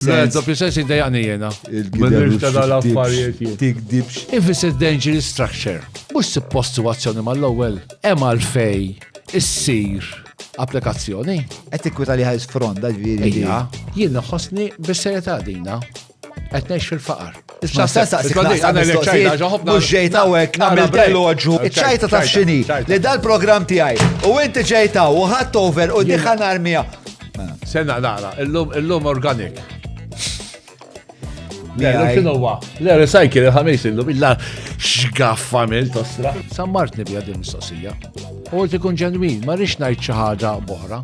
Doppju sens id-dejani jena. M'għandix ta' dal-affarijiet jien. Tikdibx. If it's a dangerous structure, mhux suppost situazzjoni mal-ewwel hemm għalfej issir applikazzjoni. Qed tikkwita li ħajs fronda ġifieri. Ejja, jien naħossni bis-serjetà dina. Qed ngħix fil-faqar. Isma' mhux ġejta hekk għamil eloġu. Iċ-ċajta taf x'inhi li dal-programm tiegħi u inti ġejta u ħadd over u diħan armija. Sena nara, illum organic. Le, recycle, il-ħamis illum, illa xgaffa mill tostra. Sammartni bija din mistoqsija. U tikun ġenwin, ma rix ngħid xi ħaġa boħra.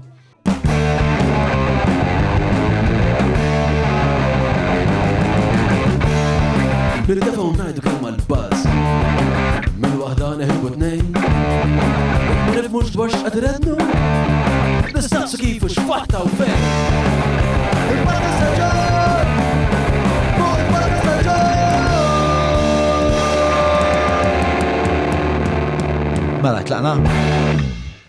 Bil-telefon ngħidu kemm mal-buzz. Mill-waħda neħibu tnejn. Ma nifhmux dwar x'qed irednu. Nistaqsu kif u x'fatta u fejn. Mela, tlaqna.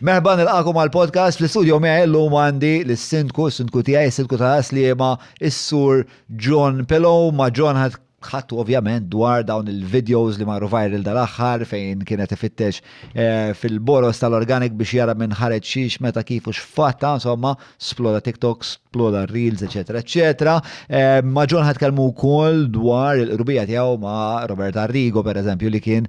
Merħba nilqakom għal-podcast fl-studio miegħi llum għandi l-sindku tiegħi, s-sindku ta' Sliema, is-sur John Pillow, ma' John ħattu ovvjament dwar dawn il-videos li marru viral dal-aħħar fejn kienet ifittex fil-boros tal-organic biex jara minn ħareġ xiex meta kif u x'fatta, insomma, sploda TikTok, sploda Reels, eċetera, eċetera. Ma' John ħatkellmu wkoll dwar il-qrubija tiegħu ma' Robert Arrigo pereżempju li kien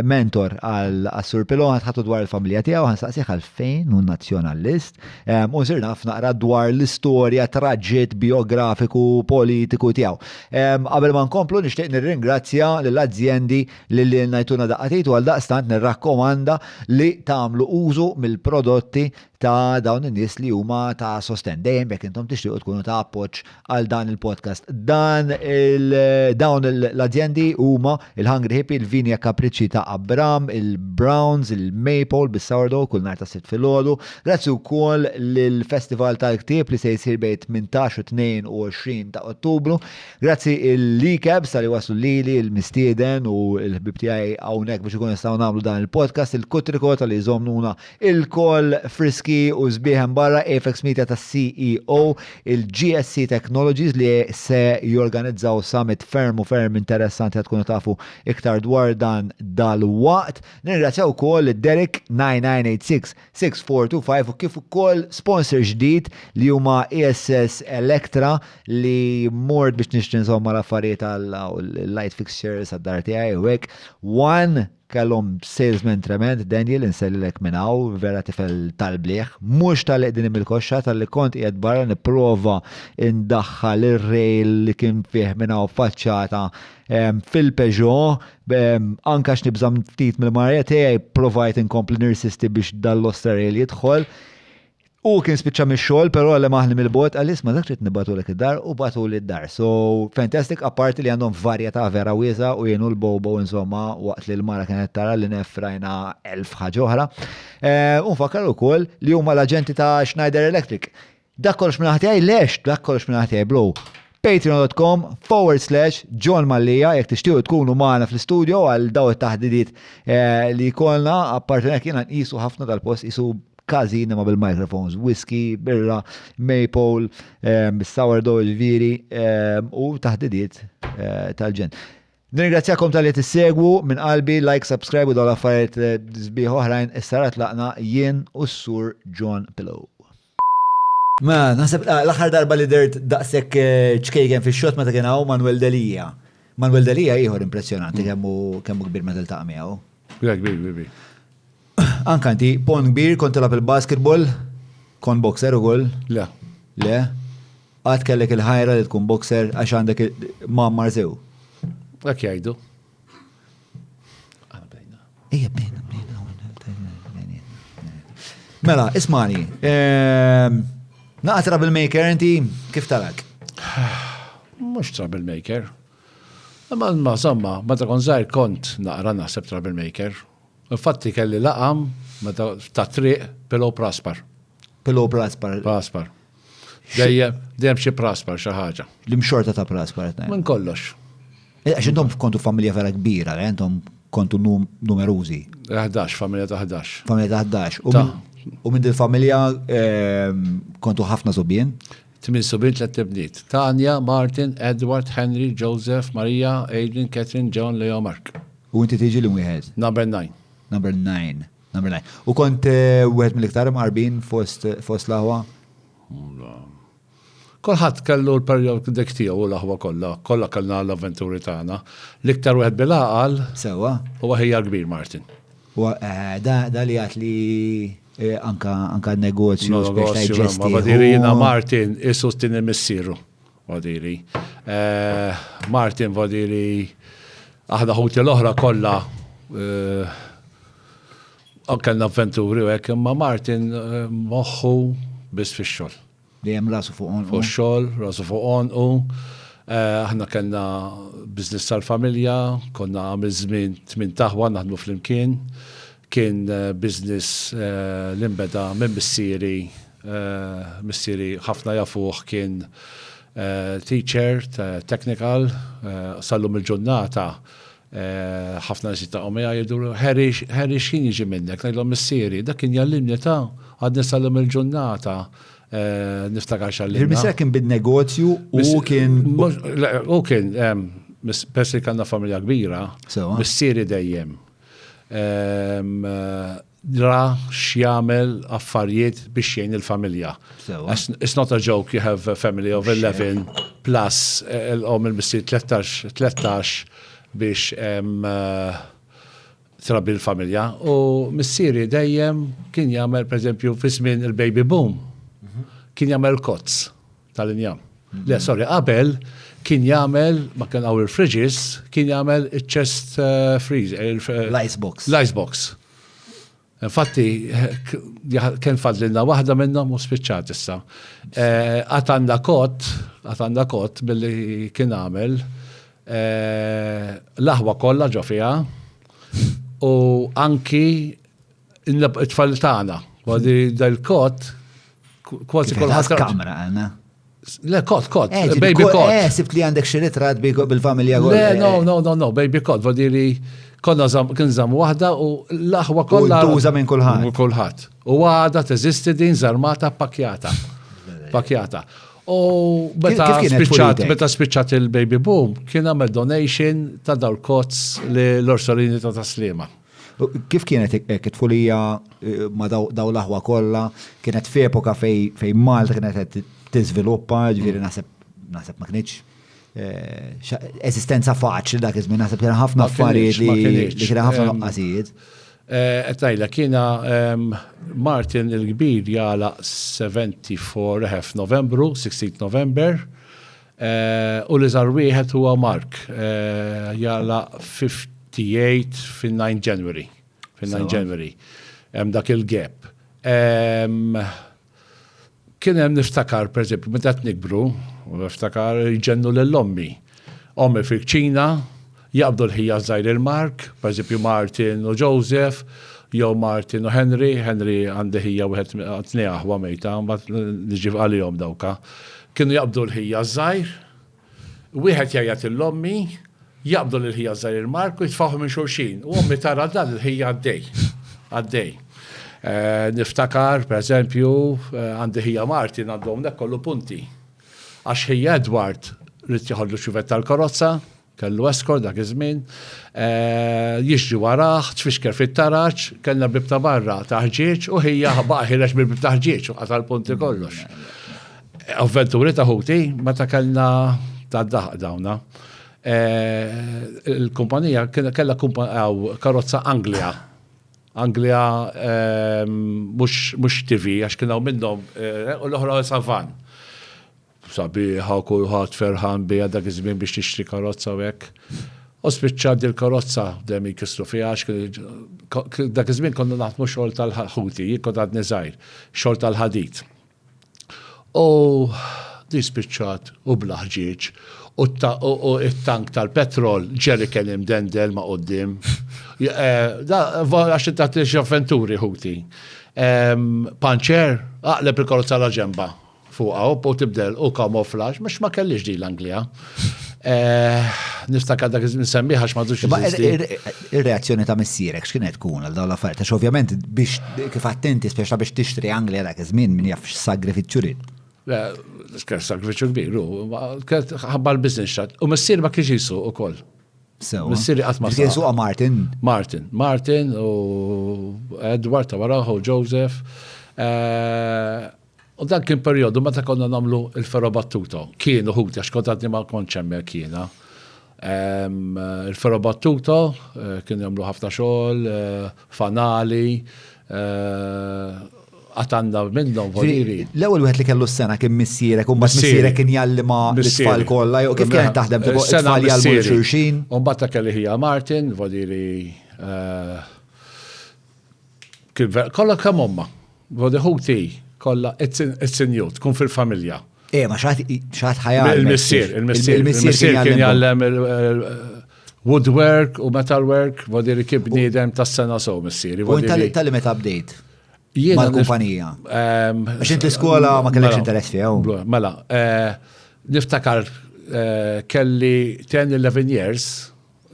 mentor għal-Sur Pillow, ħattu dwar il-familja tiegħu, ħansaqsih għalfejn hu nazzjonalist, u sirna naqra dwar l-istorja, traġġett biografiku, politiku tiegħu. Qabel ma nkomplu nixtieq nirringrazzja lill-azzjendi li ngħidulna daqqatit u għal daqstant nirrakkomanda li tagħmlu użu mill-prodotti ta' dawn in-nies li huma ta' sosten. Dejjem jekk intom tixtiequ tkunu ta' appoġġ għal dan il-podcast. Dawn l-azzjendi huma il-Hungry Hippie, il-Vinja Capricci ta' Abram, il-Browns, il-Maple bis-sourdough kull nhar ta' sibt filgħodu. Grazzi wkoll lill-Festival tal-Ktieb li se jsir bejn 18 u 22 ta' Ottubru. Grazzi il-Likebs tal-li waslu lili, il-mistieden u l-ħbib tiegħi hawnhekk biex ikun nistgħu nagħmlu dan il-podcast, il-Kutriko tal-li jżommnuna il-koll friski u sbieħem barra, Apex Media ta' CEO, il-GSC Technologies li se jorganizzaw summit ferm interessanti tkunu tafu iktar dwar dan dal-waqt. Nirringrazzjaw ukoll Derek 9986-6425 u kif ukoll sponsor ġdid li huma ESS Electra li mord biex nixtri insomma l-affarijiet għal-light fixtures għad-dar tiegħi u hekk. One kellhom salesman trement, Daniel, insellilek minn hawn, vera tifel tal-blieħ, mhux tal-qdin mill-koxxa tal-li kont qiegħed barra nipprova indaħħal ir-rail li kien fih minn hawn faċċata fil-Peugeot, anke għax nibżam ftit mill-marja tiegħi provajt inkompli nirsisti biex dal-Losta Rail jidħol. U kien spiċċa mix-xogħol, però li maħli mill-bot għal isma' dak trid nibatulek id-dar u batuli d-dar. So fantastic, apparti li għandhom varjetà vera wiesa u jienu l-bobo insomma waqt li l-mara kienet tara li nefrajna 1000 ħaġa oħra. U nfakkar ukoll li huma l-aġenti ta' Schneider Electric. Dak kollox minn ħati lex, dak kollox minn ħati blow. Patreon.com/John Mallija, jekk tixtiequ tkunu magħna fl-istudio għal daw it-taħdidiet li jkollna, apparti hekk jiena nqisu ħafna tal-post qisu każin ma bil-microphones, whisky, birra, maple, sourdough, il-viri u taħdidiet tal-ġen. Nirringrazzjakom tal-li tissegwu minn qalbi, like, subscribe u dawn l-affarijiet sbieħ oħrajn, issa tlaqna jien u s-sur John Pillow. Ma, naħseb l-aħħar darba li dirt daqshekk ċkejken fix-xott meta kien hawn Manuel Delija. Manuel Delija ieħor impressjonanti kemm kbir meta iltaqa' miegħu. Kbir. Anka inti pon kbir kont tilab il-basketball, kon boxer ukoll? Le. Għad kellek il-ħajra li tkun boxer għax għandek mammar sew. Dak jgħidu. Ejja bejna. Mela, ismani, naqa troublemaker inti kif tarak? Mhux troublemaker. Ma somma, meta kon żgħir kont naqra naħseb troublemaker. Infatti kelli laqam ta' triq Pillow Prosper. Pillow Prosper. Prosper. Dejjem xi Prosper xi ħaġa. L-imxorta ta' Prosper. Minn kollox. Għax intom kontu familja vera kbira, intom kontu numerużi. 11, familja ta' 11. Familja ta' 11. U minn il-familja kontu ħafna zobien? 8 subin 3 bniet. Tanja, Martin, Edward, Henry, Joseph, Maria, Aidan, Catherine, John, Leo, Mark. U inti tiġi li wieħed? Number 9. Number 9. U kont wieħed mill-iktar mqarbin fost l-aħwa? Kolħat kellu l-perjod dik tiegħu u l-aħwa kollha kellna l-avventuri tagħna. L-iktar wieħed bil-aqal Sewa. huwa ħija kbir Martin. Da li għat li anka negozju Ma vadiri jina Martin is-sostini missieru. Vadiri. Martin vadiri aħna ħuti l-oħra kollha kellna avventuri u hekk, imma Martin moħħu biss fix-xogħol. Li hemm rasu fuq on. Fuq xogħol, rasu fuq on u aħna kellna business tal-familja, konna għamil żmien 8 taħwa naħdmu flimkien. Kien business l-imbeda minn missieri ħafna jafuh kien teacher, technical, sallum il-ġurnata, ħafna nisita omija jiduru, Harry xin jiġi minnek, najdlom missieri, da kien jallimni ta' għadni sallum il-ġurnata, niftakar xallimna. Il-missera kien bid-negozju u kien... U kien, persi kanna familja kbira, missieri dejjem. Ra x'jamel affarijiet biex jgħin il-familja. It's not a joke, you have a family of 11 plus l-om il-missir 13 biex trabi l-familja. U missieri dejjem kien jagħmel per fi żmien il-baby boom. Kien jagħmel kots tal-injam. Le, sorry, qabel kien jagħmel, ma kien għaw il-fridges, kien jagħmel il-chest freeze, l-icebox. L-icebox. Infatti, kien fadlilna waħda minnhom u spiċċat issa. Għatanda kot billi kien għamel l-aħwa kollha ġo fiha u anki it-tfal tagħna. Għadi dal-kot kważi kolħat kamra għana. Le, kot, baby kot. Sibt li għandek xi ritrat bil-familja għol. Le, no, baby kot, vadiri kien zam wahda u l-aħwa kollha. U tuża minn kulħadd. Kulħadd. U għada teżisti din żarmata pakjata. U meta spiċċat il-baby boom, kien għamel donation ta' dawl kots l-orsolini ta' taslima. Kif kienet it-tfulija ma daw l-aħwa kollha, kienet f'epoka fej Malta kienet tiżviluppa, ġifieri naħseb ma kienx esistenza faċli dak iż-żmien, naħseb kien ħafna affarijiet li kien ħafna noqqasijiet. Tajla, kiena Martin il-kbir jala 74 f'Novembru, 16 November, u li żar wieħed huwa Mark jala 58 fin-9 January. Fin-9 January. Dak il-gap. Kien hemm niftakar, pereżempju, meta qed nikbru, niftakar jġennu lill-ommi. Ommi fil-ċina, jaqbdu l-ħija żgħir il-Mark, pereżempju Martin u Joseph, jew Martin u Henry għandi ħija wieħed tnejn aħwa mejta, mbagħad niġi għalihom dawka. Kienu jaqbdu l-ħija żgħir, wieħed jgħid il-ommi, jaqbdu l-ħija żgħir il-Mark u jitfaħu minn xulxin. U ommi tara dan il-ħija għaddej. Niftakar, per eżempju, għandi ħija Martin għandhom dak kollu punti. Għax ħija Edward rrid jħollu xuvet tal-karozza, kellu eskor dak iż-żmien, jiġri waraħ, tfixker fit-taraġġ, kellna bib ta' barra ta' ħġieġ u ħija baqa' ħireġ bil-bib ta' ħġieġ u qatal punti kollox. Avventuri ta' ħuti, meta kellna ta' daħq dawna. Il-kumpanija kellha karozza Anglia mux TV, għax kienaw minnom, u l-oħra savan. Sabiħa, kulħadd ferħan bija dak iż-żmien biex tixtri karozza u hekk. U spiċċat il-karozza dem jkissru fiha għax dak iż-żmien konna naħdmu xogħol tal-ħuti, jien kont għadni żgħir, xogħol tal-ħadid. U di spiċċat u bla ħġieġ u it-tank tal-petrol ġeriken imdendel ma' qoddim. Għax intat li avventuri ħuti. Panċer, aqleb il-karozza la ġemba fuqa u tibdel u kamoflaġ, mux ma kellix di l-Anglija. Nistakad dak nsemmiħ għax madux il-reazzjoni ta' missierek x'kienet tkun għal dawn l-affarijiet, għax ovvjament biex kif attenti speċa biex tixtri Anglija dak iż-żmien min jaf sagrifiċċju rid. Sakrifiċu kbir, ħabba l-business xat. U missier ma kienx jisu u koll. Sewa. Missieri qatt ma Kien suqa Martin. Martin u Edward ta' waraħu, Joseph. U dan kien periodu meta konna namlu il-Ferro Battuto. Kienu ħuti, għax kontatni ma konċemmer kiena. Il-Ferro Battuto, kienu jamlu ħafna xogħol, fanali, għatanda minnom vodiri. L-ewwel wieħed li kellu s-sena kien missierek, u mbagħad missierek kien jallima l-tfal kollha, jew kif kienet taħdem it-tfal jallmu xulxin. U mbagħad ta' kelli hija Martin, vodiri kollha kemm omma. Vodi ħuti kollha it-sinjut, kun fil-familja. Ma xaħat ħajja. Il-missier kien jallem woodwork u metalwork, vodiri kien bniedem tas-sena sew missieri. U tal-li meta bdejt? Mal-kumpanija. Għax inti l-iskola ma kellekx interess fiha. Mela, niftakar kelli 10-11 years,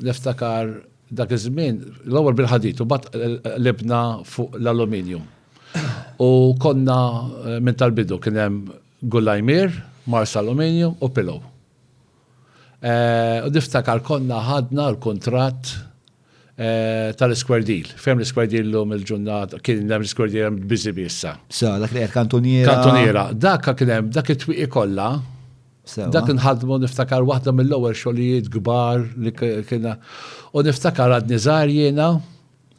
niftakar dak iż-żmien l-ewwel bil-ħadit u bagħad libna fuq l-aluminium. U konna minn tal-bidu kien hemm Gullajmir, Mars Aluminium u Pillow. U niftakar konna ħadna l-kontratt tal-Square Deal. Fem l-Square Deal l-lum il-ġurnat, kien l-Square Deal busy bissa. Dak li kantoniera. Kantoniera. Dak kien hemm, dak it-twiqi kollha. Dak nħadmu niftakar waħda mill-ewwel xogħlijiet kbar li kiena. U niftakar għadni żgħar jiena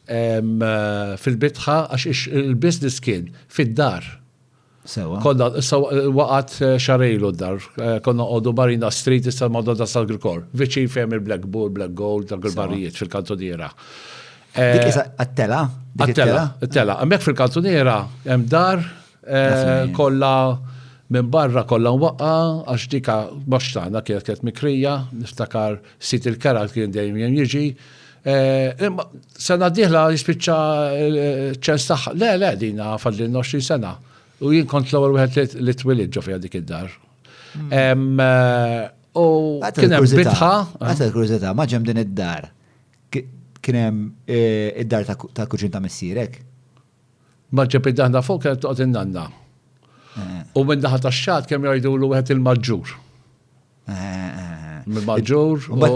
fil-bitħa għax il-business kien fid-dar. Konna waqat xarejlu d-dar, konna għodu Marina Street issa Madonna Sal-Grikor, viċin fem il-Black Bull, Black Gold, dak il-barijiet fil-kantoniera. Dik isa għattela? Għattela. Għamek fil-kantoniera, hemm dar, kolla minn barra kolla nwaqqa, għax dika baxtana kienet mikrija, niftakar sit il-kera kien dejjem jiġi. Sena diħla jispiċċa ċens taħħa. Le, dina fadli 20 sena. U jien kont l-ewwel wieħed li twilid ġo fiha dik id-dar. U kien hemm bitħa. Għata l-kurżità, ma ġem din id-dar. Kien hemm id-dar ta' kuġin ta' missierek? Ma ġeb id-daħna fuq kienet toqgħod in-nanna. U minn daħa tax-xat kemm jgħidulu wieħed il-maġġur. Mill-maġġur. U bat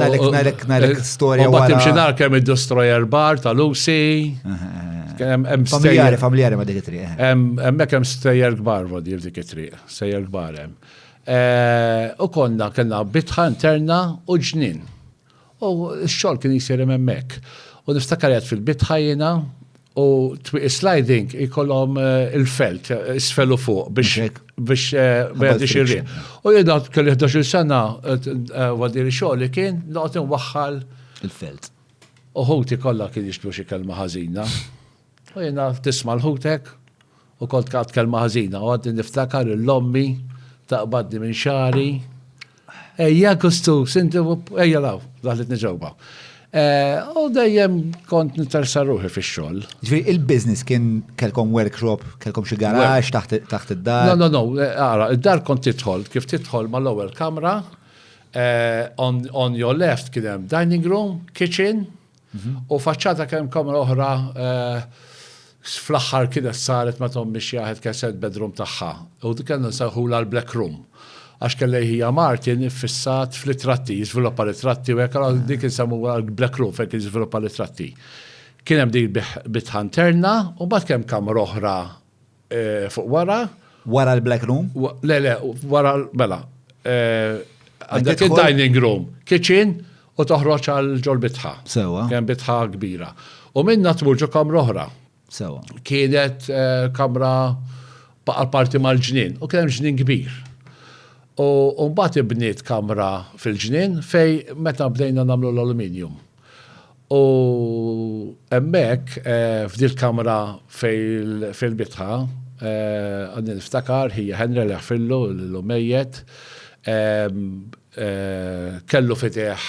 nalek storja wara. U bat imxinar kemm id-destroyer bar ta' Lucy. Familjari ma dik it-triq. Hemmhekk hemm stejjer kbar vodi f'dik it-triq, stejjer kbar hemm. U konna kellna bitħa interna u ġnien. U x-xogħol kien jsir hemmhekk. U niftakar qed fil-bitħa jiena u sliding ikollhom il-felt isfelu fuq biex biex irriq. U jiena kelli 11 sena wadi xogħol li kien noqgħod inwaħħal il-felt. U ħuti kollha kien jixbru xi kelma ħażina. U jena tisma l-ħutek u kont kat kelma ħażina u għaddi niftakar l-ommi taqbadni minn xari. Ejja kustu, sinti ejja law, daħlit niġawba. U dejjem kont nitarsa ruħi fix-xogħol. Ġifieri il-business kien kelkom workshop, kelkom xi garax taħt id-dar? No, ara, id-dar kont tidħol, kif tidħol mal-ewwel kamra, on your left kien hemm dining room, kitchen, u faċċata kemm kamra oħra fl-axħar kienet saret ma tom biex jaħed kaset bedroom tagħha. U dik kien nsaħħula l-Black Room. Għax kellha hija Martin fissat fl-itratti, jiżviluppa l-itratti u hekk dik insemmuha l-Black Room fejn kien jiżviluppa l-itratti. Kien hemm dik bitħa interna u mbagħad kemm kamra oħra fuq wara. Wara l-Black Room? Le, wara mela. Għandek il-dining room, kitchen u toħroġ għal ġol bitħa. Sewa. Kien bitħa kbira. U minna tmurġu kamra oħra. Sewa. Kienet kamra parti mal-ġnien, u kien hemm ġnien kbir. U mbagħad ibniet kamra fil-ġnien fej meta bdejna nagħmlu l-aluminium. U hemmhekk f'dil kamra fil-bitħa għandi niftakar hija Henry Leħfillu l-mejjet kellu fiteħ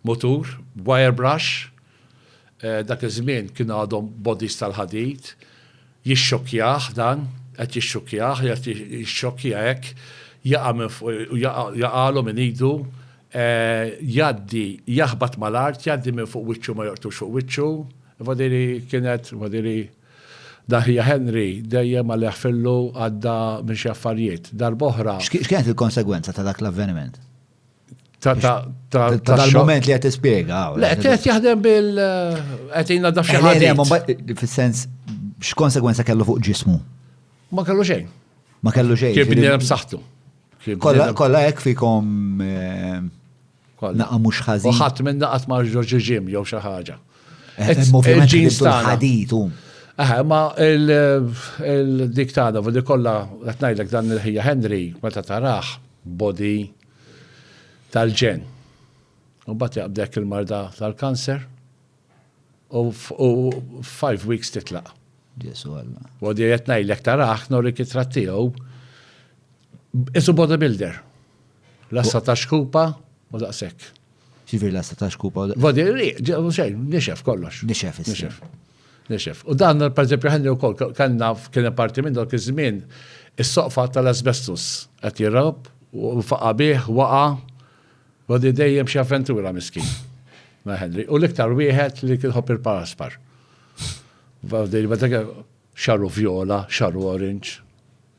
motur, wire brush, dak iż-żmien kien għadhom bodies tal-ħadid, jixxokkjah dan, qed jixxokkjah, jixxokkja hekk, jaqalu minn idu, jaddi jaħbat mal-art, jaddi minn fuq wiċċu ma joqtux fuq wiċċu, vadiri kienet, vadiri Daħja Henry dejjem ma leħfillu għadda minn xi affarijiet. Darboħra. X'kienet il-konsegwenza ta' dak l-avveniment? Ta' dal-moment li qed tispjega. Le, qed jaħdem qed jingħadda f'xi ħadd. Fis-sens x'konsegwenza kellu fuq ġismu? Ma kellu xejn. Ma kellu xejn. Kien bniedem b'saħħtu. Kollha hekk fikom naqa' mhux ħażin. U ħadd minn naqat ma' George Jim jew xi ħaġa. Ovvjament ħadit ma il-dik tagħna u dik kollha qed ngħidlek dan il-ħija Henry meta taraħ body tal-ġen. U mbagħad jaqbdek il-marda tal-kanser u 5 weeks titlaq. Ġesu Alla. U di qed ngħidlek taraħ norik it-tratt tiegħu isu bodybuilder. Lassa ta' xkupa u daqshekk. Ġifieri lassa ta' xkupa. Vodi xejn, nixef kollox. Nixef. U dan per eżempju Henry wkoll kien parti minn dak iż-żmien is-soqfa tal-asbestus qed jirrob u faqa' bih waqa' Vodi dejjem xi avventura miskin ma' Henry. U l-iktar wieħed li kien ħobb il-paraspar. Vodi xarru viola, xarru orange.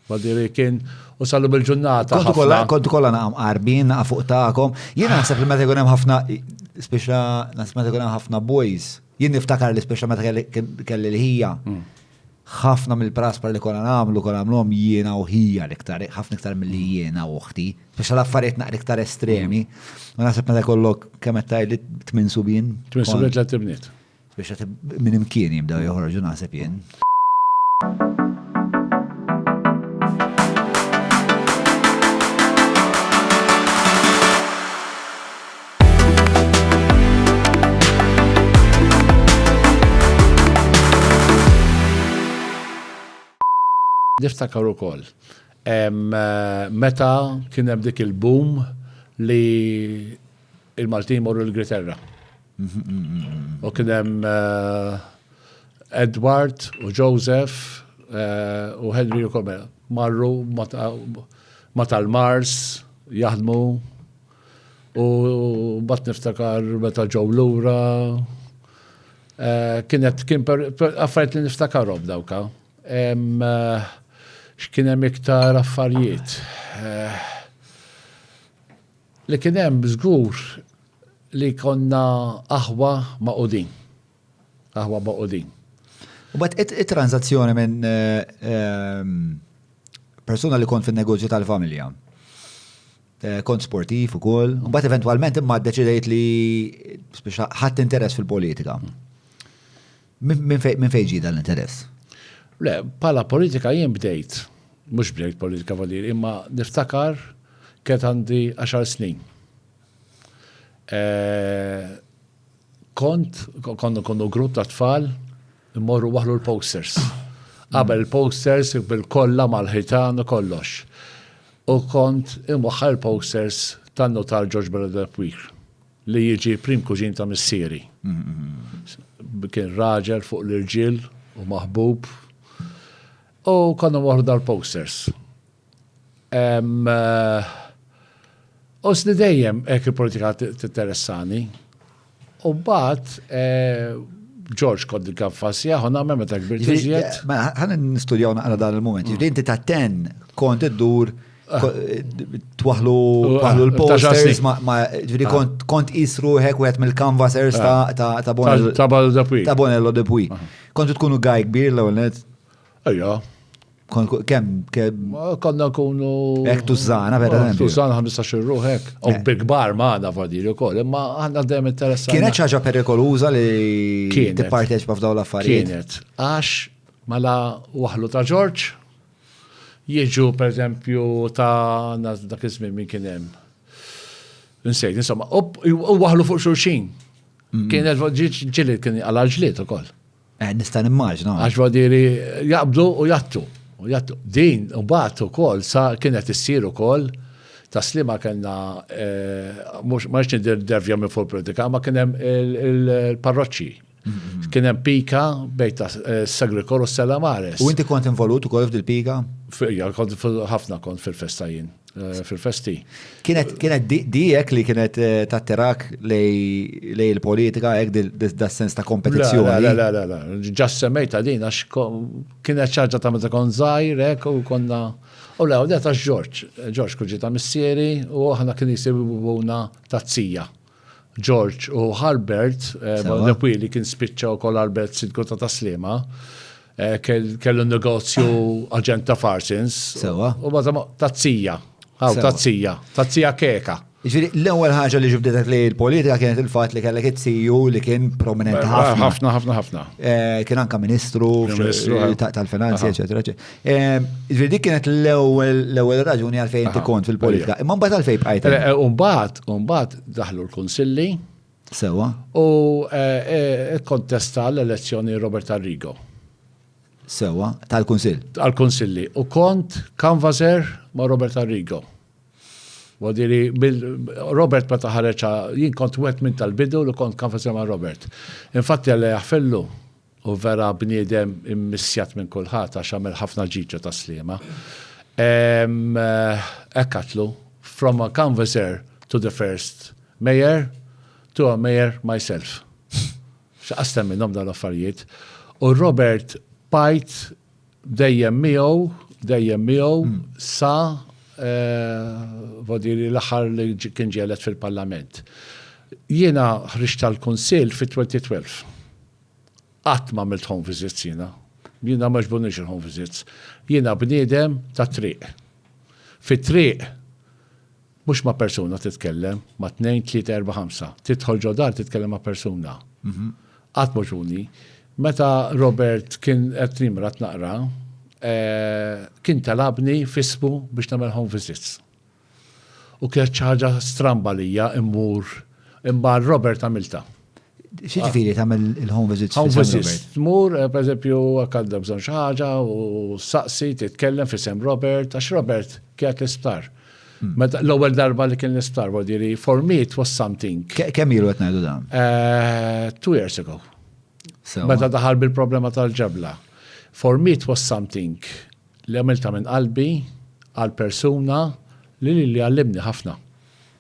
Vodi kien u sallu bil-ġurnata. Kontu kollha naqam qarbin, naqa' fuq tagħkom. Jien naħseb li meta jkun hemm ħafna speċa meta jkun hemm ħafna boys. Jien niftakar li speċa meta kelli l-ħija. Ħafna mill-praspar li konna nagħmluhom jiena u ħija l-iktar, ħafna iktar milli jiena u uħti. Speċa l-affarijiet naqra iktar estremi. U naħseb meta jkollok kemm qed tgħidli 8 subien. 8 subien tliet ibniet. Speċa minn imkien jibdew joħorġu naħseb jien. Niftakar ukoll. Meta kien hemm dik il-boom li il-Maltin morru l-Ingilterra. U kien hemm Edward u Joseph u Henry ukoll marru ma tal-Mars jaħdmu u bat niftakar meta ġew lura kien affarijiet li niftakarhom dawka. X'kien hemm iktar affarijiet. Li kien hemm żgur li konna aħwa maqudin. U bad it-transazzjoni minn persuna li kont fin-negozju tal-familja. Kont sportiv ukoll, u bad eventwalment imma ddeċidejt li ħadd interess fil-politika. Min fejn ġie dan l-interess? Le, pala politika jien bdejt, mux bdejt politika valir, imma niftakar kien għandi 10 snin. Konnu grupp ta' tfal, immorru waħlu l-posters. Qabel il-posters bil-kolla mal-ħitan u kollox. U kont imwaħħal l-posters tannu tal-George Bernard li jiġi prim kuġin ta' missieri. Kien raġel fuq l-irġil u maħbub. U konna waħdu dal-posters. U sni dejjem ek il-politika t-interessani. U bat, George kod il-kaffasja, ħonna me meta kbir t-iżjed. Ħana nistudjaw naqra dan il-moment. Inti ta' 10 kont id-dur twaħlu l-posters kont isru hek u għet mill-canvassers ta' Bonello de Puy. Kontu tkunu gaj kbir l-għonet? Ejja. Kem? Konna kunu. Ek tużana, vera. Tużana 15 ruħek. U bil-gbar maħna fadili u koll, imma għanna d-dem interessanti. Kienet ċaġa perikoluza li t-parteċipa f'daw l-affarijiet? Kienet. Għax mala waħlu ta' George jieġu, per eżempju, ta' dak iż-żmien min kien hemm. Nsejt, insomma, u waħlu fuq xulxin. Kienet ġilit kien għal-ġliet ukoll. Nistan immaġna. Għax vadiri jaqbdu u jattu. Din u bat ukoll sa kienet issir ukoll ta' slima kellna ma nix dervja minn fuq politika, ma kien hemm il-parroċċi. Kien hemm pika bejta Sagrikor u Stella Maris. U inti kont involut ukoll f'dil pika? Ħafna kont fil-festa jien. fil-festi. Kienet dijek li kienet tattirak lej il-politika, da sens ta' kompetizzjoni. La, ġas semmejta din, għax kienet ċarġa ta' meta kon zaħir, u konna. U la, u da ta' George kuġi ta' missieri, u ħana kien jisibuna ta' tzija. George u Albert, l-pwili kien spiċċa u kol Albert Sidku ta' Taslima, kellu negozju Agenta Farsins, u bada ta' tzija. Tazzija keka. Ġifieri l-ewwel ħaġa li ġibdetek li l-politika kienet il-fatt li kellek it-CEO li kien prominenti ħafna. Ħafna. Kien anke Ministru tal-Finanzi, eċetera. Ġifieri dik kienet l-ewwel raġuni għalfejn inti kont fil-politika. Imma mbagħad għalfejn bqajt. Mbagħad daħlu l-Kunsilli. Sewwa. U kontesta l-elezzjoni Robert Arrigo. Sewwa, tal-Kunsill. Tal-Kunsilli. U kont canvasser ma' Robert Arrigo. Wadiri, Robert meta ħareċa, jien kont wet minn tal-bidu li kont canvasser ma' Robert. Infatti għalli jaħfellu u vera bniedem immissjat minn kulħadd għax għamel ħafna ġiġġa ta' Sliema. Ekkatlu, from a canvasser to the first mayor, to a mayor myself. Xaqstem minnom dal-affarijiet. U Robert bajt dejjem miegħu sa vodiri l-aħħar li kien ġielet fil-Parlament. Jiena ħriġt tal-Kunsill fit-2012. Qatt ma għamilt home visits jiena. Jiena ma ġbunniex il-home visits. Jiena bniedem ta' triq. Fit-triq mhux ma' persuna titkellem, ma' 2, 3, 4, 5. Tidħol ġodar titkellem ma' persuna. Qatt moġuni. Meta Robert kien qed nimrat naqra, kien talabni fisbu biex nagħmel home visits. U kienet ħaġa stramba lija immur imma Robert għamilta. X'ġifieri tagħmel il-home visits? Home visits. Tmur, pereżempju, għakadda bżonn xi ħaġa u saqsi titkellem fisem Robert, għax Robert kienet l-isptar. Meta l-ewwel darba li kien l-isptar, vodiri, for me it was something. Kemm ilu qed ngħidu dan? 2 years ago. Meta daħal bil-problema tal-ġebla. For me it was something li għamilta minn qalbi għal-persuna li għallimni ħafna.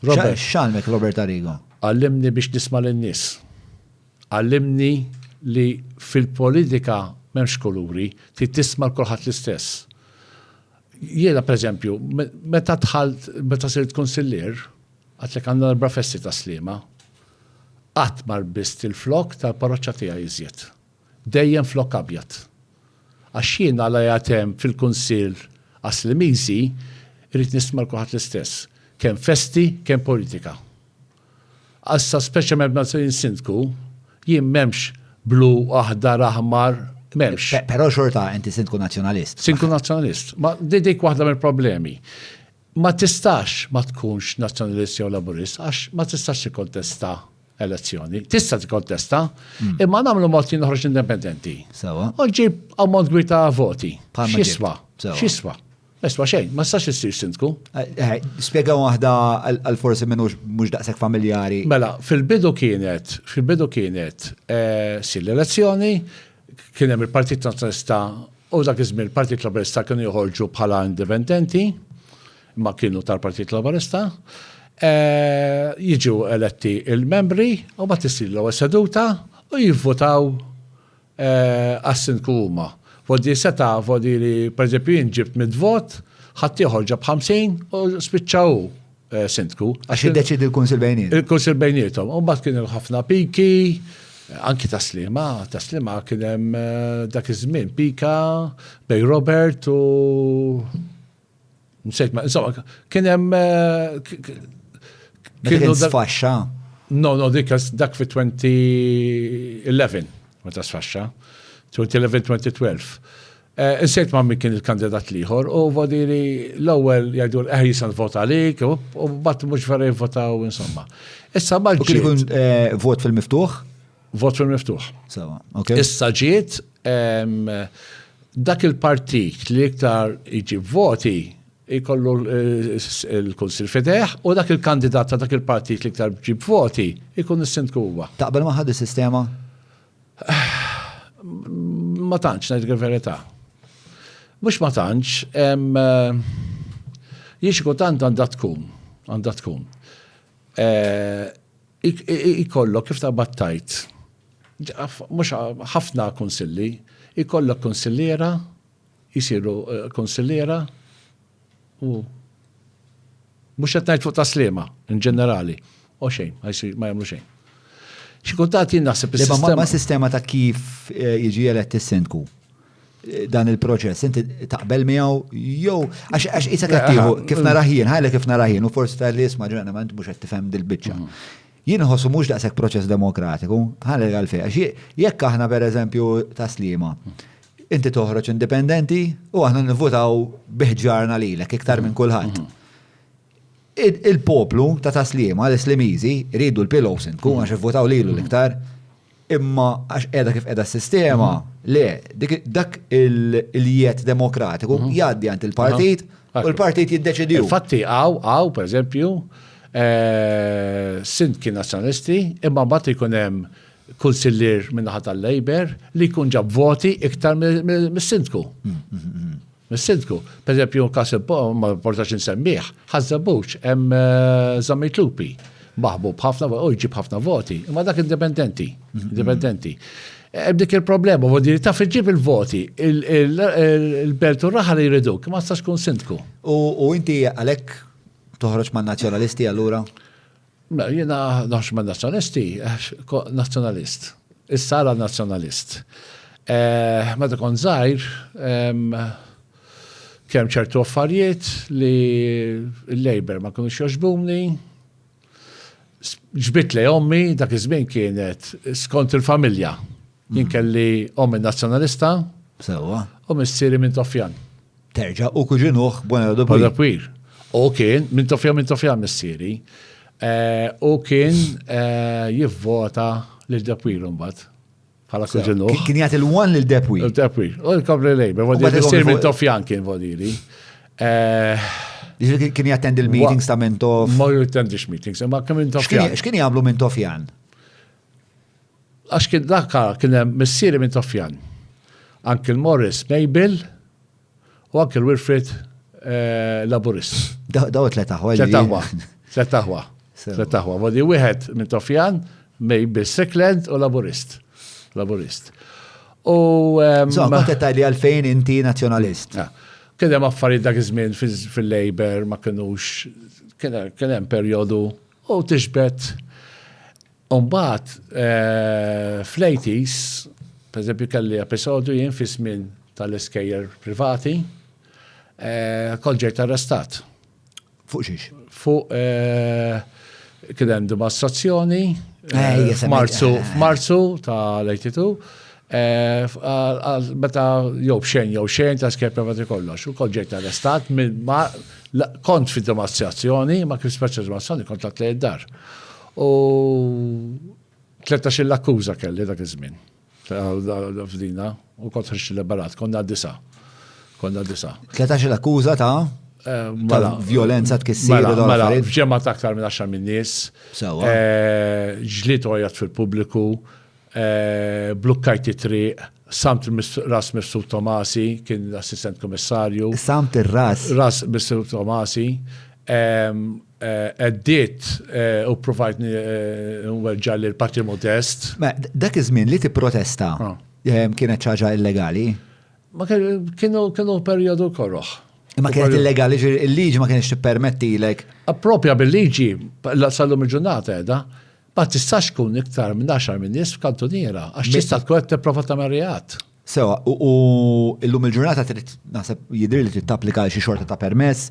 X'għalmek Robert Arrigo? Għallimni biex nisma' lin-nies. Għallimni li fil-politika m'hemmx kuluri, tisma' l-kulħadd l-istess. Jiena pereżempju, meta sirt konsillier, għatlek għandna l-brafessi ta' Sliema, qatt ma rbist il-flok tal-parroċċa tiegħi iżjed. Dejjem flok abjad. Għax jiena għal jatem fil-Kunsill għas-Slimiżi irrid nisma' kulħadd l-istess. Kemm festi, kemm politika. Issa speċjalment meta sindku, jien m'hemmx blu, aħdar, aħmar, m'hemmx. Però xorta inti sindku nazzjonalist. Sindku nazzjonalist. Ma dik waħda mill-problemi. Ma tistax ma tkunx nazzjonalist jew laburist, għax ma tistax tikkontesta elezzjoni. Tista' tikkontesta, imma nagħmlu mod li noħroġ indipendenti. Sewa. U ġib ammont kbir ta' voti. X'iswa? X'iswa? Iswa xejn, ma tistax issir sindku. Spjegaw waħda għal forsi minnu mhux daqshekk familjari. Mela, fil-bidu kienet sil l-elezzjoni, kien hemm il-Partit Nazzjonalista u dak iż-żmien il-Partit Laburista kienu joħorġu bħala indipendenti, ma kienu tal-Partit Laburista. Jiġu eletti il-membri u ma tisir l-ewwel seduta u jivvotaw għas-sindku huma. Vodi seta, vodi li per eżempju jinġibt mid-vot, ħadd joħorġa b'50 u spiċċaw sindku. Għax iddeċidi l-Kunsill bejniet. Il-Kunsill bejnietom. U mbagħad kien ħafna piki, anki Taslima kien hemm dak iż-żmien pika bej Robert u nsejt ma, insomma, kien hemm kienu sfaxxa. No, dak fi 2011, meta sfaxxa. 2011-2012. Insejt ma' min kien il-kandidat liħor u vodiri l-ewwel jgħidu jisan vota għalik u bat mhux vera jivvotaw insomma. Issa ma ġiet. U kien ikun vot fil-miftuħ? Vot fil-miftuħ. Issa ġiet dak il-partit li iktar iġib voti ikollu il-Kunsill Fideħ u dak il-kandidat ta' dak il-partit li iktar ġib voti ikun is-sindku huwa. Taqbel ma' ħadd is-sistema? Ma tantx ngħid il-verità. Mhux ma tantx, Jiex kultant għandha tkun. Ikollok kif ta' battajt. Mhux ħafna konsilli, ikollok konsilliera, jisiru konsilliera u mhux qed ngħid fuq taslima in ġenerali. O xejn, ma jagħmlu xejn. Xi kultant jien naħseb is-sistema. Ma sistema ta' kif jiġi elett is-sindku dan il-proċess, inti taqbel miegħu jew għax isa kattiħu kif narahien, ħajla kif narahien, u forsi tal-li jisma' ġurnament mhux qed tifhem dil-biċċa. Jien ħossu mhux daqshekk proċess demokratiku, ħalli għalfejn, għax jekk aħna pereżempju taslima, inti toħroġ indipendenti u aħna nivvutaw biħġarna lilek iktar minn kulħadd. Il-poplu ta' taslima, l-Islimiżi, rridu l-pillow sindku għax ivvutaw lilu l-iktar, imma għax qiegħda kif qiegħda s-sistema, le, dak il-jiet demokratiku jgħaddi għand il-partit u l-partit jiddeċidiju. Infatti għaw, per eżempju, sindki nazzjonalisti, imma mbagħad ikun hemm kunsillier min-naħa tal-Labor li jkun ġab voti iktar mis-sindku. Mis-sindku. Per eżempju, każ ma portax insemmih, ħażabux hemm Żammejt Lupi. Maħbub ħafna jġib ħafna voti, imma dak indipendenti. Dik il-problema, vodi taf iġib il-voti, il-belt u raħa li jriduk, ma stax kun sindku. U inti għalek toħroġ ma' nazzjonalisti allura? Jena naħx ma' nazzjonalisti, nazzjonalist. Is-sara nazzjonalist. Meta kon żgħir, kemm ċertu affarijiet li l-Labor ma kunux joġbumni, ġbit li ommi dak iż-żmien kienet skont il-familja. Jien kelli ommi nazzjonalista. Sewwa. U missieri minn Tofjan. Terġa' u kuġinuh buona Dapwir. U kien minn Tofjan missieri. U kien jivvota lil Dapwir imbagħad. Bħala kuġinuh. Kien jagħti l-wan lil Dapwir. Dapwir. U l-Kabri Labor, missieri minn Tofjan kien vodili. Kien jattend il-meetings ta' Mintof? Ma jattendix meetings, ma kien minn Tofjan. X'kien jagħmlu minn Tofjan? Għax kien kien hemm missieri minn Tofjan. Anke l-Morris Mabel u anke l-Wilfred Laburist. Daw tletaħwa. Tletaħwa. Vodi wieħed minn Tofjan, Mabel Strickland u Laburist. U ma tettajli għalfejn inti nazzjonalist. Kien hemm affarijiet dak iż-żmien fil-Labor ma kinux kien hemm perjodu u tixbet. Mbagħad fl-80s, pereżempju kelli episodju jien fi żmien tal-iskejjer privati, kont ġejt arrestat. Fuq xiex? Fuq kien hemm dimostrazzjoni f'Marzu tal-82. Meta jew xejn ta' skep privati kollox. U kont ġejt arrestat kont fid-dimostrazzjoni, ma kif speċi dimostrazzjoni kont lat lejn id-dar. U 13 l-akkuża kelli dak iż-żmien. F'dina u kont ħarġ liberat, konna 9. 13 l-akkuża ta' violenza tkissir. Mela, f'ġemma aktar minn 10 min nies. Ġliet għajat fil-pubbliku. Blukkajt it-triq, samt ras Mifsud Tomasi, kien l-assistent komissarju. Samt il-ras? Ras Mifsud Tomasi. Eddiet u provajtni ġalli l-Parti Modest. Dak iż-żmien li tipprotesta kienet ċaġa illegali? Ma kienu periodu korroħ. Ma kienet illegali, il-liġi ma kienx tippermettilek. Appropja bil-liġi, sal-lum il-ġurnata edha, ma tistax kun iktar minn 10 minn nies f'kantoniera, għax tista' tkun qed tipprova tagħmel reat. Sewa, u llum il-ġurnata trid naħseb jidhir li trid tapplika xi xorta ta' permess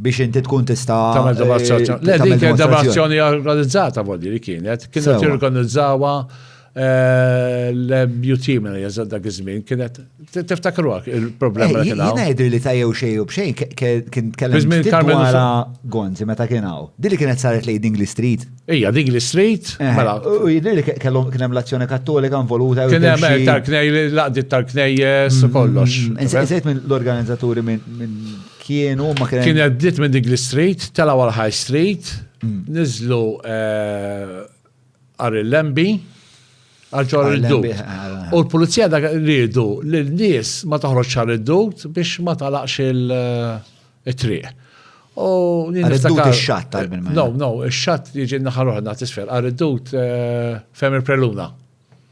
biex inti tkun tista' tagħmel demonstrazzjoni. Le dik kienet demonstrazzjoni organizzata vodi li kienet jorganizzawha l-MUT minn jażad dak iż-żmien kienet tiftakru il-problema li kien hawn. Jiena jidher li tajjew xejn u b'xejn kien kellem wara Gonzi meta kien hawn. Dili kienet saret lejn Dingley Street. Ija, Dingley Street. U jidher li kien hemm l-azzjoni kattolika involuta. Kien hemm tal-knejj laqdiet tal-knejjes u kollox. Insejt minn l-organizzaturi minn kienu ma kien. Kien għaddiet minn Dingley Street, tela wara High Street, niżlu għar il-Lembi, għalġor il-dut. U l-polizija da rridu l-nies ma taħroġ għal il-dut biex ma talaqx il-triq. U Għarriddut ix-xatt tal-bil-mela. No, ix-xatt jiġi naħar oħra tisfel. Għarriddut femmer preluna.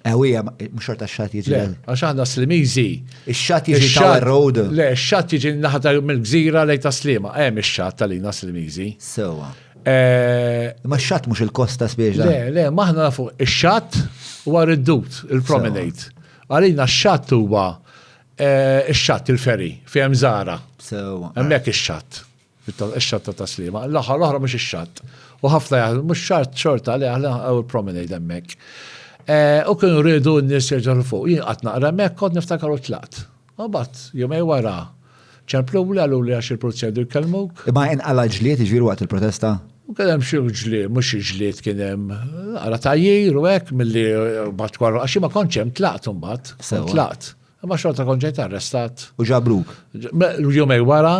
Ewija, mux xorta x-xatt jiġi. Le, għax aħna slimizi. Ix-xatt jiġi Tower Road. Le, ix-xatt jiġi naħata mill-gżira lejn ta' Slima. Ix-xatt tal-lina slimizi. Sewa. Ma x-xatt mux il-kosta spieġa. Le, maħna nafu ix-xatt huwa riddut, il-promenade. Għalina x-xatt huwa ix-xatt il-ferri, fi Zara. Sewa. Hemmhekk ix-xatt. Ix-xatt ta' Slima. L-oħra mhux ix-xatt. U ħafna jaħdmu mhux xart xorta li għal promenade hemmhekk. U kienu rridu n-nies jerġgħu fuq. Jien qatt naqra hemmhekk kont niftakar u tlaqt. U mbagħad jumej wara ċemplu li għalu li għax il-proċedu jkellmuk. Imma inqala ġlied iġviru waqt il-protesta? U kien hemm xi ġlied, mhux ġlied kien hemm ara tajjir u hekk milli mbagħad wara għax ma kontx hemm tlaqt imbagħad. Tlaqt. Imma xorta kont ġejt arrestat. U ġabruk? Jumej wara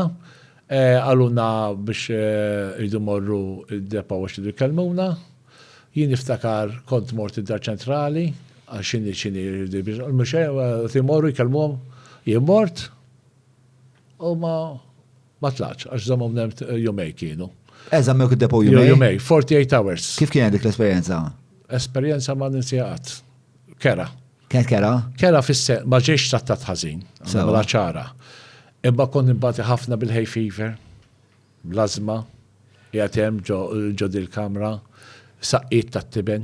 għaluna biex jridu morru id-depa u xtidu jkellmuna. Jien niftakar kont mort id-dar ċentrali, għaxini l-mxej, timorru jkellmuhom, jien mort, u ma tlaċ, għax zamom nemt jumej kienu. Eżammewk id-depo jumej? Jumej, 48 hours. Kif kien dik l-esperienza? Esperienza ma ninsijaqat. Kera. Kienet kera? Kera fisse, ma ġiex tattat ħażin, ma ċara. Imma kont imbati ħafna bil-hay fever, blazma, jgħatem ġo dil-kamra, saqqit ta' tiben.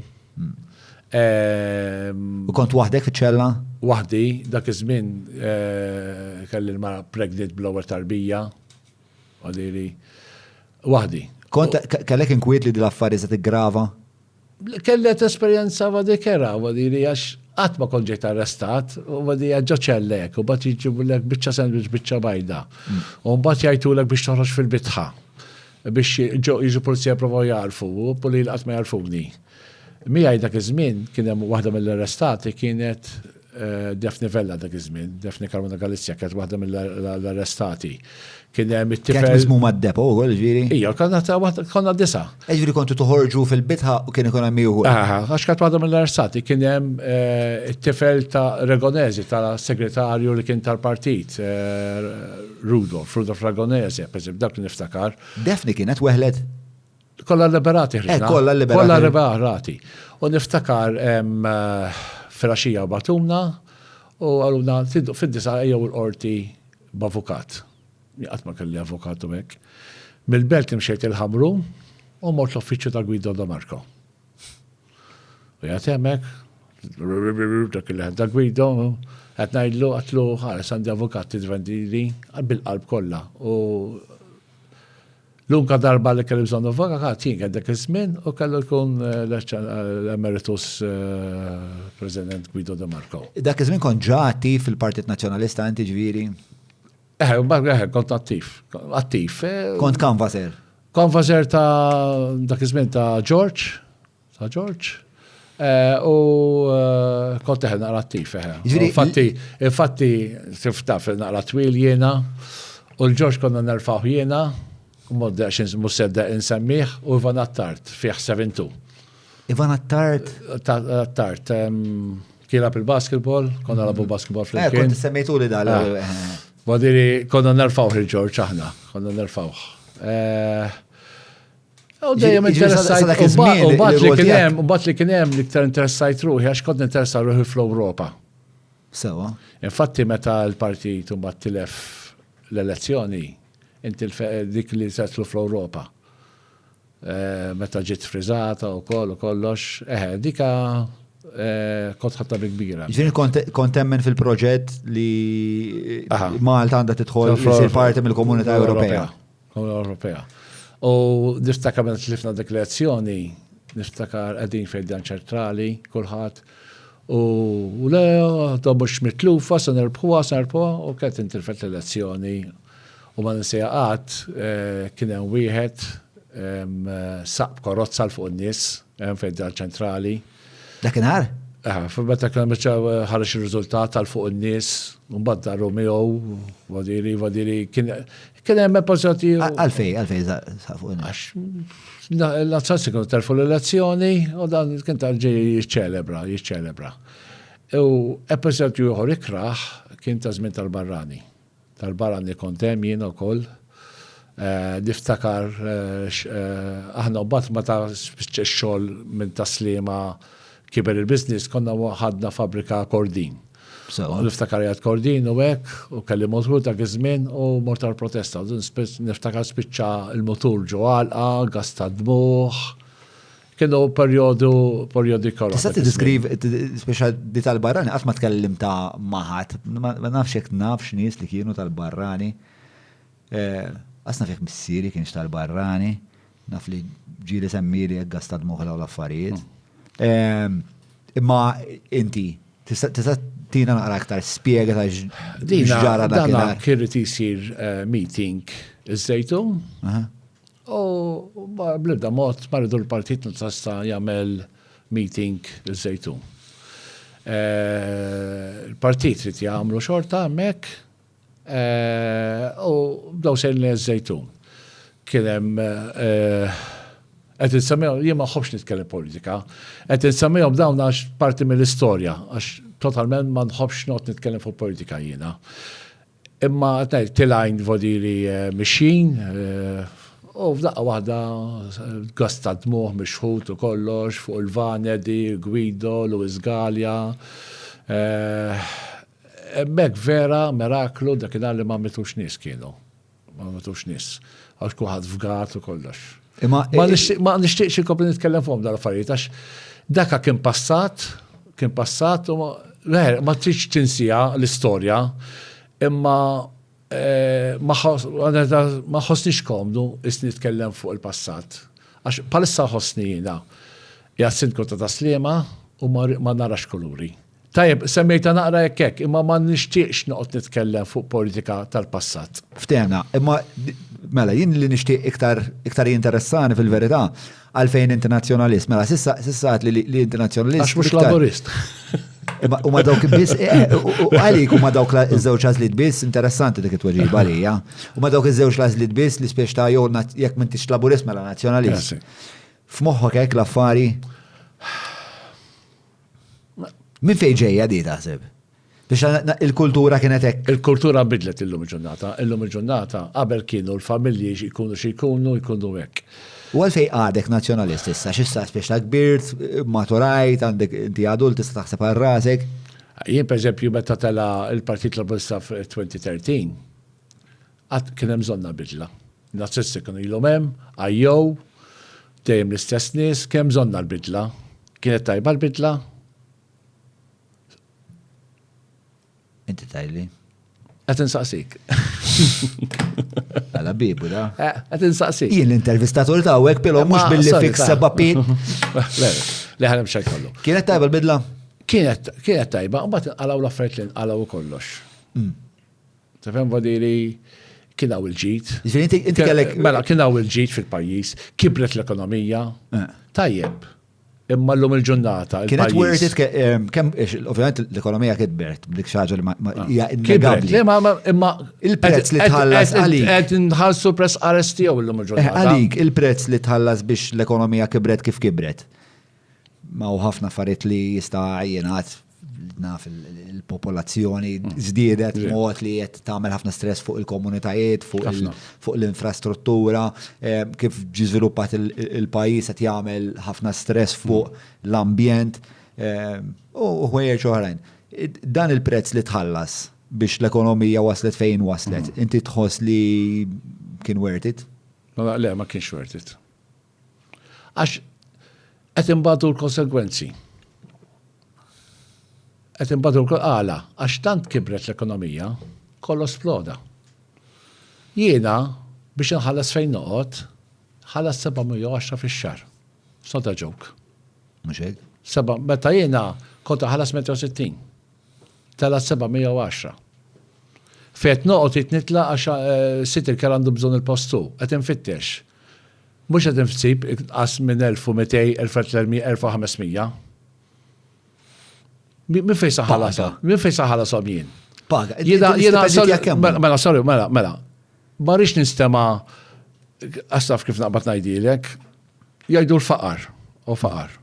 U kont waħdek fiċ-ċella? Waħdi, dak iż-żmien kelli l-mara pregnant bl-ewwel tarbija. Għadiri, waħdi. Kellek inkwiet li dil-affarijiet se tiggrava? Kellet esperjenza għadi kera, għadiri għax qatt ma kont ġejt arrestat, u għadi ġo ċellek, u bat jiġibulek biċċa sandwich biċċa bajda. U mbagħad jgħidulek biex toħroġ fil-bitħa. Biex jiġu polizija provaw jarfu, u polil qatt ma jarfuni. Mijaj dak iż-żmien kien hemm waħda mill-arrestati kienet Defni Vella dak iż-żmien, Defni Carmona Galizja kienet waħda mill-arrestati. Kien hemm it-tifel. Kienet mismu mad-depo wkoll, ġifieri? Ija, konna disa. Ġifieri kontu toħorġu fil-bitħa u kien ikun hemm ieħor. Għax kienet waħda mill-arrestati kien hemm it-tifel ta' Regonesi, tal-segretarju li kien tal-partit, Rudolf Ragonesi, pereżempju, dak li niftakar. Defni kienet weħlet? Kolla liberati ħriġna. Kolla liberati. U niftakar fil-axija batuna u għaluna fid-disa jew l-qorti b'avukat. Għatma kelli avukatu mek. Mil-belt imxejt il-ħamru u mort l-uffiċċju ta' Guido Da Marco. U jgħatemek, dak il-ħed ta' Guido, għatnajdlu għatlu ħares għandi avukati d-vendili bil-qalb kolla. L-unka darba li kelli bżonnu avukat jien għaddek iż-żmien u kellu jkun l-emeritus President Guido Da Marco. Dak iż-żmien kont ġa attiv fil-Partit Nazzjonalista inti ġifieri? Kont attiv. Kont kanvaser? Kanvaser ta' dak iż-żmien ta' George. U kont naqra attiv. Infatti, tiftaf naqra twil jiena u l-George konna nerfaw jiena. Modda xin musedda insemmiħ u Ivan Attart, fiħ 7-2. Ivan Attart? Attart, kiela bil-basketball, konna labu basketball fl-imkien. Kont semmejtu li dal. Wadiri, konna nerfaw il-George aħna, konna nerfaw. U dejjem interessajt, u bat li kienem li ktar interessajt ruħi, għax kont interessajt ruħi fl-Europa. Sewa. Infatti meta l-partit u bat tilef l-elezzjoni, inti dik li setlu fl-Europa. Meta ġiet frizzata u kollox, dika kont ħatta kbira. Ġifieri kont temmen fil-proġett li Malta għandha tidħol isir parti mill-Komunità Ewropea. U niftakar meta tlifna dik l-elezzjoni, niftakar qegħdin fejn ċentrali, kulħadd. U le, mhux mitlufa, se nerbħuha, u kienet intilfet l-elezzjoni. U ma nisejaqat kien hemm wieħed saq korozza fuq in-nies fejn ċentrali. Dakinhar? Meta kien ħareġ ir-riżultat tal fuq in-nies, mbagħad daru miegħu wadiri kien hemm episodji. Għalfejn saq fuq in-nies. L-azzazzi kienu terfu l-elezzjoni u dan kien tarġi jiċċelebra. U episodju ieħor ikraħ kien ta' żmien tal-Barrani. Tal-Barrani kontem jien ukoll. Niftakar aħna u bat ma ta' xogħol minn taslima kiber il-biznis konna ħadna fabrika kordin. Niftakar jgħad kordin u hekk u kelli motur ta' għizmin u mortar protesta. Niftakar spiċċa il-motur ġo għalqa, gas ta' dmuħ. Kienu periodi korra. Tista' tiddiskriv speċa di tal-barrani qatt ma tkellim ta' maħat, ma nafx hekk nafx nies li kienu tal-barrani. Asna fek missieri kienx tal-barrani, naf li ġieli semmili hekk gas ta' dmuħ dawn l-affarijiet. Imma inti tista' tina naqra aktar spjega ta' x'ġara dakinhar. Kirrid isir meeting iż-żejtun. U blibda mod maridu l-partit nitasta jagħmel meeting iż-żejtun. Il-partit trid jagħmlu xorta hemmhekk u bdew sejrin iż-żejtun. Kien hemm qed insemmihom jien ma ħobbx nitkellem politika, qed insemmihom dawn għax parti mill-istorja għax totalment ma nħobbx noqgħod nitkellem fuq politika jiena. Imma tilgħin vodiri mixin u f'daqqa waħda gas ta' dmuħ mixħut u kollox fuq il-Vanedi, Guido, Luis Gallia. Hemmhekk vera miraklu dakinhar li ma mitux nies kienu. Ma mitux nies. Għax kulħadd f'gat u kollox. Ma nixtieqx inkompli nitkellem fuqhom dal-affarijiet għax dakka kien passat u ma tridx tinsija l-istorja imma ma ħossnix komdu isni nitkellem fuq il-passat. Għax palissa ħossni jiena jgħid sindku ta' taslima u ma narax kuluri. Tajjeb, semmejta naqra hekk, imma ma nixtieqx noqgħod nitkellem fuq politika tal-passat. Ftehna, imma mela jien li nixtieq iktar jinteressani fil-verità għalfejn inti nazzjonalist. Mela sissa li inti nazzjonalist. Għax mhux laburist. U ma dawk biss, u għalik u ma dawk iż-żewġ għażliet biss, interessanti dik it-tweġiba għalija. U ma dawk iż-żewġ għażliet biss li spiex ta' jew jekk m'intix laburist mela nazzjonalist. F'moħħok hekk l-affari. Min fejn ġejja di taħseb? Biex il-kultura kienet hekk. Il-kultura bidlet illum il-ġurnata. Illum il-ġurnata qabel kienu l-familji jkunu xi jkunu hekk. U għalfej għadek nazzjonalist issa, xissa spiex ta' kbirt, maturajt, għandek inti adult tista' taħseb għal rasek. Jien per eżempju meta tela il-Partit Laburista f'2013 għad kien hemm bżonna bidla. Nazzjonalisti kienu ilhom hemm, għajjew, dejjem l-istess nies, kien hemm bżonna l-bidla. Kienet tajba l-bidla? Inti tajli. Qed insaqsik. Għala bibu da. Qed insaqsik. Jien l-intervistatur ta' għek pero mux billi fik seba pit. Le ħanem xej kollu. Kienet tajba l-bidla? Kienet tajba, u bat għalaw l-affarijiet li għalaw kollox. Tafem vadiri kienaw il-ġit. Inti kellek. Mela kienaw il-ġit fil-pajjiż, kibret l-ekonomija. Tajjeb. Imma l-lum il-ġurnata. Kienet worth it, ovvijament l-ekonomija kibret, dik xaġa li hija innegabli. Imma il-prezz li tħallas għalik. Qed nħallsu press arresti jew l-lum il-ġurnata. Għalik, il-prezz li tħallas biex l-ekonomija kibret kif kibret. Ma hu ħafna affarijiet li jista' jingħad naf il-popolazzjoni żdiedet mod li qed tagħmel ħafna stress fuq il-komunitajiet, fuq l-infrastruttura, kif ġi żviluppat il-pajjiż qed jagħmel ħafna stress fuq l-ambjent u ħwejjeġ oħrajn. Dan il-prezz li tħallas biex l-ekonomija waslet fejn waslet, inti tħoss li kien worth it? Le, ma kienx worth it. Għax qed imbagħtu l-konsegwenzi. Qed imbagħtu għala għax tant kibret l-ekonomija, kollu sploda. Jiena biex inħallas fejn noqgħod, ħallas 710 fix-xahar. Sota ġok. Mhux hekk? Meta jiena kont ħallas 160. Tela 710. Fejn noqgħod jitnitla għax sitir kien għandu bżonn il-postu, qed infittex. Mhux qed infsib qas minn 1200, 1300, 1500. Min fejn saħħalasa? Min fejn saħħalasa jien? Paga. Mela, sorry, mela. Ma rix nistema għastaf kif naqbad ngħidilek, jgħidu l-faqar u faqar.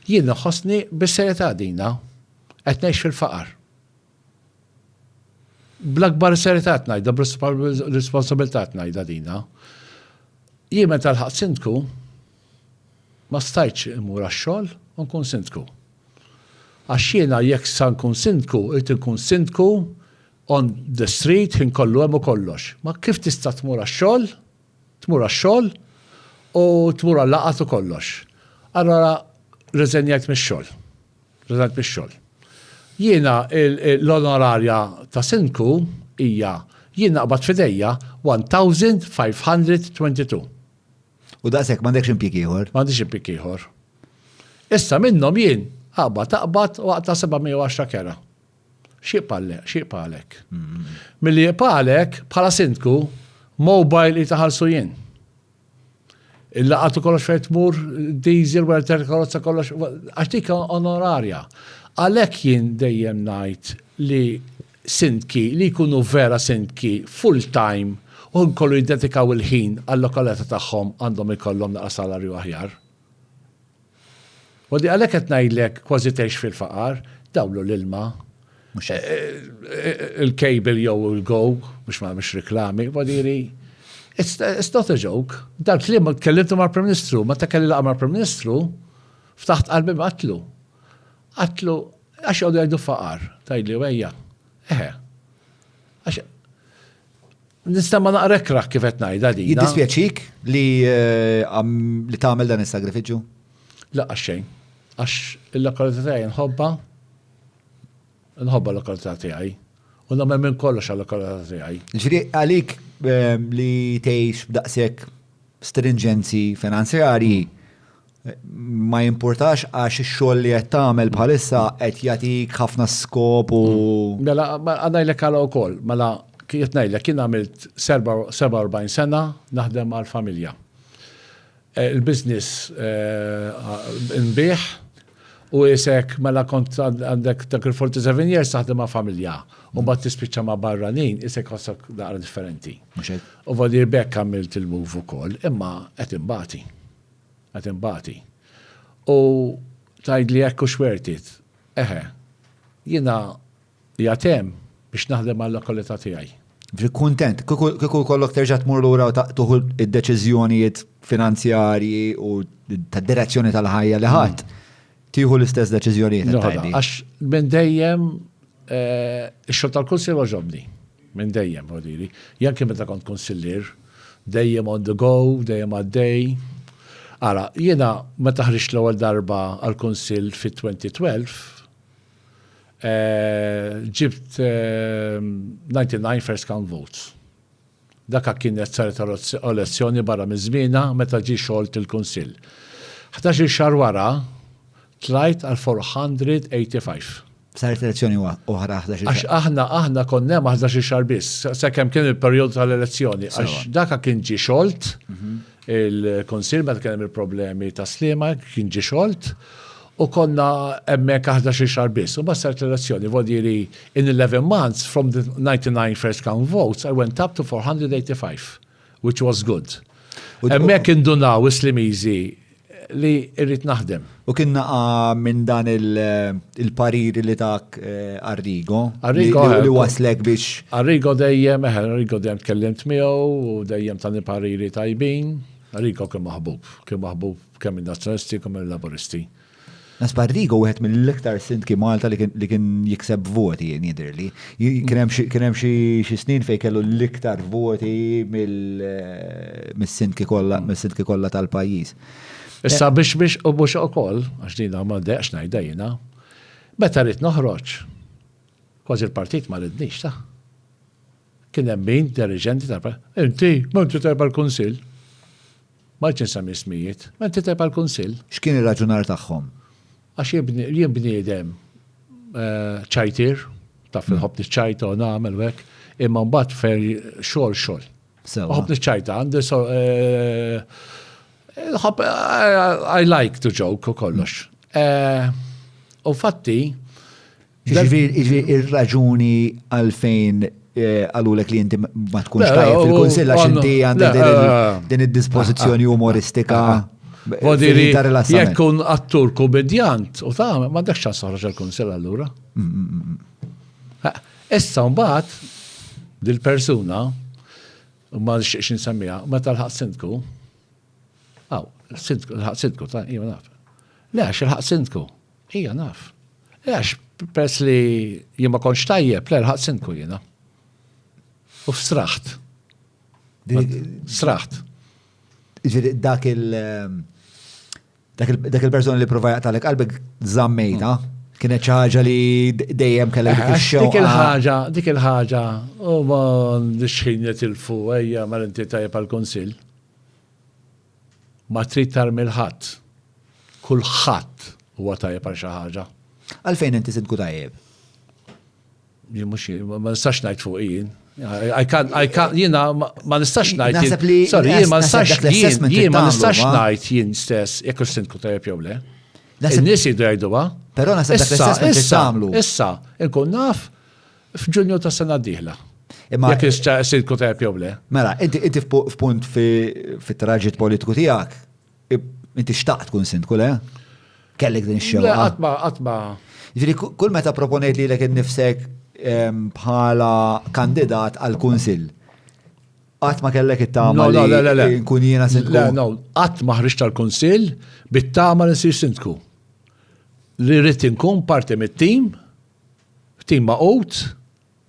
Jien naħossni bis-serjetà dina qed ngħix fil-faqar. bl-akbar serjetà ngħidha, b'responsabilità ngħidha dina. Jien meta l-ħaq sindku ma stajtx imur għax-xogħol u nkun sindku. Għax jiena jekk sa nkun sindku, irid nkun sindku on the street ħin kollu hemm u kollox. Ma kif tista' tmur għax-xogħol u tmur għal-laqat u kollox. Allora reżenjajt mix-xogħol. Jiena l-onorarja ta' sindku hija jien naqbad fidejja 1522. U daqshekk m'għandekx impjieg ieħor? M'għandix impjieg ieħor. Issa minnhom jien taqbad waqta 710 kera. Xieqpalek. Milli jibqalek bħala sindku mobile li taħalsu jien. Il-laqatu kollox fejn tmur diesel wara karozza kollox għax dik onorarja. Għalhekk jien dejjem ngħid li sindki li jkunu vera sindki full time u nkollu jiddedikaw il-ħin għall-lokaleta tagħhom għandhom ikollhom naqra salarju aħjar. U di għalhekk qed ngħidlek kważi tgħix fil-faqar, dawlu l-ilma, il-cable jew il-go, biex ma mhux reklami, wadiri, it's not a joke. Dal-kliem tkellimtu mal-Prim Ministru, meta kelli laqa mal-Prim Ministru, ftaħt qalbi qatlu. Qatlu, għax għodu jgħidu faqar, tajli wejja. Għax nista' ma naqrekrak kif qed ngħidha dina. Jiddispjaċik li tagħmel dan is-sagrifiċċju? Laqqa xejn. Għax il-lokalità tiegħi nħobba l-lokalità tiegħi. U nagħmel minn kollox għall-lokalità tiegħi. Ġifieri għalik li tgħix b'daqshekk stringenzi finanzjarji ma jimportax għax ix-xogħol li qed tagħmel bħalissa qed jagħtik ħafna skop u. Mela ngħidlek għal wkoll, mela qed ngħidlek kien għamilt 47 sena naħdem għall-familja. Il-business inbieħ u jisek mela kont għandek dak il-47 years taħdem ma' familja. U mbagħad tispiċċa ma' barranin isek ħossok daqra differenti. U vadir bekk għamilt il-move ukoll, imma qed imbagħti. U tgħidli hekk u xwertit. Jiena jatem biex naħdem għall-lokalità tiegħi. Kuntent, kieku kollok terġa' tmur lura u tuħu id-deċiżjonijiet finanzjarji u tad-direzzjoni tal-ħajja li ħadd, tieħu l-istess deċiżjonijiet. Għax minn dejjem ix-xogħol tal-kunsill ġobni. Minn dejjem ħodiri. Janki meta kont kunsillier, dejjem on the go, dejjem għaddej. Ara, jiena meta ħriġt l-ewwel darba għall-kunsill fit-2012, ġibt 99 first count votes. Daka kienet saret elezzjoni barra miż-żmiena meta ġie xogħol il-Kunsill. 11 xahar wara tlajt għal 485. Saret elezzjoni oħra 11 xahar. Għax aħna konna hemm 11 xahar biss, sakemm kien il-perjodu tal-elezzjoni. Għax daka kien ġie xogħol il-Kunsill meta kien hemm il-problemi ta' Sliema kien ġie xogħol. U konna emmek 11 xahar biss. U bassart l-elezzjoni, vodiri, in 11 months, from the 99 first count votes, I went up to 485, which was good. Emmek indunaw Islimizi li irrit naħdem. U kien naqa minn dan il-pariri li tak Arrigo, li waslek biex. Arrigo dejjem tkellimt miegħu u dejjem tani pariri tajbin. Arrigo kien maħbub kemm il-nazzjonisti, kemm il-laboristi. Nasparrigo wieħed mill-iktar sindki Malta li kien jikseb voti jidherli. Kien hemm xi snin fejn kellu l-iktar voti mis-sindki kollha tal-pajjiż. Issa biex ukoll għax dina ma deqx ngħidha jiena. Meta rrid noħroġ, kważi l-partit ma ridniex ta'. Kien hemm min dirigenti tal-partit. Inti m'inti tajba l-Kunsill. Ma ġin semmi smijiet, ma inti tajba l-Kunsill. X'kien ir-raġunar tagħhom? Għax jien bniedem ċajtir, taf il-ħobni ċajta u nagħmel hekk, imma mbagħad fer xogħol. Ħobni ċajta għandi I like to joke u kollox. U fatti. Ir-raġuni għalfejn għalulek li inti ma tkunx tajjeb fil-Kunsill għax inti għandek din id-dispożizzjoni umoristika. Vodiri, jekkun attur komedjant, u ta' ma dakx ċans ħarġ il-Kunsill allura. Issa mbagħad dil-persuna, ma nixtieqx insemmija, meta l-ħaq sindku, l-ħaq sindku, ta' ija naf. Lex il-ħaq sindku, ija naf. Lex, pers li jien ma konx tajjeb, l-ħaq sindku jiena. U f-sraħt. Sraħt. Dak il-persona li prova jaqtalek qalbek zammejta, kienet ħaġa li dejjem kellek dik il-ħaġa, u ma nixħinjet il-fu, ejja ma l-inti tajjeb għal-konsil. Ma trid tarmi l-ħadd. Kulħadd huwa tajjeb għal xi ħaġa. Għalfejn inti sindku tajjeb? Ma nistax ngħid fuq jien. Jiena ma nistax ngħid. Sorry, jien ma nistax ngħid jien stess jekk sindku tajjeb jew le. In-nies jgħidu jgħiduha. Però naħseb dak l-assessment li tagħmlu. Issa, inkun naf f'Ġunju ta' sena d-dieħla. Jekk sindku tajjeb jew le. Mela, inti f'punt fit-traġit politiku tiegħek, inti xtaqt tkun sindku le? Kellek din ix-xewqa. Qatt ma. Ġifieri kull meta proponejt lilek innifsek bħala kandidat għal kunsill. Qatt ma kellek it-tama li nkun jiena sindku. No, qatt ma ħriġt tal-kunsill bit-tama li nsir sindku. Li rrid inkun parti mit-tim, tim maqut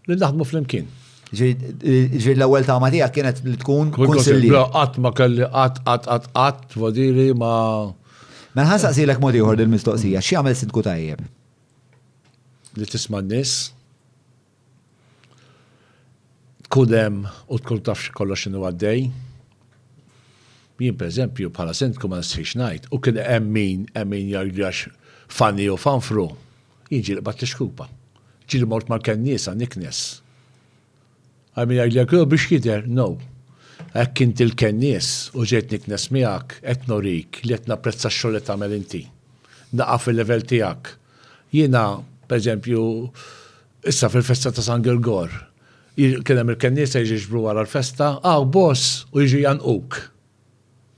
li naħdmu flimkien. Ġifieri l-ewwel tama tiegħek kienet li tkun kunsillier. Qatt ma kelli qatt vodili ma. Mela ħansaqsilek mod ieħor dil-mistoqsija, x'jagħmel sindku tajjeb? Li tisma' n-nies. Tkun hemm u tkun taf kollox x'inhu għaddej. Jien pereżempju bħala sindku ma nistgħix ngħid u kien hemm min jargħax fanni u fanfru. Jiġi li bat l-xkupa. Ġieli mort mal-kennies niknes. Għamil jgħidlek biex jidher, no. Hekk inti l-kennies u ġejt niknes miegħek qed norik li qed napprezza x-xogħol li tagħmel inti. Naqa' fil-level tiegħek. Jiena, pereżempju, issa fil-festa ta' San Gilgor, kien hemm il-kennies jiġi ġbru wara l-festa, boss u jiġi janquk.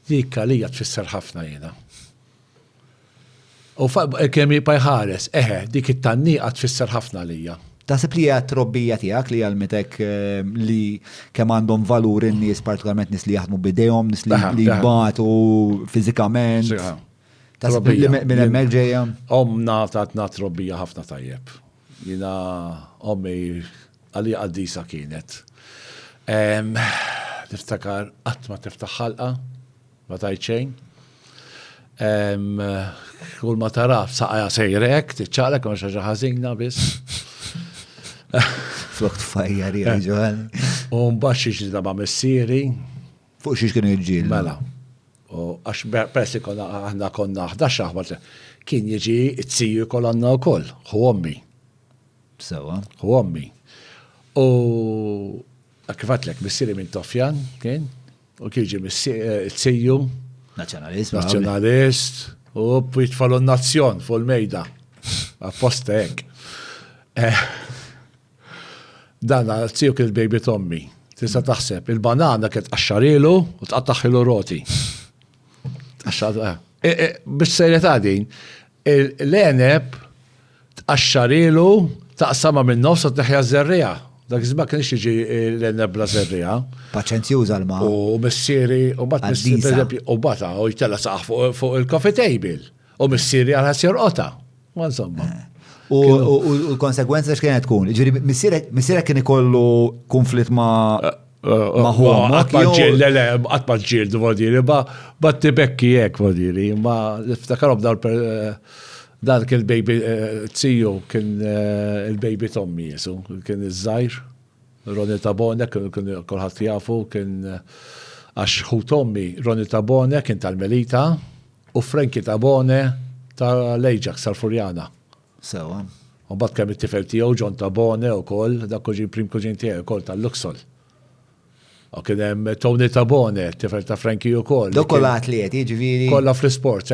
Dik għalija tfisser ħafna jiena. U kemm jibqa' jħares, dik it-tannieqa tfisser ħafna għalija. Taħseb li hija trobbija tiegħek li għalmetek li kemm għandhom valur in-nies partikolarment nies li jaħdmu bidejhom, nies li jbagħtu fiżikament. Taħseb li minn hemmhekk ġejja? Omna tatna trobbija ħafna tajjeb. Jiena ommi għalija qaddisa kienet. Niftakar qatt ma tiftaħ ħalqa, ma tajt xejn. Kull ma taraf saqajja sejrek, tiċċaqlek ma xi ħaġa ħażina biss. Flokt fajjari ġoħan. U mbagħad xi ġilda ma' missieri. Fuq xiex kienu jġil. Mela. U għax persi aħna konna 11 aħbar kien jiġi it-siju kol għandna wkoll, hu ommi. Sewa. Hu ommi. U kif għatlek missieri minn Tofjan kien, u kien jiġi it-siju. Nazzjonalist. U jitfalu n-nazzjon fuq il-mejda. Apposta hekk. Dan għal-tsiju kien il-baby Tommy. Tista taħseb, il-banana kiet qaxxarilu u tqattaħilu roti. Biex sejret għadin, l-eneb tqaxxarilu taqsama minn nofs u t-neħja zerrija. Dak izma kien iġi l-eneb la zerrija. Paċenzjuża l-ma. U missieri, u bat missieri, u bata, u jtella saqaf fuq il-coffee table. U missieri għal-ħasjar qota. Ma insomma. U l-konsekwenza x'kienet tkun? Ġifieri missiera kien ikollu konflitt ma' ħuhom. Qatt ma ġġieldu vodiri, ma tibekki hekk vodiri, ma niftakarhom dan kien il-baby tziju kien il-baby Tommy jesu, kien iż-żgħir, Ronnie Tabone, kien kulħadd jafu, kien għax ħu Tommy, Ronnie Tabone kien tal-Melita u Frankie Tabone tal-Ajax tal-Furjana. Sewa. U bat kemm it-tifel tiegħu John Tabone wkoll, dak kuġin prim kuġin tiegħu wkoll tal-Luxol. U kien hemm Tony Tabone, tifel ta' Frankie wkoll. Dawk kollha atleti, ġifieri. Kollha fl-isport,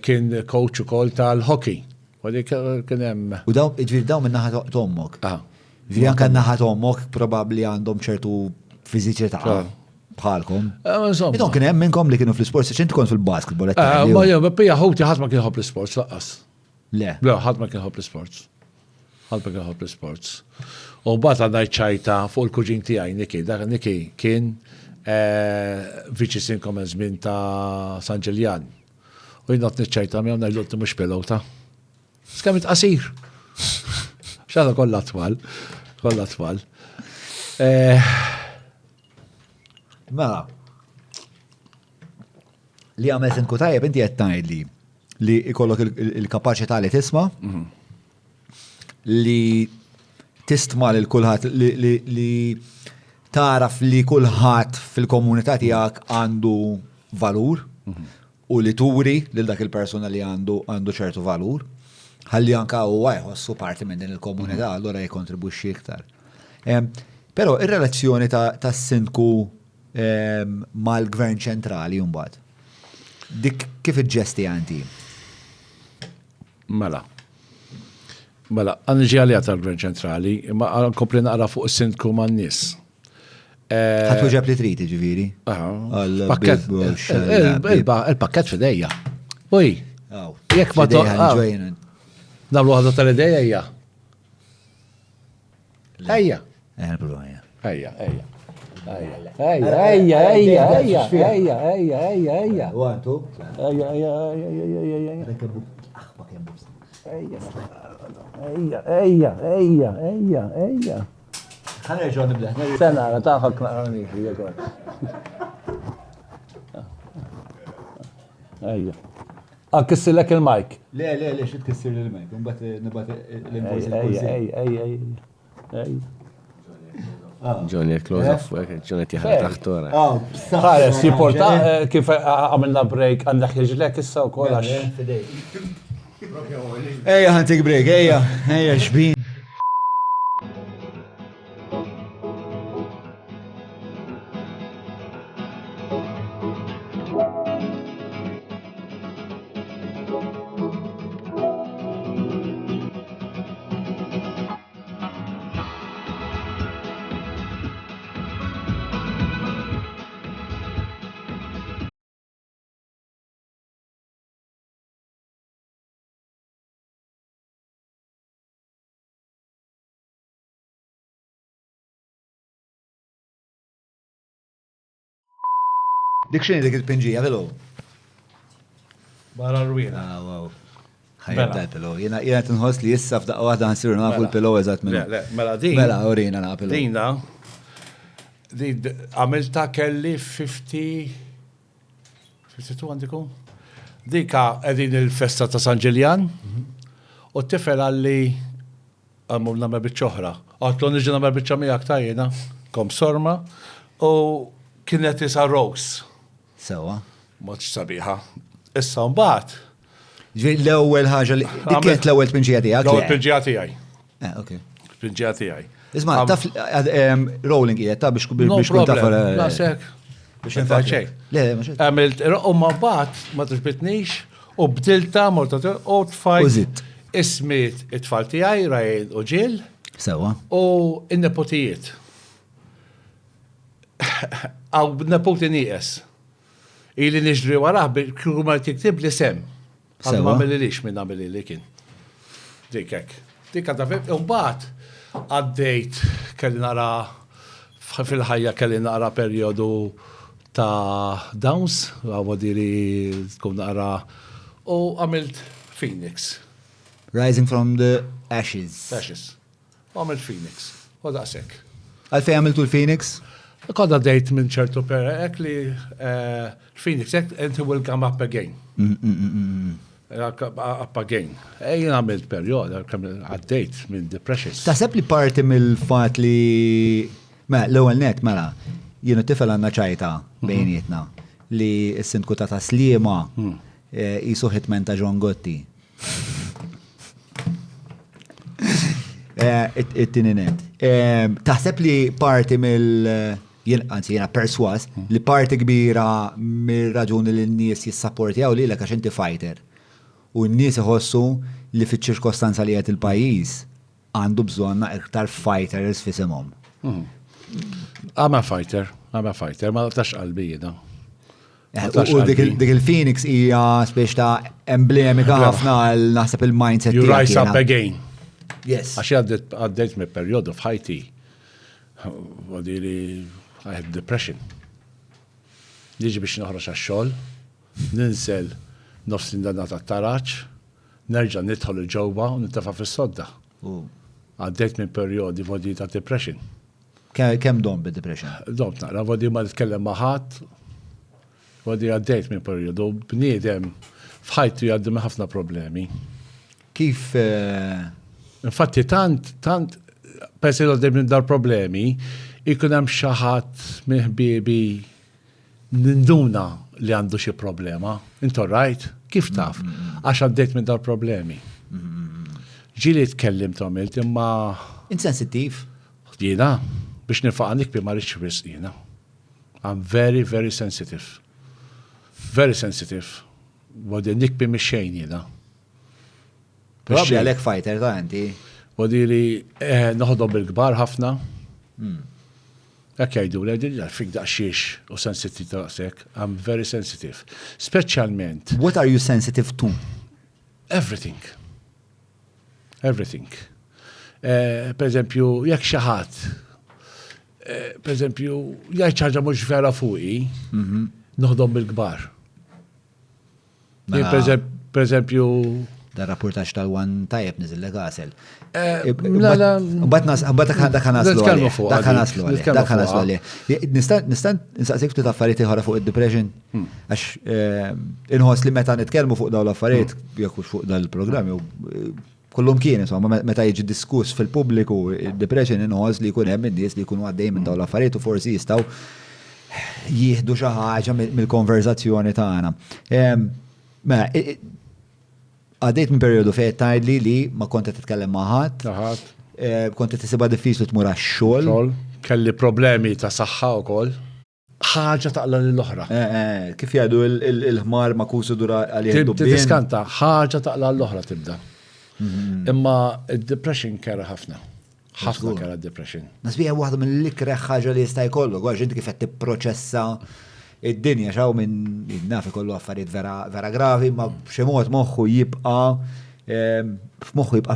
kien coach ukoll tal-hockey. U dik kien hemm. U daw ġifieri daw minn naħa tommok. Ġifieri anke naħa tommok probabbli għandhom ċertu fiżiċità bħalkom. Idhom kien hemm minnkom li kienu fl-isport, x'inti kont fil-basketball qed tagħmel. Ma jew bija ħowti ħadd ma kien ħobb l-isports laqqas. Le. Le, ħadd ma kien ħobb l-isports. Ħalbek ħobb l-sports. U bat għandaj ċajta fuq il-kuġin tijaj, Niki. Dak Niki kien viċi sinkom żmien ta' San Ġiljan. U jinnot nċajta mi għamna l-ulti mux pilota. Skamit qasir. Xada kolla twal. Kolla twal. Mela, li għamel sinku tajjeb, inti qed tgħidli li ikollok il-kapaċità li tisma' li tistma' lil kulħadd li taraf li kulħadd fil-komunità tiegħek għandu valur u li turi lil dak il-persuna li għandu ċertu valur. Ħalli anka huwa jħossu parti minn din il-komunità, allura jikkontribwixxi iktar. Però ir-relazzjoni tas-sindku mal-gvern ċentrali mbagħad. Dik kif iġġesti għanti? Mela, għanġi għalija tal-gvern ċentrali, imma kompli naqra fuq is-sindku man-nies. Ħattu ġab li triti ġiviri? Il-pakket fidejja. Uj, jek ma namlu għadda tal-ideja ejja. Ejja. Ejja. ħanerġgħu nibda. Sena, taħħak naqrani. Ejja. Kissilek il-mike. Le, xit kissir il-mike. Nibat l-invoice il-kursi. Johnny close up, Johnny tiħar taħtora. Ħares, jiporta kif għamilna break għandek jġlek issa u kolax. Ejja, ħantik break, ejja, xbin. Dik xini dik il-pinġija, velo? Barra r-rwina. Wow. ħajibda l-pilo. Jena tinħoss li jissa f'daqqa waħda ħansiru nafu l-pilo eżat minnu. Mela din. Mela, urina naqpilo. Dina, għamilta kelli 52 għandikum? Dika edin il-festa ta' San Ġiljan u t-tifel għalli għamur namel bitċoħra. Għatlu nġi namel bitċa miegħek ta' jena, kom sorma, u kienet jisa Rose. Sewa. Moċ sabiħa. Issa mbagħad. L-ewwel ħaġa li dik kienet l-ewwel pinġija tiegħek. L-ewwel pinġija tiegħi. Okay. Pinġija tiegħi. Isma' taf rolling qiegħed ta' biex kun taf. Nasek. Biex infaċċej. Le, ma xejn. Għamilt u ma mbagħad ma tixbitnix u bdilta morta u tfajt. Ismiet it-tfal tiegħi Rajn u Ġiel. Sewa. U n-nepotijiet. Għaw nepoti nieqes. Ili nġri waraħ kieku ma tiktib li sem. Għaddu ma millilix minn għamili li kien. Dikek. Dik għadda fem. Umbat għaddejt kelli nara fil-ħajja kelli nara periodu ta' Downs, għawadiri tkun nara u għamilt Phoenix. Rising from the Ashes. Ashes. Għamilt Phoenix. U daqsek. Għalfej għamiltu l-Phoenix? Kodda dejt minn ċertu ek li Phoenix, and he will come up again. Up again. Ejn għamilt period, għaddejt minn depression. Taħseb li parti mill-fat li, l-ewel net, mela, jienu tifel għanna ċajta bejnietna li s-sindku ta' taslima jisu hitmen ta' John Gotti. It-tininet. Taħseb li parti jena perswas li parti kbira mir-raġuni li n-nies jissapportjaw li l-għax inti fighter. U n-nies iħossu li fit-ċirkostanza li għet il-pajis għandu bżonna iktar fighters fisimhom. I'm a fighter, ma tax qalbi jena. U dik il-Phoenix hija spiex ta' emblemika ħafna naħseb il-mindset. You rise up again. Yes. Għaxi għaddejt me periodu f'ħajti. Għadili, I had depression. Liġi biex noħroġ għax-xogħol, ninsel nofs l-indannata t-taraċ, nerġa' nidħol il-ġewwa u nittefa' fis-sodda. Għaddejt minn periodi vodi ta' depression. Kemm dom bid-depression? Dom naqra, vodi ma nitkellem ma' ħadd, vodi għaddejt minn periodu, bniedem f'ħajtu jgħaddi minn ħafna problemi. Kif... Infatti, tant, persi għaddejt minn dar problemi, ikun hemm xi ħadd minn ħbiebi ninduna li għandu xi problema. Intu rajt? Kif taf? Għax għaddejt minn dar problemi. Ġili tkellim tomilt imma... Insensittiv? Jiena, biex nifaqa nikbi ma rridx wisq jiena. I'm very, very sensitive. Very sensitive. Wadi nikbi mix-xejn jiena. Probably għalek fighter ta' inti. Wadi li noħodhom bil-kbar ħafna. Jekk jgħidu li fik daqsxiex u sensitiv daqshekk. I'm very sensitive. Speċjalment. What are you sensitive to? Everything. Everything. Per eżempju, jekk xi ħadd, per eżempju, jgħid ħaġa mhux vera fuqi, noħdhom bil-kbar. Per eżempju, Da rapportax tal-wan tajjeb nizillek għasel. la. Dak ħanaslu għalli. Nistan nsaqsik tu taffariet ħara fuq il-depression? Għax inħos li meta nitkellmu fuq daw l-affariet, jekk fuq dal-programm, kullum kien, insomma, meta jiġi diskuss fil-pubbliku, il-depression inħos li jkun hemm in-nies li jkunu għaddej minn daw l-affariet u forsi jistgħu jieħdu xi ħaġa mill-konverzazzjoni tagħna. Għaddejt minn periodu fejn tgħidli li ma konta titkellem ma' ħadd. Konta tisibha diffiċli tmur għax-xogħol. Kelli problemi ta' saħħa wkoll. Ħaġa taqla lill-oħra. Kif jgħidu il-ħmar ma' kusu dura għalih dubbien. Tiskanta, ħaġa taqla l-oħra tibda. Imma id-depression kera ħafna. Ħafna kera d-depression. Nasbija waħda mill-ikreħ ħaġa li jista' jkollu, għax inti kif qed tipproċessa id-dinja xaw minn nafi kollu affarijiet vera gravi, ma b'xi mod moħħu jibqa'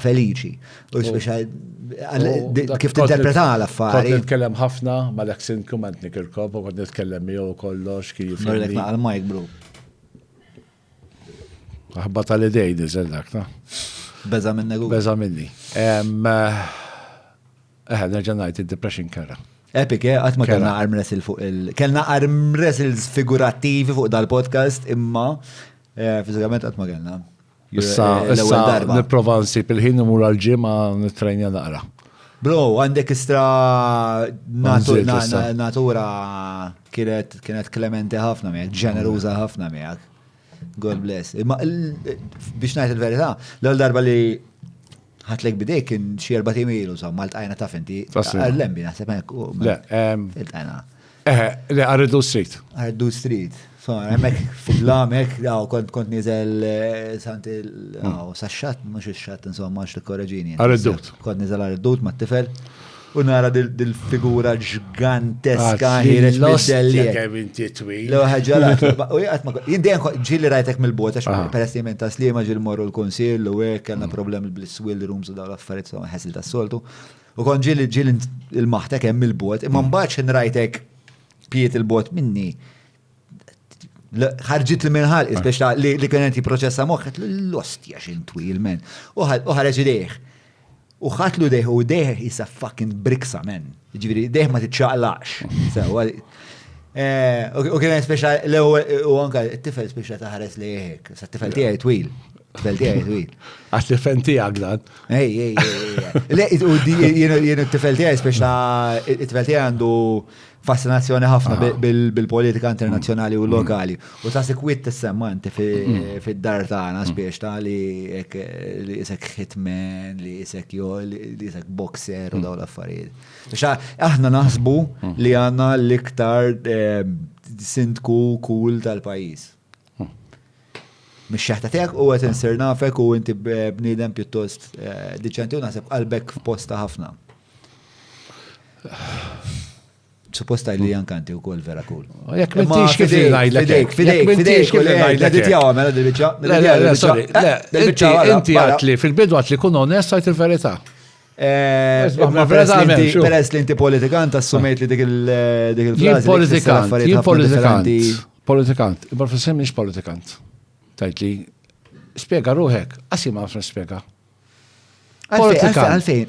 feliċi. U speċjal kif tinterpreta l-affarijiet. Kont nitkellem ħafna mal-Exin Kumant Nikirkop u kont nitkellem miegħu kollox kif. Norlek naqal Mike bro. Aħba tal-idej diżellak, ta' Beża minnek. Beża minni. Nerġa' ngħid id-depression kera. Epic, għatma kellna arm wrestle fuq kellna arm wrestles figurattivi fuq dal-podcast, imma fizikament għatma kellna. Issa nipprova nsib il-ħin imur għal-ġimgħa nittrejnja naqra. Bro, għandek istra natura kienet klementi ħafna miegħek, ġeneruża ħafna miegħek. God bless. Biex ngħid il-verità, l-ewwel darba li ħatlek bidejk kien xi 4 ilu sa Maltajna taf inti. Arlembi naħseb hekk. Le, Arredu Street. Arredu Street. So, hemmhekk fil-lamek, kont niżel sax-xatt, mhux ix-xatt insomma għax tikkorreġini. Arredut. Kont niżel arredut mat-tifel. U nara dil-figura ġganteska ħiret mid-delliet. Kemm inti twil. Lew ħaġalat. U jindejn ġili rajtek mill-bot, għax peress li minn ta' slima ġil morru l-konsil u hekk kellna problem bil-swill rooms u dawn l-affarijiet so ħesil tas-soltu. U kont ġili il-maħtek hemm il-bot, imma mbagħad rajtek piet il-bot minni. Ħarġit li minħal, ispeċa li kienet jipproċessa moħħet l-ostja xin twil men. U ħareġ idejh. U ħatlu deħ u deħ jisa fucking briksa, men. Ġiviri, deħ ma titxaqlax. U kien speċa u anka t-tifel speċa taħares li jħek. Sa t-tifel tijaj twil. T-tifel tijaj twil. Għat-tifel tijaj għdan. Jien t-tifel tijaj speċa, t-tifel tijaj għandu fascinazzjoni ħafna bil-politika internazzjonali u lokali. U ta' sekwit t-semma inti fid-dar tagħna spiex ta' li jisek hitman, li jisek boxer u daw l-affarijiet. Aħna naħsbu li għanna l-iktar sindku cool tal-pajis. Mix-xeħta tiegħek u qed insir nafek u inti bniedem pjuttost diċenti u naħseb qalbek f'posta ħafna. Supposta li jankanti u kol vera cool. Jek mentix kif najdlek. Fidejk, l-editjawa, mela Inti għatli, fil-bidu għatli kun onest għajt il-verita. Peress li inti politikant, assumejt li dik il-frażi. Jien politikant, imma fil-sem nix politikant. Tajt li, spiega ruħek, għasi ma għafna spiega. Għalfejn,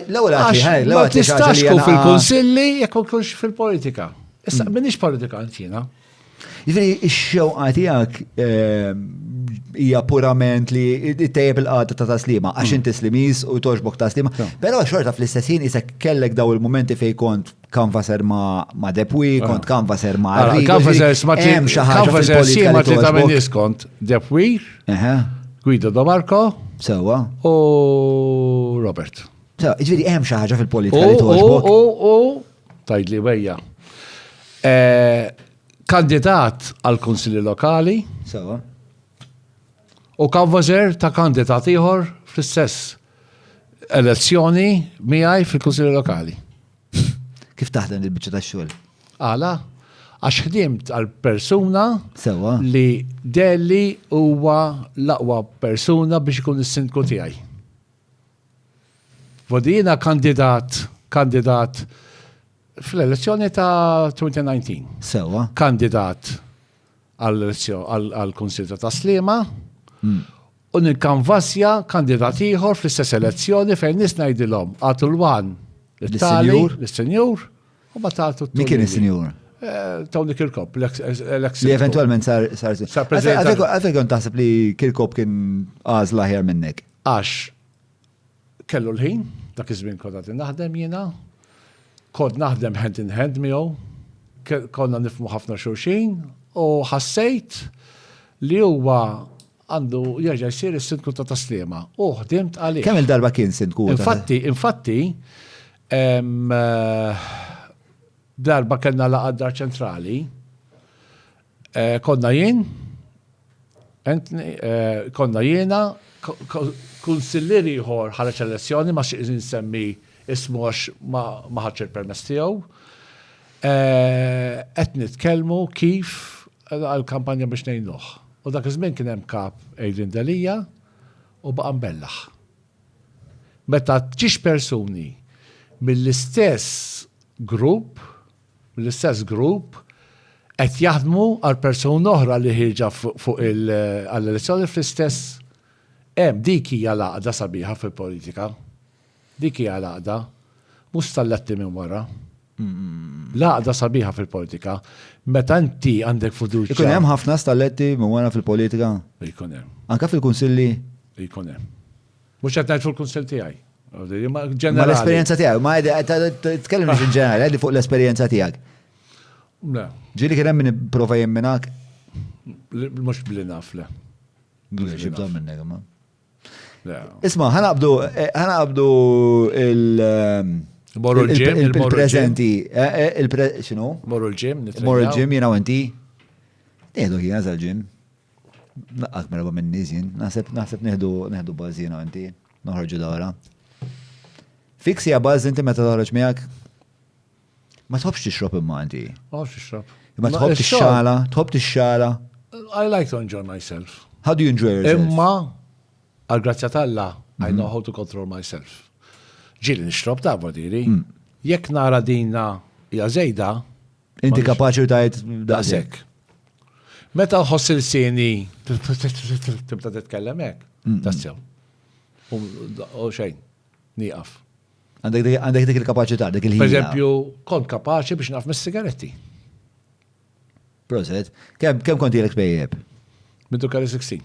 l-ewwel għaxi, ma tistax kun fil-konsilli, jekk ma tkunx fil-politika. Issa, minix politikant jiena. Jifiri, ix-xewqa tiegħek hija purament li tejjeb il-qagħda ta' taslima, għax inti slimis u toġbok taslima. Però xorta fl-istessin isek kellek daw il-momenti fej kont kanvaser ma' Depwi, kont kanvaser ma' Arrigo. Kanvaser ma' tlita minn kont Depwi, Guido Domarco, sewa, u Robert. Sewa, ġifieri hemm xi ħaġa fil-politika li toġbok. U tajdli wejja. Kandidat għal konsilli lokali. Sewa. U kanvażer ta' kandidat ieħor fl-istess elezzjoni miegħi fil-Kunsilli Lokali. Kif taħdem il-biċċa tax-xogħol? Għala, għax ħdimt għal persuna Sewa. li Delli huwa l-aqwa persuna biex ikun is-sindku tiegħi. Vodina kandidat fl-elezzjoni ta' 2019. Sewa. Kandidat għal-Kunsilli ta' Taslima. U nil-kanvasja kandidat ieħor fl-istess elezzjoni fejn nies ngħidilhom għatu l-wan l-senjur u ma tagħtu Min kien is-senjur? Tony Kirkop, Li eventualment sar president. Għalfejn kont taħseb li Kirkop kien għażla ħjar minnek. Għax kellu l-ħin, dak iż-żmien kont qed naħdem jiena, kont naħdem hand in hand miegħu, konna nifhmu ħafna xulxin u ħassejt li huwa għandu jerġa' jsir is-sindku ta' Taslima. U ħdimt għalih. Kemm il-darba kien sindku? Infatti, darba kellna laqgħa dar ċentrali, konna jiena, kunsillieri ieħor ħareġ elezzjoni ma xi insemmi ismu għax ma ħadx il-permess tiegħu. Qed nitkellmu kif għall-kampanja biex ngħinuh. U dak iż-żmien kien hemm kap Ejlin Delija u baqa' mbellaħ. Meta ġiex persuni mill-istess grupp qed jaħdmu għal persuna oħra li ħirġa fuq għall-elezzjoni fl-istess hemm dik hija laqda sabiħa fil-politika. Dik hija laqda mhux tal-letti minn wara. Laqda sabiħa fil-politika, meta inti għandek fiduċja. Ikun hemm ħafna stalletti minn wara fil-politika? Ikun hemm. Anke fil-kunsilli? Ikun hemm. Mhux qed ngħid fil-kunsill tiegħi. Ma l-esperjenza tiegħek, ma tkellem in ġenerali, għedi fuq l-esperjenza tiegħek. Le. Ġieli kien hemm min ipprova jemminak? Mhux bli naf le. Xibda minnek, ma. Isma' ħanaqbdu il-prezenti. X'inhu? Morru l-ġim, Morru l-ġim jiena u inti. Nieħdu ħin għażal ġim. Naqqak merba minn nies jien. Naħseb nieħdu bażi jiena u inti. Noħorġu dawra. Fiksi għabaz inti meta toħroġ miegħek? Ma tħobbx tixrob imma inti. Ma tħobbx tixrob. Ma tħobb tixxala. I like to enjoy myself. How do you enjoy yourself? Imma għal grazzja tal-la, I know how to control myself. Ġili nixrob ta' bodiri. Jekk nara dina hija żejda. Inti kapaċi tajt daqshekk. Meta nħoss il-sieni tibda titkellem hekk. Tassew. U xejn, nieqaf. Għandek dik il-kapaċità, dik il-ħin. Per eżempju, kont kapaċi biex naf mis-sigaretti. Proset. Kemm kont jilek bejjeb? Mintu kari 16.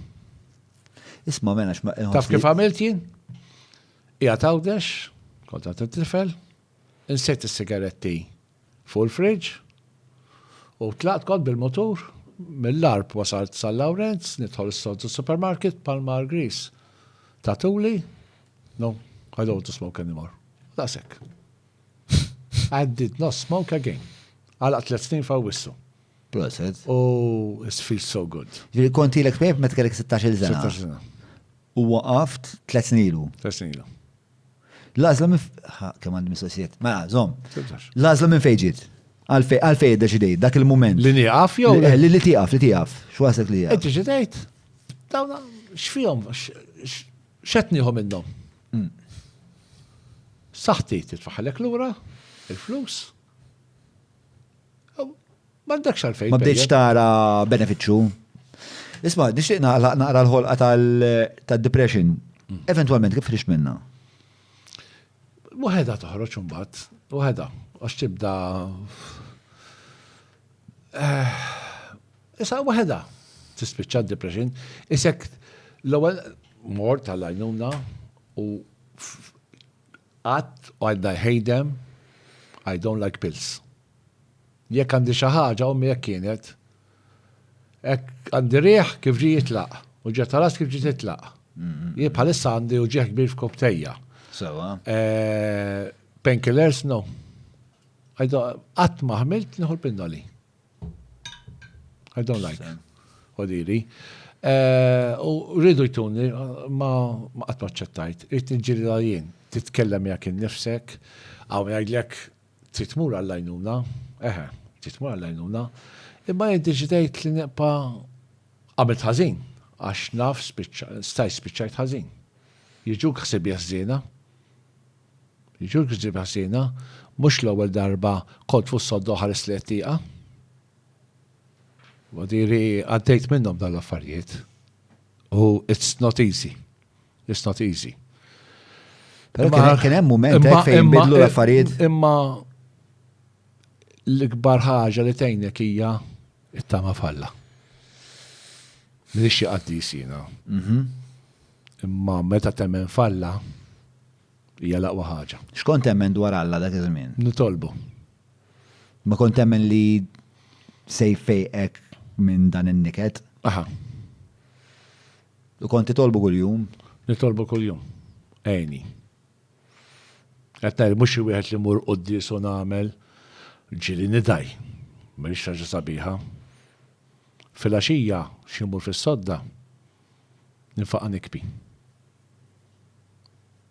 Isma' mena Taf kif għamilt jien? Ija tawdex, kont għat t-tifel, insejt il-sigaretti fuq il-fridge, u tlaqt kont bil-motor, mill-arb wasalt San-Lawrenz, nidħol s-sod supermarket, Palmar Grease. Tatuli? No, I don't want to smoke anymore. That's it. I did not smoke again. Għalaq 3 snin fa' wissu. Proset. Oh, it feels so good. Konti l-ek pejb met kellek 16 sena. 16 sena. U waqaft 3 snilu. 3 snilu. Lazla minn kemm għandi mistoqsijiet. Ma żomm. Lazla minn fejġiet. Għalfej deċidejt dak il-mument. Li nieqaf jew li tiqaf. X'wasek li jaqaf? Deċidejt. Dawna x'fihom x'qed nieħu minnhom. Saħti titfaħalek lura, il-flus. M'għandekx għalfejn. Ma bdejx tara benefiċċju. Isma', nixtieq naqra l-ħolqa tal-depression. Eventwalment kif frix minna? Waħeda toħroġ imbagħad, waħeda għax tibda issa waħeda tispiċċa d-depression. Isek l-ewwel mort tal-għajnuna u qatt I hate them, I don't like pills. Jekk għandi xi ħaġa u jekk kienet, hekk għandi rieħ kif ġie jitlaq u ġiet ras kif ġiet titlaq. Jien bħalissa għandi uġieħ kbir f'koptejja. Sewa. Painkillers, no. Qatt ma ħmilt nieħu l-Pindoli. I don't like. Ħodiri. U rridu jtuni, ma qatt ma ċettajt. Rrid niġġiela jien, titkellem jekk innifsek, għaw jgħidlek titmur għall-għajnuna, titmur għall-għajnuna, imma jiddeċidejt li neqpa għamilt ħażin, għax naf staj spiċċajt ħażin. Jiġuk ħsib jaħżina, mux l-ewwel darba kont fuq soddu ħares li għattiqa. Wadiri għaddejt minnhom dal-affarijiet. U it's not easy. It's not easy. Pero kien hemm mument fejn bidlu l-affarijiet. Imma l-ikbar ħaġa li tgħinek hija it-tama falla. M'hiex qaddis jiena. Imma meta temmen falla hija l-aqwa ħaġa. X'kont temmen dwar Alla dak iż-żmien? Nitolbu. Ma kont temmen li sejfejqek minn dan in-niket? Aha. U kont titolbu kuljum? Nitolbu kuljum. Ejni. Għattajr, mux wieħed li mur qoddis u nagħmel ġili nidaj. Mhix ħaġa sabiħa. Fil-għaxija xi mur fis-sodda ninfaqa' nikbi.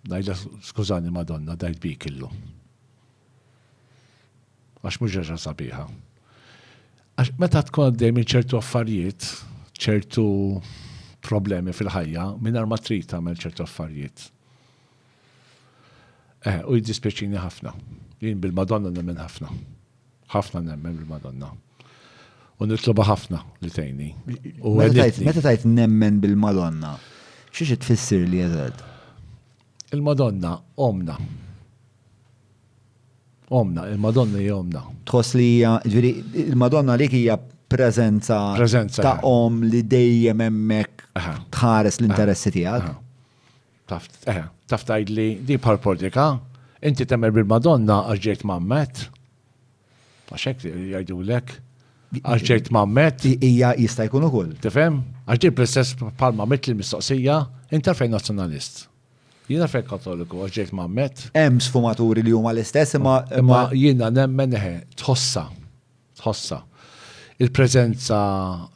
Dajla skużani Madonna, dajt bik illu. Għax mhux ħaġa sabiħa. Għax meta tkun għaddej minn ċertu affarijiet, ċertu problemi fil-ħajja, mingħajr ma trid tagħmel ċertu affarijiet. U jiddispjaċini ħafna. Jien bil-Madonna nemmen ħafna. Ħafna nemmen bil-Madonna. U nitloba ħafna li tgħinni. Meta tajt nemmen bil-Madonna, xiex tfissir li eżad? Il-Madonna omna. Omna, il-Madonna hija omna. Tħoss li hija, il-Madonna lik hija preżenza ta' li dejjem hemmhekk tħares l-interessi tiegħek. Taf tgħidli di bħal politika, inti temmer bil-Madonna għax ġejt mammet. Għax hekk jgħidulek. Għax ġejt mammet. Hija jista' jkun ukoll. Tifhem? Għax ġejt l-istess bħal mammet li mistoqsija, inti fejn nazzjonalist. Jiena fejn Kattoliku għax ġejt mammet. Hemm sfumaturi li huma l-istess imma jiena nemmen tħossa. Il-preżenza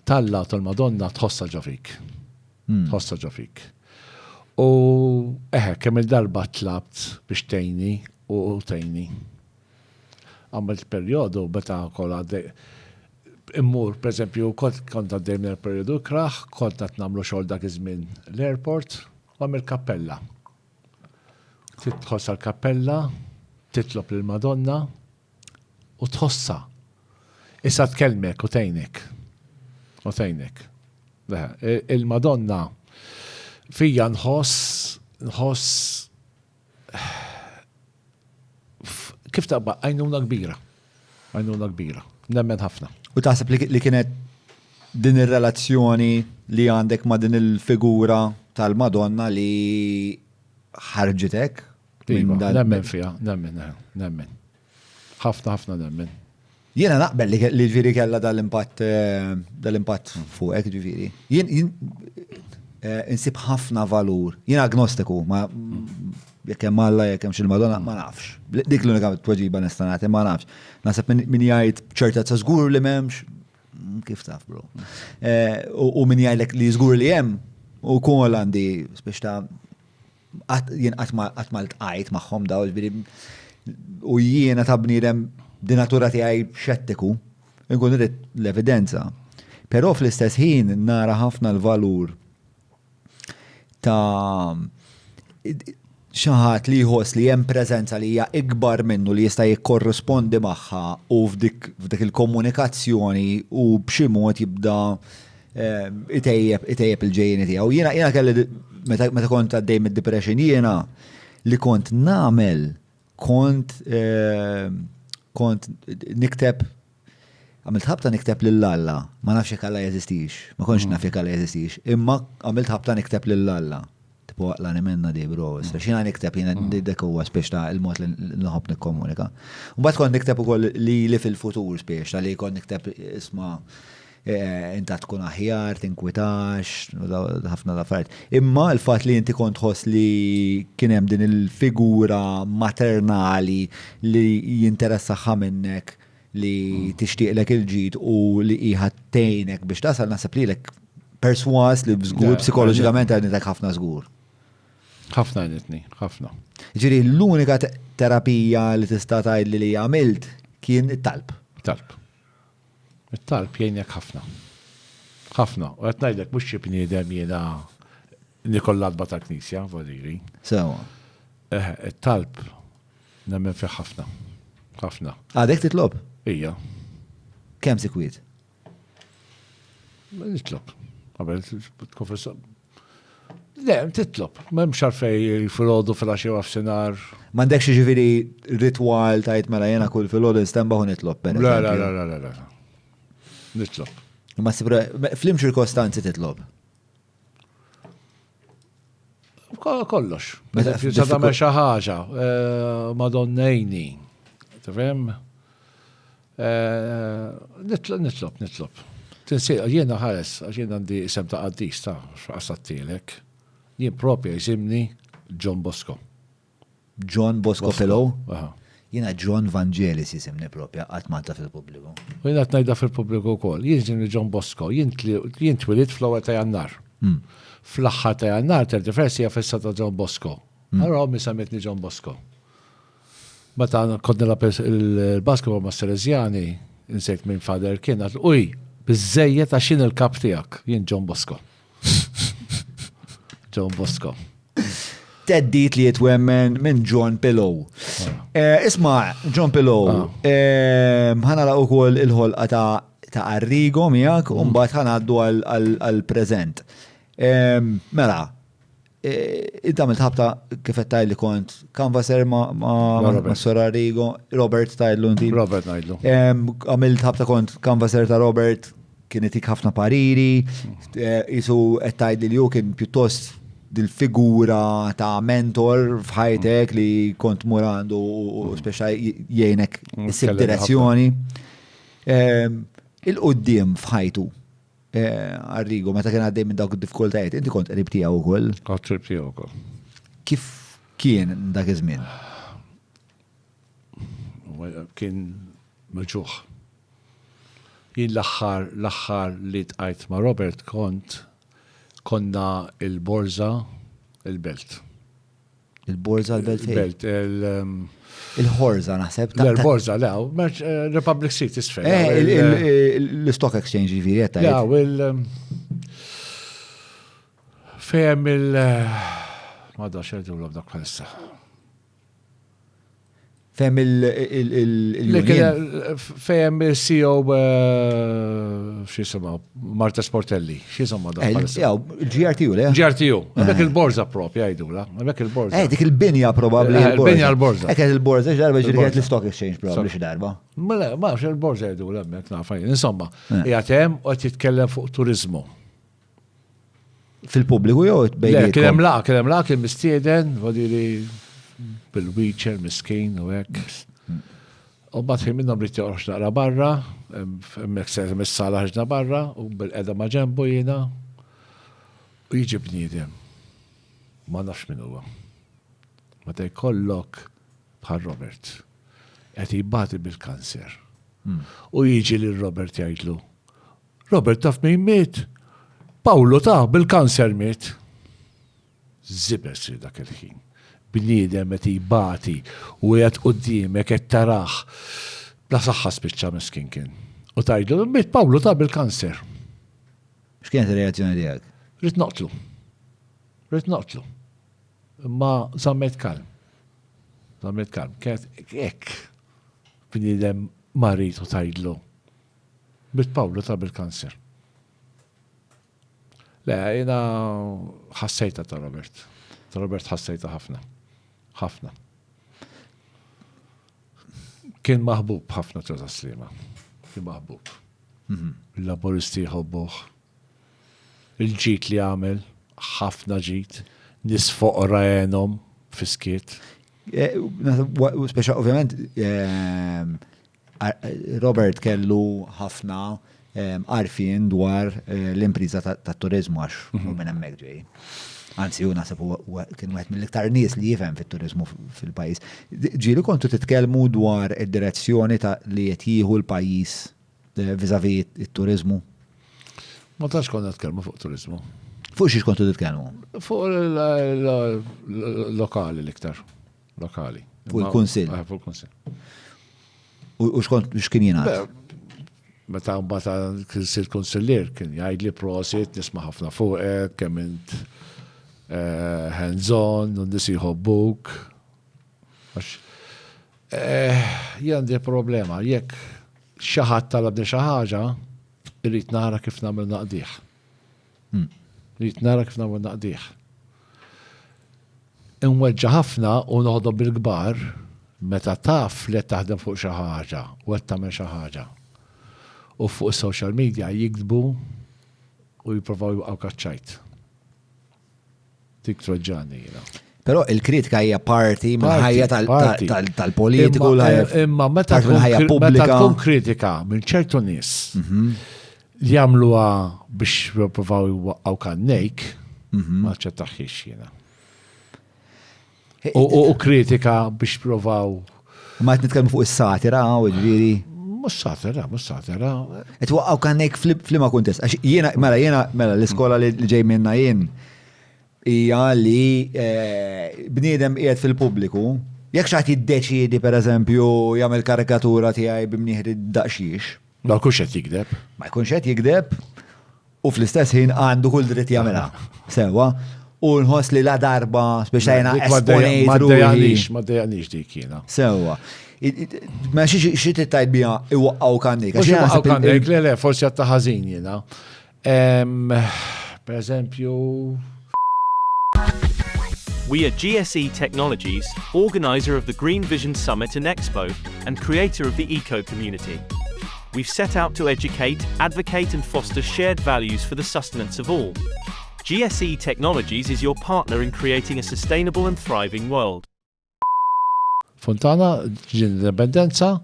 tal-Alla tal-Madonna tħossa ġofik. Tħossa ġofik. U kemm il-darba tlabt biex tgħinni u tgħinni. Għamil perjodu beta kol għaddej. Immur, per eżempju, kont għaddej minn il-perjodu kraħ, kont qed nagħmlu xogħol dak iż-żmien l-airport, u għamil kappella. Titħossa l-kappella, titlob lill-Madonna u tħossa. Issa tkellmek u tgħinek. U tgħinek. Il-Madonna fija nħoss kif taqba' għajnuna kbira. Għajnuna kbira. Nemmen ħafna. U taħseb li kienet din ir-relazzjoni li għandek ma' din il-figura tal-Madonna li ħarġitek? Nemmen fija, nemmen. ħafna nemmen. Jiena naqbel li ġviri kella dal-impatt fuqek ġviri. Jien insib ħafna valur. Jien agnostiku, ma jekk hemm Alla jekk hemm xil-Madonna ma nafx. Dik l-unika tweġiba nista' nagħti ma nafx. Naħseb min jgħid ċertezza żgur li m'hemmx, kif taf bro. U min jgħidlek li żgur li hemm ukoll għandi biex ta' jien qatt ma ltqajt magħhom daw u jiena ta' bniedem di natura tiegħi xettiku, inkun irid l-evidenza. Però fl-istess ħin nara ħafna l-valur ta' xaħat li jħoss li hemm preżenza li hija ikbar minnu li jista' jikkorrispondi magħha u f'dik il-komunikazzjoni u b'xi mod jibda itejjeb il-ġejjeni tiegħu. Jiena kelli meta kont għaddej mid-depression jiena li kont nagħmel kont nikteb għamilt ħabta nikteb lill-Alla, ma nafx jekk Alla jeżistix, ma kontx naf jekk Alla jeżistix, imma għamilt ħabta nikteb lill-Alla. Tipo għaqlani minna di bro, xina nikteb jina dik huwa spiex ta' il-mod li nħobb nikkomunika. U bat kon nikteb ukoll li fil-futur spiex ta' li kon nikteb isma' inta tkun aħjar, tinkwitax, ħafna l-affarijiet. Imma l-fatt li inti kont tħoss li kien hemm din il-figura maternali li jinteressaħħa minnek li tixtieqlek il-ġid u li iħattejnek biex tasal nasab lilek perswas li bżgur psikoloġikament għanitek ħafna żgur. ħafna għanitni, ħafna. Ġiri, l-unika terapija li tista' tgħidli li għamilt kien it-talb. Il-talb jgħinek ħafna. ħafna. U qed ngħidlek mhux xi bniedem jiena Nikolla l-adba tal-Knisja, vodiri. Sewa. Il-talb nemmen fi ħafna. ħafna. Għadek titlob? Ija. Kemm sikwit? Nitlob. Għabel, konfessa. Le, titlob. Mem xarfej fil-ħodu fil-għaxi u għafsenar. Mandek xi ġifieri ritwal tajt mela jena kull fil-ħodu nistembaħu nitlob. La. Nitlob. Ma sibra, flim ċirkostanzi titlob? Kollox. Ċadame xaħġa, madonnejni. Tafem? Nitlob. Tinsi, jiena ħares, jiena għandi isem ta' qaddis ta' xaqsattilek. Jien propja jisimni John Bosco. John Bosco Fellow? Aha. Jiena John Vangelis jisimni propja għatmanta fil-pubbliku. U jiena għatnajda fil-pubbliku kol. Jien jisimni John Bosco. Jien twilit fl-ewwel ta' Jannar. Fl-aħħar ta' Jannar tertifersi hija festa ta' John Bosco. Allora mi sammetni John Bosco. Meta kodna il-basketball ma' Salesiani, insejt minn fader kien għatlu, uj, bizzejiet għaxin il-kap tijak, jien John Bosco. John Bosco. Teddit li jitwemmen minn John Pillow. Isma, John Pillow, ħana la' ukoll il-ħolqa ta' Arrigo miegħek u mbagħad ħana għaddu għal-preżent. Mela, id-dam il-ħabta kifet tajli kont kanvaser ma' Sor Arrigo, Robert tajlu inti. Robert najdlu. Għamil ħabta kont kanvaser ta' Robert, kien itik ħafna pariri, jisu għettajli li ju kien pjuttost dil-figura ta' mentor f'ħajtek li kont murandu u speċa jgħinek s-sib direzzjoni. Il-qoddim f'ħajtu, Arrigo, meta kien għaddej minn dawk id-diffikultajiet, inti kont qrib tiegħu wkoll? Kont qrib tiegħu wkoll. Kif kien dak iż-żmien? Kien meġuħ. Jien l-aħħar li tqajt ma' Robert konna il-borza, il-belt. Il-borza, il-belt fejn? Il-belt, il-ħorza naħseb. Il-borza, le, Republic City sfera. L-Stock Exchange ġifieri qed Ja, fejem Madda xerdu l-għabdak bħalissa. Fejem fejem il-CEO x'jisimha Marta Sportelli. X'jisimha da bħalissa? GRTU, le? GRTU. Għabek il-borza propja jgħidula. Għabek il-borza. Dik il-binja probabli. Il-binja l-borza. Ekket il-borza, x'darba ġirgħet l-Stock Exchange probabli xi darba. Ma il-borza jgħidula hemmhekk nafajn. Insomma, jgħatem u qed jitkellem fuq turizmu. Fil-pubbliku jew bejn. Kien hemm la kien mistieden, vodili bil-wheelchair miskin u hekk. U batħi minnhom rrid joħroġ naqra barra, hemmhekk se mis-sala ħarġna barra u bil-qeda ma' ġembu jiena u jiġi bniedem. Ma nafx min huwa. Meta jkollok bħal Robert qed jibati bil-kanser. U jiġi lil Robert jgħidlu, Robert taf min miet? Pawlo ta' bil-kanser miet. Zibes li dak il-ħin. Bniedem qed jibati u qed quddiemek qed taraħ bla saħħa spiċċa miskin kien. U tgħidlu miet Pawlo ta' bil-kanser. X'kienet ir-reazzjoni tiegħek? Rid noqtlu. Ma zammet kalm. Kienet ek bniedem marit u tajdlu. Bit-Pawlu ta' bil-kanser. Le, jena ħassejta ta' Robert. Ta' Robert ħassejta ħafna. Ħafna. Kien maħbub ħafna ta' Slima. Kien maħbub. Il-laboristi jħobbuh. Il-ġit li għamel, ħafna ġit. Nis fuq rajenom fiskiet. Speċa, ovvjament, Robert kellu ħafna għarfien dwar l-impriża ta' turizmu għax u minn hemmhekk ġej. Anzi, u nasib kien wieħed mill-iktar nies li jifhem fit-turizmu fil-pajjiż. Ġieli kontu titkellmu dwar id-direzzjoni li qed jieħu l-pajjiż viżavi t-turizmu? Ma tax konna nitkellmu fuq turizmu. Fuq xiex kontu titkellmu? Fuq lokali l-iktar. Lokali. Fuq il-Kunsill? Fuq il-Kunsill. U x'kien jingħad? Meta mbagħad il-Kunsillier kien jgħidli prosit nisma' ħafna fuqek, kemm int hands-on, u nies jħobbuk. Jien għandi problema, jekk xi ħadd talabni xi ħaġa, irrid nara kif nagħmel naqdih. Rrid nara kif nagħmel naqdih. Inweġġa ħafna u noħdob bil-kbar meta taf li qed taħdem fuq xi ħaġa u qed tagħmel xi ħaġa. U fuq is-social media jikdbu u jippruvaw jibqgħu kaċċajt. Dik troġġani jiena. Però il-kritika hija parti mill-ħajja tal-politiku imma meta tkun kritika minn ċertu nies li jagħmluha biex jippruvaw jwaqgħu kannejk ma ċettaħħiex jiena. U kritika biex provaw. Ma qed nitkellmu fuq is-satira u ġifieri. Mhux satira. Qed waqqgħu kannejk f'liema kuntest. Għax jiena l-iskola li ġej minnha jien hija li bniedem qiegħed fil-pubbliku, jekk xi ħadd jiddeċiedi pereżempju jagħmel karikatura tiegħi b'mnieħed id-daqsxix. Ma jkunx qed jikdeb. Ma jkunx qed jikdeb u fl-istess ħin għandu kull dritt jagħmilha. Sewwa. U nħoss li la darba speċajna esponejt ruħi. Ma dejjanix dik jiena. Sewwa. Ma xi tittajt biha iwaqqgħu kannik. Iwaqqgħu kannik, le, forsi għatta ħażin jiena. Per eżempju. We are GSE Technologies, organizer of the Green Vision Summit and Expo, and creator of the Eco Community. We've set out to educate, advocate and foster shared values for the sustenance of all. GSE Technologies is your partner in creating a sustainable and thriving world. Fontana, ġin indipendenza,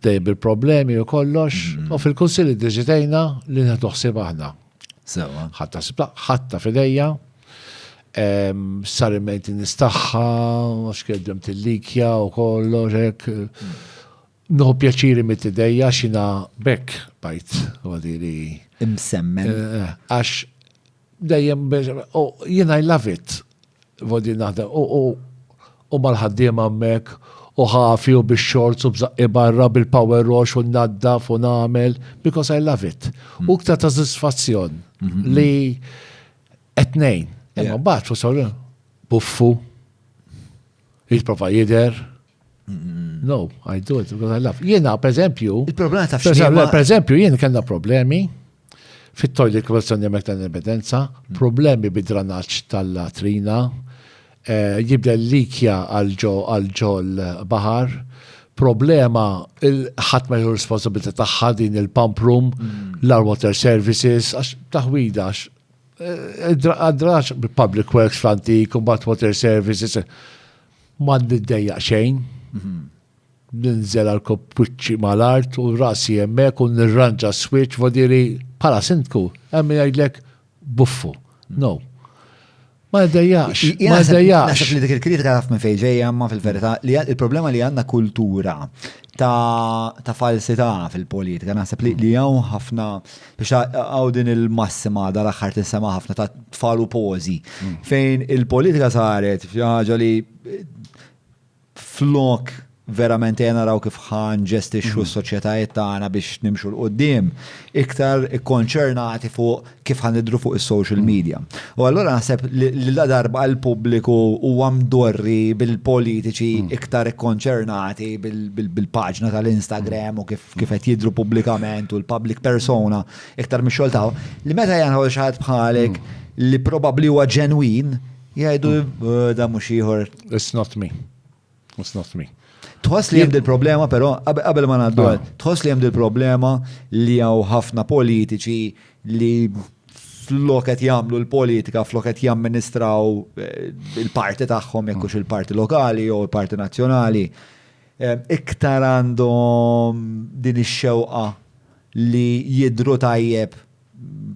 dej bil-problemi u kollox, u fil-Kunsilli deċidejna li nħeduħsib aħna. Sewa. ħatta fidejja, sar il-maintenance tagħha, għax keddem til-likja u kollox hekk. Nħu pjaċiri mit-idejja xina bekk bajt għadiri. Imsemmen. Għax dejjem jien I love it. Vodi naħdem u mal-ħaddiem hemmhekk u ħafi u bix-shorts u bżaqqi barra bil-power wash u naddaf u nagħmel because I love it. U ktar ta' sodisfazzjon li etnejn. Imma mbagħad fuq buffu jitprova jidher. No, I do it because I love. Jiena, per eżempju, il-problema ta' per eżempju, jien kellna problemi fit-toilet kwestjoni hemmhekk tal-evidenza, problemi bid-dranaġġ tal-latrina, jibda l-likja għal-ġol baħar, problema ħadd ma jħu responsabilità tagħha din il-pump room, l-water services, għax taħwida għadraċ public works fl-antik, kumbat water services, ma d-dejja xejn. Ninżel għal-koppuċċi mal-art u rasi jemmek u nirranġa switch vodiri pala sintku, għemmi għajdlek buffu. No. Ma d-dejjax. Naħseb li dik il-kritika għaf minn fejġeja, ma fil-verità, li il-problema li għanna kultura ta' falsità fil-politika, naħseb li għaw ħafna, biex għaw din il-massima dal-axħar tinsema ħafna ta' tfalu pozi, fejn il-politika saret, ħaġa li flok verament naraw kif ħan ġestixxu s-soċjetajiet tagħna biex nimxu l-qoddim, iktar ikkonċernati fuq kif ħanidru fuq is-social media. U allura naħseb li la darba l-pubbliku huwa mdorri bil-politiċi iktar ikkonċernati bil-paġna tal-Instagram u kif qed jidhru pubblikament u l-public persona iktar mix-xogħol tagħu, li meta jagħmlu xi ħadd bħalek li probabbli huwa ġenwin, jgħidu da mhux ieħor. It's not me. It's not me. Tħoss li hemm il-problema, però qabel ma ngħaddu tħoss li hemm il-problema li hawn ħafna politiċi li flok qed jagħmlu l-politika, flok qed jamministraw il-parti tagħhom jekk hux il-parti lokali jew il-parti nazzjonali, iktar għandhom din ix-xewqa li jidhru tajjeb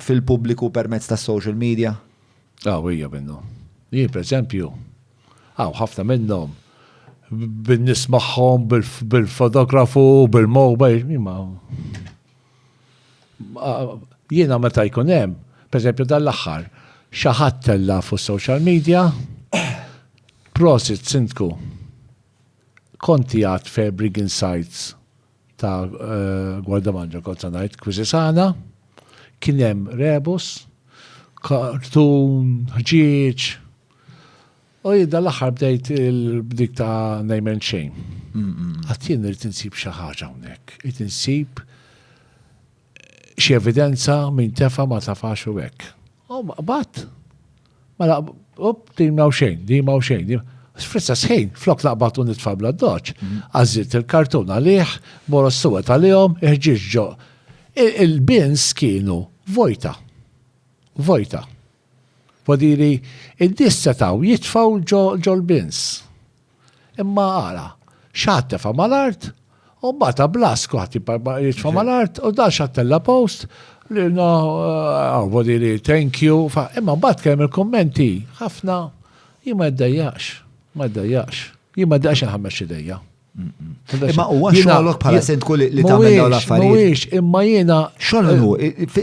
fil-pubbliku permezz tas-social media? Hija minnhom. Jien pereżempju, ħafna minnhom bin-nismaħħom bil-fotografu, bil-mobile, jiena meta jkun hemm, pereżempju dal-aħħar, xi ħadd tella fuq social media, prosit sindku, konti għad Fabric Insights ta' Guardamanġa kont ngħid Kwisisana, kien hemm rebus, kartun, ħġieġ, u jidda l-axar bdejt dik ta' name and shame. Għattin rrit insib xaħġa unnek. Rrit insib xie evidenza minn tefa ma tafax u hekk. Bat. Di maw xejn. Sfrissa sħejn, flok laqbat u nitfa bla d-doċ. Għazzit il-kartun għalih, mora s-suwet għalihom, iħġiġ ġo. Il-bins kienu vojta. Vodiri, id-dissa taw jitfaw ġo l-bins. Imma għala, xattefa mal-art, u bata blasku jitfa mal-art, u da xattella post, li vodiri, thank you, imma bat kem il-kommenti, ħafna, jima id-dajjax, jima id-dajjax nħammex id-dajja. Imma huwa xogħolok bħala sindku li tagħmel dawn l-affarijiet. Mhuwiex, imma jiena xogħol hu,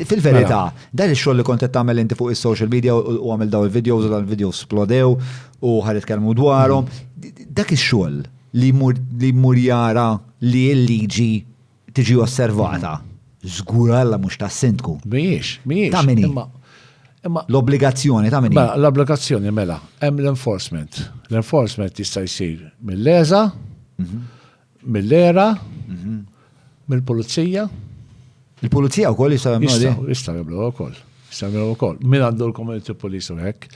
fil-verità, dan ix-xogħol li kont qed tagħmel inti fuq is-social media u għamel dawn il-videos u dan il-videos splodew u ħadd itkellmu dwarhom. Dak ix-xogħol li jmur jara li l-liġi tiġi osservata. Żgur alla mhux tas-sindku. Mhijiex. Ta' min hi? L-obbligazzjoni ta' min hi? L-obbligazzjoni mela, hemm l-enforcement. L-enforcement jista' jsir mill-leża, mill-era, mill-pulizija. Il-pulizija u koll jistaw jagħmlu Jistaw jagħmlu wkoll. Min għandu l-community police u hekk.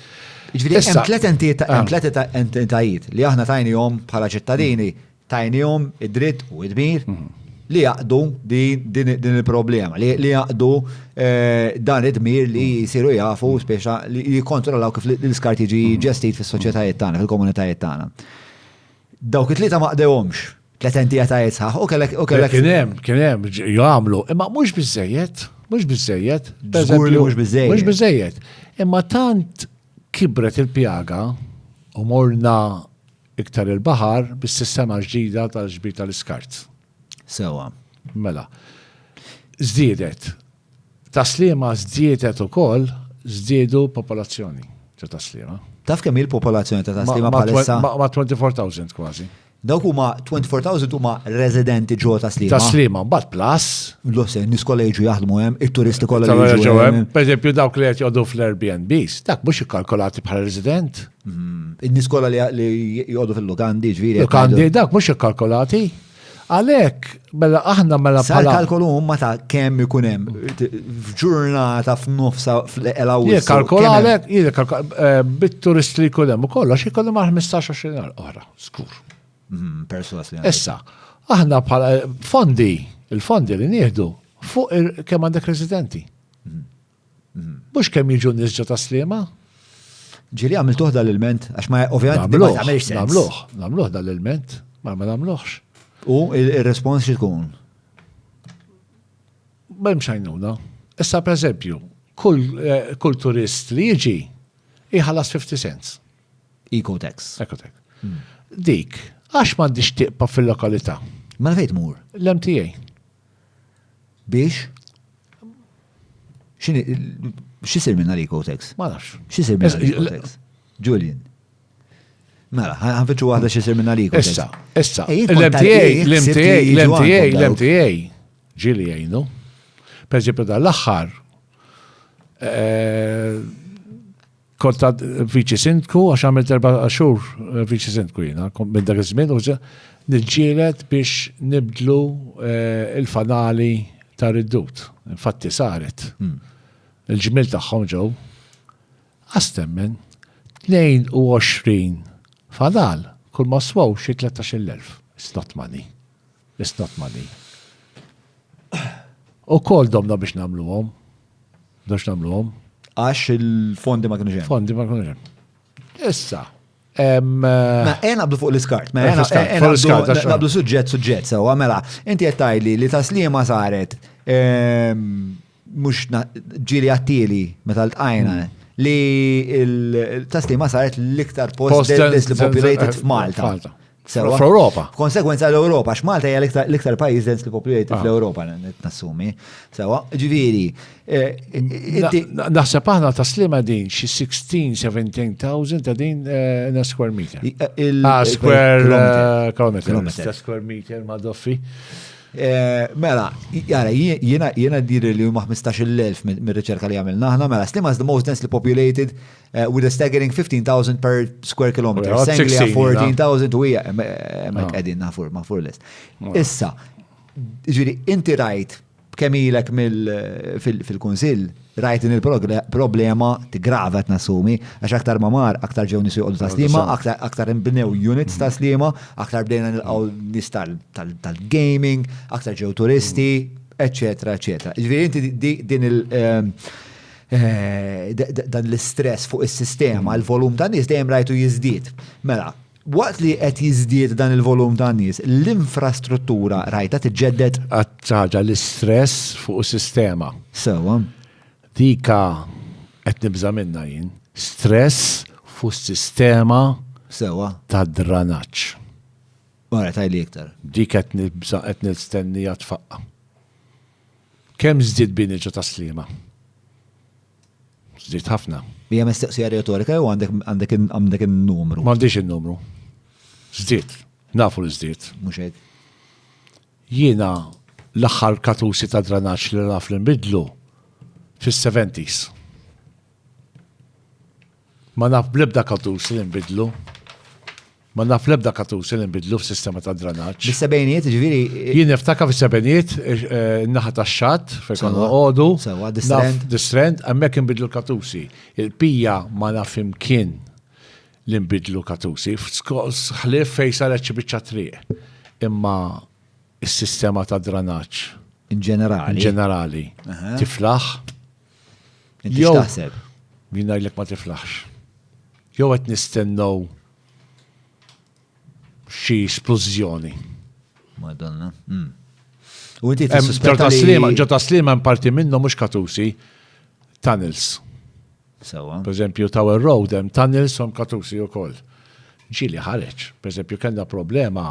Ġifieri hemm tliet entitajiet li aħna tajnihom bħala ċittadini, tajnihom id-dritt u d-dmir li jaqdu din il-problema, li jaqdu dan id-dmir li jsiru jafu speċa li jikkontrollaw kif l-iskart jiġi ġestit fis-soċjetajiet tagħna, fil-komunitajiet tagħna. Dawk it-tlieta ma qdewhomx, tliet entitajiet sħaħ, u kellek. Kien hemm jagħmlu, imma mhux biżejjed. Żgur li mhux biżejjed. Mhux biżejjed. Imma tant kibret il-pjaga u morna iktar il-baħar bis-sistema ġdida tal-ġbir tal-iskart. Sewa. Mela. Żdiedet. Taslima żdiedet ukoll żdiedu popolazzjoni ta' taslima. Taf kemm il-popolazzjoni ta' taslima bħalissa? Ma' 24,000 kważi. Dawk huma 24,000 huma residenti ġo taslima. Taslima, mbagħad plus. L-osse, nies kollha jiġu jaħdmu hemm, it-turisti kollha jiġu hemm. Pereżempju dawk li qed jgħodu fl-Airbnbs, dak mhux ikkalkolati bħala resident. In-nies kollha li jgħodu fil-lukandi ġifieri. Lukandi dak mhux ikkalkolati. Għalhekk mela aħna mela bħala. Kalkolu huma ta' kemm ikun hemm f'ġurnata f'nofsa fl-elawis. Jien kalkola bit-turisti li jkun hemm ukoll għax ikollhom 15-20 oħra, żgur. Issa, aħna bħala il-fondi li nieħdu fuq kemm għandek residenti. Mhux kemm jiġu nies ġo taslima. Ġieli għamiltuh dal-ilment għax ma ovvjament ma tagħmelx sens. Nagħmluh dal-ilment, ma nagħmluhx. U il-respons xi tkun? M'hemmx għajnuna. Issa pereżempju, kull turist li jiġi iħallas 50 cents. Ecotex. Dik, għax m'għandix tiqpa fil-lokalità. Ma fejn tmur? L-MTA. Biex? X'isir minna l-Ecotex? Ma nafx. X'isir minna l-Ecotex? Julian. Mela, ħanfittxu waħda xisir minna liku. Issa, l-MTA ġili jgħinu. Per esempio, dal-axħar, konta viċi sindku, għax għamilt 4 xhur viċi sindku jina, minn dak iż-żmien, nġielet biex nibdlu il-fanali ta' riddut. Infatti saret. Il-ġmil tagħhom ġew għastemmen 22 fanal, kull ma swaw xi 13,000. It's not money. U kol domna biex namluhom. Għax il-fondi ma kienu ġem. Issa. Ma nabdu fuq l-iskart. Ma nabdu suġġett sewa. Mela, inti jettajli li taslima saret mux ġili għattili meta l-tqajna li il-taslima saret l-iktar post densely populated f'Malta. F'Europa. Konsekwenza l-Europa, x'Malta hija l-iktar pajjiż densely populated fl-Europa, nassumi. Sewa, ġifieri. Naħseb aħna taslima din xi 16,000-17,000 ta' din na square meter. Square kilometer. Square meter ma' doffi. Mela, jara, jiena diri li huma 15,000 mir-riċerka li għamilna aħna, mela, Slima is the most densely populated with a staggering 15,000 per square kilometer. Sanglia 14,000 u hija hemmhekk qegħdin ma' fur list. Issa, ġifieri inti rajt kemm ilek fil-kunsill rajt in il-problema tigrava nassumi għax aktar ma mar, aktar ġew nisu jqogħdu taslima, aktar inbnew units taslima, aktar bdejna nilqgħu nies tal-gaming, aktar ġew turisti, eċetera, eċetera. Ġifieri inti din dan l-istress fuq is-sistema, il-volum ta' nies dejjem rajtu jiżdied. Mela, waqt li qed jiżdied dan il-volum ta' nies, l-infrastruttura rajta tiġġedded ħaġa l-istress fuq is-sistema. Sewwa. Dika qed nibża minnha jien. Stress fuq sistema ta' dranaġġ. Wara tajli iktar. Dik qed nibża qed nistennija tfaqqa. Kemm żdied bini ġo taslima? Żdied ħafna. Hija mistaqsija retorika jew għandek in-numru? M'għandix in-numru. Żdied. Nafu li żdied. Mhux hekk. Jiena l-aħħar katusi ta' dranaġġ li naf li nbidlu fis-70s. Ma naf bl-ebda katusi li nbidlu. f'sistema ta' dranaġġ. Bis-sebgħinijiet ġifieri. Jien niftaka fis-sebgħinijiet naħa tax-xatt fejn konna noqogħdu. Sewwa, Distrend, hemmhekk inbidlu katusi. Il-pija ma naf imkien li nbidlu katusi. Ħlief fejn saret xi biċċa triq. Imma is-sistema ta' dranaġġ. In ġenerali. Tiflaħ. Inti x'taħseb? Jien ngħidlek ma tiflaħx. Jew qed nistennew xi esplużjoni. Madonna. U inti tissuspetta li ġo taslima parti minnu mhux katusi, tunnels. Sewwa. Per eżempju, Tower Road hemm tunnels u katusi wkoll. Ġieli ħareġ. Per eżempju, kellna problema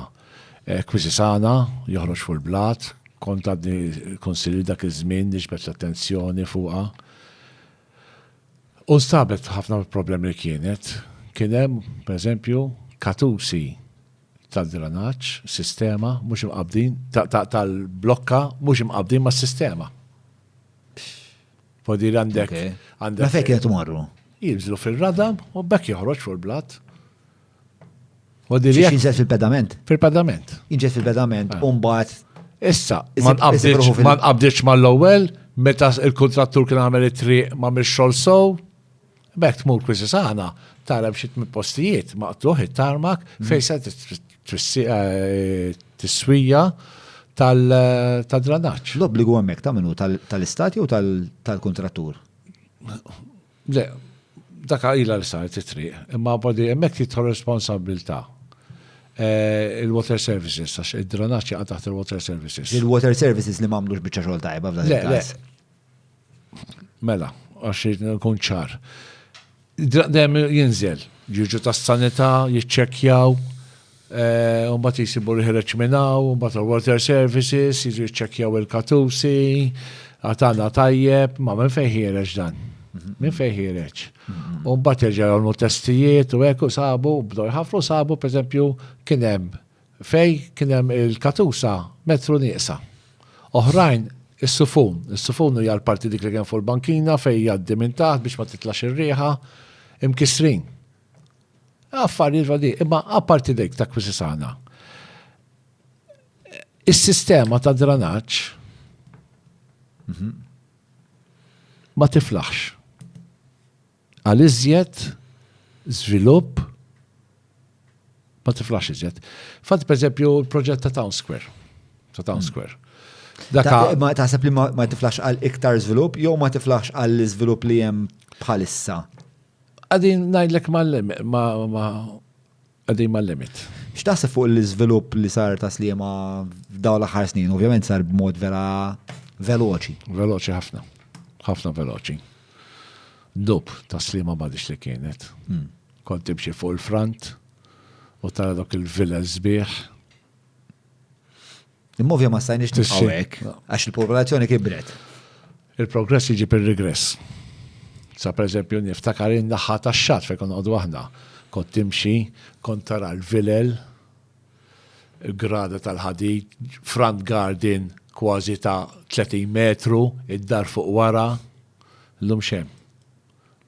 Kwisisana joħroġ fuq il-blat, kont għadni konsilli dak iż-żmien niġbed l-attenzjoni fuqha. U stabet ħafna problemi li kien hemm, per eżempju, katusi tal-dranaġġ, sistema, mhux imqabdin, tal-blokka, mhux imqabdin mas-sistema. Podi għandek. Ma fejn kienet imorru? Jibżlu fil-radam u bekk joħroġ fuq il-blat. Jinġed fil-pedament? Fil-pedament. Jinġed fil-pedament, u mbagħad. Issa, ma nqabditx mal-ewwel, meta il-kontrattur kien għamel it-triq ma mix-xogħol sow, bekk tmur Kwisisana, tara b'xi postijiet maqtuħ it-tarmak fejn se tiswija tal-dranaġġ. L-obbligu hemmhekk ta' minnu tal-istat jew tal-kontrattur? Le, dak ilha li saret it-triq, imma bodi hemmhekk titħol responsabilità. Il-water services, għax id-dranaġġ jaqa' taħt il-water services. Il-water services li m'għamlux biċċa xogħol tajba f'dan il-każ. Mela, għax nkun ċar. Dejjem jinżel, jiġu tas-sanità, jiċċekkjaw, mbagħad jisibu li ħireġ minnaw, mbagħad il-water services, jiġu jiċċekkjaw il-katusi, għatana tajjeb, ma minn fejn ħireġ dan. Minn fejn ħireġ. U mbagħad jerġgħu testijiet u hekk u sabu, bdew jħafru sabu pereżempju kien hemm il-katusa metru nieqsa. Oħrajn is-sufun hija l-parti dik li kien fuq il-bankina fejn jgħaddi minn taħt biex ma titlax ir-rieħa imkisrin. Affarijiet vadi, imma apparti dik ta' kwisisana. Is-sistema ta' dranaġġ ma tiflaħx. Għal iżjed żvilupp ma tiflaħx iżjed. Fatt pereżempju l-proġett ta' Town Square. Ma taħseb li ma tiflaħx għal iktar żvilupp jew ma tiflaħx għal iżvilupp li hemm bħalissa? Għadin ngħidlek għadin mal-limit. X'taħseb fuq l-iżvilupp li sar taslima f'dawn l-aħħar snin? Ovvjament sar b'mod vera veloċi. Veloċi ħafna. Ħafna veloċi. Dub taslima m'għadix li kienet. Kont timxi fuq il-front u tara dak il-villa sbieħ. Immovja ma stajniex nibqgħu hekk għax il-popolazzjoni kibret. Il-progress jiġi per-regress. Sa pereżempju niftakar in-naħa tax-xatt fejn konna noqogħdu aħna. Kont timxi, kont tara l-vilel, grada tal-ħadid, front garden kważi ta' 30 metru, id-dar fuq wara, l-lum xem.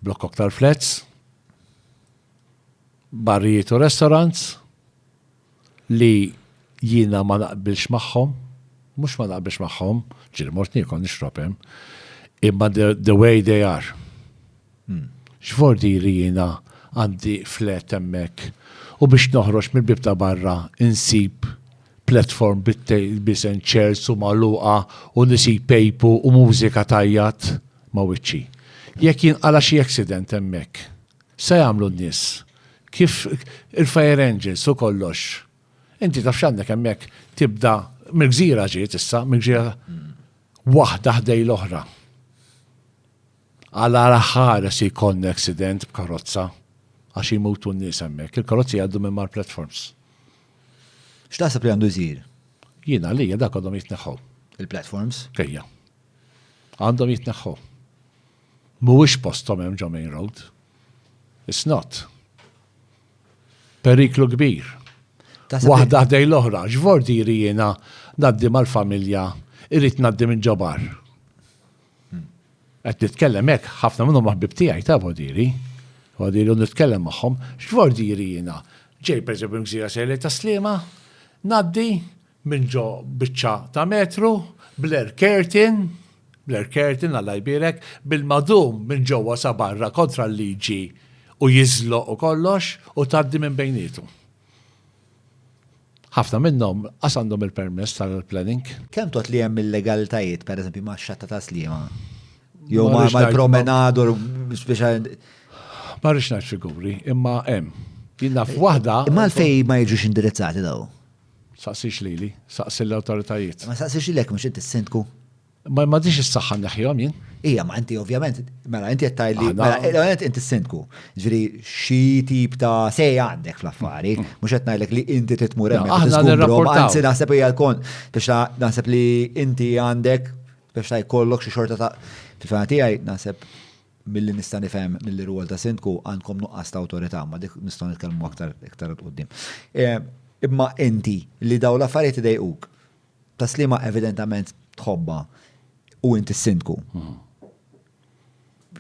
Blokk aktar flats, barrijiet u restaurants li jiena ma naqbilx magħhom, mhux ma naqbilx magħhom, ġieli mort niekol nixrobhem, imma the way they are. X'vordiri jiena għandi flat hemmhekk u biex noħroġ mill-bib ta' barra insib platform bisen chairs u magħluqa u nisib pejpu u mużika tajjat ma' wiċċi. Jekk jinqala xi accident hemmhekk, se jagħmlu n-nies. Kif il-fire engines u kollox. Inti taf x'għandek hemmhekk tibda mill-gżira ġiet issa, mill-gżira waħda ħdej l-oħra. Għala ħares jkun accident b'karozza għax jimutu n-nies hemmhekk. Il-karozzi jgħaddu minn mal-platforms. X'taħseb li għandu jsir? Jiena li dak għandhom jitneħħu. Il-platforms? Kejja. Għandhom jitneħħu. Mhuwiex posthom hemm ġo main road. It's not. Periklu kbir. Waħda ħdej l-oħra, x'vordiri jiena naddi mal-familja, irrid naddi minn ġobar. Qed nitkellem hekk ħafna minnhom maħbib tiegħi ta' vodiri. Vodiri u nitkellem magħhom, x'vordiri jiena. Ġej pereżempju gżira sejli ta' Sliema, naddi minn ġo biċċa ta' metru, bl-air curtain Alla jbierek, bil-madum minn ġewwa sa barra kontra l-liġi u jiżloq u kollox u tgħaddi minn bejnietu. Ħafna minnhom qas għandhom il-permess tal-planning. Kemm tot li hemm illegalitajiet pereżempju max-xatta ta' Sliema? Jew mal-promenadur speċjal. Ma rridx ngħid figuri, imma hemm. Jien naf waħda. Imma l-fej ma jiġux indirizzati daw? Saqsix lili, saqsi l-awtoritajiet. Ma saqsix lilek mhux inti s-sindku? Ma dix is-saħħa neħjhom jien. Ija, ma inti ovvjament, mela inti qed tgħidli, mela inti s-sindku. Ġifieri xi tip ta' sejja għandek fl-affari, mhux qed ngħidlek li inti titmur hemm. Aħna nirrapportaw. Anzi naħseb hija l-kont biex naħseb li inti għandek biex jkollok xi xorta ta' fil-fema tiegħi naħseb milli nista' nifhem mill-rwol ta' sindku għandkom nuqqas ta' awtorità, ma dik nistgħu nitkellmu aktar qudiem. Imma inti li daw l-affarijiet idejquk, ta' Sliema evidentament tħobba u inti s-sindku.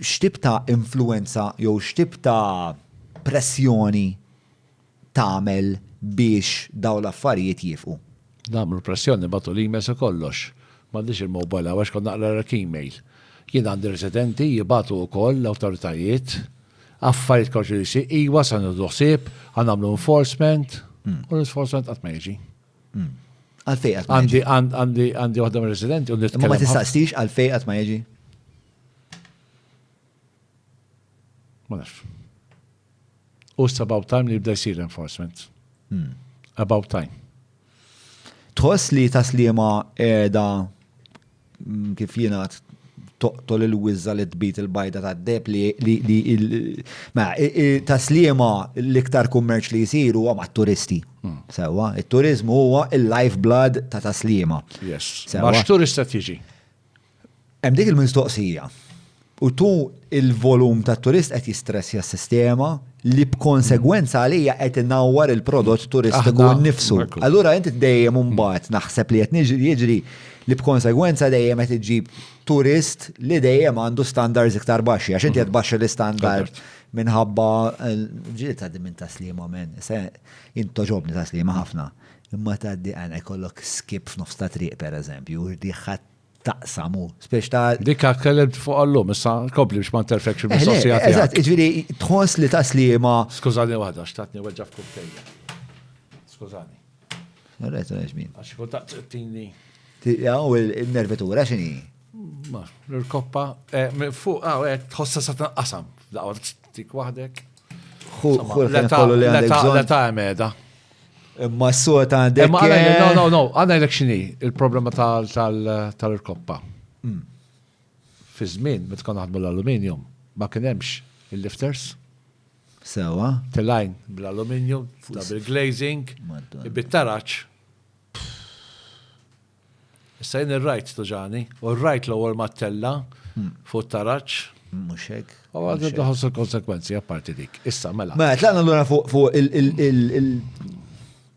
X'tip ta' influenza jew x'tip ta' pressjoni tagħmel biex daw l-affarijiet jifqu? Nagħmlu pressjoni batu l-emails u kollox. M'għandix il-mobile għax kont naqra email. Jien għandi residenti jibatu wkoll l-awtoritajiet affarijiet konċilisi, iwa sa nieħdu ħsieb, għamlu enforcement, u l-enforcement qatt ma jiġi. Għalfej qatt ma jiġi. Għandi waħda mir-residenti u nitkellem. Ma tistaqsix għalfej qatt ma jiġi? Ma nafx. U about time li jibda jsir enforcement. About time. Tħoss li ta' Sliema qiegħda kif jiena toqtol il-wizza li tbit il-bajda ta' deb li ta' Sliema l-iktar kummerċ li jisir huwa ma' turisti. Sewa, il-turizmu huwa il-lifeblood ta' Sliema. Yes. Ma' x'turista tiġi? Hemm dik il-mistoqsija. U tu il-volum ta' turist qed jistressja s-sistema li b'konsegwenza għalija qed innawwar il-prodott turistiku nnifsu. Allura inti dejjem mbagħad naħseb li qed jiġri li b'konsegwenza dejjem qed iġib turist li dejjem għandu standards iktar baxxi għax inti qed baxxi l-istandard minħabba ġieli tgħaddi minn taslima men. Int toġobni taslima ħafna. Imma tgħaddi għandek ikollok skip f'nofs ta' triq pereżempju, diħat taqsamu. Spiex ta' Dikka kellemt fuq għallum, issa kompli biex ma interfekx il-mistoqsija. Eżatt, ġifieri tħoss li taslima. Skużani waħda, xtatni weġġa f'kuktejja. Skużani. Rajt min. Għax kont taqtini. Jaw il-nervetura x'inhi? Ma, l-koppa, fuq, tħossa sa tanqasam. Daqqa tik waħdek. L-età emeda. Imma s-sota għandek. No, għanna jlek xini, il-problema tal-koppa. Fi żmien, meta konna naħdmu l-aluminium, ma kien hemmx il-lifters. Sewa. Telajn bil-aluminium, double glazing, bit-taraċ. Issa jien ir-rajt tuġani, u r-rajt l-ewwel mattella fuq taraċ. Mhux hekk. U għadda daħos il-konsekwenzi apparti dik. Issa mela. Ma tlaqna allura fuq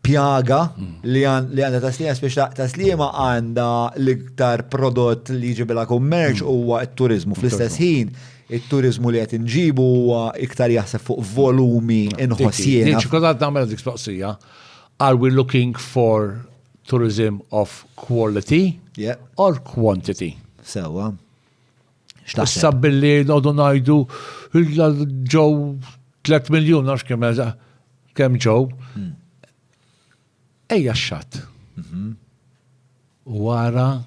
il-pjaga li għandha taslima spiex taslima għandha l-iktar prodott li jiġibilha kummerċ huwa t-turizmu. Fl-istess ħin, it-turizmu li qed inġibu huwa iktar jaħseb fuq volumi inħossiena. Ċikodat nagħmel dik spoqsija. Are we looking for tourism of quality or quantity? Sewa. Issa billi nodu ngħidu ġew 3 miljun nafx kemm ġew. Ejja x-xatt. Wara,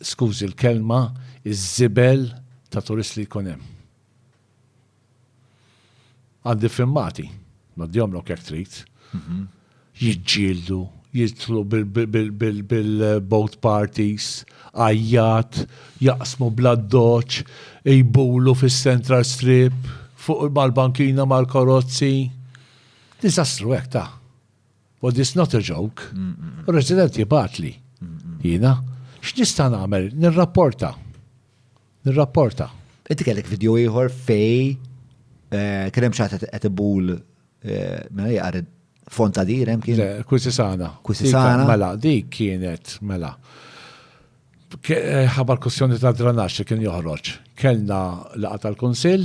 skużi l-kelma, iż-żibel ta' turist li jkun hemm. Għandi filmati, noddihomlok jekk trid. Jiġġieldu, jitlu bil-boat parties, għajjat, jaqsmu bladdoċ, jibulu fis-Central Strip, fuq mal-bankina mal-karozzi. Disastru hekk ta'. Well, this not a joke. U resident jibatli. Jina, x'nista' nagħmel? Nirrapporta. Inti kellek video ieħor fej kien hemm xi qed ibul mela jaqred Fontadir hemm kien. Kwisisana. Mela, dik kienet mela. Ħabar kussjoni ta' dranaġġ kien joħroġ. Kellna laqgħa tal-Kunsill,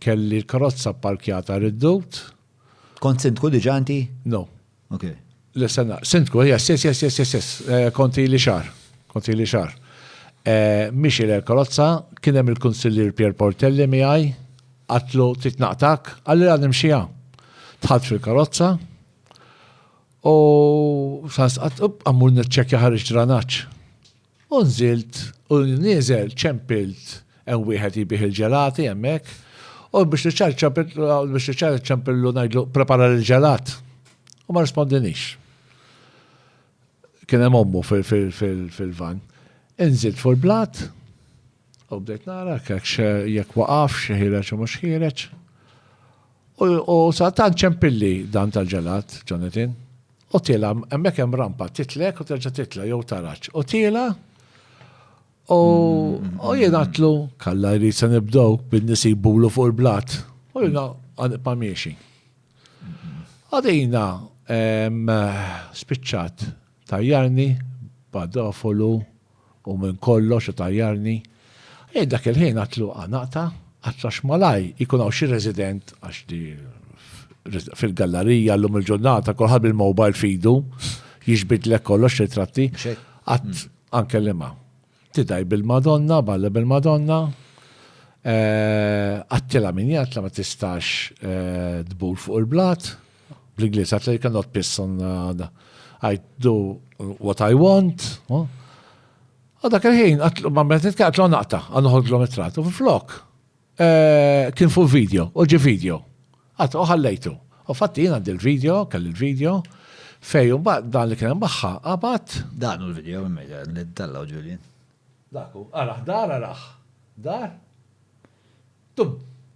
kelli l-karozza parkjata riddut. Kont sindku diġà inti? No. Ok. L-sena, sindku, yes. Konti li xar. Mixi l-karozza, kien hemm il-Kunsillier Pier Portelli miegħi, għatlu titnaqtak, għalli għadem xija. Tħad fil-karozza u għammur nirċekja ħarġ dranaċ. Unżilt, u nizel, ċempilt, wieħed jibih il-ġelati hemmhekk, u biex niċċar ċempillu ngħidlu prepara l-ġelat. U ma rispondinix. Kien hemm ommu fil-van. Inżilt fuq il-blat, u bdejt nara jekk waqaf xi ħireġ u mhux ħireġ. U satan ċempilli dan tal-ġelat, Jonathan, u tila, emmek hemm rampa, titlek u terġa' titla, jew taraċ. U tila, u jenatlu, kalla jrid se nibdew bin-nies jibulu fuq il-blat. U jina għanibqa' miexi. Għadina spiċċat tajjarni, badafolu, u minn kollox tajjarni. Dak il-ħin għatlu għanaqta, għatlax malaj, ikunaw xi resident, għax di fil-gallerija l-lum il-ġurnata, kolħad bil-mobile fidu, jiġbid l kollox ritratti, għat anke l-ima. Tidaj bil-Madonna, balla bil-Madonna, għattila min jgħatla ma tistax dbur fuq il-blat, bl-Inglis għatla you cannot piss on I do what I want. Dak il-ħin, ma mbetet għatlu naqta, għannuħol kilometrat, u fil-flok. Kien fuq video, uġi video. Għat, uħallejtu. U fatti jina il-video, kelli il-video, fejju dan li kien baħħa, għabat. Dan l-video, immejda, li d-dalla u Julian. Daku, araħ. Dar? Tub.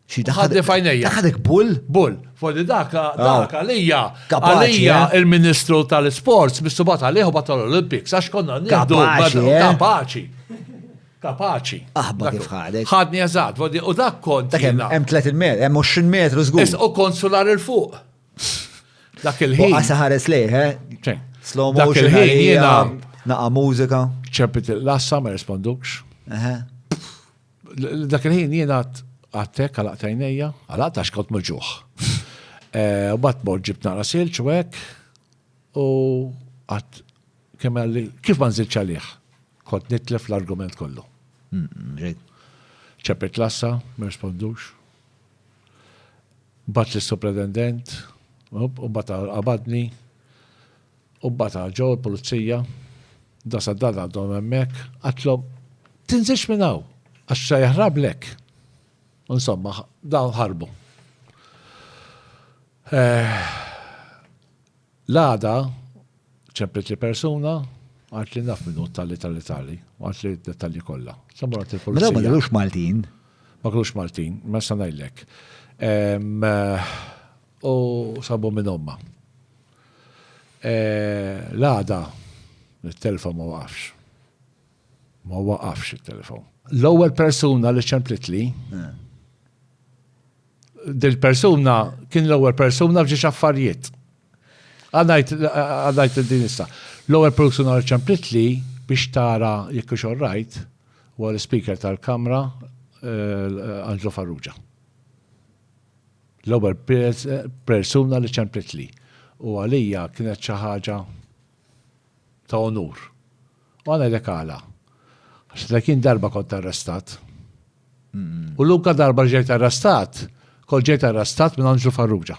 ħaddi fajnejja. Ħadek bull? Bull. Foddi daka għalija il-Ministru tal-Sports, bistubat għalih u bat l-Olympics, għax konna niddu kapaċi. Kapaċi. Aħba kif ħadek. Ħadni eżatt, u dak kont. Dak hemm 30 metru, hemm 20 metru żgur. U konsular il-fuq. Dak U il-ħin. qasa ħares lejh, ċejn. slow Dak motion il-ħin għalija, jiena- naqa' mużika. ċempit il-lassa ma rispondux. Dak il-ħin jiena għattek għalaqtajnija, għalaqtax kont mġuħ. U bat mor ġibt naqra silċ u hekk u għat kemm kif ma nżilx għalih. Kont nitlef l-argument kollu. ċempit lassa, ma rispondux. Bat l-soprendent, u bat għabadni, u bat ġew il-pulizija, da saddada għadhom hemmhekk, għatlhom tinżilx minn hawn, għax se jaħrablek. Insomma, dawn ħarbu. L-għada ċempet li persuna għart li naf minnu tali, għart li dettalji kollha. Sammurat Mela il-pulizija. ma kellux Maltin. Ma kellux Maltin, ma sanajlek. U sabu minn omma. L-għada, il-telefon ma waqafx. Ma waqafx il-telefon. L-ewwel persuna li ċemplit li, dil-persuna kien l-ewwel persuna f'ġiex affarijiet. Għadajt din issa. L-ewwel persuna li ċemplit li biex tara jekk hux orrajt huwa l-speaker tal-Kamra Angelo Farrugia. L-ewwel persuna li ċemplit li. U għalija kienet xi ħaġa ta' onur. U għana jdek għala. Għax kien darba kont arrestat. U l-unka darba ġejt arrestat, kol ġejt arrestat minn Angelo Farrugia.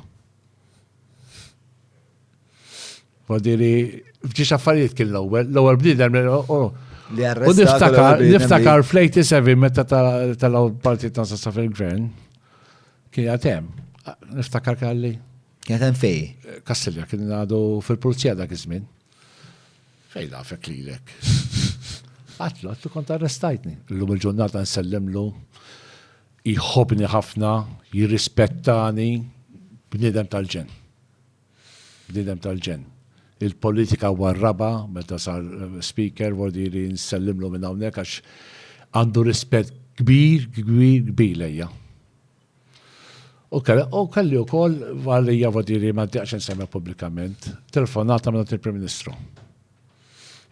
Għadiri, fġiex affarijiet kien l-ewwel bniedem. U niftakar fl-87 meta tal-partit nasa fil-gvern, kien għatem. Niftakar kalli. Kienet hemm fej. Kassilja, kien għadu fil-pulizija dak iż-żmien. Fej lafek lilek. Għatlu kont arrestajtni. L-lum il-ġurnata nsellimlu, jħobni ħafna, jirrispettani, bniedem tal-ġen. Bniedem tal-ġen. Il-politika warraba, meta sar speaker, għodiri nsellimlu minn hawnhekk għax għandu rispett kbir lejja. U kalli u koll, għalija għodiri ma d-diqx nsemma publikament, telefonata minn il-Prim Ministru.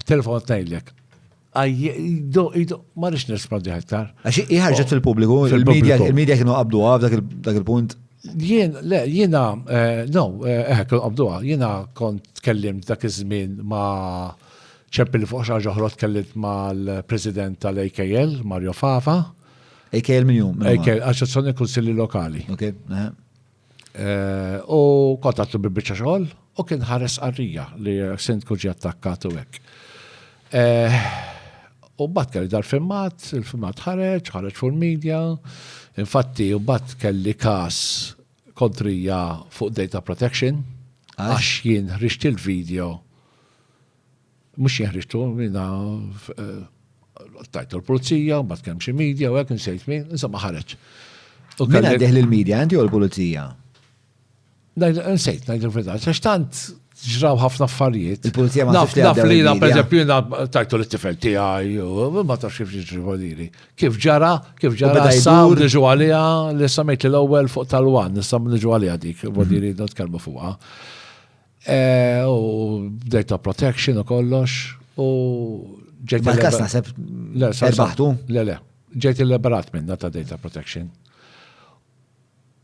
Telefonat najlek. Ma rix nisprondi ħektar. Għax iħarġet fil-pubbliku, il-medja kienu qabdu dak il-punt. Jiena, jiena kont kellim dak iż-żmien ma' ċempil fuq xaġa oħra tkellimt mal-President tal-AKL, Mario Fava. AKL min jum? AKL, Assoċjazzjoni Kunsilli Lokali. U kontatlu bil-biċċa xogħol u kien ħares qarrija li sindku ġie attakkat u hekk. U bat kelli dal-filmat, il-filmat ħareġ fuq il-media, infatti u bat kelli kas kontrija fuq data protection, għax jien ħriġt il-video, mux jien ħriġtu, jina tajtu l-polizija, bat kemm xi media u hekk nsejt min, insomma ħareġ. Min għaddeħ l-media, għanti u l-polizija? Nsejt, najt il-verità, għax tant ġraw ħafna affarijiet. Il-polizija ma naf li na per eżempju tajtu l-tifel tiegħi u ma tafx kif jiġri. Kif ġara sam niġu għalija li samejt l-ewwel fuq tal-wan, sam niġu għalija dik, vodiri nitkellmu fuqha. U data protection u kollox u ġejt il-kas naħseb erbaħtu? Le, ġejt il-liberat minna ta' data protection.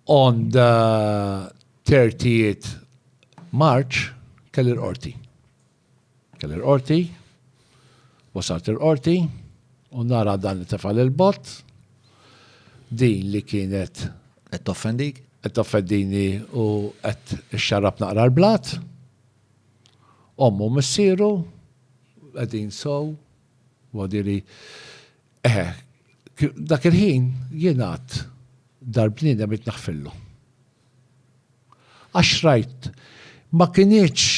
On the 30th March, kelli l-qorti. Wasalt l-qorti, u nara dan li tefal il-bot, din li kienet Et toffendik? Et toffendini u et xarab naqra l-blat, ommu missiru, għedin sow, għadiri, dak il-ħin jenat darbnina mit naħfillu. Għax rajt, ma kienieċ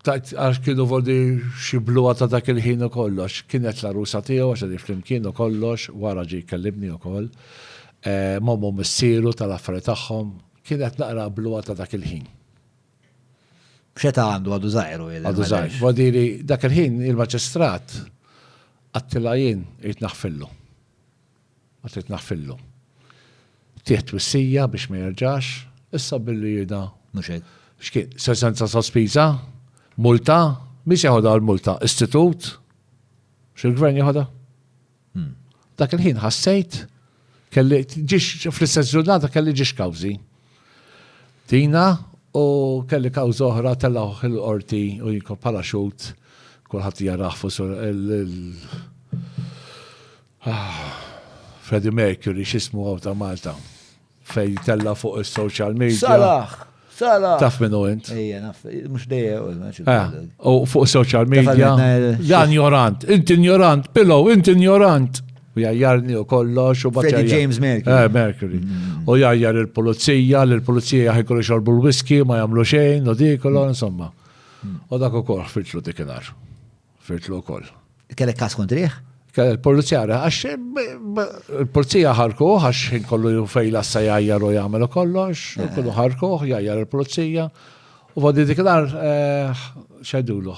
għax kienu vodi xibluwa ta' dak il-ħin u kollox, kienet la rusa tiegħu għax għadif flimkien u kollox, wara ġi kellibni u koll, mommu missiru tal-affarijiet tagħhom, kienet naqra bluwa ta' dak il-ħin. Xeta għandu għadu zaħiru? Għadu zaħir. Vodiri, dak il-ħin il-maġistrat Għattila jien jrid naħfillu. Għatrit naħfillu. Tieħt wissija biex ma jerġax, issa billi jida. Mhux hekk. X'kien, sentenza sospiża, multa, biex jaħodha l-multa, istitut, x'il-gvern jaħodha? Dak il-ħin ħassejt, kelli ġiex fl-istess ġurnata kelli ġiex kawżi. Tina u kelli kawża oħra tellaħ il-qorti u jkun paraxut, kulħadd jaraħ fuq Freddie Mercury x'ismu għaw ta' Malta. Fej tella fuq is-social media. Salah. Taf minnu int. Ejja, naf, mhux dejja. U fuq social media. Ja ignorant, inti ignorant, pillow, inti ignorant. U jajjarni u kollox u Freddie James Mercury. Mercury. U jajjar il-polizija, l-polizija ħajkollu xorbu l-whisky, ma jamlu xejn, u dikolo, insomma. U dak ukoll firtlu dikinar. Firtlu ukoll. Kellek kas kontriħ? Il-polizija, għax il-polizija ħarku, għax kollu fejla sa jajjar u jgħamelu kollox, kollu ħarku, jajjar il-polizija. U għaddi dikinar xajdulu.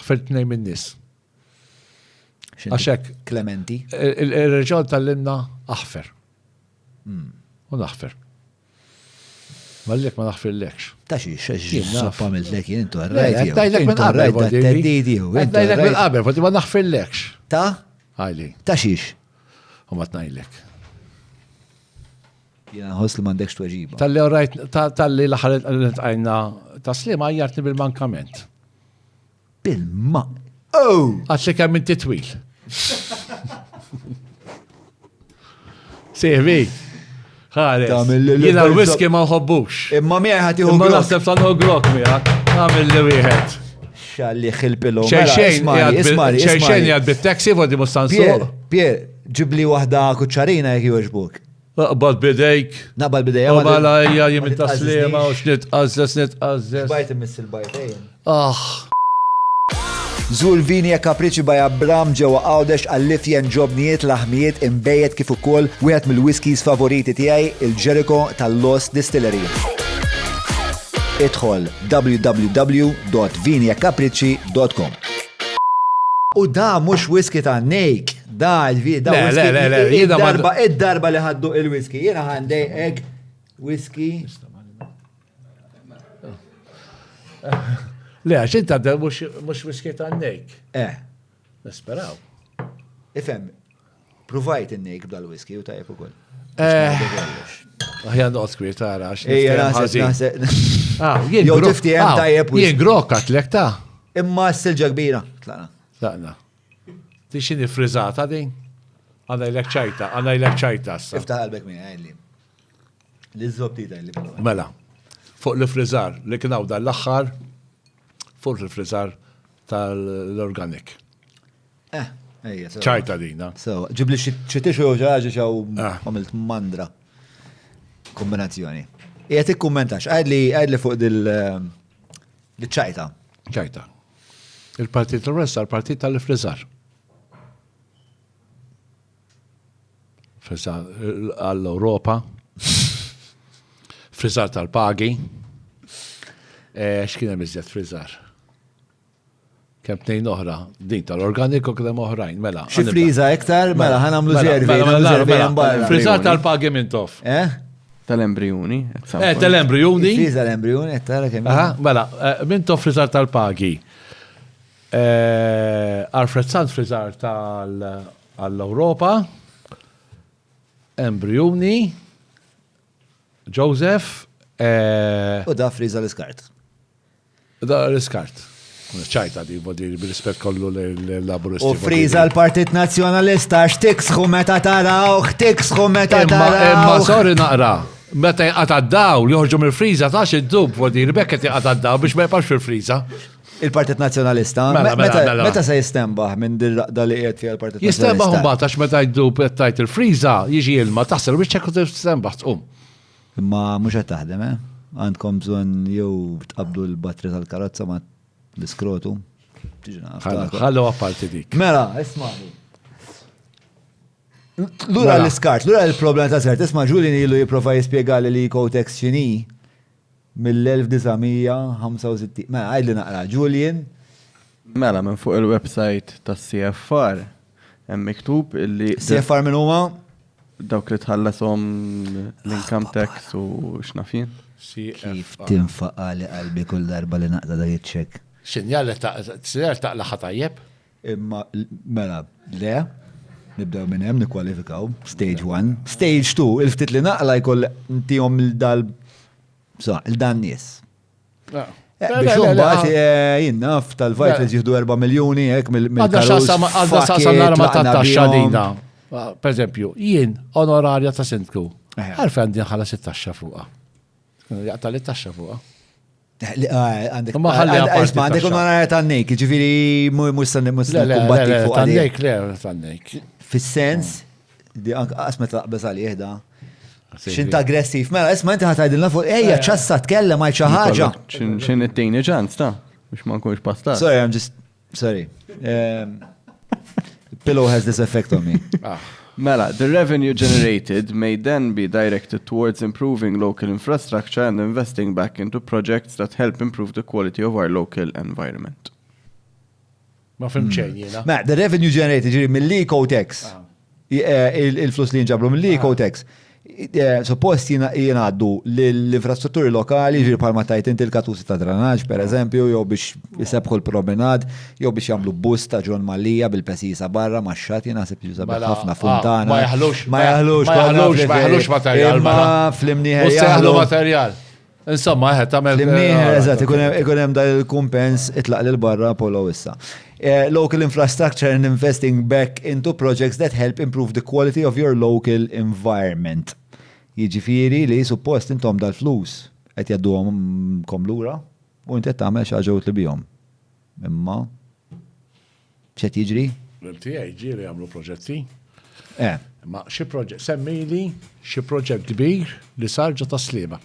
Ħfirt nej minn nis. Għaxek. Clementi. Il-reġol tal-limna aħfer. U naħfer. Mallek ma naħfirlekx. Ta' xiex, sappa mill-lek, jintu Għajdlek għarrajt. minn qabel, t-teddidi. Għajdlek minn qabel, foti ma naħfirlekx. Ta' Għajli, ta' xiex. u ma tnajlek. Jena ħos li mandekx tweġiba. Tal-li għorajt, tal-li laħalet għajna taslima għajjartni bil-mankament. Bil-ma. Oh! Għaxli kemm inti twil. Sievi. Ħares. Jina l-whisky ma nħobbux. Imma miħ ħati Imma naħseb ta' nħogrok miħak. Għamil li wieħed. Xalli xilpilu. Xejxejn jgħad bit-taxi vodi mustansol. Pier, ġibli wahda kuċċarina jek joġbuk. Naqbad bidejk. Naqbad bidejja. U bala hija jimin taslima u xnit qażles. Bajt immiss il-bajtejn. Ah. Zur Vinja Capricci by Abram ġewwa Għawdex għall-lifjen ġobnijiet laħmijiet imbejjed kif ukoll wieħed mill-whiskies favoriti tiegħi il-Jericho tal-Lost Distillery. Idħol www.vinjacapricci.com. U da mhux whisky ta' Nake, da whisky. Id-darba li ħaddu il-whisky. Jiena għandej whisky. Le, għax inta da mux whisky ta' Nake. Nisperaw. Ifem, provajt il-Nake dal-whisky u tajjeb ukoll. Aħjan noqt kwir tara għax. Jew tifti hemm tajjeb whisky. Jien grok għatlek ta' imma s-silġa kbira. Tlaqna. Ti xini frizzata din? Għanna jlek ċajta assa. Iftaħ qalbek minn għajli. L-izzobtita li bħal. Mela, fuq l-frizzar li kienaw dal-axħar, fuq l-frizzar tal-organic. ċajta dina. So, ġibli xitixu ġaġi xaw għamilt mandra. Kombinazzjoni. Jgħet ikkommentax, għadli fuq dil-ċajta. ċajta. Il-partit tal-resta, il-partit tal-frizzar. Frizzar għall-Europa. Frizzar tal-pagi. X'kien hemm iżjed frizzar? Kemm tnejn oħra, din tal-organiku kien oħrajn, mela. Xi friża iktar, mela ħanamlu zervi. Frizzar tal-pagi minn tof. Tal-embrijuni. Tal-embrijuni. Friża l-embrijuni, tara kemm. Mela, minn tof frizzar tal-pagi. Arfrezzant frizzar tal-Europa. Embrijuni. Joseph. U da friża l-iskart. Da l-iskart. ċajta di bil-rispet kollu l-laburisti. U friża l-Partit Nazzjonalista, x'tiksħu meta taraw, x'tiksħu meta taraw. Imma sorry naqra, meta jqataddaw li joħorġu mill-friża tax id-dub vodi rebekket jqataddaw biex ma jibqax fil-friża. Il-Partit Nazzjonalista, meta se jistembaħ minn dal-li qiegħed fiha l-Partit Nazzjonalista? Jistembaħ mbagħad għax meta jdub tajt il-friża jiġi ilma taħsel biex ċekku tistembaħ tqum. Imma mhux qed taħdem, għandkom bżonn jew tqabdu l-batri tal-karozza ma l-iskrotu. Ħallu għapparti dik. Mela, ismani. Lura l-iskart, lura l-problema ta' zert, isma Julian ilu jiprofa jispiegali li Kotex xini mill-1965. Mela, għajdli naqra, Julian Mela minn fuq il-website tas-CFR hemm miktub illi CFR minn huma? dawk li tħallasom l-income tax u x'nafin. Kif tinfaqali qalbi kull darba li naqda dak iċ-ċek. Xinjal taqla ħatajjeb? Imma mela le, nibdew minn hemm nikkwalifikaw stage 1, stage 2, il-ftit li naqla jkoll intihom il-dan nies. Biex mbagħad jinnaf tal-Vitals jieħdu 4 miljuni hekk mill-karus. Għadda saqsam nara ma tattaxxa dina. Per eżempju, jien onorarja ta' sindku. Għarfi għandi nħallas it-taxxa fuqha. Jaqta li t-taxxa fuqha. Għandek onorarja tan-nejk, ġifieri mhux kumbatti fuq tan-nejk, le tan-nejk. Fis-sens, di qasmet laqbeż għal jieħda. X'int aggressiv. Mela, isma' inti ħatajdilna fuq ejja ċassa tkellem għal xi ħaġa. X'in it-tejni ċans ta' biex ma nkunx pastat. Sorry, I'm just sorry. Pillow has this effect on me. Mela, the revenue generated may then be directed towards improving local infrastructure and investing back into projects that help improve the quality of our local environment. Ma fimċejn jiena. Ma, the revenue generated ġiri mill-Eco Tax. Il-flus li nġabru mill-Eco Tax. Suppost jingħaddu l-infrastrutturi lokali, ġiri palma tajt inti l-katusi ta' dranaġ, per eżempju, jew biex jisebħu l-promenad, jew biex jagħmlu bus ta' Ġon Mallija bil-pesisa barra max-xat jinaħseb jiżabel ħafna funtana. Ma jaħlux materjal. Ma fl-imnieħ jaħlu materjal. Insomma, tagħmel. Fl-imnieħ eżatt, ikun hemm dal il-kumpens itlaq lil barra polo issa. Local infrastructure and investing back into projects that help improve the quality of your local environment. Jiġifieri li suppost intom dal-flus qed jgħadduhom komlura u inti qed tagħmel xi ħaġa utli bihom. Imma x'qed jiġri? Tiegħi ġieli jagħmlu proġetti. Ma xi proġett semmili xi proġett kbir li sar ġo Sliema.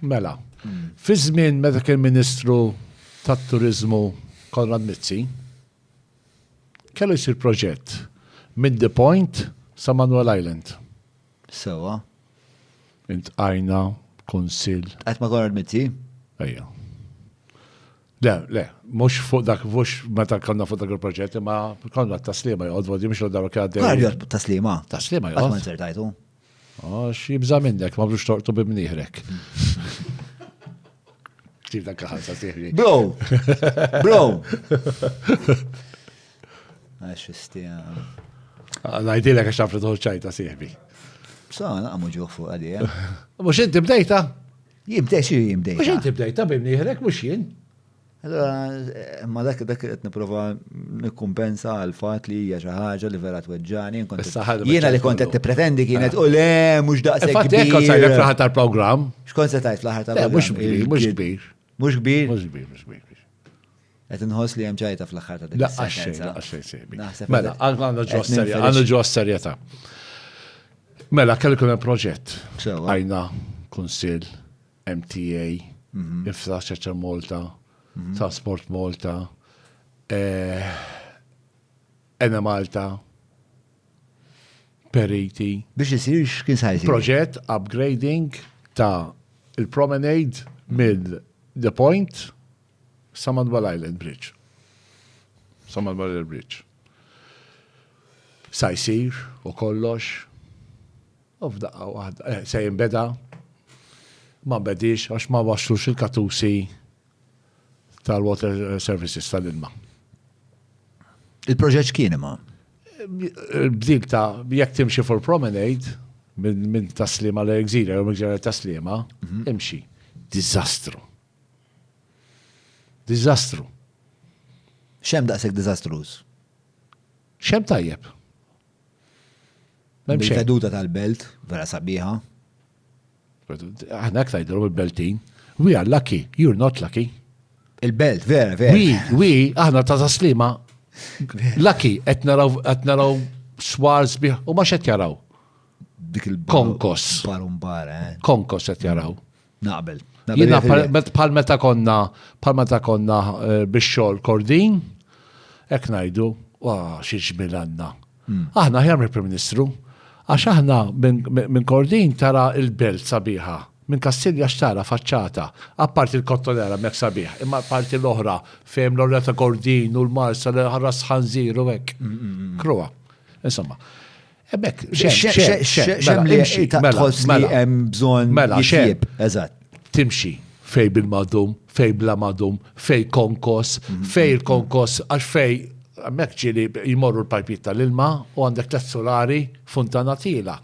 Mela, fi żmien meta kien Ministru tat-Turiżmu Konrad Mizzi, kellu jsir proġett minn The Point sa Manuel Island. Sewa. Intqajna kunsill. Qed ma Konrad Mizzi? Ejja. Le, mhux fuq dak mhux meta konna fuq dak il-proġett, imma konna ta' Sliema joqgħod vodi mhux darba kien Konrad ta' Sliema. Ta' Sliema Qatt ma joqgħod. nsertajtu. X'jibża minnek, ma blux torqtu b'imnieħrek. Ktif dak ħalsa tieħri. Bro. Għax istija. Ngħidilek għax tafri ċajta sieħbi. Naqmu ġuħ fuq għadi. Mhux inti bdejta? Jibdej xi jibdej. Mhux inti bdejta b'imnieħrek mhux jien. Allora, ma dak qed nipprova nikkumpensa għal fatt li hija xi ħaġa li vera tweġġani. Jiena li kont qed tippretendi kienet u le mhux daqshekk. Infatti hekk kont sajlek fl-aħħar tal-programm. X'kont se tgħid fl-aħħar tal-programm? Mhux kbir. Mhux kbir? Mhux kbir. Qed inħoss li hemm ċajta fl-aħħar ta' dik Laqgħax xejn. Mela, għandna ġo serjetà. Mela, kelli kun hemm proġett. Għajna kunsill, MTA, Infrastructure Malta, Transport Malta, Ena Malta, Periti. Biex isir x'kien sajsi? Proġett upgrading ta' il-promenade mill The Point sa Manuel Island Bridge. Manuel Island Bridge. Sa jsir u kollox. U f'daqqa waħda. Se jinbeda. Ma bedix għax ma waxlux il-katusi tal-water services tal-ilma. Il-proġett kien imma? Bdik ta' jekk timxi for promenade minn Taslima l-Gżira u minn Taslima, imxi. Dizastru. Xem daqshekk diżastruż? Xem tajjeb. Il-veduta tal-belt, vera sabiħa. Aħna tajdu il-beltin. We are lucky, you're not lucky. Il-belt, vera. Aħna ta' Taslima. Lucky, qed naraw swars biħ, u ma xed jaraw. Konkos. Konkos qed jaraw. Naqbel. Jina pal meta konna bix-xogħol Kordin, hekk ngħidu, xi ġmiel għandna. Aħna ħjar mill-Prim Ministru, għax aħna minn Kordin tara il-belt sabiħa, minn Kastilja xtara faċċata, apparti il-kottonera mek sabiħ, imma apparti l-oħra, fejn Loretta Gordin u l-Marsa li ħarras ħanżir u hekk. Krua. Insomma. Ebek, xem li tħoss li hemm bżonn jixjieb. Eżatt. Timxi fej bil-madum, fej bla madum, fej konkos, fej il-konkos, għax fej mek ġili jmorru l-pajpit tal-ilma u għandek tlet solari funtana tila.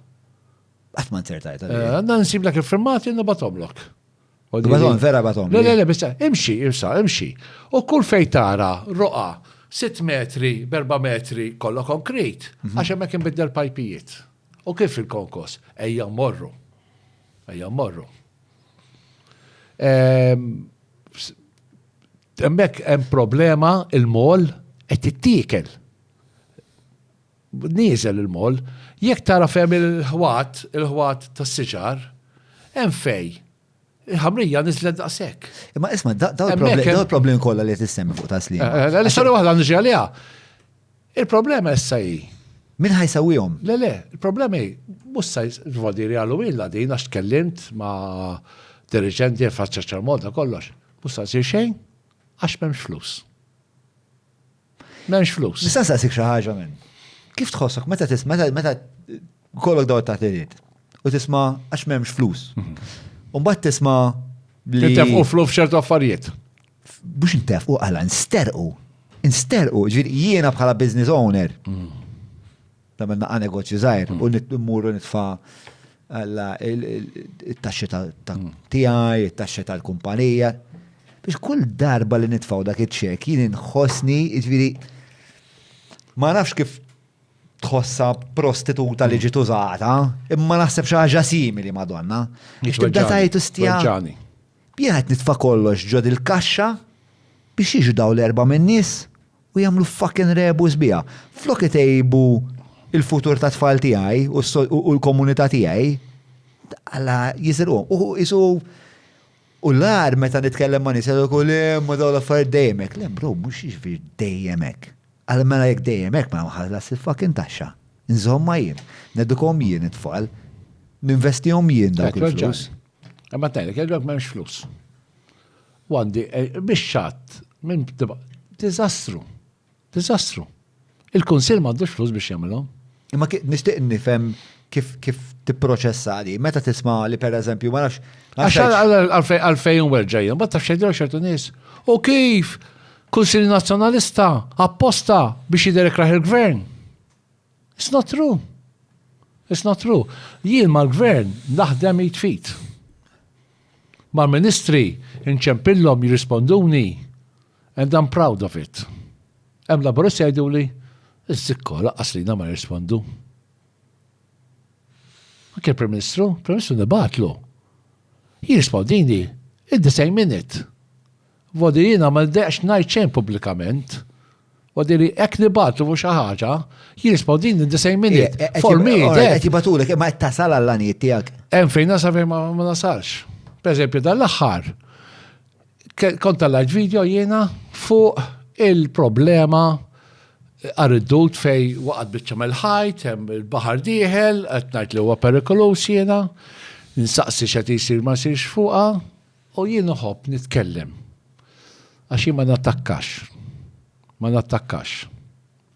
Għatman tertajt. Għanna nsiblek il-firmati għanna batomlok. Batom, vera batom. Le, bista, imxi. U kull fej tara, roqa, 6 metri, 4 metri, kollha konkret, għax hemmhekk inbiddel pajpijiet. U kif il-konkos? Ejja morru. Hemmhekk hemm problema il-mol qed tittikel. Nieżel il-mol, jekk tara fehm il-ħwat tas-siġar, hemm fej. Il-ħamrija nizlet daqshekk. Imma isma' daw il-problemi kollha li tissemmi fuq taslima. L-istorja waħda nġi għaliha. Il-problema issa hi. Min ħajsawihom? Le, il-problema hi mhux se jvodi realu illa din għax tkellimt ma' dirigenti faċċa ċarmolta kollox. Mhux se jsir xejn għax m'hemmx flus. M'hemmx flus. Nista' nsaqsik xi ħaġa minn. Kif tħossok meta kollok daw taħtiliet u tisma' għax m'hemmx flus. Umbat tisma' li. Intefqu fluf ċertu affarijiet. Bux intefqu għala, nsterqu, jiena bħala business owner. Tamel naqqa negozju zaħir, u nimmurru nitfa' il-taxxi tijaj, il-taxxi tal-kumpanija. Biex kull darba li nitfaw dak iċ-ċek, jien nħossni, ma nafx kif tħossa prostituta li ġiet użata, imma naħseb xi ħaġa simili Madonna. Biex tibda tajtu stja. Jiena qed nitfa' kollox ġod il-kaxxa biex jiġu daw l-4 min-nies u jagħmlu fucking rebus biha. Flok itejbu il-futur ta' tfal tiegħi u l-komunità tiegħi, alla jisirqu. U isu u l-ar meta nitkellem ma' nies jgħidu ma daw l-affarijiet dejjemek. Le bro, mhux jiġifieri dejjemek. Għal mela jek dejjemek ma mħallas il-fucking taxxa. Nżomma jien, nedukom jien it-tfal, ninvestihom jien dawk il-flus. Għamma tajlek, jgħidlok m'hemmx flus. Għandi, biex xatt, minn dizastru. Il-Kunsill m'għandux flus biex jagħmilhom. Imma nixtieq nifhem kif tipproċessa di. Meta tisma' li pereżempju ma nafx. Għalfejn werġajja, ma tafx jgħidlok ċertu nies. U kif? Kunsill Nazzjonalista apposta biex jiderek raħ il-gvern. It's not true. Jien mal-gvern naħdem jitfit. Mal-ministri inċempillhom jirrisponduni and I'm proud of it. Hemm laburist jgħiduli iż-żikko laqqas lina ma jirrispondu. Anke il-Prim-Ministru nibatlu. Jirrispondini in the same minute. Vodi jina ma l-deqx najċen publikament, vodi li ek nibatlu u xaħġa, jirrispondin in the same minute. For me, Etibatulek, ma tasal għall-għaniet tijak. Fejn nasa fejn ma nasalx. Per eżempju, dal-axħar, kont tal-lajt video jena fuq il-problema għarriddut fej waqad bieċa mal-ħajt, il-bahar diħel, għetnajt li huwa perikolus jena, nsaqsi xat jisir ma sirx fuqa, u jena hopp nitkellem. Għaxi ma nattakkax.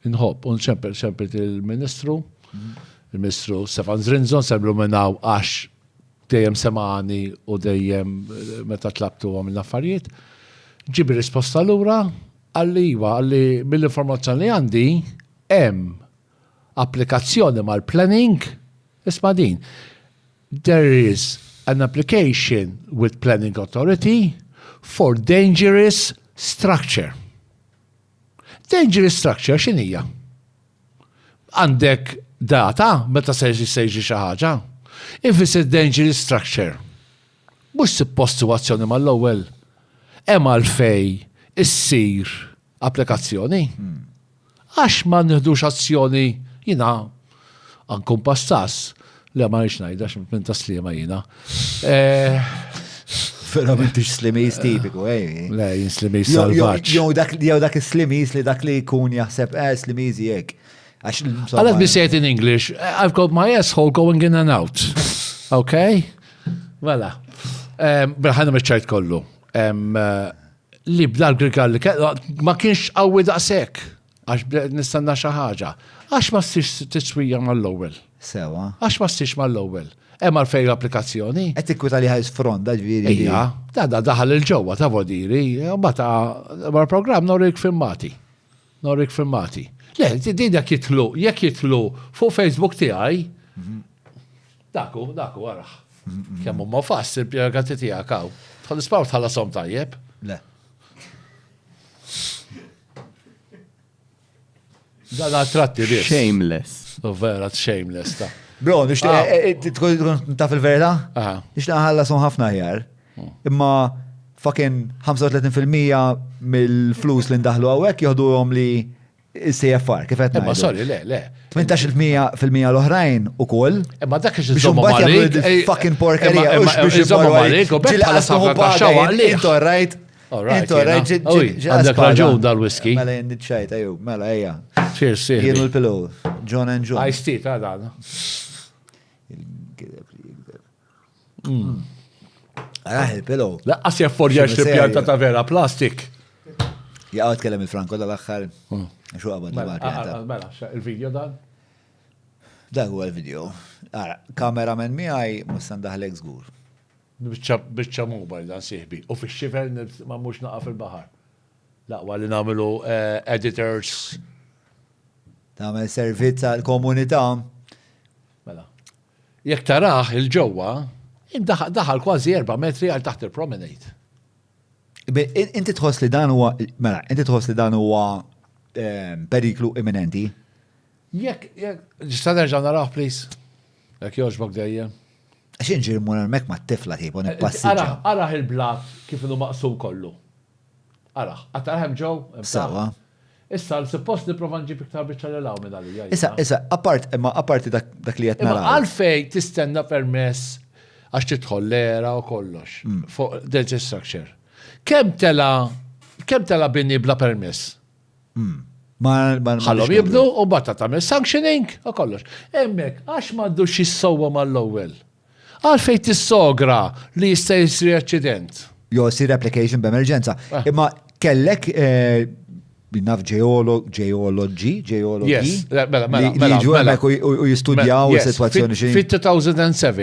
Inħobb, ċempet il-Ministru Stefan Zrinzon, seblu minnaw għax dejjem semani u dejjem meta tlabtu għam l-affarijiet. Ġibi risposta l-ura, għalli mill-informazzjoni li għandi, hemm applikazzjoni mal-planning, isma din. There is an application with Planning Authority for dangerous structure. Dangerous structure x'inhija? Għandek data meta sejġi xi ħaġa. If it's a dangerous structure, mhux suppost azzjoni mal-ewwel hemm għalfej issir applikazzjoni. Għax ma nieħdux azzjoni jiena ankun pastas li ma rridx ngħidha minn taslima jiena. Verament ix slimis tipiku, Le, jien slimis salvaġġ. Jew dak is-slimis li dak li jkun jaħseb slimis jek. Let me say it in English. I've got my asshole going in and out. Okay? Mela, ħana meċċajt kollu. Li bla l-Grigal li ma kienx qawwi daqshekk għax nistanna xi ħaġa. Għax ma stix tiswija mal-ewwel. Sewa. Għax ma stix mal-ewwel. Hemm għalfejn l-applikazzjoni. Qed tikkwita li ħajs front da ġifieri. Ejja, da daħal il-ġewwa ta' vodiri, mbagħad wara programm norik filmati. Le, din jekk jitlu fuq Facebook tiegħi, daku waraħ. Kemm huma fass il-pjegati tiegħek hawn. Tħall ispaw tħallasom tajjeb. Le. Da tratti biss. Shameless. Vera shameless ta'. Bro, tkun taf il-verda? Nixtieq ħallasom ħafna ħjar. Imma fucking 35% mill-flus li ndaħlu hawnhekk jieħduhom li CFR, kif qed Ma sorry, le. 18% l-oħrajn ukoll. Ma dak ix Biex imbagħad jagħmlu fucking porkerija biex iżommu malik u bekk bħala safra xawa għalih. Intu rajt. Għandek raġun dal-whisky. Mela nitxajt, aju, mela ejja. Cheers, Jienu l-pillow, John and John. Ice tea, ta' dan. Għaraħ il-pillow. Laqqas jafforjax li pjanta ta' vera plastik. Jaqgħod tkellem il-Franko dal-aħħar. Xu qabad l-pjanta. Mela, il-video dan? Dak huwa l-video. Ara, kameraman miegħi mussan daħlek żgur. Biċċa mobile dan sieħbi. U fix-xifer ma mhux naqa' fil-baħar. Laqwa li nagħmlu editors. Tagħmel servizz għall-komunità. Mela. Jekk taraħ il-ġewwa, daħal kważi 4 metri għal taħt il-promenade. Inti tħoss li dan huwa periklu imminenti? Jekk, ġista nerġa' naraħ, please. Jekk jogħġbok dejjem. Għax inġir mur mek ma t-tifla tipo nippassiġġa. Araħ il-blat kif inhu maqsum kollu. Araħ, għataraħem ġew? Sawa. Issa l-suppost niprofa nġib iktar biċċa l-law minn għalija. Issa, apparti dak li qed naraw. Għalfej tistenna permess għax tidħol l-era u kollox fuq data structure. Kemm tela binni bla permess? Ħallhom jibdu u batta tagħmel sanctioning u kollox. Hemmhekk għax m'għandux jissowwa mal-ewwel. Għalfej tissogra li jista' jsir aċċident. Jo sir application b'emerġenza. Imma kellek naf geologi? Yes, mela. Li ġu hemmhekk u jistudjaw is-sitwazzjoni xi. Fit-2007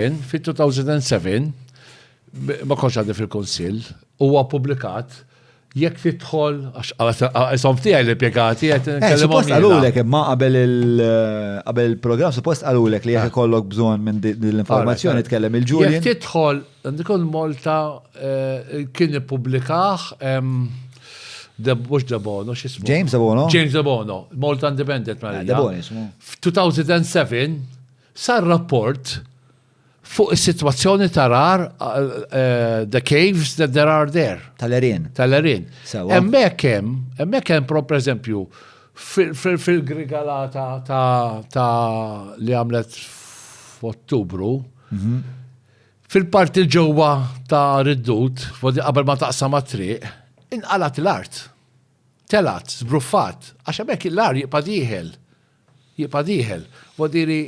ma konx għandi fil-Kunsill huwa pubblikat jekk tidħol għasom tiegħi l-impjegati qed nkellem. Suppost għalulek imma qabel il-programm suppost għalulek li jekk ikollok bżonn minn l-informazzjoni tkellem il-Julian. Jekk tidħol għandikun Malta kien ippubblikah mhux De Bono, x'ismu? James De Bono? James De Bono, Malta Independent Marija. De Bono ismu. F'2007 sar rapport fuq is-sitwazzjoni tarar the caves that there are there. Tal-Erin. Hemmhekk hemm per eżempju fil-Grigalata ta' li għamlet f'Ottubru, fil-parti ġewwa ta' Riddut, qabel ma taqsam triq, inqalat l-art. Telat, zbruffat, għax hemmhekk l-art jibqa' dieħel. Vodiri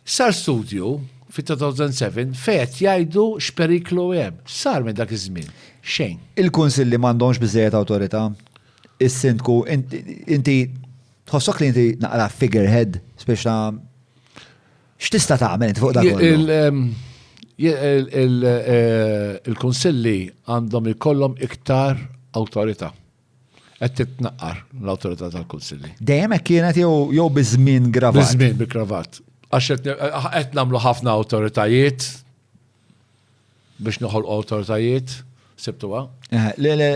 sar studju fit-2007 fejt jgħidu x'periklu hemm. Sar minn dak iż-żmien. Xejn. Il-Kunsilli m'għandhomx biżejjed awtorità. Is-sindku inti tħossok li inti naqra figurehead speċa x'tista' tagħmel inti fuq dak kollu? Il-Kunsilli għandhom ikollhom iktar awtorità. Qed titnaqqar l-awtorità tal-Kunsilli. Dejjem hekk kienet jew biżmien gravat. Biżmien bi-kravat. Għax qed nagħmlu ħafna awtoritajiet biex noħolqu awtoritajiet, sibtuha? Le,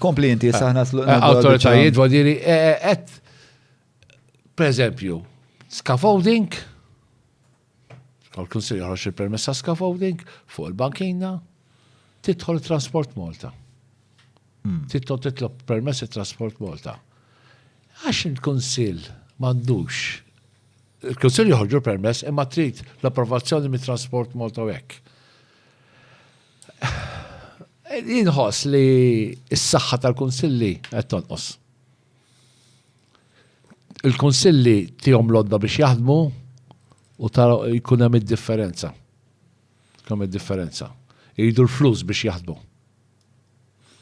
kompli inti issa naslu. Awtoritajiet vodiri qed pereżempju scaffolding, il-Kunsill joħroġ il-permess ta' scaffolding fuq il-bankina, tidħol Transport Malta. Titlob permess it-Transport Malta. Għax il-Kunsill m'għandux. Il-Kunsill joħorġu permess imma trid l-approvazzjoni mit-Transport Malta hekk. Jinħoss li s-saħħa tal-Kunsilli qed tonqos. Il-Kunsilli tihom lodda biex jaħdmu u tara jkun hemm id-differenza. Kam id-differenza. Jridu l-flus biex jaħdmu.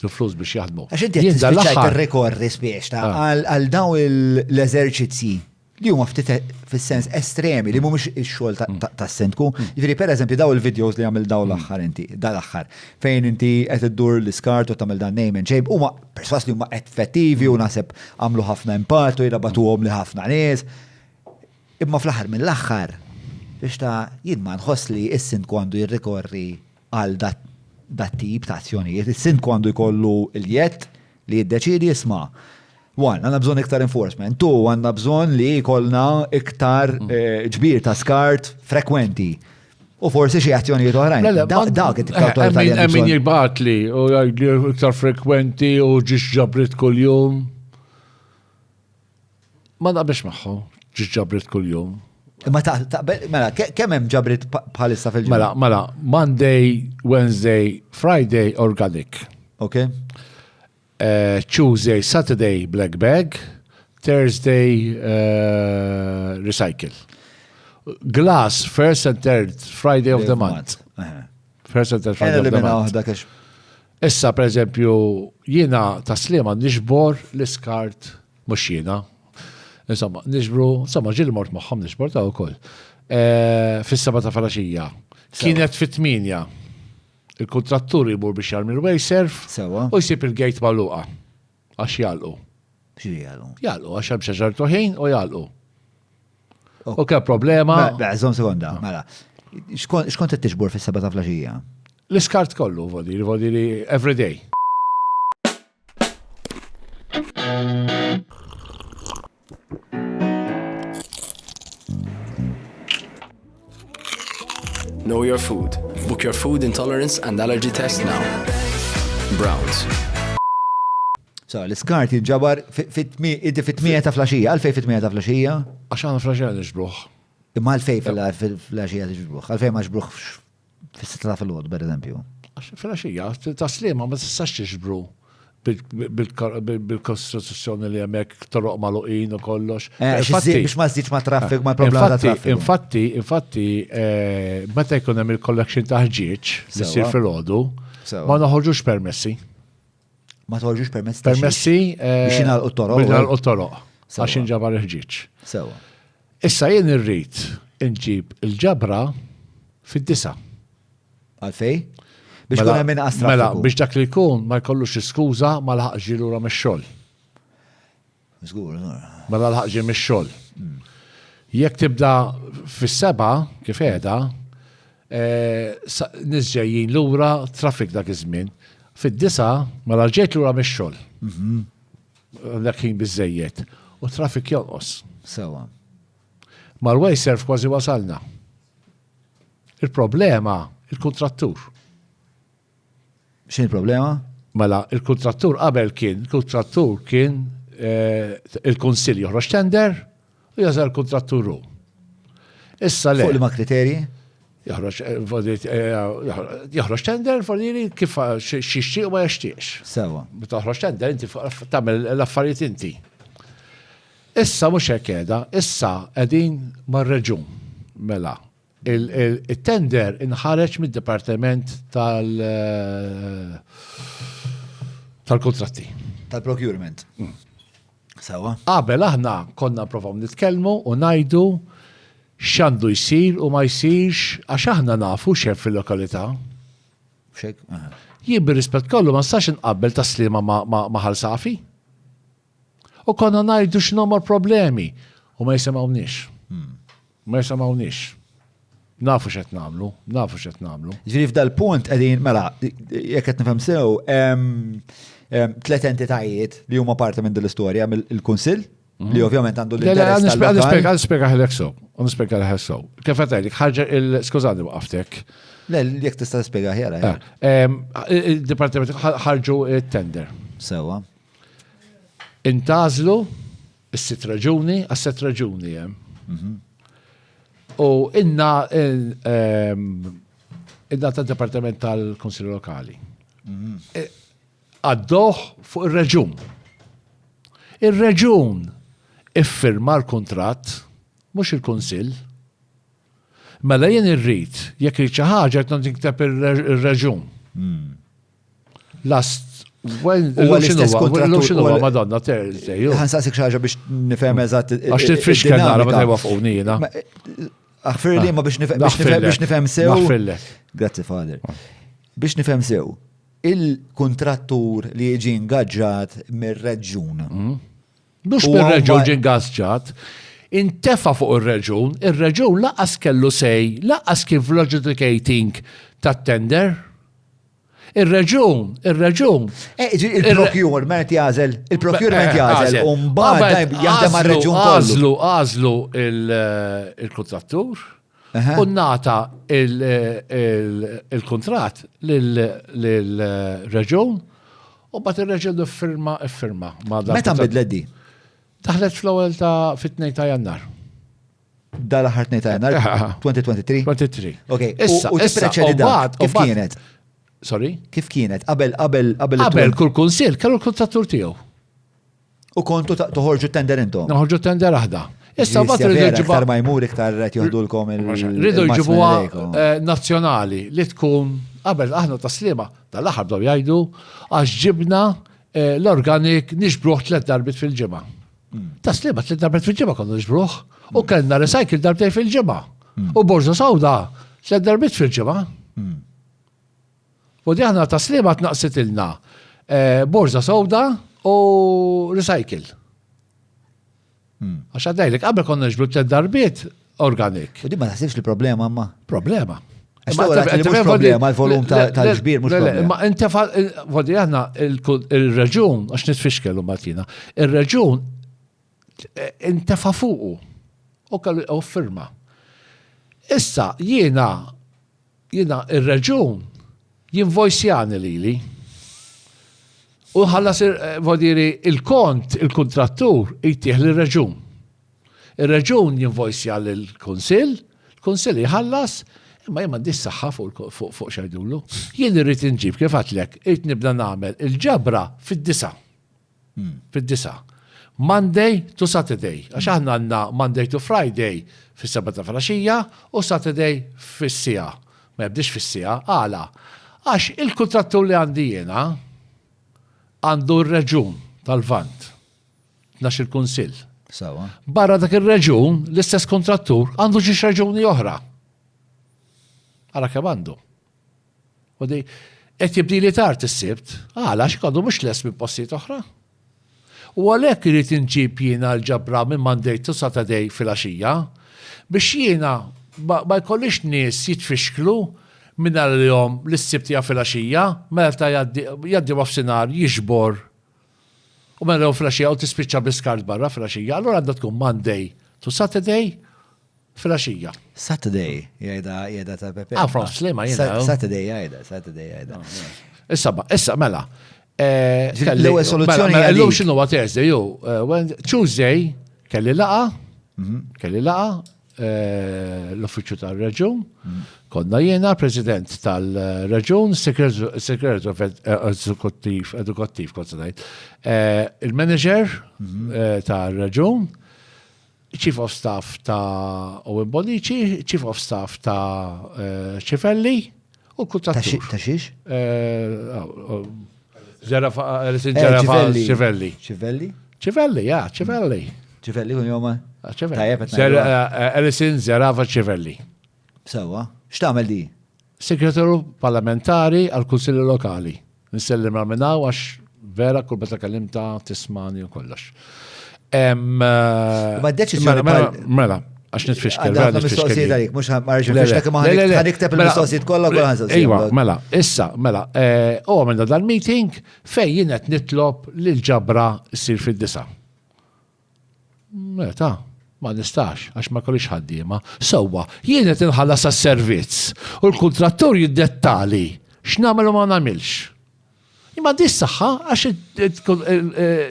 L-flus biex jaħdmu. Għax inti qed tispiċċaj tirrikorri spiex għal dawn l-eżerċizzi li huma ftit fis-sens estremi li mhumiex ix-xogħol tas-sindku. Jiġifieri pereżempju daw il-videos li għamil daw l-aħħar inti, dal-aħħar, fejn inti qed iddur l-iskart u tagħmel dan name and shame, huma perswas li huma effettivi u naħseb għamlu ħafna impatt u jirabatuhom li ħafna nies. Imma fl-aħħar mill-aħħar biex jien ma nħoss li s-sindku għandu jirrikorri għal dat tip ta' azzjonijiet. Is-sindku għandu jkollu l-jett li jiddeċidi jisma'. One, għanna bżon iktar enforcement. Two, għanna bżon li kolna iktar ġbir ta' skart frekwenti. U forsi xie azzjonijiet oħrajn. Dak it-tip min jirbat li u jgħidli iktar frekwenti u ġiġ ġabrit kull-jum. Ma naqbix maħħu, ġiġ ġabrit kull-jum. Mela, kemm hemm ġabrit bħalissa fil-ġimgħa? Mela, Monday, Wednesday, Friday, organic. Okay. Tuesday, Saturday, black bag. Thursday, recycle. Glass, first and third Friday of the month. First and third Friday of the month. Issa, per eżempju, jiena ta' slima nixbor l-iskart, mux jiena. Insomma, nixbru, insomma, ġil mort maħħom nixbor ta' u koll. Fis-7 ta' falaxija. Kienet fit-8. Il-kontrattur jibur biex jarmi l-wayserf u jisib il-gate maluqa. Għax jalqu. Xie jalqu? Jalqu, għax hemm xaġartu ħin u jalqu. U ke problema. Zon sekonda, mela. Xkont qed tixbur fis-7 ta' flaxija? L-iskart kollu, vodiri, every day. Know your food. Book your food intolerance and allergy test now. Browns. So, l-iskart jinġabar fit-8 ta' flaxija. Għalfej fit-8 ta' flaxija? Għaxan flaxija nġbruħ. Imma għalfej fil-flaxija nġbruħ. Għalfej ma ġbruħ fil-6 ta' fil-ħod, per eżempju. Flaxija, ta' slima ma tistax tiġbru bil-kostruzzjoni li għamek toroq maluqin u kollox. Biex ma zdiċ ma traffik, ma problema ta' traffik. Infatti, meta jkun hemm il-collection ta' ħġieġ li sir fil-ħodu, ma noħorġux permessi. Ma toħorġux permessi? Permessi biex jinalqu t-toroq. Biex jinalqu t-toroq. Għax inġabar il-ħġieġ. Issa jien irrid inġib il-ġabra fid-9. Għalfej? Biex kun hemm inqas traffiku. Mela, biex dak li jkun ma jkollux iskuża ma laħaq ġilura mix-xogħol. Żgur, ma laħaq ġi mix-xogħol. Jekk tibda fis-7 kif qiegħda, nies ġejjin lura traffik dak iż-żmien. Fid-9 mela ġejt lura mix-xogħol. Dak ħin biżejjed. U traffik jonqos. Sewa. Mal-wayserf kważi wasalna. Il-problema, il-kontrattur. X'in il-problema? Mela, il-kontrattur qabel kien il-konsil joħroġ tender u jażal il-kontratturu. Issa le. Fuq li ma' kriterji? Joħroġ tender forniri kif xixtieq u ma jaxtieqx. Sewa. Toħroġ tender inti tagħmel l-affarijiet inti. Issa mhux hekk qiegħda, issa qegħdin mar-reġun. Mela, il-tender inħareġ mid-Dipartiment tal-kontratti. Tal-procurement. Sewa. Qabel aħna konna provaw nitkellmu u ngħidu x'għandu jsir u ma jsirx għax aħna nafu x'hemm fil-lokalità. Xek. Jien bir-rispett kollu ma nistax inqabbel taslima ma' ħalsafi. U konna ngħidu x'nhuma l-problemi u ma jisimgħunix. Ma jisimgħunix. Nafu x'qed nagħmlu, Ġifieri f'dal-punt qegħdin mela jekk qed nifhem sew tliet entitajiet li huma parti minn dil-istorja mill-Kunsill li ovvjament għandu l-interess tal-lokal. Nispjega ħilek sew. Kif qed ngħidlek ħarġa skużani waqaftek. Le, jekk tista' tispjega ħjara. Il-Dipartiment ħarġu it-tender. Sewa. Intażlu is-sitt raġuni għas-sitt raġuni hemm. U inna ta' Departiment tal-Konsil Lokali. Għaddoħ fuq il-reġun. Il-reġun iffirma l-kontrat, mux il-Konsil. Mela jien irrid, jekk irid xi ħaġa qed tinktab ir-reġun. Last x'inhuwa Madonna Thursday. Ħansaqsik xi ħaġa biex nifhem eżatt. Għax titfixkel nara meta jwafquni jiena. Aħfir li ma biex nifhem sew. Naħfirlek. Grazzi Fader. Biex nifhem sew, il-kontrattur li jiġi ingaġġat mir-reġjun. Mhux mir-reġjun ġie ingaġġat, intefa' fuq ir-reġjun, ir-reġjun laqas kellu sej, laqas kif adjudicating tat-tender. Il-reġun. Il-procurement jażel, u mbagħad jaħdem għar-reġjun kollu. Għażlu il-kontrattur u nata il-kontratt lill-reġun u bat il-reġun iffirma. Meta nbidlet di? Daħlet fl-ewwel fit-2 ta' Jannar. Dal-aħħar 2 ta' Jannar 2023? 23. Okay. U tippreċedi dak kif kienet? Sorry? Kif kienet? Qabel kull kunsill kellu l-kontrattur tiegħu. U kontu toħorġu tender intom? Noħorġu tender aħda. Issa mbagħad rridu ġibu aktar ma jmur iktar qed joħdulkom rridu jġibuha nazzjonali li tkun qabel aħna taslima tal-aħħar bdew jgħidu għax ġibna l-organik nixbruh 3 darbit fil-ġimgħa. Taslima 3 darbit fil-ġimgħa konna nixbruh u kellna recycle darbtej fil-ġimgħa. U borża sawda 3 darbit fil-ġimgħa. U diħna taslima tnaqsit ilna borza sowda u recycle. Għax għaddejlek, qabel konna ġbru 3 darbiet organik. U di ma taħsibx li problema ma? Problema. Mux problema, il-volum tal-ġbir mux problema. Ma inti għaddi għanna il-reġun, għax nitfixkellu matina, il-reġun intefa fuqu u firma. Issa jiena il-reġun jinvojsjani li u ħallas il-kontrattur jittieħ l-reġun. Il-reġun jinvojsja l-konsil, il-konsil jħallas, imma jemma dis-saħħa fuq xajdullu. Jien irrid inġib kif għatlek, irrid nibda nagħmel il-ġabra fid-9. Fid-9. Monday to Saturday. Għax aħna għandna Monday to Friday fis-7 ta' filgħaxija u Saturday fis-sija. Ma jibdix fis-sija, għala. Għax il-kontrattur li għandi jena għandu r-reġun tal-Vant, nax il-Kunsill. Barra dak il-reġun, l-istess kontrattur għandu ġiex reġuni oħra. Għara kemm għandu. U di, qed jibdili tard is-sibt, għala x'għandu mhux les minn postijiet oħra. U għalhekk irid inġib jiena l-ġabra minn Monday to Saturday fil-għaxija biex jiena ma jkollix nies jitfixklu minn għal-jom l-sibtija fil-axija, meta jaddi wafsinar jiġbor u minn għal fil-axija u tispiċċa biskart barra fil-axija, allora għandha tkun Monday to Saturday fil-axija. Saturday, jgħida ta' Pepe. Frans, lema jgħida. Saturday jgħida. Issa, mela. L-ewwel soluzzjoni għal l-ewwel x'inhu Thursday, Tuesday kelli laqa l-uffiċċju tal-reġun, konna jiena president tal-reġun, segretarju edukattiv, il-manager tal-reġun, chief of staff ta' Owen Bonici, chief of staff ta' Civelli u kontrattur. Ta' xiex? Civelli. Civelli, ja, Civelli. Civelli kun joma? Alison Zerava Civelli. Sewa, x'tagħmel di? Segretarju parlamentari għal-Kunsilli Lokali. Nisellim għal-minnaw għax vera kull meta kellimta tismani u kollox. Ma d-deċiżjoni mela, għax nitfixkel. Mux marġu fiex ma ħanikteb il-mistoqsijiet kollha kol Ejwa, mela, issa, mela, u għamilna dal-meeting fej jienet nitlob l-ġabra ssir fid-9. Meta, ma nistax, għax ma kollix ħaddiema. Sewwa, jienet inħallas għas-servizz u l-kontrattur jiddettali x'nagħmel u ma nagħmilx. Imma di s-saħħa għax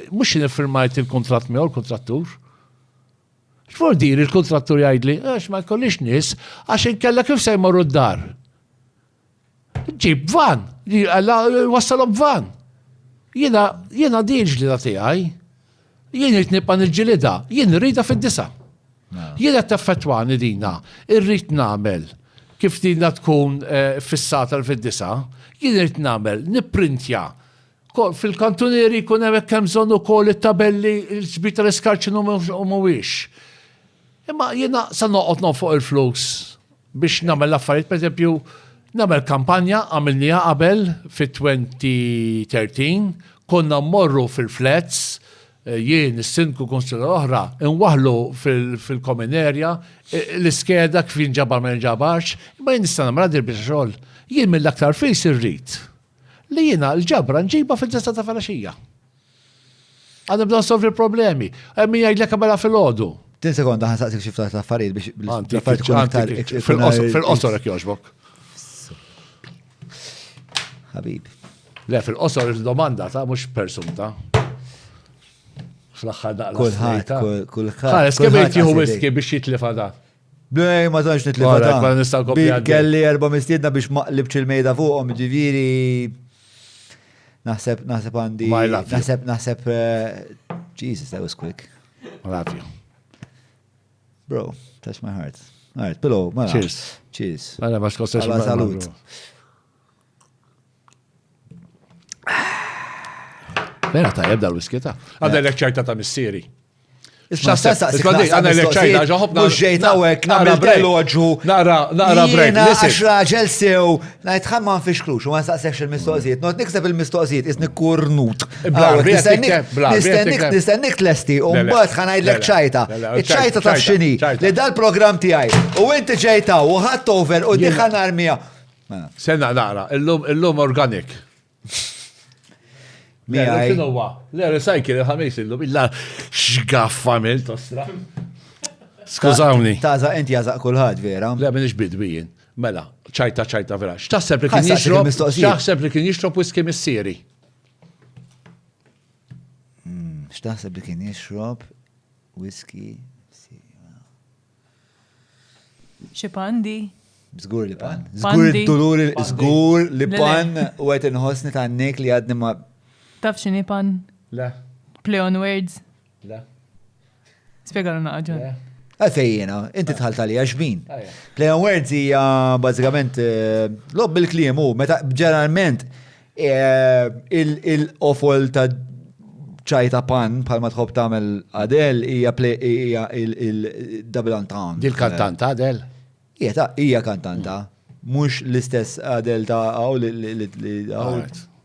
mhux nifirmajt il-kontratt miegħu l-kontrattur. X'for dir il-kontrattur jgħidli, għax ma jkollix nies għax inkella kif se jmorru d-dar. Ġib van, wassalhom van. Jiena diġli da tiegħi. Jien irid nibqa' niġġielidha, jien rida fid-9. Jiena taffettwani dina, irrid nagħmel kif dina tkun fissata fid-disa, jien irrid nagħmel nipprintja fil-kantunieri jkun hemmhekk kemm bżonn ukoll it-tabelli l-ġbit tal-iskarċin u mhuwiex. Imma jiena sa noqgħod fuq il-flus biex nagħmel l-affarijiet, pereżempju, nagħmel kampanja għamilniha qabel fit-2013, konna mmorru fil-flats, jien is-sindku konsular oħra, nwaħlu fil-common area, l-iskeda kif jinġabar ma jinġabarx, imma jien nista' nagħmel dir biex xogħol. Jien mill-aktar fis irrid li jiena l-ġabra nġiba fil-ġesta ta' falaxija. Għadna bda nsolvi problemi. Min jgħidlek għamela fil-ħodu. 10 sekonda ħansaqsik xi ftit affarijiet biex fil-qosor jekk jogħġbok. Ħabib. Le, fil-qosor il-domanda ta' mhux persunta. Fl-aħħar daqla. Kulħadd. Ħares kemm jieħu whisky biex jitlifa da. Bej, ma tantx nitlifa Ora, ma nistgħu kopja. Kelli 4 mistiedna biex ma qlibx il-mejda fuqhom, ġifieri naħseb għandi. Naħseb Jesus, that was quick. I love you. Bro, touch my heart. All right, Pillow, mela. Cheers. Cheers. Għala ma xkostax. Alla salut. Vera ta' jibda l-whisky ta' għadda l-ekċajta ta' missieri. Għana l-ekċajta ġaħobna. Muġġejta għek, naqra breloġu. Naqra break. Jena għaxraġel sew, najt ħamman fi xklux, u għan saqsekx il-mistoqsijiet. Not nikseb il-mistoqsijiet, isni kurnut. Nistennik t-lesti, u mbagħad ħanajd l-ekċajta. Iċċajta ta' xini, li dal-program tijaj. U inti ġejta, u ħadd over, u diħan armija. Senna naqra, il-lum organic. Le, recycle, il-ħamis il-lum, illa xgaffa mil tostra. Skużawni. Taza, inti jazaq kulħadd vera. Le, minix bidwijin. Mela, ċajta vera. X'taħseb li kien jixrob whisky missieri? X'taħseb li kien jixrob whisky Xipandi. Zgur li pan. Zgur li pan u għet nħosni ta' nek li għadni ma' Taf xini pan? Le. Play on words? Le. Spiegħal naħġan. Għalfejjena, inti tħalta li għaxbin. Play on words hija bazzikament lob bil-kliem u meta ġeneralment il-offol ta' ċajta pan bħalma tħobb tagħmel Adel hija il-double entendre. Dil kantanta Adel? Hija kantanta. Mhux l-istess Adel ta' għaw li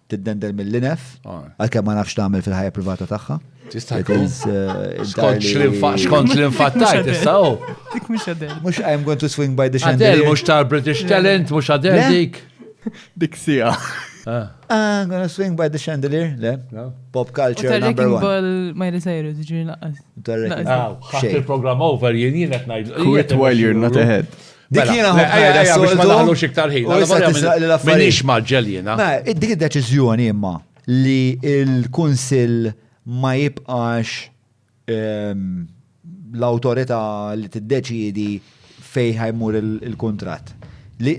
tiddendel mill-linef, għalkemm ma nafx tagħmel fil-ħajja privata tagħha. Tista' tkun. Skont l-infattajt issa hu. Dik mhux Adel. Mhux I'm going to swing by the chandelier. Adel mhux tal-British Talent, mhux Adel dik. Dik sija. I'm going to swing by the chandelier, le? Pop culture number one. Ball Miley Cyrus, ġiri laqas. Ħadd il-programm over jien qed ngħid. Quit while you're not ahead. Dik jiena biex ma naħlux iktar ħin. Minix maġġel jiena. Dik id-deċiżjoni imma li l-kunsill ma jibqax l-awtorità li tiddeċiedi fejn ħajmur il-kuntratt. Li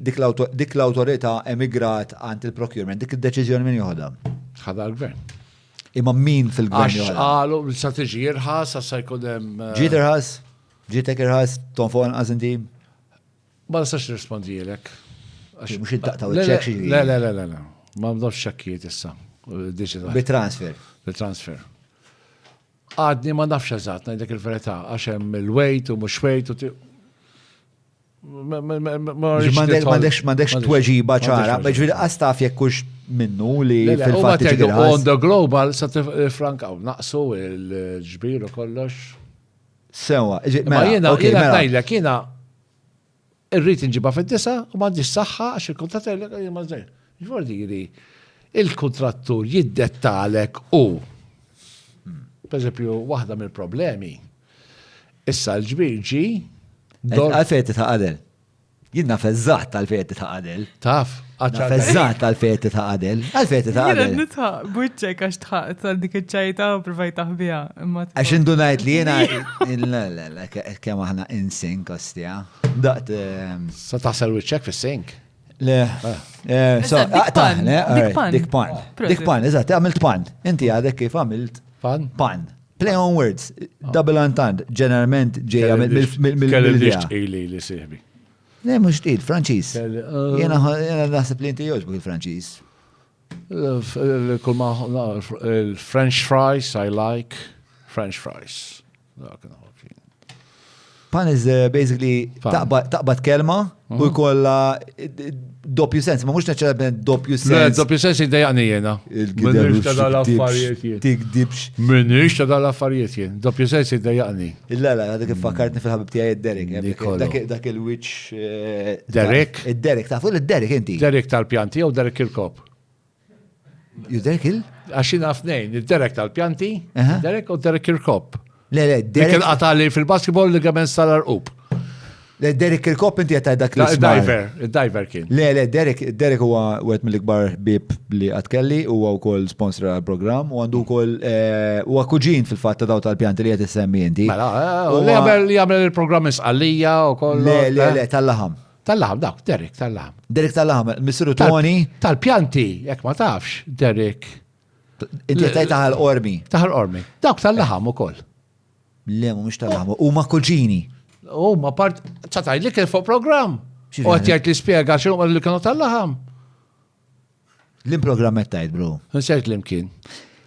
dik l-awtorità emigrat għand il-procurement, dik id-deċiżjoni min joħodha? Ħadha l-gvern. Imma min fil-gvern joħodha? Qalu l-istrateġija irħas sa jkun hemm. Ġiet irħas? Ġietek irħas? Tonfon għażin tim? Ma nistax nirrispondilek. Mhux iddaqtaw iċ-ċek xi. Le. Ma bdawx xekkijiet issa. Bit-transfer. Bit-transfer. Għadni ma nafx eżatt ngħidlek il-verità għax hemm il-wejt u mhux wejt u M'għandekx tweġiba ċara, ġifieri qastaf jekkux minnu li fil-fatt on the global sa frankaw naqsu il-ġbir u kollox. Sewa, ma jiena ngħidlek jiena irrid inġibha fid-disa u m'għandix saħħa għax il-kuntratt jgħidlek ma żejn. Ġifieri il-kontrattur jiddettalek u pereżempju waħda mill-problemi issa l-ġbir ġi għal-fetti ta' Adel. Jidna fezzat tal-fetti ta' Adel. Taf. Fezzat tal-fetti ta' Adel. Għal-fetti ta' Adel. Jena nitħaq buċċek għax tħaq tal-dik iċċajta u provajt taħbija. Għax indunajt li jena kemm aħna in-sink ostja. Daqt. Sa taħsel wiċċek fis-sink. Le. Dik pan, eżatt, għamilt pan. Inti għadek kif għamilt pan. Play on words, double entendre, ġeneralment ġejja Kelli mill-idea. ili li siħbi. Ne, mux id, Franċis. Kelli, Jena naħseb li inti joġbuk il-Franċis. Kull ma, French fries, I like French fries. Pan is basically taqbad kelma u jkolla doppju sens, ma mux neċċarabben doppju Le, sens. doppju sens id-dejaqni jena. Minix ta' dal-affarijiet jien. Tikdibx. Minix ta' dal-affarijiet jien. Doppju sens id-dejaqni. Illa, għadek fakkartni fil-ħabib tijaj id-Derek. Nikolò. Dak il-witch. Derek? Id-Derek, ta' fuq il-Derek inti. Derek tal-pjanti jew Derek Kirkop? Ju Derek il? Għaxina f'nejn, il-Derek tal-pjanti, Aha. Derek u Derek Kirkop. Le, Dik Derek. il-qatali fil-basketball li għamen salar-qub. Le, Derek Kirkop inti għataj dak La, l-ismar. il-diver kien. Le, Derek huwa għet mill-ikbar bib li għatkelli, huwa wkoll sponsor għal-program, u għandu wkoll huwa kuġin fil-fatt ta' daw tal-pjanti li għet semmi inti. Mela, li għamel il-programm isqallija u koll. Le, tal-laħam. Tal-laħam, dawk, Derek, tal-laħam. Derek tal-laħam, Mr. Tony, Tal-pjanti, jek ma tafx, Derek. inti għataj taħal ormi. Taħal ormi. Dawk tal-laħam u koll. Le, mux tal-laħam, u ma kuġini. U ma part, ċataj li kien fuq program. Xi U fiħan? għatjajt li spiega xinu ma li kienu tal-laħam. L-improgrammet tajt, bro. Nsejt l-imkien.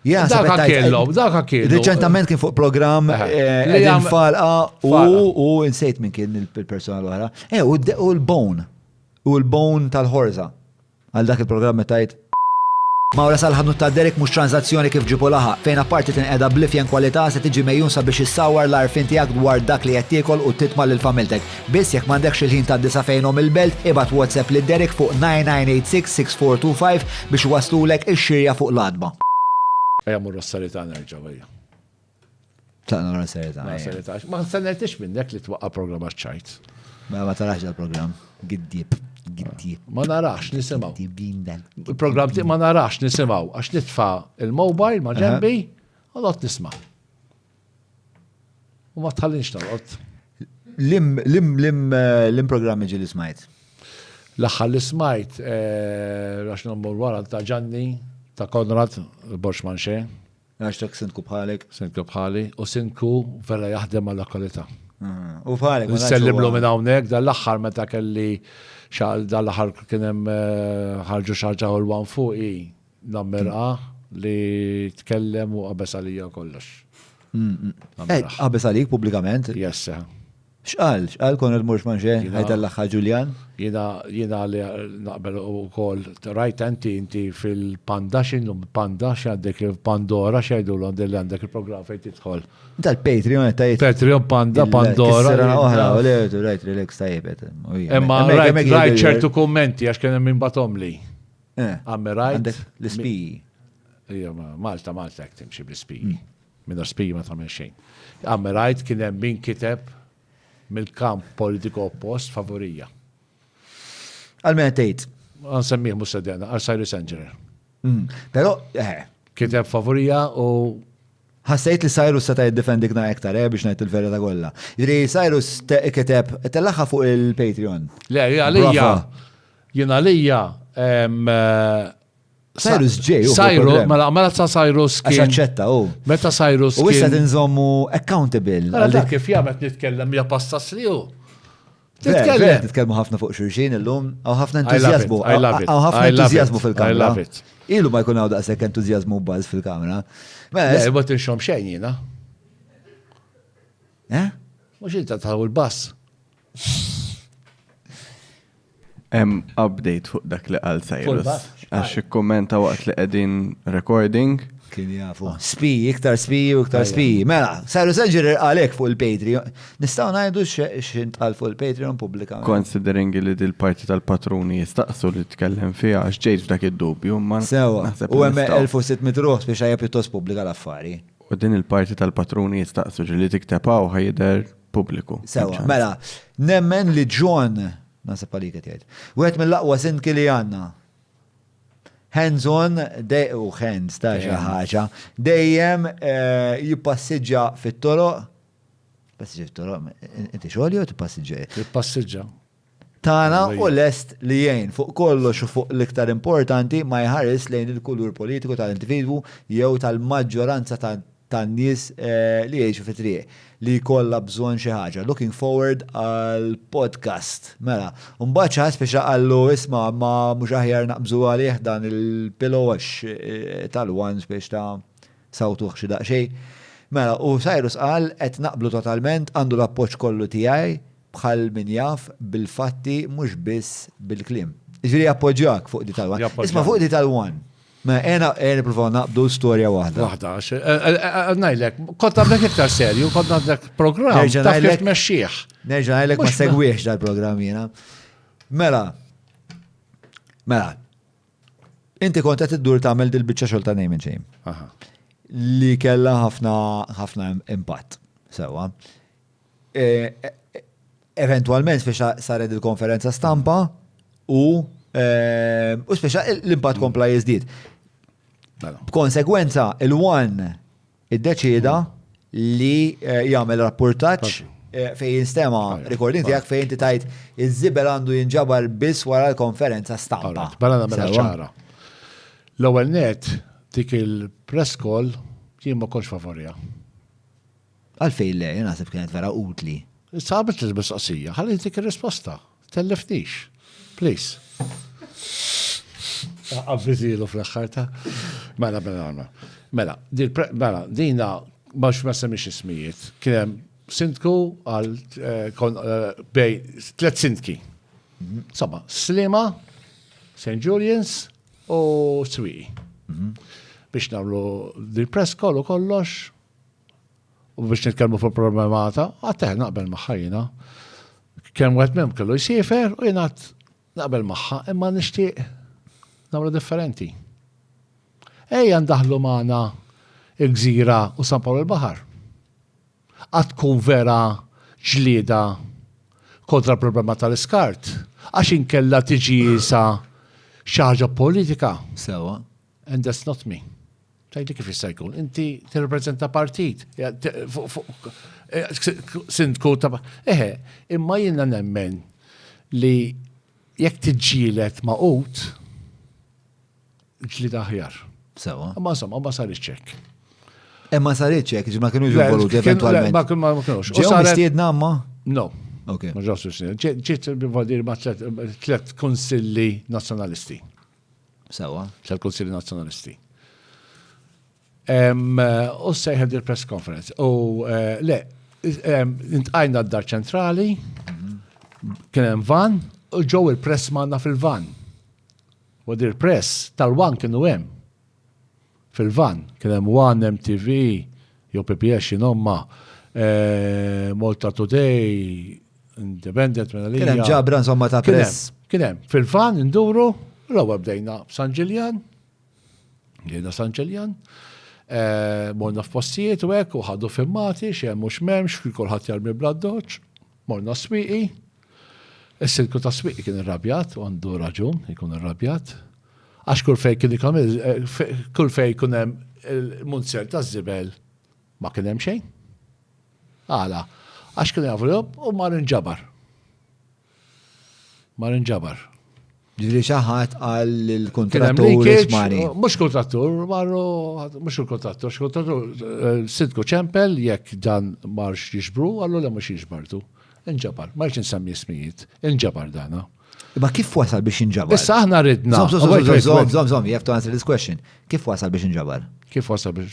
Ja, Dawk kellhom, dawk kellhom. Reċentament kien fuq program Li għedin jagħmel- falqa Falqa. u insejt minn kien il-persona l-għara. U l-bone. U l-bone tal-ħorza. Għal dak il-program tajt. Mawra sal-ħadnu ta' Derek mux tranzazzjoni kif ġipu laħa, fejn apparti tinqeda blifjen kwalità se tiġi mejjun sabiex issawar l-arfin tiegħek dwar dak li qed tiekol u titma' lil familtek. Biss jekk m'għandekx il-ħin ta' disa fejnhom il-belt, ibad WhatsApp lil Derek fuq 9986-6425 biex waslulek ix-xirja fuq l-adba. Ejja murru s-sarita nerġaw ejja. Tlaqna l serjetà. Sarita. Ma s-sannertix minnek li twaqqa program ċajt. Ma tarax dal-program. Giddib. Ma narax, nisimaw. Giddib. Il-program ti ma narax, nisimaw. Għax nitfa il-mobile ma ġembi, għallot nisma. U ma tħallinx tal-qot. Lim-programmi ġili smajt. L-axħal li smajt, għax nombor wara ta' Ġanni, ta' Konrad, Borxman xe, Għaxtak sintku bħalek. Sinku bħali, u Sinku vera jaħdem għal lokalita. U bħalek. Nsellimlu minn hawnhekk, dal-axħar meta kelli dal-axħar kienem ħarġu xarġa u l-wan fuqi, nammerqa li tkellem u qabbes għalija kollox. Qabbes għalik publikament. Jessa. Xqal kon il-murx manġe, ħajta l-axħa Ġuljan? Jina li naqbel u kol, rajt inti fil-Panda Panda xaddek Pandora xajdu l-għandek li għandek il-program fejn tidħol. Tal-Patreon tajt. Patreon, Panda, Pandora. Kissera oħra, u li rajt relax tajbet. Emma rajt ċertu kommenti għax kien minn batom li. Għamme rajt. Għandek l-spiji. Malta jek timxi bl-spiji. Minna spiji ma tamel xejn. Għamme rajt kien hemm min kiteb mill-kamp politiku oppost favorija. Għal-men tejt. Għansemmiħ Mussadena, għal Cyrus Engineer. Pero, Kiteb favorija u ħassajt li Cyrus seta jiddefendikna ektar, biex najt il-verita kollha. Jiri Cyrus kiteb, tellaħa fuq il-Patreon. Le, jina lija, Cyrus ġej. Cyrus, mela ta' Cyrus kien. Għaxaċċetta, Meta Cyrus U issa kien. tinżommu accountable. Għal dak kif jamet nitkellem ja passas li ju. Titkellem. Titkellmu ħafna fuq xurxin illum, għaw ħafna entuzjazmu. I love it. Għaw ħafna I love it. entuzjazmu fil-kamra. I love it. Ilu ma jkun għaw daqsek entuzjazmu baz fil-kamra. Le, ma tinxom xejn jina. Mux inta taħu l-bass. Update fuq dak li għal Cyrus. bass? Għax kommenta waqt li qegħdin recording. Kien jafu. Spiji, iktar spiji u iktar spiji. Mela, Cyrus Engineer għalek fuq il-Patreon. Nistaw najdu xint għal fuq il-Patreon publika. Considering li dil-parti tal-patruni jistaqsu li tkellem fija, għax ġejt f'dak id-dubju, ma Sewa, naħseb u li għemme nistgħu. 1600 ruħs biex għajja pjuttost publika l-affari. U din il-parti tal-patruni jistaqsu li tiktepaw ħajder pubbliku. Sewa, mela, nemmen li John, nasib għalik jgħid, u għet mill-laqwa sinki li għanna. Hands-on, u hands ta' ħaġa, dejjem jippassiġġa fit-toroq. Passiġġa fit-toroq, inti xogħol jew tippassiġġa? Il-passiġġa. Tana u lest li jgħin fuq kollox u fuq l-iktar importanti ma jħares lejn il-kulur politiku tal-individwu jew tal-maġġoranza tan-nies li jgħixu fit-triq li jkollha bżonn xi ħaġa. Looking forward għal podcast. Mela, mbagħad xi ħadd speċa qallu isma' ma mhux aħjar naqbżu għalih dan il-pillow għax tal-one speċ ta' sawtuh xi daqsxejn. Mela, u Cyrus qal qed naqblu totalment għandu l-appoġġ kollu tiegħi bħal min jaf bil-fatti mhux biss bil-kliem. Ġifieri appoġġjak fuq di tal-one. Isma' fuq di tal-one. Ma ena provaw naqbdu storja waħda. Najlek, kont għandek iktar serju, kont għandek program, ta' kif meċxieħ. Nerġa' ngħidlek ma segwiex dal-programm jiena. Mela, inti kont qed iddur tagħmel dil-biċċa xogħol ta' name and shame. Li kellha ħafna impatt. Sewwa. Eventualment speċa saret il-konferenza stampa u speċa l-impatt kompla jiżdied. B'konsegwenza il-one iddeċieda li jagħmel rapportaġġ fejn jinstema' recording tiegħek fejn inti tajt iż-żibel għandu jinġabar biss wara l-konferenza stampa. Bala nagħmel ċara. L-ewwel net dik il-press call jien ma kontx favorija. Għalfejn le, jien naħseb kienet vera utli. Sabet l-mistoqsija, ħalli dik ir-risposta. Tellefnix. Please. Għabbizilu fl-axħar ta' Mela, dina maċ ma semmix ismijiet. Kienem sindku għal bej 3 sindki. Insomma, Slima, St. Julian's u Swi. Biex namlu dil-press kollu kollox u biex nitkellmu fuq problemata, għatteħ naqbel maħħajna. Kien għed mem kellu jisifer u jenat naqbel maħħa, imma nishtiq namlu differenti. Ejja ndaħlu maħna il-gżira u San Paolo il-Bahar. Għatkun vera ġlida kontra problema tal-iskart. Għax inkella tiġi jisa xaġa politika. Sewa. And that's not me. Tajli kif jista' jkun. Inti tirrepreżenta partit. Sindku ta' imma jiena nemmen li jekk tiġġielet ma' qut ġlida aħjar. Sewa. Ma insomma, ma sarix ċek. Ma sarix ċek, ma kienu ġinvoluti eventualment. Ma kienux. Ġew mistiedna ma? No. Okay. Ma ġawsu xnien. Ġiet bivadir ma' 3 konsilli nazzjonalisti. Sewa. 3 konsilli nazzjonalisti. U sejħed il-press conference. U le, intqajna d-dar ċentrali, kien hemm van, u ġew il-press manna fil-van. U dir press tal-wan kienu hemm. Fil-van, kien hemm One MTV, jew PBS jinomma, Malta Today, Independent, Kien hemm ġabra insomma ta' press. Kien hemm. Fil-van induru, l-ewwel bdejna San Ġiljan, ġejna San Ġiljan, morna f'postijiet u hekk u ħadu filmati, xi hemm mhux m'hemmx, kulħadd jarmi bladdoċ, morna swieqi. Is-silku ta' swieqi kien irrabjat u għandu raġun jkun irrabjat. Għax kull fej kun hemm il-munzer ta' żibel ma kien hemm xejn. Għala, għax kien jafu u mar inġabar. Ġifieri xi ħadd għal il-kontrattur ismani. Mhux kontrattur, mhux il-kontrattur, Sidku ċempel jekk dan marx jiġbru, għallu le mhux jiġbartu. Inġabar, marx nsemmi ismijiet, inġabar dana. Ma kif wasal biex inġabar? Issa aħna ridna. Zom, you have to answer this question. Kif wasal biex inġabar? Kif wasal biex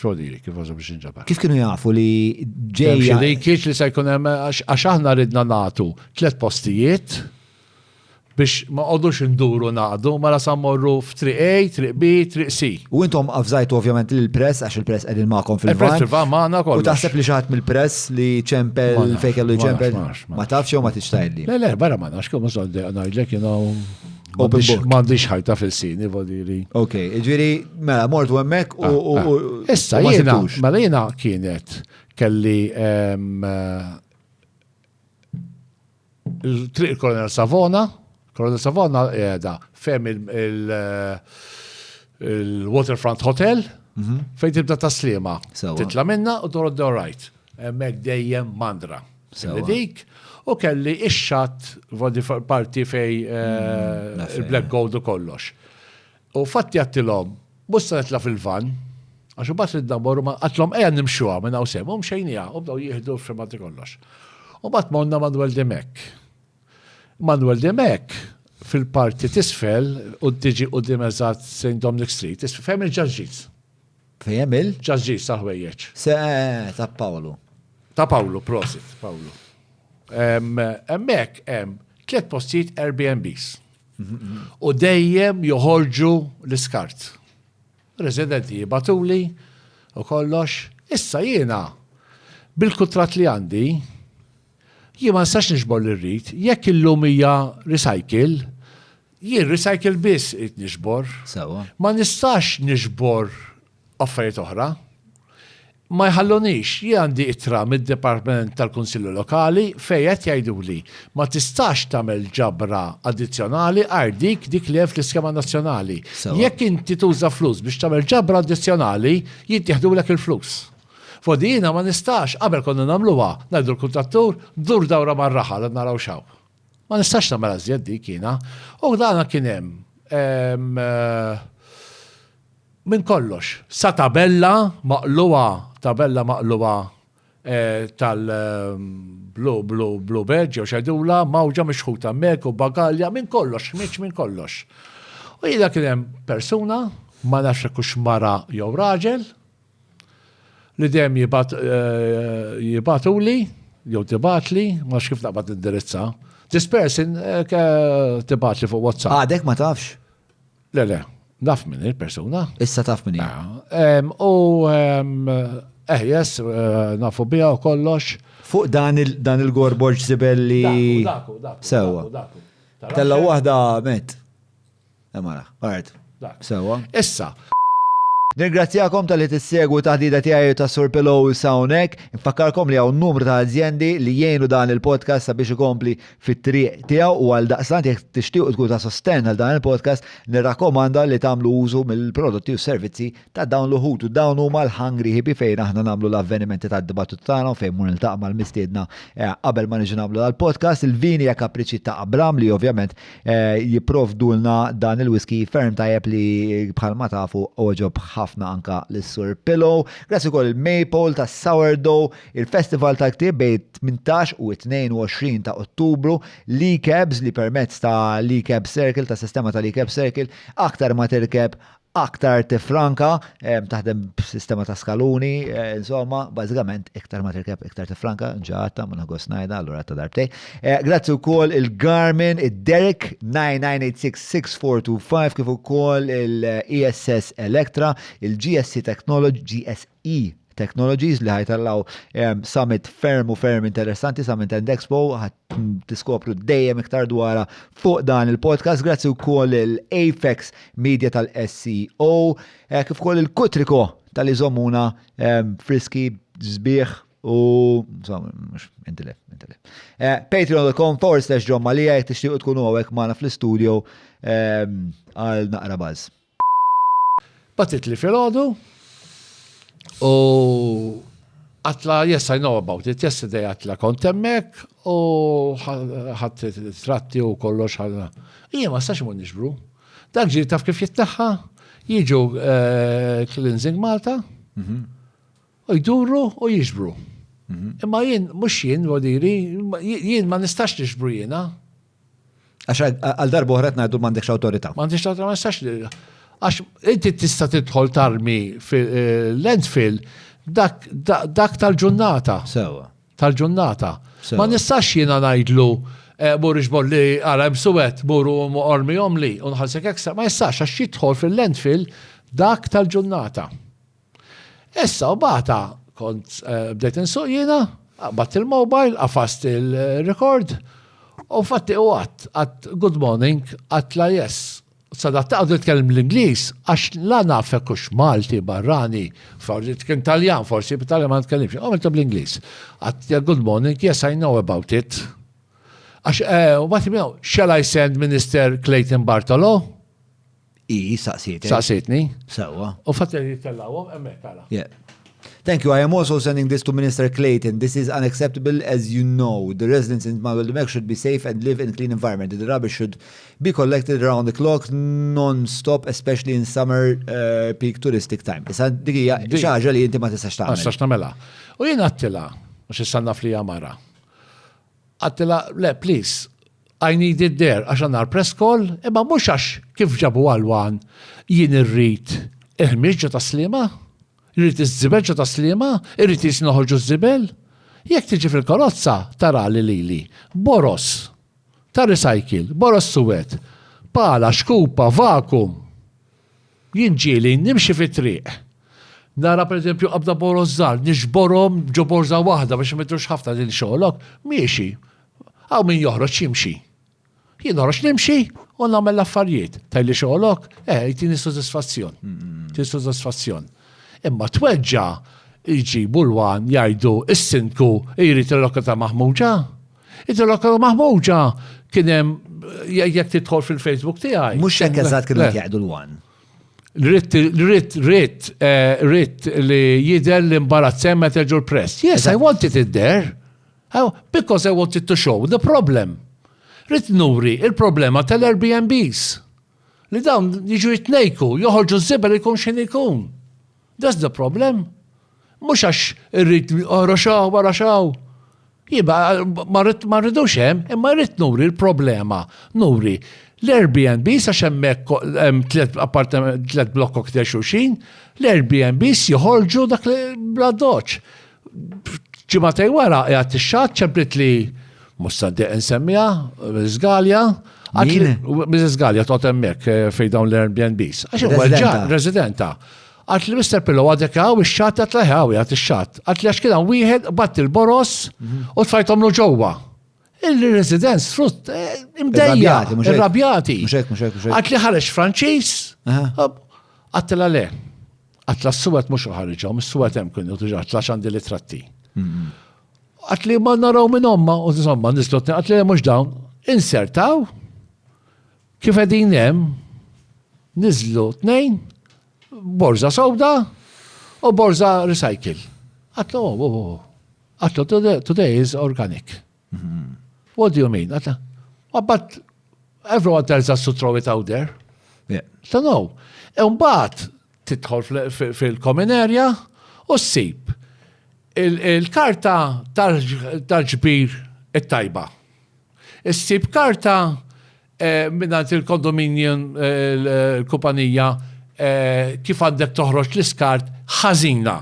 inġabar? Kif kienu jafu li ġejja? Li kiex li se jkun hemm għax aħna ridna nagħtu 3 postijiet biex ma qogħdux induru naqdu, ma la sammorru f'triq A, triq B, triq C. U intom avżajtu ovvjament il-press għax il-press qegħdin magħkom fil-van. Il-press fil-van magħna kollox. U taħseb li xaħat mill-press li ċempel fejn kellu ċempel. Ma tafx jew ma tixtajdli. Le, barra ma nafx kemm użol ngħidlek m'għandix ħajta fil-sini vodiri. Okay, ġifieri mela mortu hemmhekk u issa jiena kienet kelli il-triq Kolonel Savona. Kolonel Savona jgħeda fem il-Waterfront Hotel fejn tibda taslima. Titla minna u torod right. Mek dejjem mandra. Dik u kelli ix-xatt parti fej il-Black Gold u kollox. U fatti għattilhom, bussa netla fil-van, Għaxu bat id-daboru ma għatlom eja nimxuha minn hawn sem, mxejnija, u bdaw jieħdu f'firmati kollox. U bat monna Manuel Demek. Manuel Demek fil-parti tisfel u tiġi u dimezzat St. Dominic Street, tisfel il-ġaġġiz. Fejem il? Ġaġġiż taħwejjeċ. Ta' Paolo. Ta' Paolo, prosit, Paolo. Emmek 3 postijiet Airbnbs. U dejjem joħorġu l-iskart. Residenti jibatuli u kollox. Issa jiena bil-kutrat li għandi, jien ma nistax nixbor l-rrit, jekk illum hija recycle, jien recycle biss nixbor. Sewa. Ma nistax nixbor affarijiet oħra. Ma jħallonix, jien għandi ittra mid-Departiment tal-Kunsillu Lokali fejn qed jgħiduli ma tistax tagħmel ġabra addizzjonali għal dik li hemm fl-iskema nazzjonali. Jekk inti tuża flus biex tagħmel ġabra addizzjonali, jittieħdulek il-flus. Fodina ma nistax, qabel konna nagħmluha, ngħidu l-kuntattur, dur dawra mar-raħal naraw xaw. Ma nistax nagħmel ażjed dik jiena. U dana kien hemm minn kollox. Sa tabella maqluwa tal-Blue Badge jew xejdula mawġa mixħuta mek u bagalja minn kollox, minn kollox. U jida kien hemm persuna ma nafx kux mara jew raġel li dejjem jibatuli jew tibatli, ma kif naqbad indirizza. This person tibatli fuq WhatsApp. Għadek ma tafx? Le, naf minn il-persuna. Issa taf minn yes, nafu bija u kollox. Fuq dan il-gorborġ zibelli. Daku. Sewa. Tella wahda met. Emara, għard. Sewa. Issa. Ringrazzjakom tal-li tissegwu taħdida tiegħi ta' Sur Pillow sawnek. Infakkarkom li hawn numru ta' azzjendi li jgħinu dan il-podcast sabiex ikompli fit-triq tiegħu u għal daqstant jekk tixtiequ tkun ta' sostenn għal dan il-podcast, nirrakkomanda li tagħmlu użu mill-prodotti u servizzi ta' dawn l-uħud u dawn huma l-Hungry Hippie fejn aħna nagħmlu l-avvenimenti tad-dibattut tagħna fejn mur niltaqa' mal-mistiedna qabel ma niġu nagħmlu dal-podcast. Il-vini hekk kapriċċi ta' Abram li ovvjament jipprovdulna dan il-whisky ferm tajjeb li bħalma tafu oġob ħafna anka l-Sur Pillow. Grazzi wkoll il-Maple ta' Sourdough, il-Festival ta' Ktieb bejn 18 u 22 ta' Ottubru, Lee-Cabs li permezz ta' Lee-Cab Circle, ta' sistema ta' Lee-Cab Circle, aktar ma tirkeb aktar tifranka, taħdem sistema ta' skaluni, insomma, bażikament iktar ma tirkeb iktar tifranka, ġata, ma nagos najda, allura ta' darbtej. Grazzi wkoll il-Garmin, il-Derek 9986-6425, kif ukoll il-ESS Electra, il-GSE Technologies li ħajtallaw summit ferm interessanti, Summit and Expo, tiskopru dejjem iktar dwara fuq dan il-podcast. Grazzi wkoll il-Apex Media tal-SEO, kif ukoll il-Kutriko tal-iżomuna friski, żbieħ u insomma, mhux intile. Patreon.com/John Malija jekk tixtiequ tkunu hawnhekk magħna fl-istudio għal naqra baż. Batit li filgħodu. U għatla, yes, I know about it, yesterday għatla kont hemmhekk u ħadd tratti u kollox ħadna. Ija ma stax mun nixbru. Dak ġiri taf kif jittaħħa, jiġu cleansing Malta, u jdurru u jiġbru. Imma jien, mux jien, vodiri, jien ma nistax nixbru jiena. Għax għal darba oħra ngħidu m'għandekx awtorità. M'għandix awtorità, ma nistax. Għax inti tista' tidħol tarmi fil-landfill dak tal-ġurnata. Sewa. Tal-ġurnata. Ma nistax jiena ngħidlu mur iġbor li għara msuwet, muru ormi li, unħalsek eksa, ma jistax għax jidħol fil-landfill dak tal-ġurnata. Issa u bata kont bdejt insuq jiena, bat il-mobile, għafast il-record, u fatti u għat good morning, għat la yes. Sadat għadu t-kellim l-Inglis, għax la nafekux Malti, barrani, forsi t-kem Taljan, forsi b'Taljan ma t-kellimx, għamilta bl-Inglis. Għat, good morning, yes, I know about it. Għax, what you know, shall I send Minister Clayton Bartolo? Saqsietni. Saqsietni. Sewa. U fatti li tellawom, emmek għala. Thank you. I am also sending this to Minister Clayton. This is unacceptable, as you know. The residents in Malweldemek should be safe and live in a clean environment. The rubbish should be collected around the clock, non-stop, especially in summer peak touristic time. Issa dikija xaġa li inti ma tistax tagħmel. Għastax namela. U jien għattila, għax issanna flija mara. Għattila, le, please, I need it there, għax għanna press call, imma mux għax kif ġabu għalwan jien irrit il-ħmiġġa ta' slima, irrit iż-zibel ġa ta' slima, irrit jisnoħolġu z-zibel. Jek tiġi fil-karozza, tara li boros, ta' recycle, boros suwet, pala, xkupa, vakum. Jien ġieli nimxi fit-triq. Nara per eżempju qabda boros żgħar, nixborhom ġo borza waħda biex metrux ħafna din xogħolok, miexi. Għaw min joħroġ jimxi. Jien noħroġ nimxi u nagħmel l-affarijiet. Tajli xogħolok, jtini sodisfazzjon. Tini sodisfazzjon. Imma tweġġa iġi bulwan jgħidu is-sindku jrid il-lokata maħmuġa. Il-lokata maħmuġa kien hemm jekk tidħol fil-Facebook tiegħi. Mhux hekk eżatt kienu jgħidu l-wan. Rit li jidher l-imbarazzem meta ġu l-press. Yes, I wanted it there. Because I wanted to show the problem. Rit nuri il-problema tal-Airbnbs. Li dawn jiġu jitnejku, joħorġu z-zibel ikun xin ikun. That's the problem. Mux għax irrit raxaw. Jiba, ma rridux hemm, imma rrit nuri il-problema. Nuri l-Airbnbs għax hemmhekk tliet blokk ktar xulxin, l-Airbnbs joħorġu dak li bladoċ. Ġimatej wara għat ix-xatt ċemplit li Mustaddeq insemmija, Zgalja. Mrs. Galja tot hemmhekk fejn dawn l-Airbnbs. Għax huwa residenta. Għat li Mr. Pillow għadek għaw ix-xatt għat laħawi għat ix-xatt. Għat li għax kien wieħed batt il-boros u tfajtomlu ġewwa. Il-residents frut imdejja, irrabjati. Għat li ħareġ Franċiż, għat le. Għat la s-suwet mhux ħareġhom, is-suwet hemm kienu għat la xandi li tratti. Għat li ma naraw minn omma, u insomma nislotni, għat li mux dawn, insertaw, kif għedin hemm, nizlu tnejn, borza sowda u borza recycle. Għatlu, today is organic. What do you mean? But everyone tells us to throw it out there. So no. Umbat titħol fil-common area u s-sib. Il-karta tal-ġbir it-tajba. Is-sib karta minnant il-kondominium il-kumpanija kif għandek toħroġ l-iskart ħażina.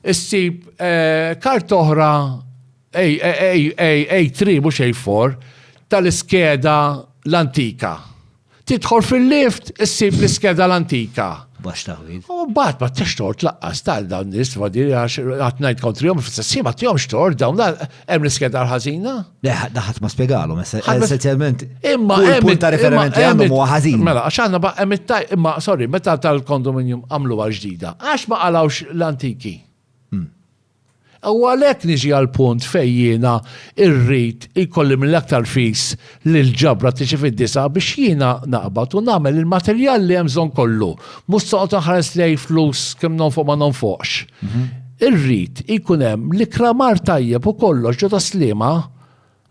Is-sib karta oħra A3 mhux A4 tal-iskeda l-antika. Tidħol fil-lift, issib l-iskeda l-antika. Bax taħwid. U bat ma t-xtort laqqas tal-dawn nis, vadi għatnajt kontrijom, f-sassi ma t-jom xtort, dawn hemm l-iskeda l-ħazina? Daħat ma spiegalu, essenzjalment. Kull punt ta' referimenti għandhom huwa ħażin. Mela, għax għandna ba' imma, sorry, meta tal-kondominium għamlu ġdida, għax ma qalawx l-antiki. U għalek niġi għal-punt fejjina irrit ikolli mill-aktar fis l-ġabra tiġi fid-disa biex jina naqbat u namel il-materjal li jemżon kollu. Mustaqot ħares lej flus kem non fuq ma non fuqx. Irrit ikunem li kramar tajjeb u kollox ġota slima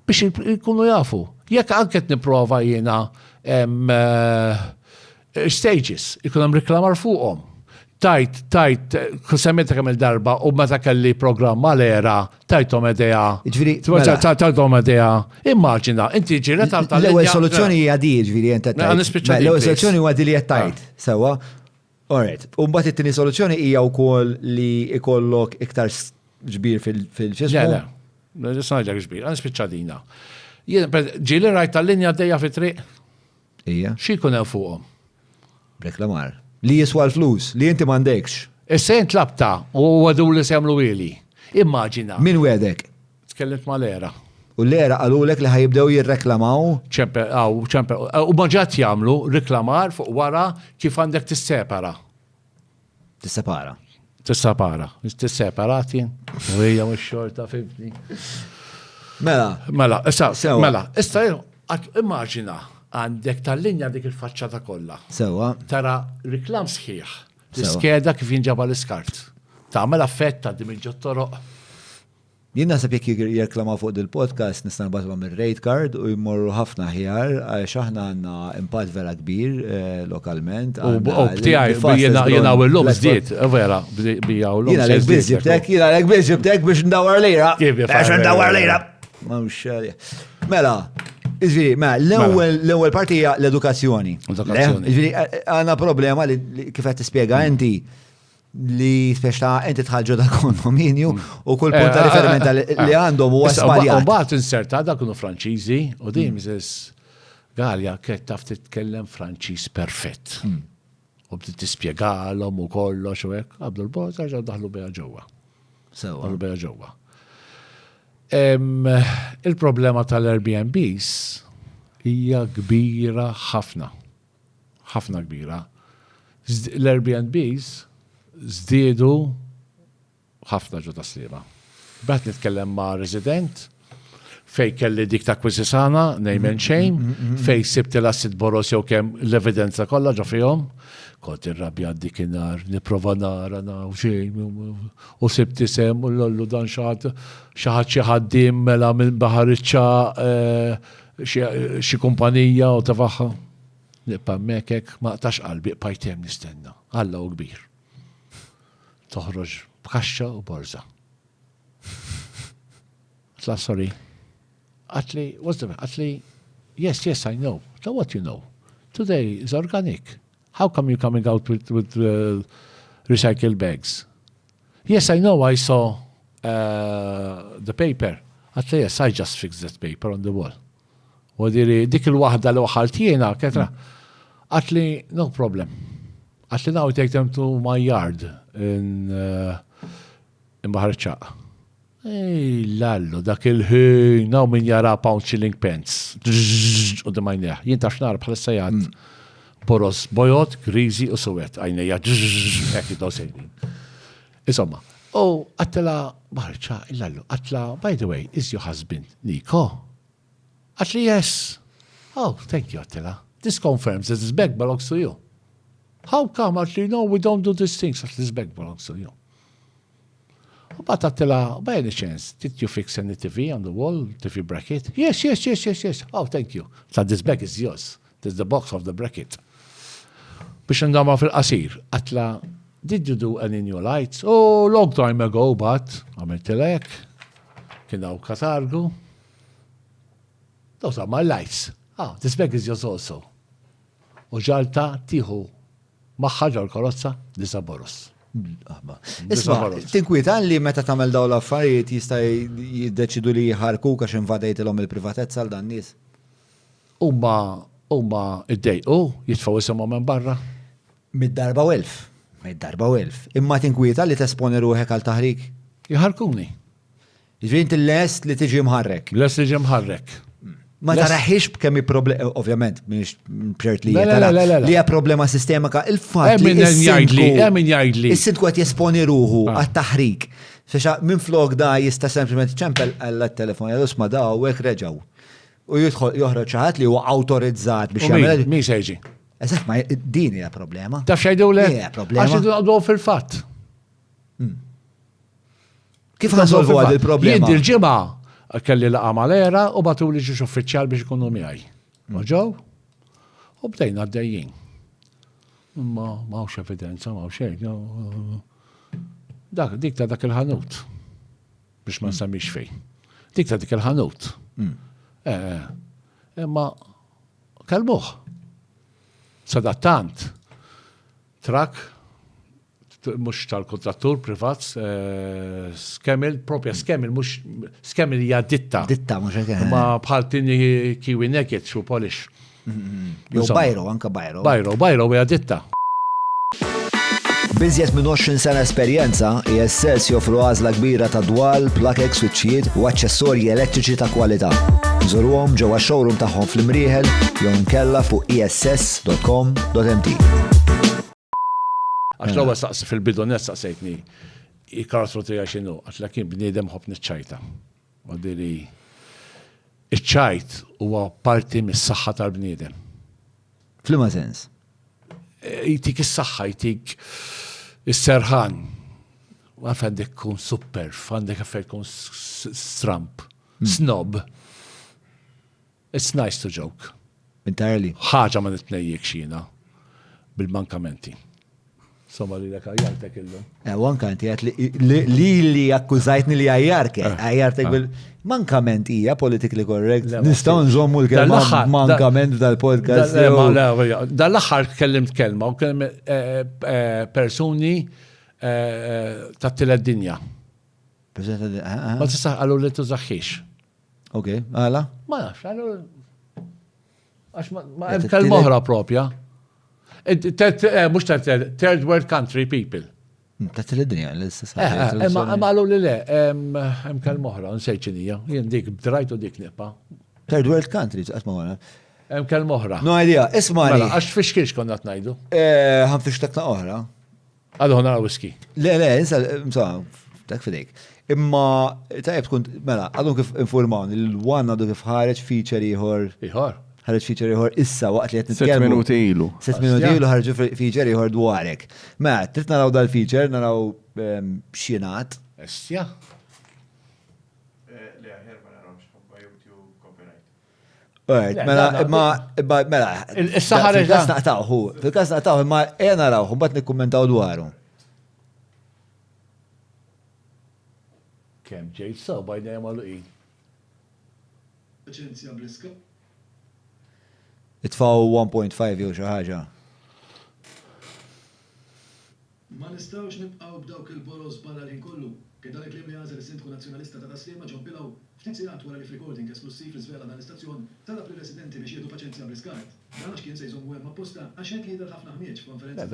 biex ikunu jafu. Jekk anket niprofa jina stages, ikunem reklamar fuqom. Tajt, semmetek il darba u meta kelli programma l-era, tajtom idea. Tajtom idea. Immaġina, inti ġiret tal-linja. L-ewwel soluzzjoni hija di, ġifieri int l-ewwel soluzzjoni huwa di li qed tajt. Sewwa. Alright. U mbagħad it-tieni soluzzjoni hija wkoll li ikollok iktar ġbir fil-ġismu. Le, ngħidlek ġbir, għan spiċċadina. Ġieli rajt tal-linja dejja fit-triq. Hija. Xi jkun hemm fuqhom? Reklamar. Li jiswa l-flus, li inti m'għandekx. Issejn tlabta u għadu li semlu ili. Immaġina. Min wedek? Tkellimt ma l-era. U l-era għalulek li ħajibdew jirreklamaw? U maġat jamlu reklamar fuq wara kif għandek tissepara. Tissepara. Tisseparati. U hija mhux xorta fibni. Mela, issa immaġina għandek tal-linja dik il-faċċata kollha. Sewa. Tara reklam sħiħ L-iskeda kif jinġaba l-iskart. Tagħmel affett tgħaddi minn ġod toroq. Jien naħseb jekk jirklama fuq il-podcast nista' nbagħthom ir-rate card u jmorru ħafna ħjar għax aħna għandna impatt vera kbir lokalment. U b'tiegħi jiena l-lum żdied, vera, bija u l-lum. Jiena lek biss ġibtek biex ndawar lejra. Biex ndawar lejra. Mela, iżviri, l-ewwel parti hija l-edukazzjoni. Iżviri, għandna problema li kif qed tispjega inti li speċta enti tħalġu da kondominju u kull punt ta' riferimenta li għandhom huwa sbaljat. U bagħad inserta dak kienu Franċiżi u din Mrs. Galja kien taf titkellem Franċiż perfett. U bdiet tispjegalhom u kollox u hekk qablu l-bogħod ġew daħlu biha ġewwa. Daħlu biha ġewwa. Il-problema tal-Airbnbs hija kbira ħafna. Ħafna kbira. L-Airbnbs zdiedu ħafna ġo taslima. Bat nitkellem ma' resident, fej kelli dik ta' kwizisana, name and shame, fej sibt l-assit boros jew kem l-evidenza kollha ġo fihom, kont irrabja dikinhar, nipprova nara u xejn, u sibt isem u lollu dan xaħat xi ħaddiem mela minn baħariċċa xi kumpanija u tafaħħa. Nibqa' mekek ma qtax qalbi bqajtem nistenna. Alla u kbir. Toħroġ b'kaxxa u borza. Sorry. Atli, what's the Atli? Yes, I know. So what you know? Today is organic. How come you're coming out with recycled bags? Yes, I know. I saw the paper. Atli, yes, I just fixed that paper on the wall. U dik il-waħda li waħaltina, ketra. Atli, no problem. Atli, now I take them to my yard in Baħar Ej, lallu, dak il-ħin, naw min jara pound shilling pence. U d-majneħ. Jien tax nar bħal sajad. Boros, bojot, grizi u suwet. Għajneja, ekki daw sejnin. Insomma, għattela Baħar lallu, għattela, by the way, is your husband Nico? Għatli, yes. Oh, thank you, għattela. This confirms that this bag belongs to you. How come? Actually, no, we don't do these things. This bag belongs to you. But by any chance, did you fix any TV on the wall, TV bracket? Yes. Oh, thank you. So this bag is yours. This is the box of the bracket. Biex ndama fil-qasir, Atla, did you do any new lights? Oh, long time ago, but għamiltilek. Kienaw katargu. Those are my lights. Oh, this bag is yours also. U ġalta tiħu maħħaġa l-karozza disaboros. Isma, tinkwitan li meta tagħmel dawn l-affarijiet jista' jiddeċidu li jħarkuk għax invadejtilhom il-privatezza għal dan nies? Huma iddejqu jitfgħu isimhom minn barra. Mid-darba welf. Imma tinkwitan li tesponi ruħek għal taħrik? Jħarkuni. Jiġri inti lest li tiġi mħarrek. Lest li tiġi mħarrek. Ma taraħiex b'kemm problema, ovvjament, mhix bċert li hija problema sistemika, il-fatt li jgħidli. Is-sidku qed jesponi ruħu għat-taħrik. Fexa minn flok da jista' sempliment ċempel għall-telefon, jgħidus ma daw hekk reġgħu. U jidħol joħroġ xi ħadd li huwa awtorizzat biex jagħmel. Min se jiġi? Eżatt, ma din hija problema. Taf xejdulek? Hija problema. Għax idu fil-fatt. Kif ħansolvu għad il-problema? Jien il-ġimgħa kelli laqa mal-era u batu li ġiex uffiċjal biex ikunu miegħi. Ġew? U bdejna għaddejjin. Ma mawx evidenza, mawx xejn. Dik ta' dak il-ħanut. Biex ma nsemmix fejn. Dik ta' dik il-ħanut. Imma kelmuh. Sadattant. Trak mux tal-kontrattur privat, skemil, propja skemil, mux skemil hija ditta. Ditta, mux għek. Ma bħaltini kiwi naked xu polish. Jo bajro, anka bajro. Bajro hija ditta. Bizjet minn 20 sena esperjenza, ISS joffru għażla kbira ta' dwal, plug-in switchijiet u aċċessorji elettriċi ta' kwalità. Żurhom ġewwa showroom tagħhom fl-Imrieħel jew nkella fuq iss.com.mt. Għax l-għu saqsi fil-bidonet saqsejtni il-karattru tija xinu, għax la kien bniedem ħob nitċajta. Għaddiri, iċċajt huwa parti mis-saħħa tal-bniedem. Flima sens? Jtik is-saħħa, jtik Is-serħan. Għaf għandek kun super, għandek għaffet kun stramp, snob. It's nice to joke. Entirely. ħaġa ma nitnejjek xina bil-mankamenti. Somma li l-ek għajjartek illum. Għan kanti għat li akkużajtni li għajjartek bil-mankament hija politically correct. Nistaw nżommu l-kelma mankament dal-podcast. Dal-axar kellimt kelma u kellimt personi ta' t-tila-dinja. Ma tistax għallu li tużaxħiex. Ok, għala? Ma nafx, għallu. Għax ma hemm kelma oħra propja. Mux third world country people. Ta' t-tila-dinja, l-istess. Ma għallu li le, hemm kelma oħra, nsejċinija. Jien dik b'drajt u dik nipa. Third world country, għasma għana. Hemm kelma oħra. No idea, ismani. Għax fiex kiex konna t-najdu. Għan fiex takna oħra. Għadu ħana whisky. Le, insomma, dak fidejk. Imma, tajb tkun, mela, għadhom kif informawni, l-one għadu kif ħareġ feature ieħor. Ħareġ feature ieħor issa waqt li qed nitkellmu. 6 minuti ilu. 6 minuti ilu ħarġu feature ieħor dwarek. Mela, trid naraw dal-feature, naraw x'jingħad. Essja. Mela, Issa ħareġ fil-każ naqtawħu, imma narawħu, mbagħad nikkummentaw dwaru. Kem ġejt so, bajna jamalu i. Itfaw 1.5 jew xi ħaġa. Ma nistgħux nibqgħu b'dawk il-boros barra li kollu. Kien dan il-klim li għażel is-Sindku Nazzjonalista ta' Taslima ġon bilaw ftit sigħat wara li f'recording esklusiv li żvela dan l-istazzjon talab lill-residenti biex jieħdu paċenzja bl-iskart. Dan għax kien se jżommu hemm apposta għax hekk jidher ħafna ħmieġ f'konferenza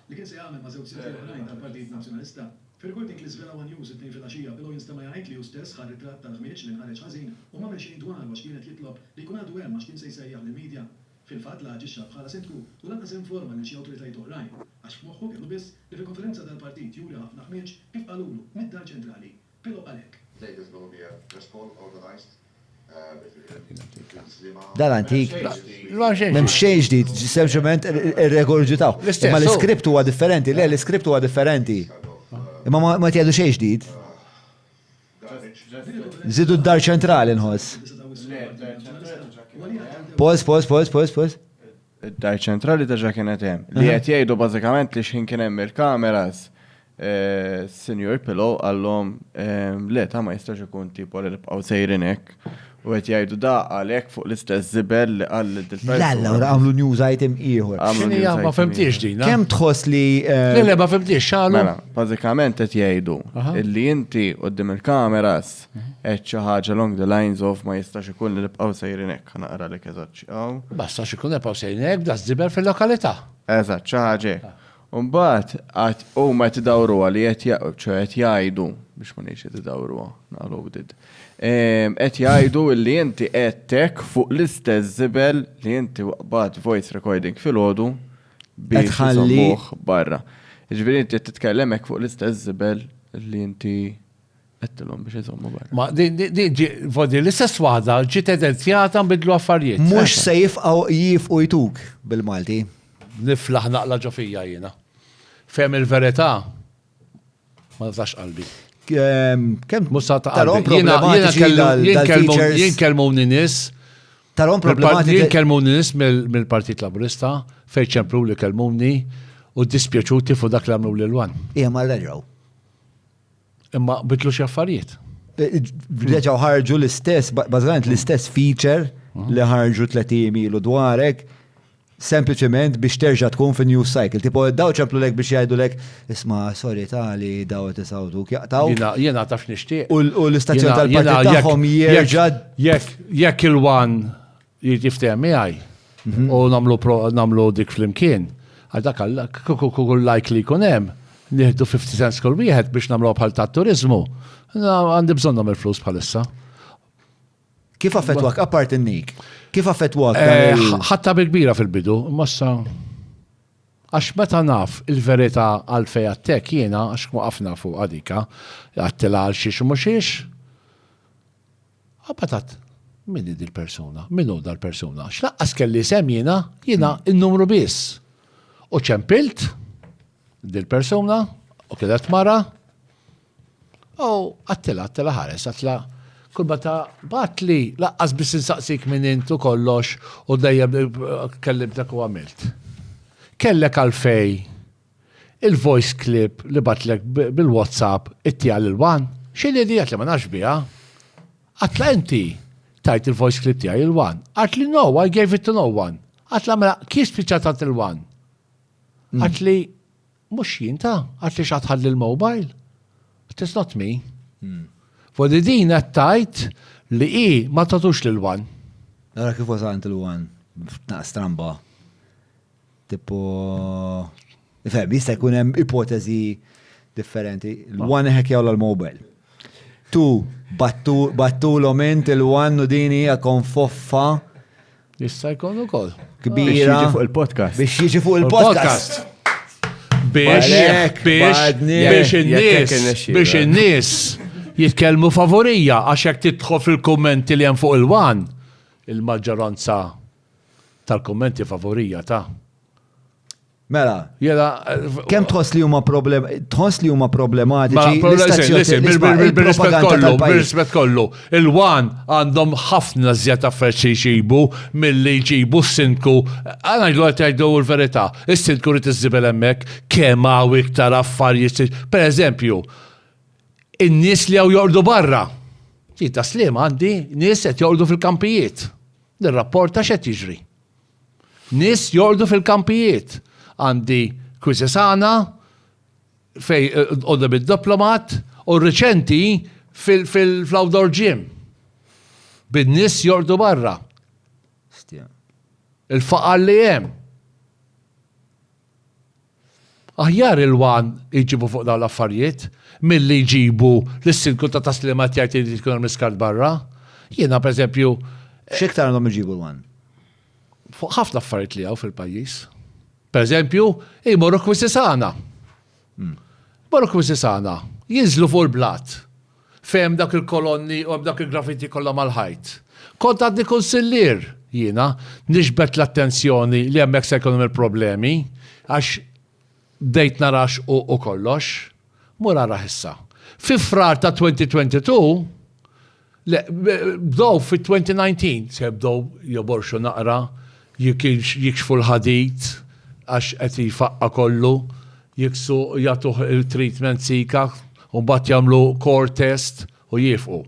li kien se jagħmel ma' żewġ sirri oħrajn tal-Partit Nazzjonalista. Fir-recording li żvela One News it-tnejn fil-għaxija bilgħu jinstema' jgħid li hu stess ħar ritratt tal-ħmieġ li nħareġ ħażin u m'għamel xejn dwar għax kienet jitlob li jkun għadu hemm għax kien se jsejjaħ lill-medja. Fil-fatt la ġixxa bħala sindku u lanqas informa lil xi awtoritajiet oħrajn għax f'moħħu kellu biss li fil-konferenza tal-partit juri ħafna ħmieġ kif qalulu mid-dar ċentrali. Pilgħu għalhekk. Dal-antik, m'hemm xejn ġdid, sempliċement ir-regurġitaw. Imma l-iskript huwa differenti, le l-iskript huwa differenti. Imma ma tgħidu xejn ġdid. Żidu d-dar ċentrali nħoss. Pos. Id-dar ċentrali ta' kienet hemm. Li qed jgħidu bażikament li x'in kien hemm il-kameras. Senior Pillow għallhom le ta' ma jistax ikun tipo li nibqgħu sejrin hekk. U qed jgħidu da għalhekk fuq l-istess żibel li qal La, għamlu news item ieħor. X'inhi ma femtiex din. Kemm tħoss li Le ma femtiex xalu. Mela, bażikament qed jgħidu illi inti qudiem il-kameras qed xi ħaġa along the lines of ma jistax ikun li nibqgħu sejrin hekk naqra li eżatt x'qaw. Basta x'ikun nibqgħu sejrin hekk da żibel fil-lokalità. Eżatt, xi ħaġa hekk. Mbagħad qatt huma qed idawruha li qed jgħidu biex ma ngħidx qed idawruha naqlowdid. Qed jgħidu li inti qedtek fuq l-istess żibel li inti waqbad voice recording filgħodu biex iżommuh barra. Jiġifieri inti qed titkellem hekk fuq l-istess żibel li inti qedtilhom biex iżommu barra. Ma di l-istess waħda ġiet edenzjata nbidlu affarijiet. Mhux se jifqu jtuk bil-Malti. Niflaħ naqla ġofija jiena. Fem il-verità ma tax qalbi. Kemm Musa ta' tarom problematiċi dal-features. Jien kelmuni nies. Tarom problematiċi. Jien kelmuni nies mill-Partit Laburista fejn ċemplu li kelmuni u dispjaċuti fuq dak li għamlu lil wan. Hija ma reġgħu. Imma bitlu xi affarijiet. Reġgħu ħarġu l-istess, bażikament l-istess feature li ħarġu 30 ilu dwarek. Sempliciment biex terġa' tkun fi news cycle. Tipo daw ċemplu lek biex jgħidu lek isma' sorry tali daw tisawtu jaqtaw. Jiena taf nixtieq. U l-istazzjon tal-partit tagħhom jerġa' jekk il-wan jiftehom miegħi u nagħmlu dik flimkien. Għal dak kull like li jkun hemm nieħdu 50 cents kull wieħed biex nagħmluha bħal tat-turiżmu. Għandi bżonnhom il-flus bħalissa. Kif affettwak apart in-nik? Kif affettwak? Ħatta bil-kbira fil-bidu, massa għax meta naf il-verità għalfej għattek jiena għax waqafna fuq għadika għattila għal xiex u muxiex. Għabatat, minni dil-persuna, minnu dal-persuna. Xlaqqas kelli sem jiena il-numru bis. U ċempilt dil-persuna, u kienet mara, u għattila ħares, għattila, kull meta batli, laqqas biss insaqsik minn intu kollox, u dejjem kellimtek u għamilt. Kellek għalfej, il-voice clip li batlek bil-WhatsApp, it-tijal il-wan, xili dijat li ma nafx bija, għatla inti, tajt il-voice clip tijaj il-wan, għatli no, I gave it to no one, għatla mela, kif spiċatat il-wan? Għatli, mux jinta, għatli xatħalli il-mobile, it's not me. Fodi din għattajt li i ma tatux l-wan. Għara kif wasant il-wan, stramba, tipo, jista jkun hemm ipotezi differenti, l-wan ħekjaw l-mobile. Tu, battu l-oment il-wan u dini għakon foffa. Jista jkun u koll. Kbira. Biex jiġi fuq il-podcast. Biex jiġi fuq il-podcast. Biex in-nies jitkellmu favorija għax jekk tidħol fil-kummenti li hemm fuq il-wan, il-maġġoranza tal-kummenti favorija ta'. Mela, Jela, kemm tħoss li huma problematiċi bil-rispett kollu, il-wan għandhom ħafna żjed affarijiet jġibu milli jġibu s-sindku, għana jgħidu l-verità, is-sindku rid iżżibel hemmhekk kemm hawn iktar affarijiet. Per eżempju, in-nies li hawn jorqdu barra. Ta' Sliema għandi nies qed jorqdu fil-kampijiet. Nirrapporta x'qed jiġri. Nies jorqdu fil-kampijiet. Għandi Kwizesana fej għodda bid-diplomat u reċenti fil-outdoor gym. Bid-nis jordu barra. Il-faqar li jem. Aħjar il-wan iġibu fuq daw l-affarijiet mill-li iġibu l-sinku ta' taslimat jgħajti li tkun miskart barra. Jena, per eżempju, x'iktar għandhom iġibu l-wan? Fuq ħafna affarijiet li għaw fil-pajjiż. Per eżempju, morru Kwizesana. Morru Kwizesana, jinżlu fuq il-blat. Fem dak il-kolonni u dak il-graffiti kollha mal-ħajt. Kont għaddi konsillier jiena nixbet l-attenzjoni li hemmhekk se jkunu il-problemi għax dejt narax u kollox. Mur ara issa. Fi frar ta' 2022, bdow fi 2019, se bdow joborxu naqra, jikxfu l-ħadid, għax qed jifaqqa kollu, jiksu jagħtuh il-treatment sika, u mbagħad jagħmlu core test u jifqu.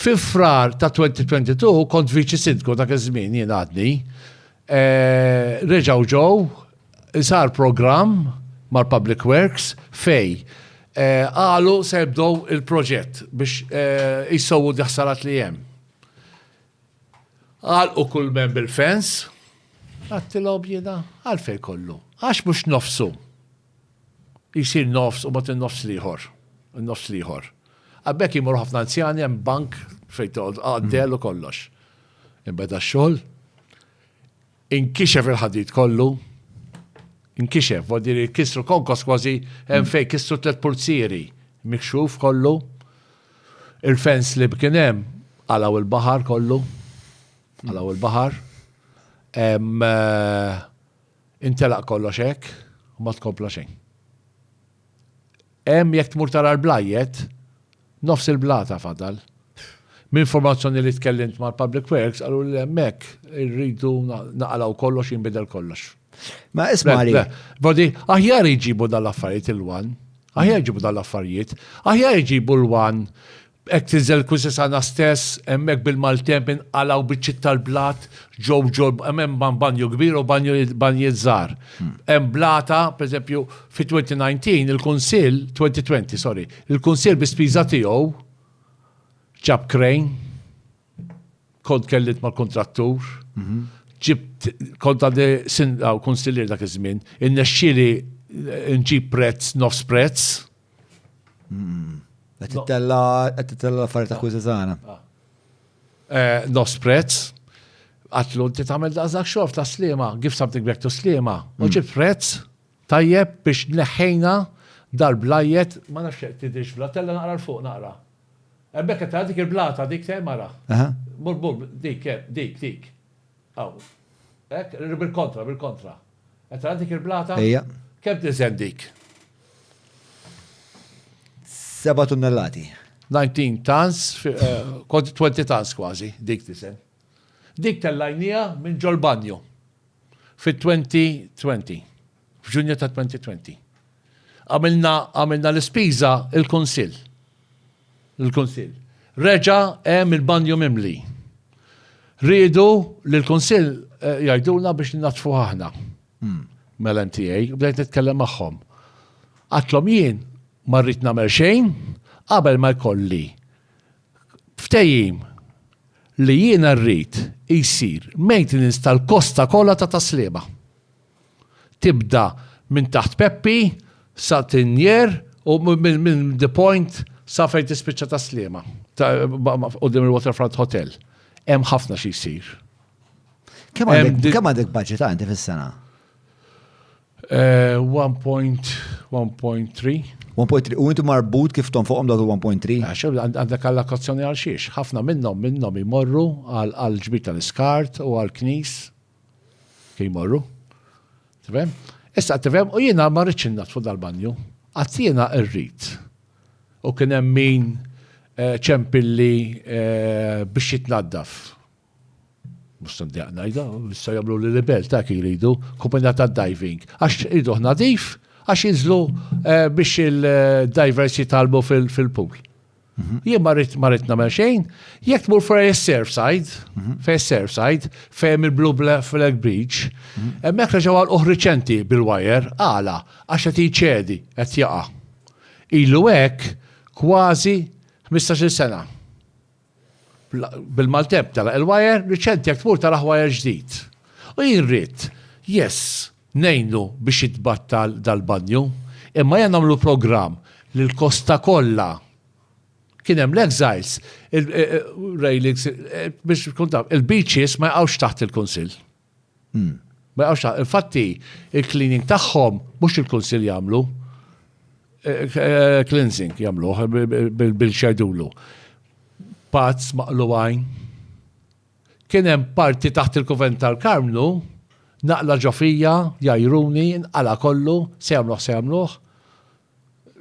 Fi frar ta' 2022 kont viċi sindku dak iż-żmien jien għadni, reġgħu ġew sar programm mal-Public Works fej qalu se jibdew il-proġett biex jissowwu d-ħsarat li hemm. Għalqu kull mem bil-fens, għattilob jena, għalfej kollu. Għax mux nofsu. Jisir nofs u bat nofs liħor. Nofs liħor. Għabbek jimur ħafna anzjani għem bank fejtod, għaddel u kollox. Imbeda xol, inkixef il-ħadid kollu, inkixef, vodiri kistru konkos kważi, hemm fej kistru 3 pulsieri, mikxuf kollu, il-fens li bkienem, għalaw il-bahar kollu, għalaw il-bahar, intelaq kollox hekk u ma tkompla xejn. Hemm jekk tmur tara l-blajjet, nofs il-blata fadal. Min informazzjoni li tkellimt mal-Public Works għallu li hemmhekk irridu naqalaw kollox jinbidel kollox. Ma ismali. Bodi, aħjar jġibu dal-affarijiet il-wan, aħjar jġibu dal-affarijiet, aħjar jġibu l-wan, ek tiżel Kwizesana stess, emmek bil-maltemp inqalaw biċċit tal-blat, ġow, emmen banju kbir u banju żgħar. Hemm blata, per eżempju, fi 2019, il-Kunsill, 2020, sorry, il-Kunsill bispiża tiegħu ġab krejn, kont kellit mal-kontrattur, kont għandi konsillier dak iż-żmien, innexxieli nġib prezz, nofs prezz. Għattitella affarijiet ta' Kwizesana. Nofs prezz. Għatlu, ti tagħmel daqsdak xorf ta' Sliema, give something back to Sliema. U ġib prezz tajjeb biex neħħejna dal-blajjet, ma nafx tidix blatella naqra l-fuq naqra. Ebbekka ta' dik il-blata, dik ta' mara. Bur, dik. Aw. Bil-kontra. Etta dik il-blata, kem tiżen dik? 7 tunnellati. 19 tons, 20 tons kważi, dik tisem. Dik tal-lajnija minn ġol-banju fit-2020, f'Ġunju ta' 2020. Għamilna l-ispiża il-Kunsill. Il-Kunsill. Reġa' hemm il-banju mimli. Riedu li l-Kunsill jgħidulna biex natfu aħna. Mal-MTA, bdejt nitkellem magħhom. Għatlhom jien ma rrid nagħmel xejn qabel ma jkolli ftehim li jiena rrid jsir maintenance tal-kosta kollha ta' Taslima. Tibda minn taħt Peppi sa Tinjer u minn The Point sa fejn tispiċċa Taslima. Qudiem il-Waterfront Hotel. Hemm ħafna xi jsir. Kemm għandek budget inti fis-sena? 1.3. 1.3 u inti marbut kif tom fuqhom dak 1.3? Għandek allokazzjoni għal xiex. Ħafna minnhom imorru għal ġbir tal-iskart u għal knis. Kien jmorru. Tifhem? Issa tifhem u jiena ma rridx innatfu dal-banju. Qatt jiena rrid. U kien hemm min ċempilli biex jitnaddaf. Mustan diaqnajda, issa jagħmlu li libel ta' jridu kumpanija ta' diving. Għax jridu nadif, għax jinżlu biex il-divers jitalbu fil-pool. Jien ma rrid nagħmel xejn, jekk tmur fej Surfside, fejn il-Blue Flag Beach, hemmhekk reġgħu għal uħriċenti bil-wajer għala għax qed jiċċedi qed jaqa'. Ilu hekk kważi 15-il sena. Bil-malteb tala il-wajer, riċenti jekk tmur taraħ wajer ġdid. U jien rrid, nejnu biex jitbatta dal-banju, imma jen nagħmlu programm li l-kosta kollha kien hemm l-exiles, il-railings, biex kuntab, il-beaches ma jqgħux taħt il-Kunsill. Ma jqgħux taħt. Infatti, il-cleaning tagħhom mhux il-Kunsill jagħmlu, cleansing jagħmluh bil-xedulu. Pazz maqluwajn. Kien hemm parti taħt il-Kuvent tal-Karmlu, naqla ġofija, jajruni, nqala kollu, se jagħmluh.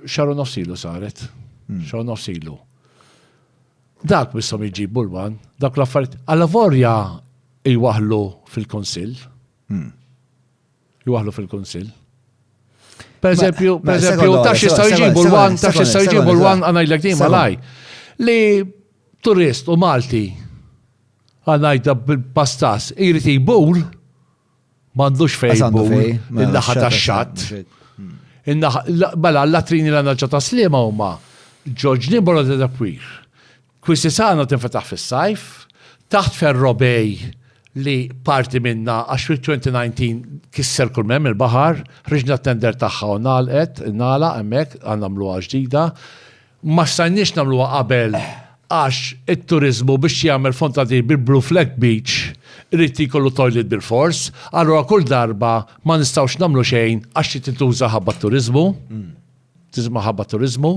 Xaru nofsilu saret. Xaru nofsilu. Dak bissom iġibu l-wan, dak l-affarijiet. Għal-lavorja jwaħlu fil-Kunsill. Jwaħlu fil-Kunsill. Per eżempju, tax jistaw jġibu l-wan, għanajlek di malaj. Li turist u Malti għanajda bil-pastas irrit jibul mandux fej jibul il-naħa ta' xat. Bala l-latrini l-għanġa ta' Slima huma George Nimbolo da Pwir. Kwissi sana tinfetaħ fis-sajf, taħt Ferrobej li parti minna għax fil-2019 kisser kull mem il-bahar, riġna tender taħħa u nala emmek għannamluwa ġdida, ma stajniex namluwa qabel għax il-turizmu biex jagħmel fontadir bil-Blue Flag Beach irrid jkollu toilet bil-fors, allura kull darba ma nistgħux nagħmlu xejn għax tituża ħabba turizmu. Tiżma ħabba turizmu.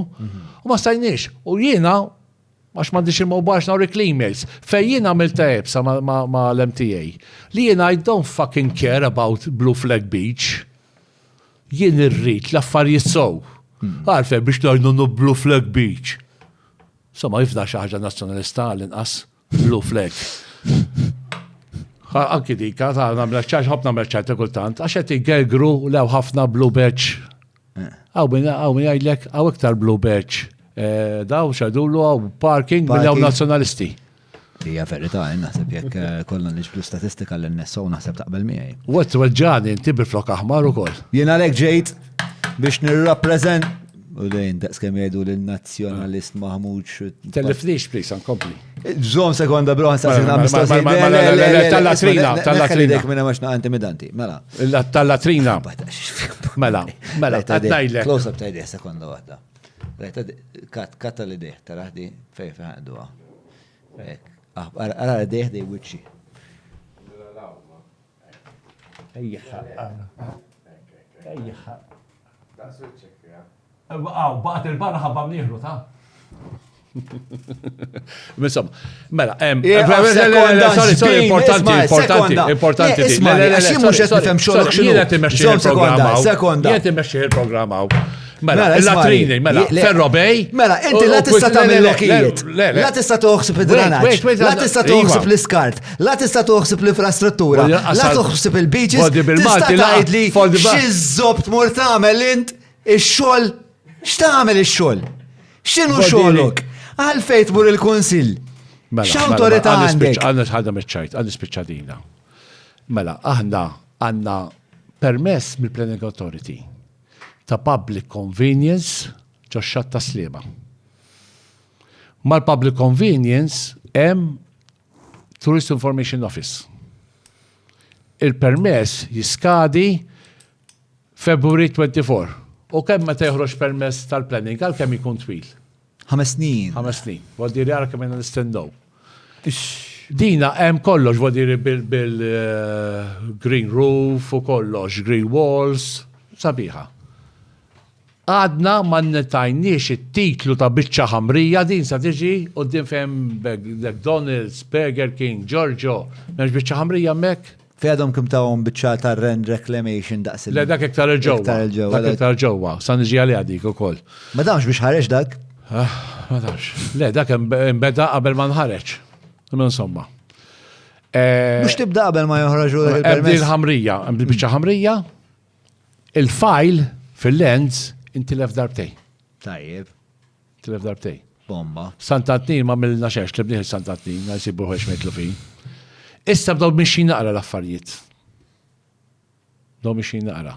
U ma stajniex. U jiena għax m'għandix il-mowbax nawrik l-emails fejn jiena għamilt ebsa ma l-MTA li jiena I don't fucking care about Blue Flag Beach. Jien irrid l-affarijiet sow. Għalfej biex ngħidu Blue Flag Beach. Somma jifda xi ħaġa nazzjonalista l-inqas Blue Flag. Anki dika ta' nagħmel ċaġ ħafna merċajt kultant għax qed jgegru lew ħafna Blue Badge. Għaw min jgħidlek għaw iktar Blue Badge. Daw xadulu għaw parking mill-għaw nazzjonalisti. Hija verità, naħseb jekk kollha niġbdu statistika l-NSO naħseb taqbel miegħi. Wet ġani inti bil-flok aħmar ukoll. Jien għalhekk ġejt biex nirrappreżent u lejn daqs kemm jgħidu lin-nazzjonalist Maħmud. Tellifniex please ankompli. Żomm sekonda bro nsaqsina tal-latrina. Nek minna maċna intimidanti. Mela. Tal-latrina. Mela. Għaddajlek. Close up ta' idea sekonda waħda. Katta l-idea, taraħdi fej għadduha. Għara l-idea di wiċċi. Ejja. Għaw, baqt il-barra ħabba mniħru, ta' Mela, sorry, importanti. Jien timmexxi il-programma. Jien timmexxi il-programma. Mela, il-latrini, mela, ferrobej. Mela, inti la tista' tagħmel lokijiet. La tista' toħsib id-dranaġġ. La tista' toħsib l-iskart. La tista' toħsib l-infrastruttura. La toħsib il-beaches. Tista' tgħidli x'iżżob tmur tagħmel int ix-xogħol. X'tagħmel ix-xogħol? X'inhu xogħolok? Għalfejn tmur il-kunsill. X'awtorità għandek? Għandna ħadda meċċajt, għandna spiċċadina. Mela, aħna għandna permess mill-Planning Authority ta' public convenience ġoxxat ta' Sliema. Mal-public convenience hemm Tourist Information Office. Il-permess jiskadi February 24. U kemm meta joħroġ permess tal-planning għal kemm ikun twil? 5 snin. 5 snin. Vodiri għara kemm nistennew. Dina hemm kollox vodiri bil-green roof u kollox, green walls, sabiħa. Għadna ma nettajniex it-titlu ta' biċċa ħamrija din sa tiġi u din fehem McDonald's, Burger King, Giorgio, m'hemmx biċċa ħamrija hemmhekk. Fejadhom kim tawhom biċċa ta' rent reclamation daqs Le dak iktar il-ġewwa. Dak iktar ġewwa, sa niġi għalija dik ukoll. Ma damx biex ħareġ dak? Ma damx. Le dak imbeda qabel ma nħareġ. Insomma. Mhux tibda qabel ma joħroġu il-permess. Hemm ħamrija, hemm biċċa ħamrija. Il-file fil-lens inti lef darbtej. Tajjeb. Inti lef darbtej. Bomba. Santatnin ma mill-na xex, libniħ Santatnin, għajsibu ħex metlu fi. Issa bdaw mixin naqra l-affarijiet. Bdaw mixin naqra.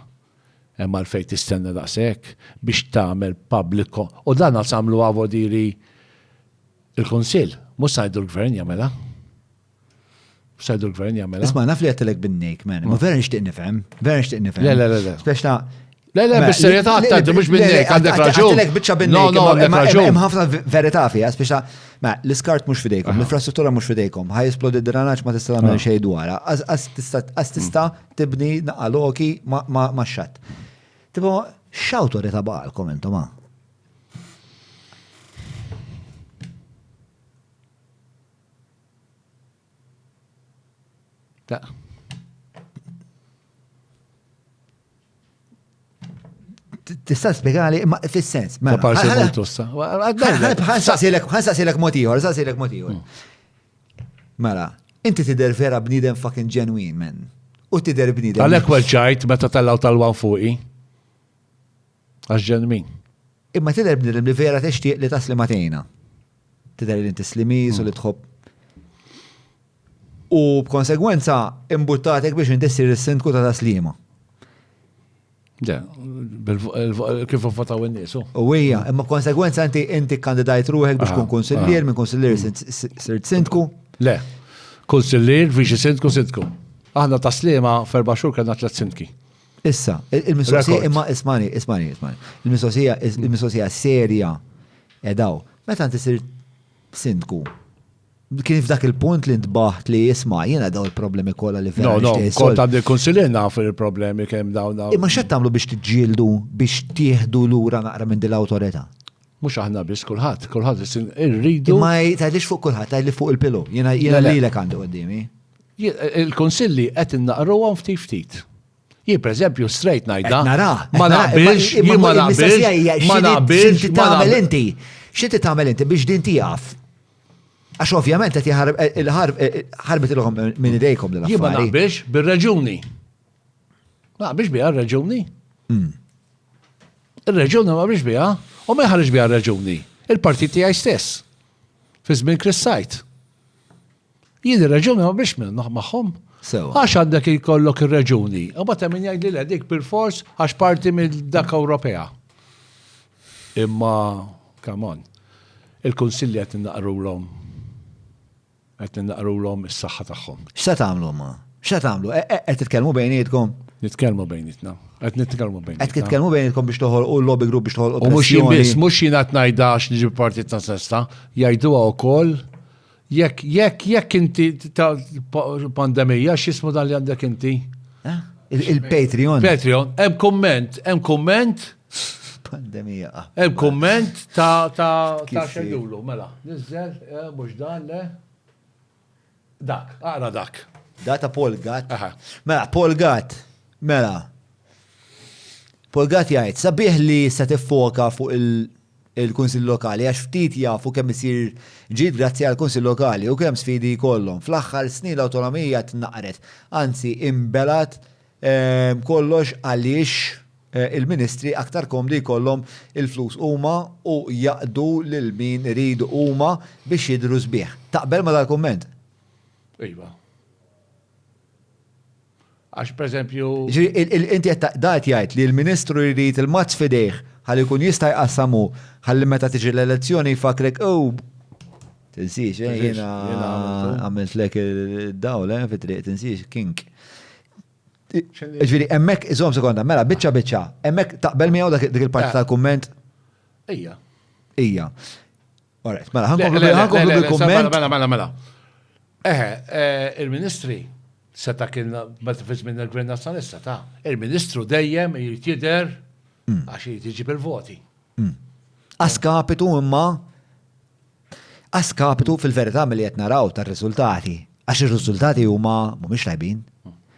Emma l-fejt tistenna daqsek biex tagħmel pubblico. U dan għasamlu għavu diri il-konsil. Mus sajdu l-gvern jamela. Sajdu l-gvern jamela. Isma, naf li għattelek bin-nek, man. Ma vera nixtieq nifhem. Vera nixtieq nifhem. Le. Speċna. Le, bis-serjetà għattaddu, mux bin-nek, għandek raġun. Għattelek bieċa bin-nek. No, għandek raġun. Hemm ħafna verità fija, speċna, l-iskart mux fidejkom, l-infrastruttura mux fidejkom, ħaj esplodi d-dranaġġ ma tista' tagħmel xejn dwarha. Għas tista' tibni naqaloki ma' xatt. Tipo, x'awtorità baqalkom intom ma'? Tista' spjegali fis-sens. Ħansaqsilek mod ieħor. Mela, inti tidher vera bniedem fucking genuine, man. U tidher bniedem. Għalhekk welċajt meta tallaw tal-wan fuqi. Għax ġenmin. Imma tidher bniedem li vera tixtieq li tasli matejna. Tidher li inti slimiż u li tħobb. U b'konsegwenza imbuttatek biex inti ssir is-sindku ta' taslima. Kif votaw in-nies. U hija, imma b'konsegwenza inti kandidajt ruħek biex tkun konsillier, minn konsillier sirt sindku. Le, konsillier, viċi sindku. Aħna taslima f'4 xhur kellna 3 sindki. Issa, il-mistoqsija imma ismani. Il-mistoqsija serja edaw. Meta inti sirt sindku, kien f'dak il-punt li ntbaħt li jisma' jiena daw il-problemi kollha li vera. No, kont għandi konsiljer naf il-problemi kemm dawn. Imma x'qed tagħmlu biex tiġġieldu biex tieħdu lura naqra minn din l-awtorità? Mhux aħna biss kulħadd irridu. Ma tgħidlix fuq kulħadd, tgħidli fuq il-pilu. Jiena lilek għandi qudiemi. Il-konsilli qed innaqruhom ftit. Jien pereżempju straight ngħidha. Ma naqbilx, ma naqbilx. X'inti tagħmel inti biex din tieqaf? Għax ovvjament qed ħarbet ilhom minn idejkom l-affarijiet. Jien ma naqbilx bir-reġuni. Naqbilx biha r-reġuni. Ir-reġuni ma naqbilx biha, u ma jħarġ biha r-reġuni. Il-partit tiegħi stess. Fi żmien Chris Sajt. Jien ir-reġuni ma naqbilx minn magħhom. Għax għandek ikollok ir-reġuni. U ma temmin jgħid li dik bil-fors għax parti mill-dak Ewropea. Imma, come on, il-Kunsilli qed innaqrulhom. Qed innaqrulhom is-saħħa tagħhom. X'se tagħmlu ma? X'se tagħmlu? Qed titkellmu bejnietkom? Nitkellmu bejnietna. Qed nitkellmu bejnietna. Qed titkellmu bejnietkom biex toħolqu l-lobby group biex toħolqu. U mhux jien biss, mhux jien qed ngħidax niġi partit ta' sesta, jgħiduha wkoll jekk inti ta' pandemija x'ismu dan li għandek inti? Il-Patreon. Patreon, hemm komment. Pandemija. Hemm komment ta' xejjulu, mela. Nizzel, mhux dan le. Dak, għara dak. Data Paul Gatt. Mela, Paul Gatt. Mela. Polgat jgħid, sabiħ li se tiffoka fuq il-Kunsill Lokali, għax ftit jafu kemm isir ġid grazzi għall-Kunsill Lokali u kemm sfidi jkollhom. Fl-aħħar snin l-awtonomija tnaqret, anzi imbelat kollox għaliex il-ministri aktar komdi jkollhom il-flus huma u jaqdu lil min iridu huma biex jidru sbieħ. Taqbel ma dal-kumment? Iva. Għax per eżempju. Inti dat jgħid li l-ministru jrid il-mazz fidejh ħalli jkun jista' jqassamu ħalli meta tiġi l-elezzjoni jfakrek tinsiex, jiena għamilt lek id-dawl fit-triq, tinsiex, kink. Ġifieri hemmhekk iżomm sekonda, mela biċċa, hemmhekk taqbel miegħu dik il-parti tal-kumment? Ija. Alright, mela ħankomplu bil-kumment. Mela. Il-ministri seta kien meta fiż minn il-Gvern Nazzjonalista ta' il-Ministru dejjem jrid jidher għax jrid jiġi bil-voti. Askapitu fil-verità milli qed naraw tar-riżultati, għax ir-riżultati huma mhumiex tajbin.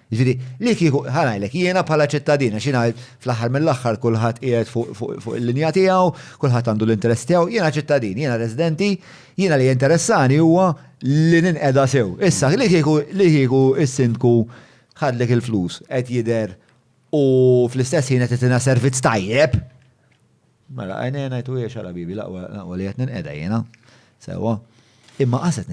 Jiġifieri li kieku ħanajlek jiena bħala ċittadin għax jiena fl-aħħar mill-aħħar kulħadd qiegħed fuq il-linja tiegħu, kulħadd għandu l-interess tiegħu, jiena ċittadin, jiena residenti, jiena li interessani huwa li ninqeda sew. Issa li kieku is-sindku ħadlek il-flus qed jidher u fl-istess ħin qed itina servizz tajjeb. Mela għajnejn ngħidu hija xara bibi laqwa li qed ninqeda jiena. Sewwa. Imma qaset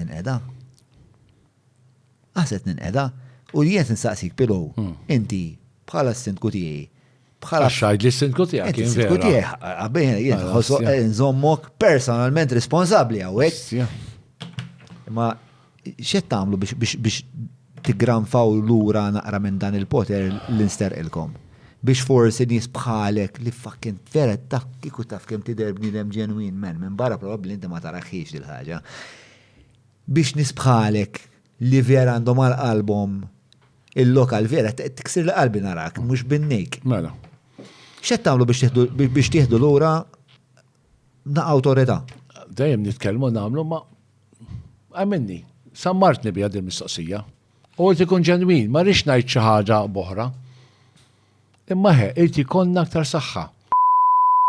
ninqeda. U li qed insaqsik Pilow, inti bħala s-sindku tiegħi. Bħala xajd li s-sindku tiegħek kien vera. S-sindku tiegħek, jien nżommok personalment responsabbli hawnhekk. Ma x'qed tagħmlu biex tiggranfaw lura naqra minn dan il-poter l-insterqilkom? Biex forsi nies bħalek li fucking vera kieku taf kemm tidher bniedem ġenwin minn barra probabbli inti ma taraħħiex dil ħaġa. Biex nies bħalek li vera għandhom għal-qalbhom il-lokal vera tiksir l-qalbi narak, mhux bin-nejk. Mela. X'qed tagħmlu biex tieħdu lura awtorità? Dejjem nitkellmu nagħmlu ma għamenni, sammartni bi għad il-mistoqsija. U għolti kun ġenwin, ma rix ngħid xi ħaġa boħra. Imma irti konna aktar saħħa.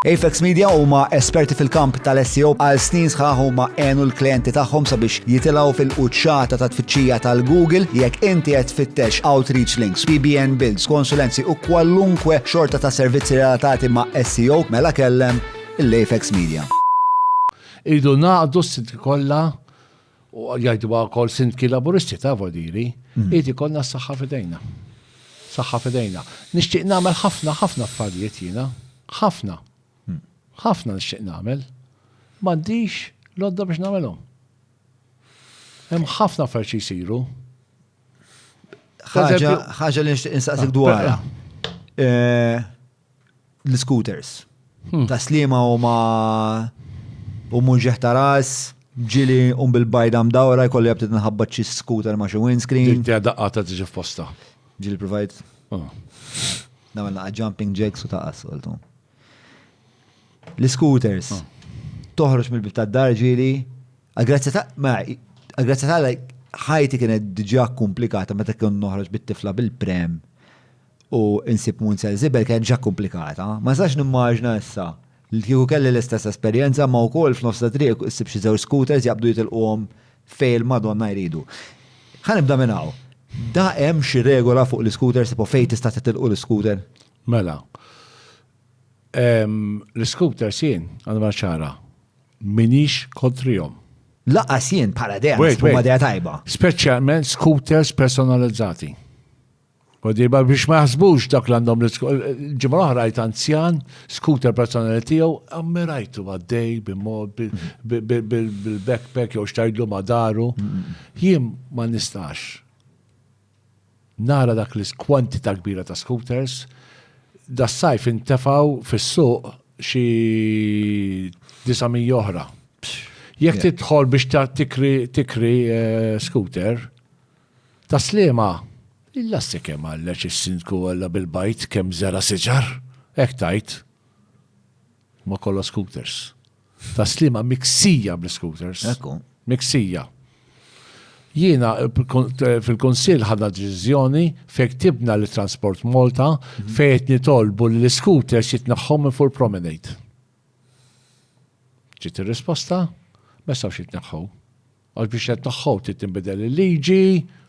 Apex Media huma esperti fil-kamp tal-SEO għal snin sħaħ huma għenu l-klienti tagħhom sabiex jitilgħu fil-quċċata ta' tfittxija tal-Google jekk inti qed tfittex outreach links, PBN builds, konsulenzi u kwalunkwe xorta ta' servizzi relatati ma' SEO mela kellem l-Apex Media. Idu naqdu s-sindki kollha u jgħidu wkoll sindki laburisti ta' vodiri, irti konna s-saħħa fidejna. Saħħa fidejna. Nixtieq nagħmel ħafna affarijiet jiena, ħafna nixtieq nagħmel, m'għandix lodda biex nagħmelhom. Hemm ħafna affarijiet jsiru. Ħaġa li nixtieq insaqsik dwarha. L-scooters. Taslima huma munġeħ ta' ras, ġili bil-bajda mdawra jkolli jabtit nħabbat xi scooter ma' xi windscreen. Dik daqqata tiġi f'posta. Ġili provide. Namel jumping jacks u ta' asfaltu. L-scooters. Toħroġ mill-bib tad-dar ġili. Għagrazza ta' ħajti kienet diġà komplikata meta kien noħroġ bit-tifla bil-prem u insib Munzel Zibel kienet ġa komplikata. Ma sax nimmaġna issa li kieku kelli l-istess esperjenza ma wkoll f'nofs ta' triq issib xi żewġ scooters jaqbdu jitilquhom fejn Madonna jridu. Ħanibda minn hawn. Da hemm xi regola fuq l-scooters tipo fejn tista' titilqu l-scooter? Mela. L-scooters jien għandma ċara. Minix kontrihom. Laqas jien bħala dejja huma dejja tajba. Speċjalment scooters personalizzati. Diba biex ma jaħsbux dak l-għandhom ġimma oħra rajt anzjan, scooter personali tiegħu, ammirajtu għaddej bil-backpack jew xtajdlu ma daru. Jien ma nistax nara dak l-kwantità kbira ta' scooters, da sajf intefaw fis-suq xi 900 oħra. Jekk tidħol biex tikri scooter, taslima il-lassi kemm għallex is-sindku għalla bil-bajt kemm zera siġar, hekk tajt. Ma kollha scooters. Taslima miksija bl-scooters. Miksija. Jiena fil-Konsil ħadna deċiżjoni fejn ktibna li Transport Malta fejn qed nitolbu li l-scooters jitneħħom minn fuq promenade. Ġiet ir-risposta? Ma jistgħux jitneħħu. Għax biex jitneħħu trid tinbidel il-liġi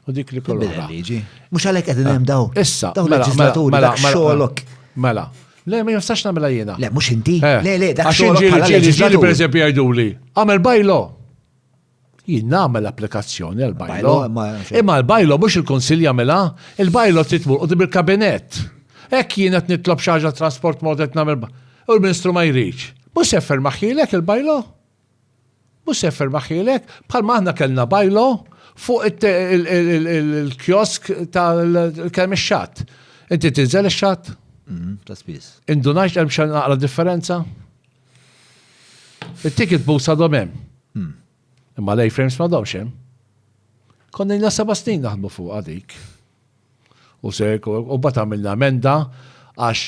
u dik li kollha. liġi. Mhux għalhekk qegħdin hemm daw. Issa, daw leġislaturi dak xogħolok. Mela. Le, ma jistax nagħmilha jiena. Le, mhux inti. Le, dak Għax xogħolok bħala ġieli leġislatur. pereżempju jgħiduli, għamel bajlo. Jien nagħmel applikazzjoni għal bajlo. Imma l-bajlo mhux il-Kunsill jagħmilha, il-bajlo titmur qudiem il-kabinett. Hekk jien qed nitlob xi ħaġa Transport Malta qed nagħmel u l-Ministru ma jridx. Mhux seffer maħħilek il-bajlo? Mhux seffer maħħilek? Bħal aħna kellna bajlo fuq il-kiosk tal-kemm ix-xatt. Inti tinżel ix-xatt? Ta' spiss. Indunajx hemm xi naqra differenza? Il-ticket booths għadhom hemm. Imma l-A-frames ma dawx hemm. Konna jina 7 snin naħdmu fuq għadik. U bat għamilna emenda għax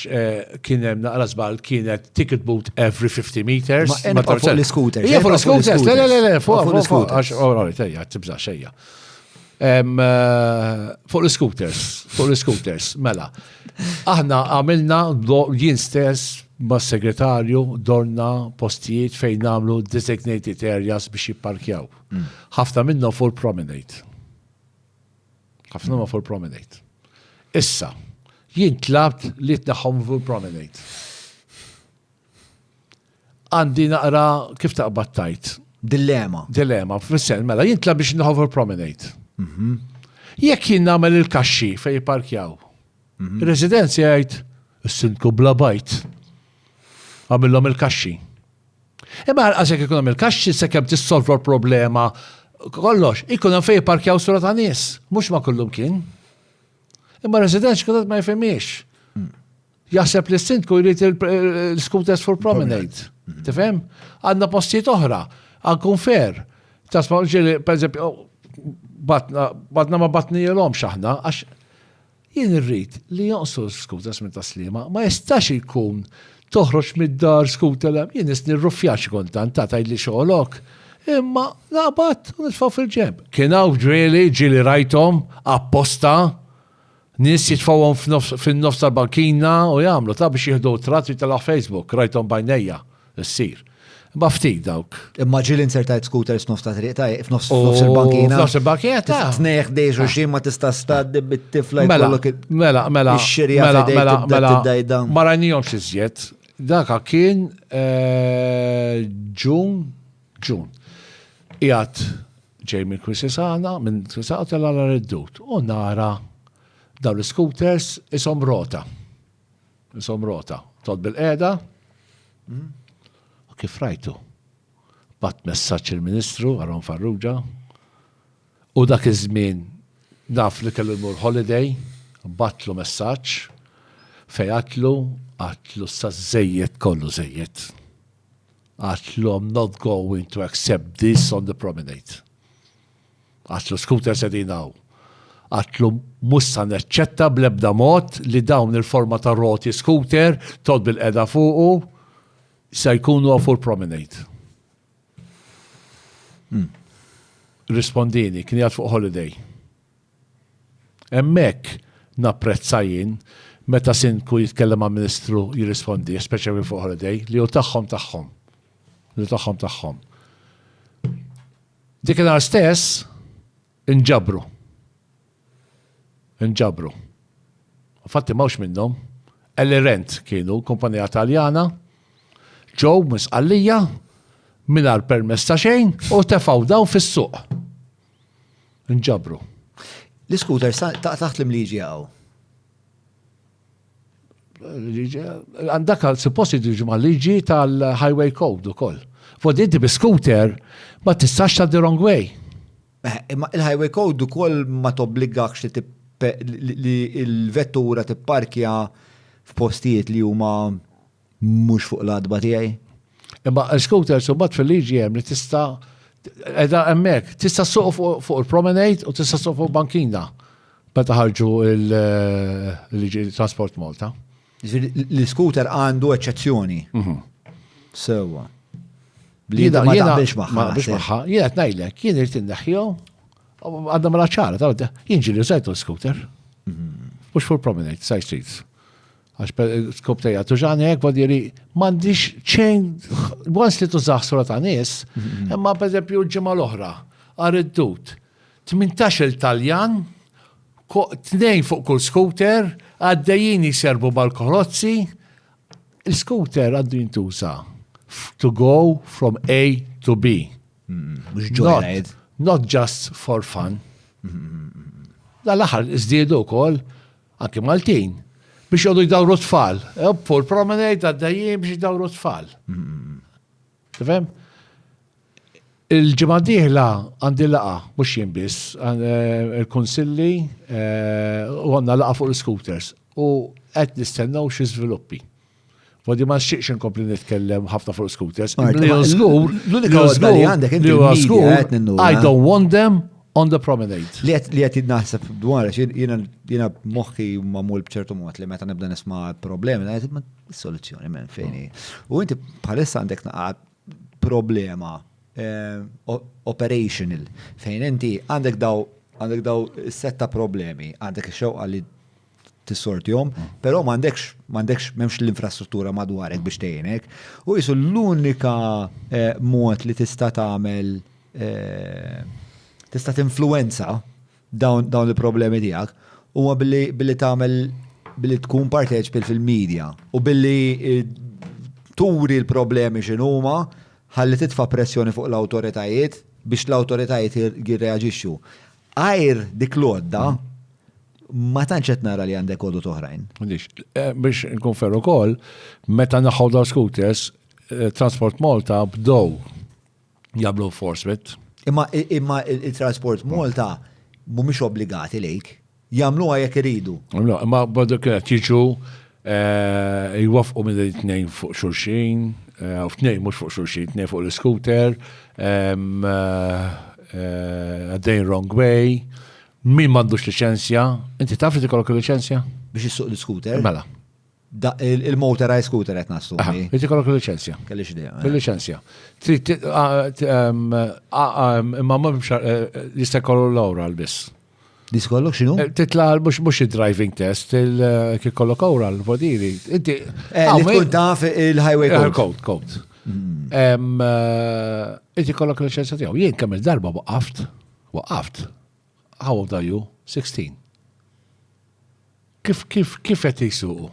kien hemm naqra żball kienet ticket booth every 50 meters. Ma fuq l-scooters. Fuq l-scooters. Le, fuq l-scooters. Tejja, tibża xejja. Fuq l-scooters, mela. Aħna għamilna jien stess ma' segretarju dorna postijiet fejn nagħmlu designated areas biex jipparkjaw. Ħafna minnhom fuq promenade. Issa, jien tlabt li tneħħom fuq promenade. Għandi naqra kif taqbad tajt. Dilemma, fis-sen, mela jien tlab biex nneħħom fuq promenade. Jekk jien nagħmel il-kaxxi fejn jipparkjaw. Ir-residenzi jgħid is-sindku bla bajt. Għamillhom il-kaxxi. Imma għaxek ikun hemm il-kaxxi sekemm tissolvu l-problema kollox, ikun hemm fejn jipparkjaw sura ta' nies, mhux ma' kullum kien. Imma residenti kultant ma jfhimiex. Jaħseb li s-sindku jrid il-scooters for promenade. Tifhem? Għandna postijiet oħra, għankun fair. Tasma' ġieli, pereżempju, batna ma batnijilhom x'aħna għax jien irrid li jonqsu l-scooters minn taslima ma jistax ikun toħroġ mid-dar scooter jien nisni rruffjax kontant ta' tgħidli xogħolok. Imma naqbad u nitfgħu fil-ġemp. Kien hawn ġieli rajthom apposta nies jitfgħuhom fin-nofs tal-bankina u jagħmlu ta' biex jieħdu tratti tal-Facebook rajthom bajnejja issir. Ma ftit dawk. Imma ġieli insertajt scooters f'nofs ta' triq ta' f'nofs il-bankina. F'nofs il-bankina ta' tneħħ dejġu xi ma tista' staddi bit-tifla Mela. Ix-xirja f'idejk ma rajnihomx iżjed. Daka kien ġun. Qiegħed ġej minn Kwisisana, minn Kwisisana tal-għala reddut. U nara daw l-scooters isom rota. Tod bil-qeda. U kif rajtu? Bat messaġġ il-Ministru Aron Farrugia. U dak iż-żmien naf li kellu l-mur holiday, batlu messaġġ fejn għatlu sa' żejjed kollu żejjed. Għatlu I'm not going to accept this on the promenade. Għatlu scooters edinaw. Għatlu mussa neċċetta bl-ebda mod li dawn il-forma ta' roti scooter tod bil-qeda fuqu se jkunu fuq promenade. Rispondini, kien jgħat fuq holiday. Emmek napprezzajin meta sindku jitkellem ma' Ministru jirrispondi, speċjalment fuq holiday, li hu tagħhom. Dik nhar stess inġabru. Fatti mawx minnhom, Elirent kienu kumpanija Taljana, ġew misqallija mingħajr permess ta' xejn u tefgħu dawn fis-suq. Inġabru. L-scooters taħt l-imliġi għaw. Għandak suppost jiġu ma' liġi tal-Highway Code ukoll. Fuq inti bi-scooter ma tistax ta' the wrong way. Imma il-Highway Code ukoll ma tobbligakx li il-vettura tipparkja f'postijiet li huma mhux fuq l-adba tiegħi. Imma l-scooter subbat fil-liġi hemm li tista' edha hemmhekk tista' suq fuq il-promenade u tista' suq fuq bankina meta ħarġu il-liġi Transport Malta. L-scooter għandu eċċezzjoni. Sewwa. Li ma taqbilx magħha. Jien qed ngħidlek, jien irid inneħħihom Għadna mela ċara, jinġili użajtu l-scooter. Mux fuq promenade, side streets. Għax skop tajja, tuġani għek vadjeri, mandiċ ċejn, once li tużax sura ta' nis, imma per eżempju ġimma l-oħra, għariddut, 18 il-Taljan, 2 fuq kull scooter, għaddejjin jiserbu bal-karozzi, il-scooter għaddu jintuża to go from A to B. Not just for fun. Dal-aħħar iżdiedu wkoll anke Maltin biex jgħodu jdawru tfal. Fuq il-promenade għaddejjin biex jdawru tfal. Tifhem? Il-ġimgħa d-dieħla għandi laqa mhux jien biss, il-kunsilli u għandna laqa fuq il-scooters u qed nistennew xi żviluppi. Wadi ma xieqx nkompli nitkellem ħafna fuq scooters. L-unika għodda li għandek I don't want them on the promenade. Li għet naħseb dwar, jina moħħi mamul bċertu mod li meta nibda nisma problemi, għet ma soluzzjoni minn fejni. U inti bħalissa għandek naqad problema operational fejn inti għandek daw setta problemi, għandek xewqa li tissortjom, pero m'għandekx memx l-infrastruttura madwarek biex tgħinek. U jisu l-unika mod li tista' tagħmel tista' tinfluwenza dawn il-problemi tiegħek huwa billi tagħmel billi tkun parteċipi fil-medja u billi turi l-problemi x'inhuma ħalli titfa' pressjoni fuq l-awtoritajiet biex l-awtoritajiet jirreaġixxu. Għajr dik l-għodda ma tantx qed nara li għandek għodu toħrajn. Biex nkunferru ukoll, meta naħħu daw scooters, Transport Malta bdow jagħmlu enforcement. Imma il-Transport Malta mhumiex obbligati lejk. Jagħmluha jekk iridu. Imma badu kienet jiġu jwafqu minn it-tnejn fuq xulxin, u tnejn mhux fuq xulxin, tnejn fuq l-scooter, għaddejn wrong way. Min m'għandux liċenzja? Inti taf li tikollok liċenzja? Biex issuq l-scooter? Mela. Il-motorized scooter qed nastu. Inti kollok liċenzja. Kellix idea. Liċenzja. Imma jista' jkollu l-oral biss. Diskollok x'inhu? Titla mhux id-driving test, kif kollok oral, vodiri. Inti li tkun taf il-highway code. Inti kollok liċenzja tiegħu. Jien kemm il-darba waqaft. How old are you? 16. Kif qed jisuqu?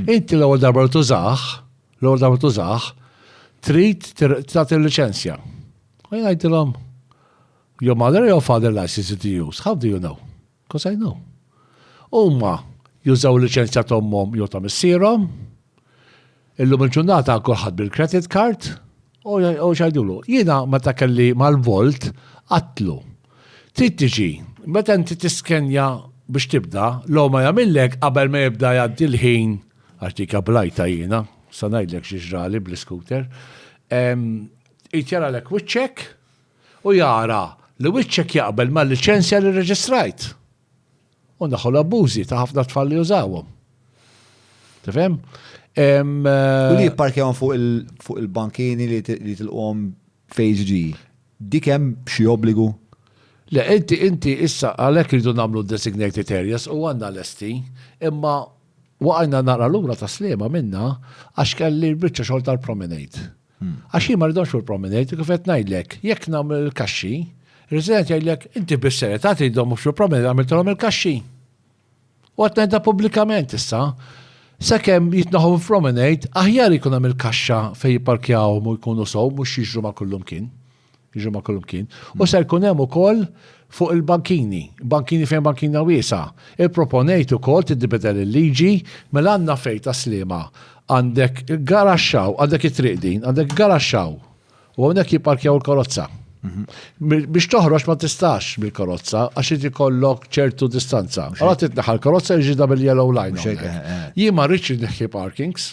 Inti l-ewwel darba tużaħ, trid tagħti l-liċenzja. U jgħidilhom, your mother or your father license to use? How do you know? Because I know. Huma jużaw l-liċenzja tommhom jew ta' missierhom. Illum il-ġurnata kulħadd bil-credit card u xajdulu. Jiena meta kelli mal-Volt għatlu. Trid tiġi, meta inti tiskenja biex tibda, l-għoma jagħmillek qabel ma jibda jgħaddi l-ħin għaxtika blajta jiena, sa ngħidlek xi ġrali bl-scooter, jitjara lek wiċċek u jara li wiċċek jaqbel mal-liċenzja li reġistrajt. U daħħu abbużi ta' ħafna tfal li jużawhom. Tifhem? U li jipparkjawhom fuq il-bankini li tilqhom FHG. Dik hemm xi obbligu? Le, inti issa għalhekk rridu nagħmlu designated areas u għandna l-esti, imma waqajna nara lura ta' Sliema minna għax kelli l-biċċa xogħol tal-promenade. Għax jien ma rridux fuq il-promenade, kif qed ngħidlek, jekk nagħmel il-kaxxi, ir-resident jgħidlek inti bis-serjetà tridhom mhux fil-promenade għamiltilhom il-kaxxi. U qed ngħidha pubblikament issa, sakemm jitnaħu fil-promenade, aħjar ikun hemm il-kaxxa fejn jipparkjawhom u jkunu sew mhux jiġru ma' kullum kien. U se jkun hemm ukoll fuq il-bankini fejn bankina wiesa. Il-proponejt ukoll tiddibedel il-liġi mela għandna fejn ta' Sliema għandek garaxxaw, għandek it-triq din, għandek garaxxaw u hawnhekk jipparkjaw il-karozza. Biex toħroġ ma tistax bil-karozza għax irid ikollok ċertu distanza. Allora titneħħa l-karozza jiġi bil-yellow line. Jien ma rridx neħħi parkings.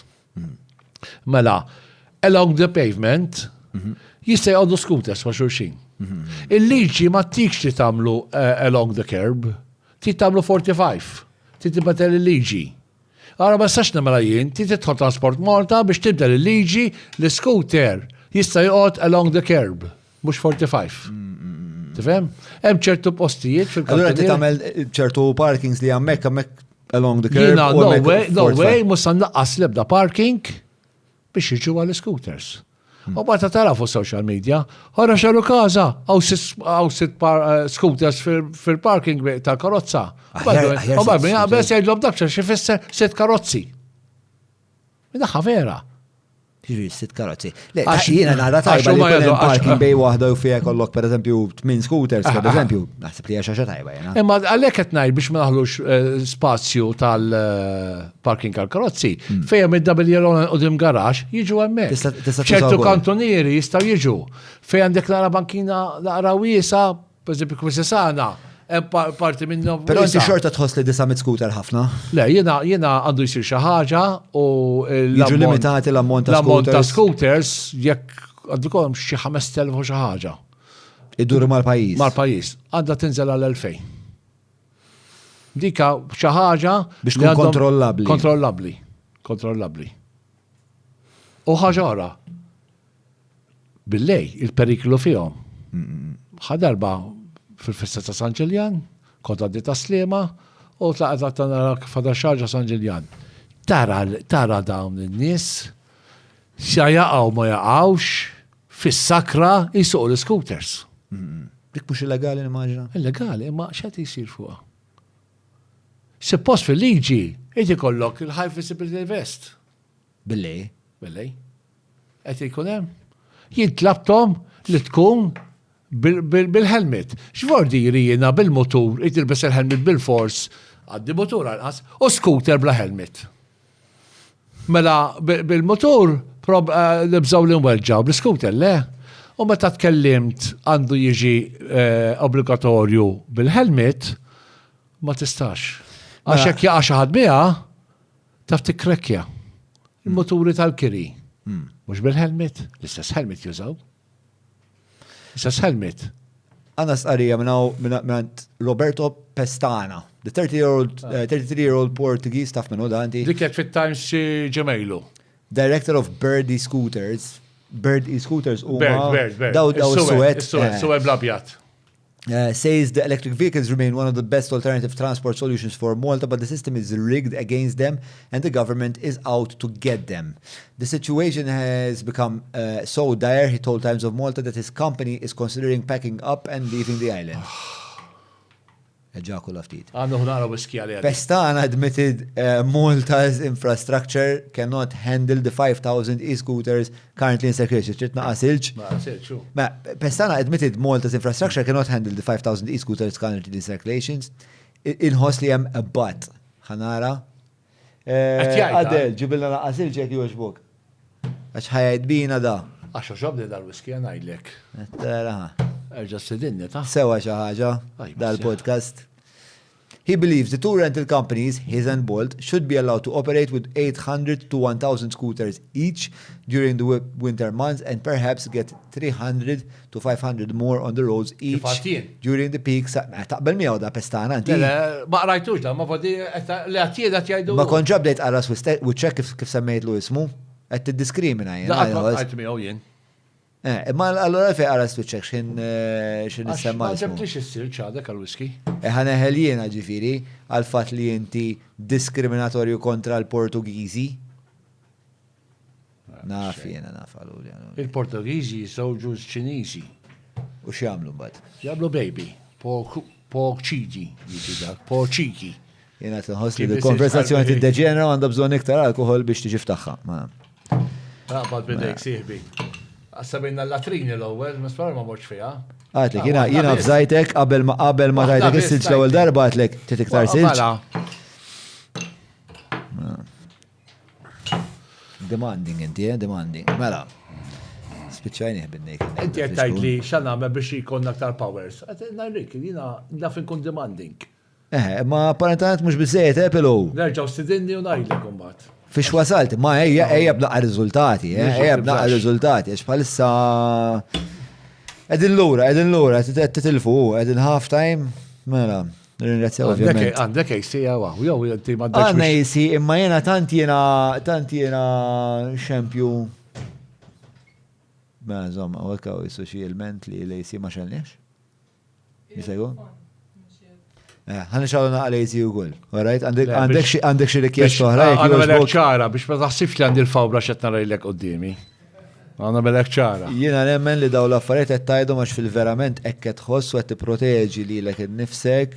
Mela, along the pavement jista' jgħoddu scooters ma' xulxin. Il-liġi ma tikx li tagħmlu along the curb, ti tagħmlu 45, ti tibdel il-liġi. Ara ma sax nagħmel jien, ti tidħol Transport Malta biex tibdel il-liġi l-scooter jista' jqgħod along the curb, mhux 45. Tifhem? Hemm ċertu postijiet Allura ti fil-kantonieri. tagħmel ċertu parkings li hemmhekk along the curb. Jiena u hemmhekk no forza. way mhux se naqqas l-ebda parking biex jiġu għall-scooters. U bata tara fuq social media, ħara xarru kaza, għaw sit scooters fil-parking tal-karozza. U barbin għabes jgħidlom dakċa xifisser sit karozzi. Daħħa vera. Ġiri, sit karozzi. Le, Għax- jiena nara għax tajba li huma jkun hemm jgħidu- parking għax- bej waħda u fija kollok pereżempju 8 scooters, pereżempju, naħseb li hija xi ħaġa tajba jiena. Imma għalhekk qed ngħid biex ma naħlux spazju tal-parking għal-karozzi, fejja mid-WL u dim garax jiġu hemmhekk. Tista' ċertu tużaw kantonieri jistgħu jiġu. Fejn għandek nara bankina naqra wiesa, pereżempju kwissesana, hemm parti minnhom. Però inti wiesa'. xorta tħoss li 900 scooter ħafna. Le, jiena għandu jsir xi ħaġa u Jiġu limitati l-ammont ta' l-ammont ta' scooters. scooters jekk għandukom xi 5,000 u xi ħaġa Iduru mal-pajjiż. mal-pajjiż għandha tinżel għal 2000. Dika xi ħaġa Biex li tkun għandhom- kontrollabbli. Kontrollabbli. U ħaġa oħra. Billej, il-periklu fihom. Ħadarba fil-festa ta' San Ġiljan, kont għaddi ta' Slima, u tlaqat ta' nara fada xarġa San Ġiljan. Tara dawn in-nies, xa jaqaw ma jaqawx, fis-sakra jisuqu l-scooters. Dik mhux illegali nimmaġina. Illegali, imma x'qed jsir fuqha. Suppost fil-liġi, qed ikollok il-high visibility vest. Billi. Bellej. Qed jkun hemm. Jintlabtom li tkun bil-helmet. X'vordi jiena bil-motur, qed tilbes il-helmet bil-fors, għaddi motur għalqas, u scooter bla helmet. Mela bil-motur nibżaw l-inwelġaw, bil-scooter le. U meta tkellimt għandu jiġi obbligatorju bil-helmet, ma tistax. Għax jekk jaqa' xi ħadd biha, taf tikkrekkja. Il-moturi tal-kiri. Mhux bil-helmet, l-istess helmet jużaw. Istess helmet. Għanna sqarija minnant Roberto Pestana, the 33-year-old Portuguese taf minnu danti, Dik jekk fit-Times ġemejlu. director of Bird Scooters. Bird Scooters u Bird. daw Suwed. Suwed bl-abjat. Says the electric vehicles remain one of the best alternative transport solutions for Malta, but the system is rigged against them and the government is out to get them. The situation has become so dire, he told Times of Malta, that his company is considering packing up and leaving the island. Ġaku laftit. Għandu ħnara wiski għalija. Pestana admitted Malta's infrastructure cannot handle the 5,000 e-scooters currently in circulation. Ċitna qasilġ. Pestana admitted Malta's infrastructure cannot handle the 5,000 e-scooters currently in circulation. Inħoss li jem a but. ħanara. Għadel, ġibilna naqasilġ jek joġbuk. Għax ħajad bina da. Għaxa ġobni dal-wiski għanajdlek. Tara. Erġa s-sidinni ta' Sewa xi ħaġa dal-podcast. He believes the two rental companies, his and Bolt, should be allowed to operate with 800 to 1,000 scooters each during the winter months and perhaps get 300 to 500 more on the roads each Kif during the peaks. Taqbel miegħu da Pestana anti. Ma rajtux da, ma fodi li għattieda jgħidu. Ma konġa bdejt qaras u ċek kif semmejtlu ismu, qed tiddiskrimina jien. Għajt miegħu jien. Ma allora fej qaras u ċek xin nissemma Ma ismu. ġebtix issir ċadek għal-wiski. Ħaneħel jiena ġifiri għal-fat li inti diskriminatorju kontra l-Portugiżi. Naf jiena naf għallu. Il-Portugiżi jisawġu ċiniżi. U x'jagħmlu mbagħad? Jablu baby. Pork ċiki. Pork ċiki. Jiena tinħoss li l-konversazzjoni tiddeġenera għandha bżonn iktar alkohol biex tiġi ftaħħa. Raqbad bidejk siħbi. Għasabinna l-latrini l-ewwel, ma spara ma morċ fija. Għatlek, jiena fżajtek qabel ma tajtek is-silġ l-ewwel darba għatlek titiktar silġ. Demanding inti, demanding. Mela. Spiċċajni ħbinnek. Inti qed tgħid li x'għandna nagħmel biex jkollna aktar powers. Qed ngħidlek jiena naf inkun demanding. Ma apparentement mhux biżejjed Epilgħu. Nerġgħu stidinni u ngħidlek imbagħad. Fix wasalt, ma ejja bnaqqa riżultati, ejja bnaqqa riżultati, għax bħalissa edin l-ura, titilfu, edin half time, mela, ringrazzja ovvjament. Għandek ejsija waħu, jow jinti ma Għanna jisi, imma jena tant jena xempju. Ma zomma, għakaw jisocialment li jisi ma xalniex? Jisegu? Ħana xawna għalajzi u għul. Alright, għandek xie rikjest oħra. Għana belek ċara, biex ma taħsibx li għandi l-fawbra xet narajlek qoddimi. Għana belek ċara. Jiena nemmen li daw l-affarijiet qed tajdu għax fil-verament hekk qed tħoss u qed tipproteġi lilek innifsek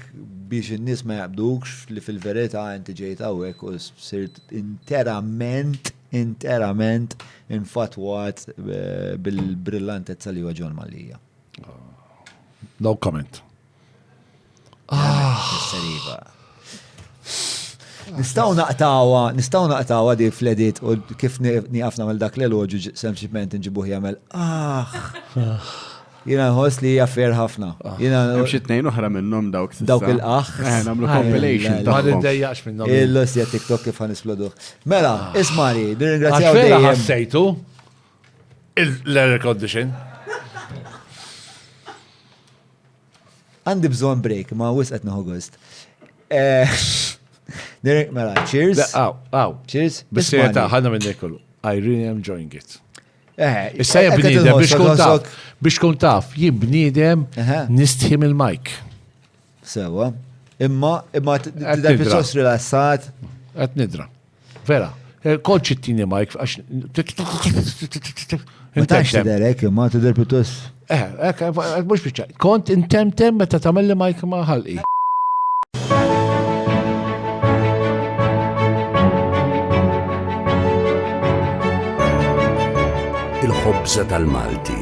biex in-nies ma jaqbdukx li fil-verità inti ġejt hawnhekk u sirt interament infatwat bil-brillantezza li huwa John Malija. No comment. Nistaw naqtawa di fledit u kif niqafna mal dak l-eloġu sempliċement nġibuħ jagħmel Jina nħoss li jaffer ħafna. Mxie t-nejn uħra minnom dawk il-aħ. Namlu compilation. Ma niddejjax minnom. Il-lossija TikTok kif għan isploduħ. Mela, ismani, nirringrazzjaw Għaxfera ħassejtu l-air condition. Għandi bżon break, ma wisqet naħu għost. Mela, cheers. Cheers. Bis-sejta, ħadna minn kollu. I really am enjoying it. Issa jibnidem biex kun taf, jibnidem nistħim il-mike. Sewa. Imma t-da rilassat. Għat nidra. Vera. Konċittini mike. Ma tax t-derek, imma t-der piuttos. Mux bieċa. Kont intemtem meta tamelli mike ma ħalqi. Il-ħobza tal-Malti,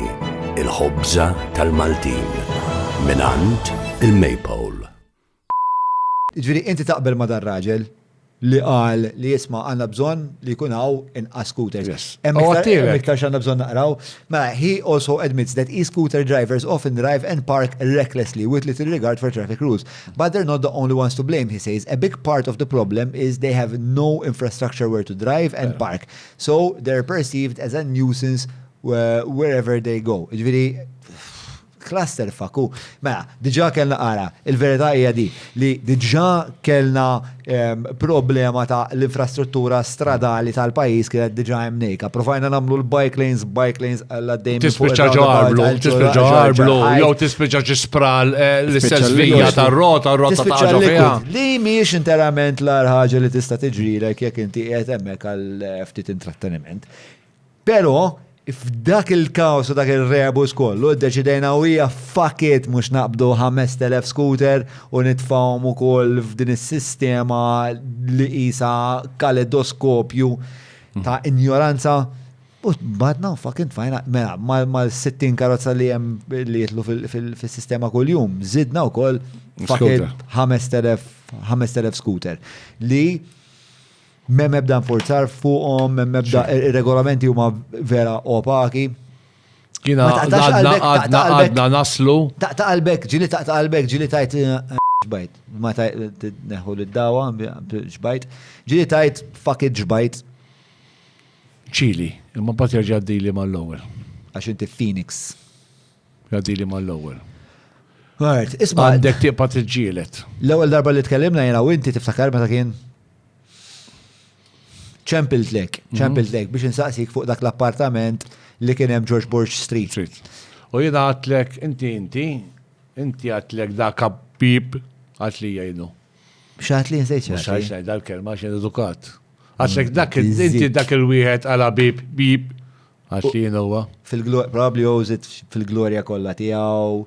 il-ħobza tal-Maltin, minant il-Maypole. Ġviri, inti taqbel ma dar raġel li qal li jisma għanna bżon li kunaw in-a scooters. Miktar xanna bżon naqraw. Ma he also admits that e-scooter drivers often drive and park recklessly with little regard for traffic rules. But they're not the only ones to blame, he says. A big part of the problem is they have no infrastructure where to drive and park. So they're perceived as a nuisance wherever they go. Ġviri, cluster faku. Mela, diġa kellna qara, il-verità hija di li diġa kellna problema ta' l-infrastruttura stradali tal-pajjiż kienet diġa hemmhekk. Provajna nagħmlu l-bike lanes għalla dejjem. Tispiċċa ġarblu, jew tispiċċa ġispral l-istess vija tar-rota ta' ġofija. Li mhijiex interament l-ħaġa li tista' tiġrilek jekk inti qiegħed hemmhekk għal ftit intratteniment. Però f'dak il-kaos u dak il-rebus kollu, d-deċidejna u hija fuck it mux naqbdu 5,000 scooter u nitfawmu koll f'din is-sistema li isa kaledoskopju ta' ignoranza. U badna fucking fajna, mela, mal-60 karozza li jem li jitlu fil-sistema kull-jum, zidna u koll fuck it 5,000 scooter li Mem ebda nforzar fuqhom, mem ebda regolamenti huma vera opaki. Kina għadna naslu. Taqta' qalbek, ġili tajt ġbajt. Ma tajt neħu l-dawa, ġbajt. Ġili tajt fuck it ġbajt. ċili, imma bat jerġa' ddili mal-ewwel. Għax inti Phoenix. Jaddili mal-ewwel. Isma' għandek tibqa' tiġġielet. L-ewwel darba li tkellimna jiena u inti tiftakar meta kien ċempilt lek biex insaqsik fuq dak l-appartament li kien hemm George Bush Street. U jiena għatlek, inti għatlek dak bib għatli jgħidu. X'għatli nsejt xi ngħid dal-kelma x'in edukat. Għatlek inti dak il-wieħed għala bib għatli jien huwa. Probably użit fil-glorja kollha tiegħu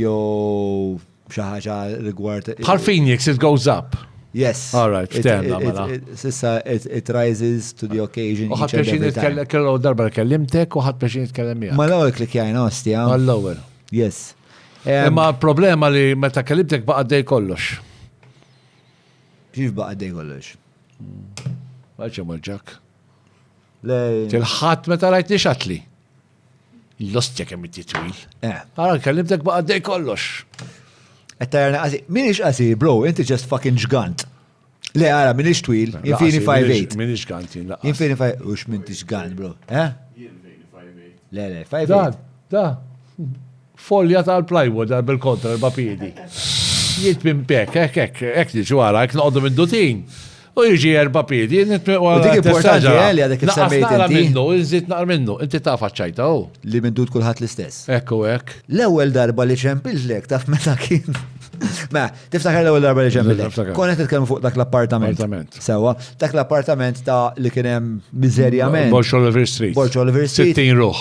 jew xi ħaġa rigward. Bħal Phoenix, it goes up. Yes. All right, ftemna mela. Sissa it rises to the occasion. U ħadd peċin kellu darba kellimtek u ħadd peċin jitkellem miegħek. Ma l-ewwel klikjajna ostja. Mal-ewwel. Yes. Imma problema li meta kellimtek baqa' dej kollox. Kif baqa' dej kollox? Għalġa mal-ġak. Lej. Til-ħadd meta rajtni xatli. L-ostja kemm inti twil. Ara kellimtek baqa' dej kollox. Ettarna qasi, minix qasi, bro, inti just fucking ġgant. Le, għara, minix twil, infini 5'8". Minix ġgant, infini 5'8", ux minti ġgant, bro. Infini 5'8". Le, 5'8". Da. Folja tal-plywood, bil-kontra, l-bapidi. Jiet minn pek, ek diġu għara, ek noqdu minn dutin. U jiġi 4 piedi. U dik importanti li għadek kif semmejt naqra inti. minnu, iżid naqra minnu. Inti ta' faċċajta u. Li minn dud kulħadd l-istess. Ekku hekk. L-ewwel darba li ċempillek taf meta kien. Ma, tiftakar l-ewwel darba li ċempillek. Niftakar. Konet titkellmu fuq dak l-appartament. Appartament. Sewa, dak l-appartament ta' li kien hemm miżerjament. Borch Oliver Street. Borch Oliver Street. 60 ruħ.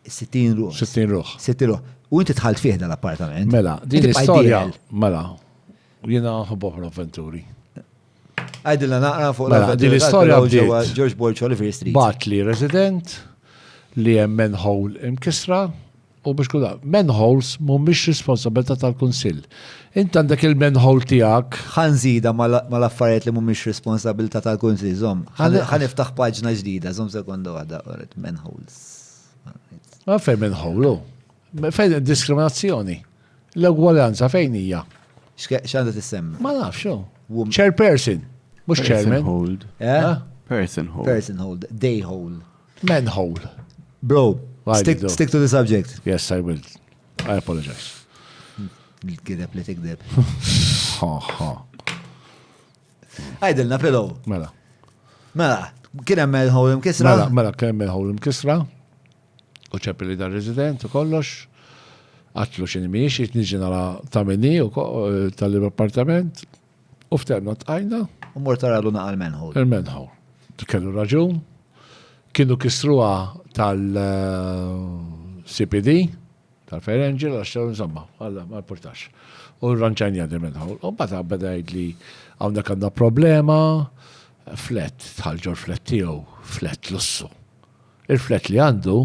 60 ruħ. 60 ruħ. 60 ruħ. U inti tħalt fih dal-appartament. Mela, din Inti l-istorja. b'IDL. Mela. Jiena ħobboħ l-avventuri. Għajdilna naqra fuq Mela, din l-istorja bdiet. George Borch Oliver Street. Bat li resident li hemm manhole imkisra u biex kuda. Manholes mhumiex responsabilità tal-Kunsill. Int għandek il-manhole tiegħek. Ħanżida mal-affarijiet li mhumiex responsabilità tal-Kunsill, żomm. Ħaniftaħ paġna ġdida, żomm sekondu waħda, manholes. Ma fejn manhole? Fejn diskriminazzjoni? L-egwaljanza fejn hija? X'għandha tissemma? Ma nafx xo. Chairperson, mhux chairman. hold. Yeah? Person hold. Person hold. Day hole. Manhole. Bro, Why stick did you? to the subject. Yes, I will. I apologize. Gideb li tikdeb. Ha, ha. Għajdilna pillow. Mela. Mela, kien hemm manhole imkisra? Mela kemm manhole imkisra. U ċeppi li dar resident u kollox. Għatlu xin miex, jitniġi nara tamini u tal-appartament. U ftemna tqajna U mort taralu naqal manhole. il-manhole. Kellu raġun. Kienu kisruha tal-CPD, tal-Ferengil, għaxċaw insomma, għalla, ma portax. U ranċajni għad il-manhole. U bata bada li għawna kanna problema, flet, tħalġor flet tiegħu, flet lussu. Il-flet li għandu,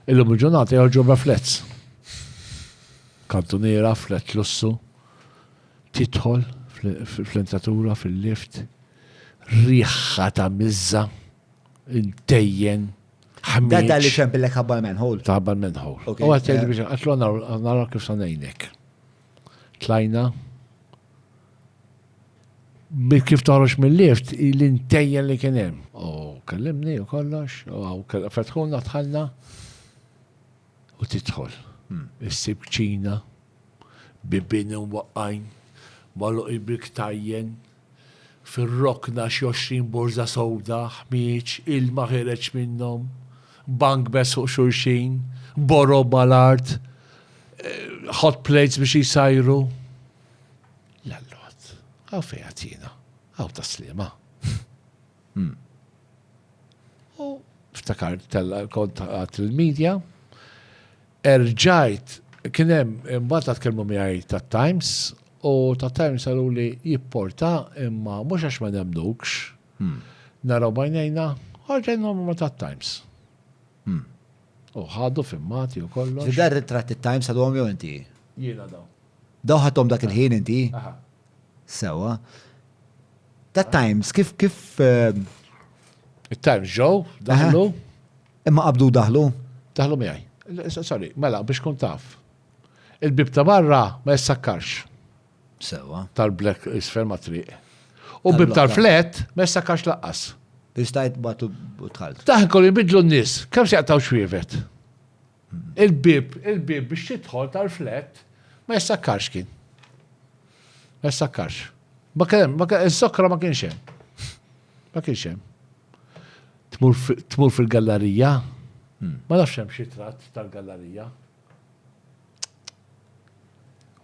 il-lum il-ġurnata jgħalġobra flets. Kantuniera, flet lussu, titħol fl-entatura, fil-lift, riħħa ta' mizza, intejjen, ħammiċ. Da li ċempillek ħabba l-manhole. Ta' ħabba l-manhole. Okay, U għattel biex, għatlu għanara kif sanajnek. Tlajna, kif toħroġ mill-lift, l-intejjen li kienem. U kellimni u kollox, u fetħuna tħalna, u titħol. Issib ċina, bibin u waqqajn, malu ibrik tajjen, fil-rokna x-20 borza sowda, ħmieċ, ilma ħireċ minnom, bank bes fuq xurxin, borro bal-art, hot plates biex jisajru. L-allot, għaw fejħatina, għaw taslima. U ftakar kont għat il-medja, erġajt, kienem imbatat kelmu miħaj ta' Times, u ta' Times għallu li jipporta imma mux għax ma nemdukx, naraw bajnejna, ħarġajna ma ta' Times. U ħaddu fimmati u kollox. Dar ritratti Times għadhom jew inti? Jiena daw. Daw ħadhom dak il-ħin inti? Sewa. Ta' Times, kif Il-Times ġew, daħlu. Imma qabdu daħlu? Daħlu miħaj. Sorry, mela, biex kun taf. Il-bib ta' barra ma jessakkarx. Sewa. Tal-black isfer ma triq. U bib tal-flet ma jessakkarx laqqas. Biex tajt batu tħalt. Taħn kollu jibidlu n-nis, kam se jaqtaw xwievet? Il-bib biex titħol tal-flet ma jessakkarx kien. Ma jessakkarx. Il-sokra ma kienx hemm. Ma kienx hemm. Tmur fil-gallerija. Ma nafx hemm xi tratt tal-gallerija.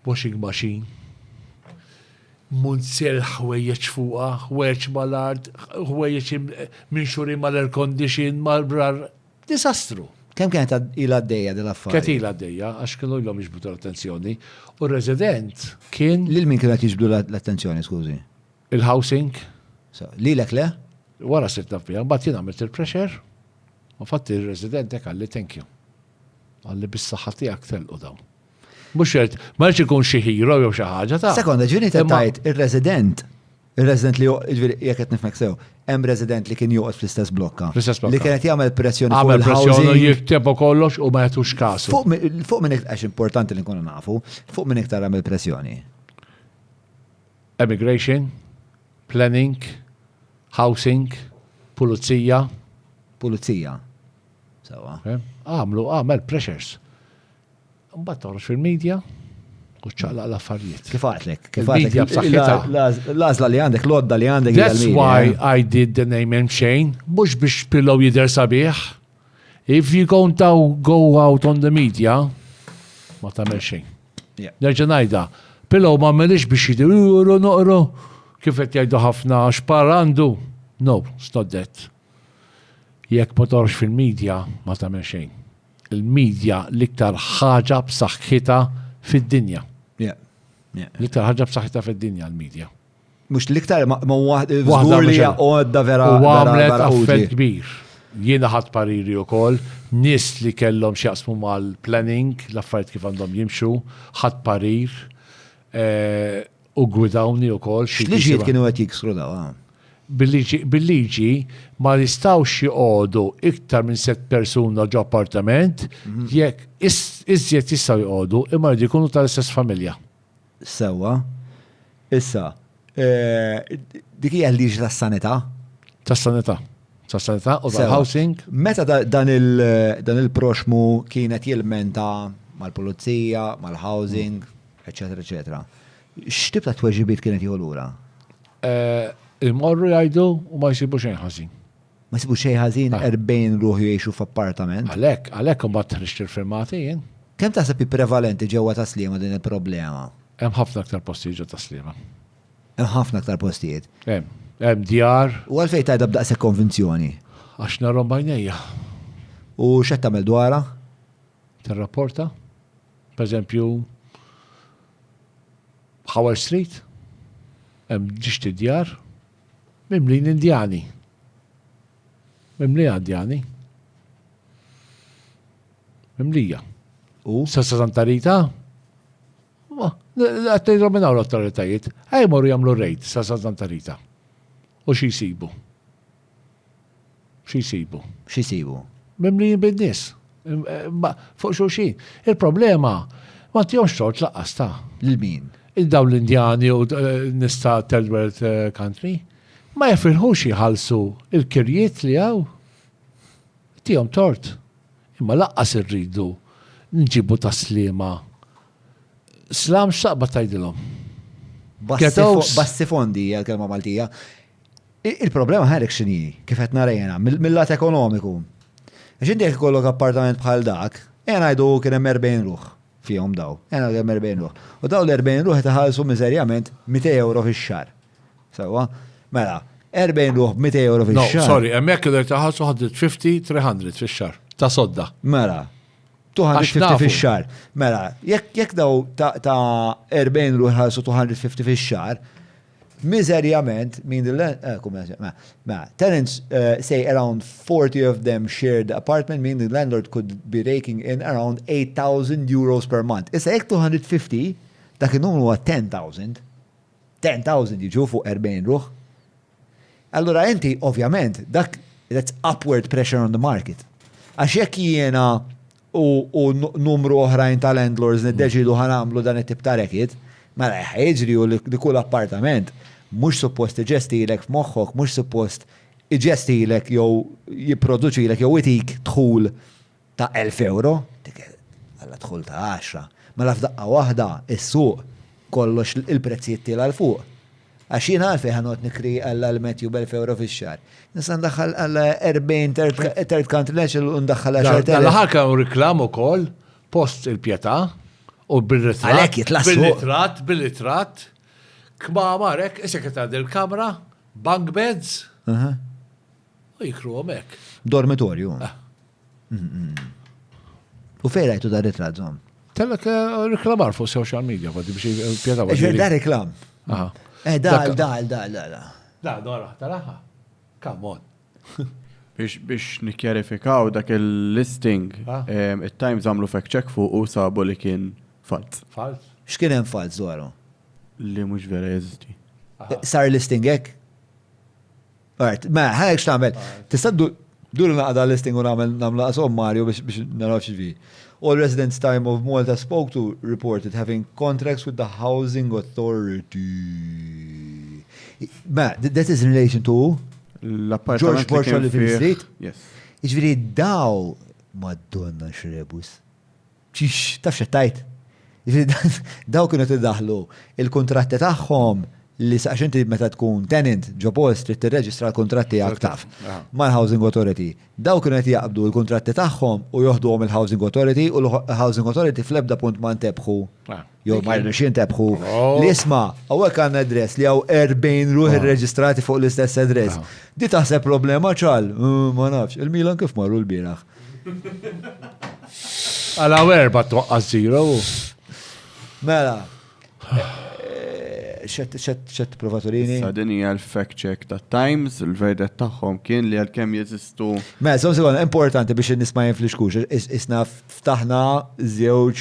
Washing machine. Munzel ħwejjeġ fuqa, ħwejjeġ mal-art, ħwejjeġ minn xuri mal-air condition, mal-brar. Disastru. Kem kienet ila d-dejja dil-affari? Kienet ila d-dejja, għax kienu ilhom jiġbdu l-attenzjoni. U r-resident kien. Lil min kienet jiġbdu l-attenzjoni, skużi? Il-housing. Lilek le? Wara sitt nafija, mbagħad jien għamilt il-pressure. U fatti il-resident għalli thank you. Għalli bis-saħħa tiegħek telqu dawn. Mux jgħid, ma rridx ikun xi hero jew xi ħaġa ta'. Sekonda, ġieni tajt ir-resident li jekk qed nifmek sew, hemm resident li kien joqgħod fl-istess blokka. Li kienet jagħmel pressjoni fuq il-housing. Għamel pressjoni jiktebu kollox u ma jagħtux kasu. Fuq minn għax importanti li nkunu nafu, fuq minn iktar għamel pressjoni. Immigration, planning, housing, pulizija. Pulizija. Sewa. Għamel pressures. Mbagħad toħroġ fil-medja, U ċaqlaq l-affarijiet. Kif għatlek? Il-medja b'saħħitha. L-għażla li għandek, l-odda li għandek. That's why I did the name and shame, mux biex Pillow jider sabiħ. If you go out on the media, ma tamel xejn. Nerġa' ngħidha, Pillow ma melix biex jidir, noqru, kif qed jgħidu ħafna xparandu. No, it's not that. Jekk ma torx fil-medja, ma tamel xejn. Il-medja l-iktar ħaġa b'saħħitha fid-dinja. L-iktar ħaġa b'saħħitha fid-dinja l-medja. Mux l-iktar ma żgur li għodda vera. U għamlet affett kbir. Jiena ħadd pariri wkoll, nies li kellhom x'jaqsmu mal-planning, l-affarijiet kif għandhom jimxu, ħadd parir u gwidawni wkoll. X'liġijiet kienu qed jiksru daw? Bil-liġi ma jistawx joqogħdu iktar minn 7 persuna ġo appartament, jekk iżjed jistgħu joqogħdu imma jridu jkunu tal-istess familja. Sewwa. Issa, dik hija l-liġi tas-sanità? Tas-sanità. Tas-sanità u tal-housing. Meta dan il-proxmu kienet jilmenta mal-pulizija, mal-housing, eċetera, eċetera. X'tib ta' tweġibiet kienet jieħu lura? Il-morru jgħidu u ma jsibu xejn ħażin. Ma jsibu xejn ħażin 40 ruħ jgħixu f'appartament? Għalhekk ma tħrix il-firmati jien. Kemm taħseb prevalenti ġewwa Taslima din il-problema? Hemm ħafna aktar postijiet ġewwa Taslima. Hemm ħafna aktar postijiet. Hemm djar. U għalfejn tgħidha b'daqshekk konvinzjoni? Għax narhom bajnejja. U x'qed tagħmel dwarha? Tirrapporta. Pereżempju Howard Street. Hemm ġixti djar. Mimlin Indjani. Mimlija Indjani. Mimlija. U? Sa Santa Rita? Għattejdu minnaw l-autoritajiet. Għaj morru jamlu rejt sa Santa Rita. U xie jisibu? Xie jisibu? Mimlijin bid-nis. Fuq xuxin. Il-problema, ma tijom xort laqqasta. L-min? Il-daw l-Indjani u nista third world country. Ma jafirħux jħalsu il-kirjiet li għaw. Tijom tort. Imma laqqas irridu nġibu Taslima. Slam xaqba tajdilom. Bassi fondi għal-kelma Maltija. Il-problema ħarek xini, kifet narajena, mill-lat ekonomiku. Ġindek kollok appartament bħal dak, jena għajdu kienem 40 ruħ fihom daw. Jena kienem 40 ruħ. U daw l-40 ruħ jtaħalsu mizerjament 200 euro fix-xar. Sawa? Mela, 40 ruħ 200 euro fix-xar. No, sorry, emmek kiener taħalsu 150-300 fix-xar. Ta' sodda. Mela, 250 fix-xar. Mela, jekk daw ta' 40 ruħ ħalsu 250 fix-xar, miserjament, tenants say around 40 of them shared the apartment, meaning the landlord could be raking in around 8,000 euros per month. Issa jek 250, dak il-numru huwa 10,000. 10,000 jiġu fuq 40 ruħ. Allora enti, ovvjament, that's upward pressure on the market. Għax jekk jiena u numru oħrajn ta' landlords niddeċidu ħanamlu dan it-tip ta' rekit, mela ħejġri u li kull appartament mhux suppost iġestilek f'moħħok, mhux suppost iġestilek jew jipproduċilek jew itik dħul ta' 1,000 euro, dik alla dħul ta' 10. Mela f'daqqa waħda is-suq kollox il-prezzijiet tiela l fuq. Għax jien għalfej ħanot nikri għall-metju b'1,000 euro fix-xahar. Nista' ndaħħal għal 40 third country national u ndaħħal 10,000. L-aħħar kienu reklam ukoll post il-pjetà u bil-ritrat. Għalhekk jitlassu. Bil-ritrat. Kma marek, isek qed il-kamra, bunk beds. U jikru hemmhekk. Dormitorju. U fejn rajtu dar ritrat żomm? Tellek reklamar fuq social media biex il-pjetà. Da reklam. Da. Da, dora, taraħa. Come on. Biex nikjarifikaw dak il-listing, il-Times għamlu fact check fuq u sabu li kien fals. Fals? X'kien hemm fals dwaru? Li mhux vera jeżisti. Sar listing hekk? Art, ma ħajek x'tagħmel. Tista' dur naqda listing u nagħmlu qasom Mario biex naraw x'fi. All residents time of Malta spoke to reported having contracts with the housing authority. Ma, that is in relation to George Borchal li fil-street? Yes. Iġviri daw, Madonna xrebus. Taf xettajt? Daw kienu tiddaħlu il-kontratti tagħhom li saqx inti meta tkun tenant ġo post trid tirreġistra l-kontratti tiegħek taf mal-Housing Authority. Daw kienu qed jaqbdu l-kontratti tagħhom u joħduhom il-Housing Authority u l-Housing Authority fl-ebda punt ma ntebħu jew ma rnexxi ntebħu li isma' hawnhekk għandna adress li hawn 40 ruħ irreġistrati fuq l-istess adress. Di taħseb problema ċal, ma nafx, il-Milan kif marru l-bieraħ. Għala werba twaqqas zero. Mela, xet provatorini? Sadini għal-fact check ta' Times, il-verdet tagħhom kien li għal-kem jeżistu. Mela, sekonda, importanti biex nisma' jinflixkux, isna ftaħna żewġ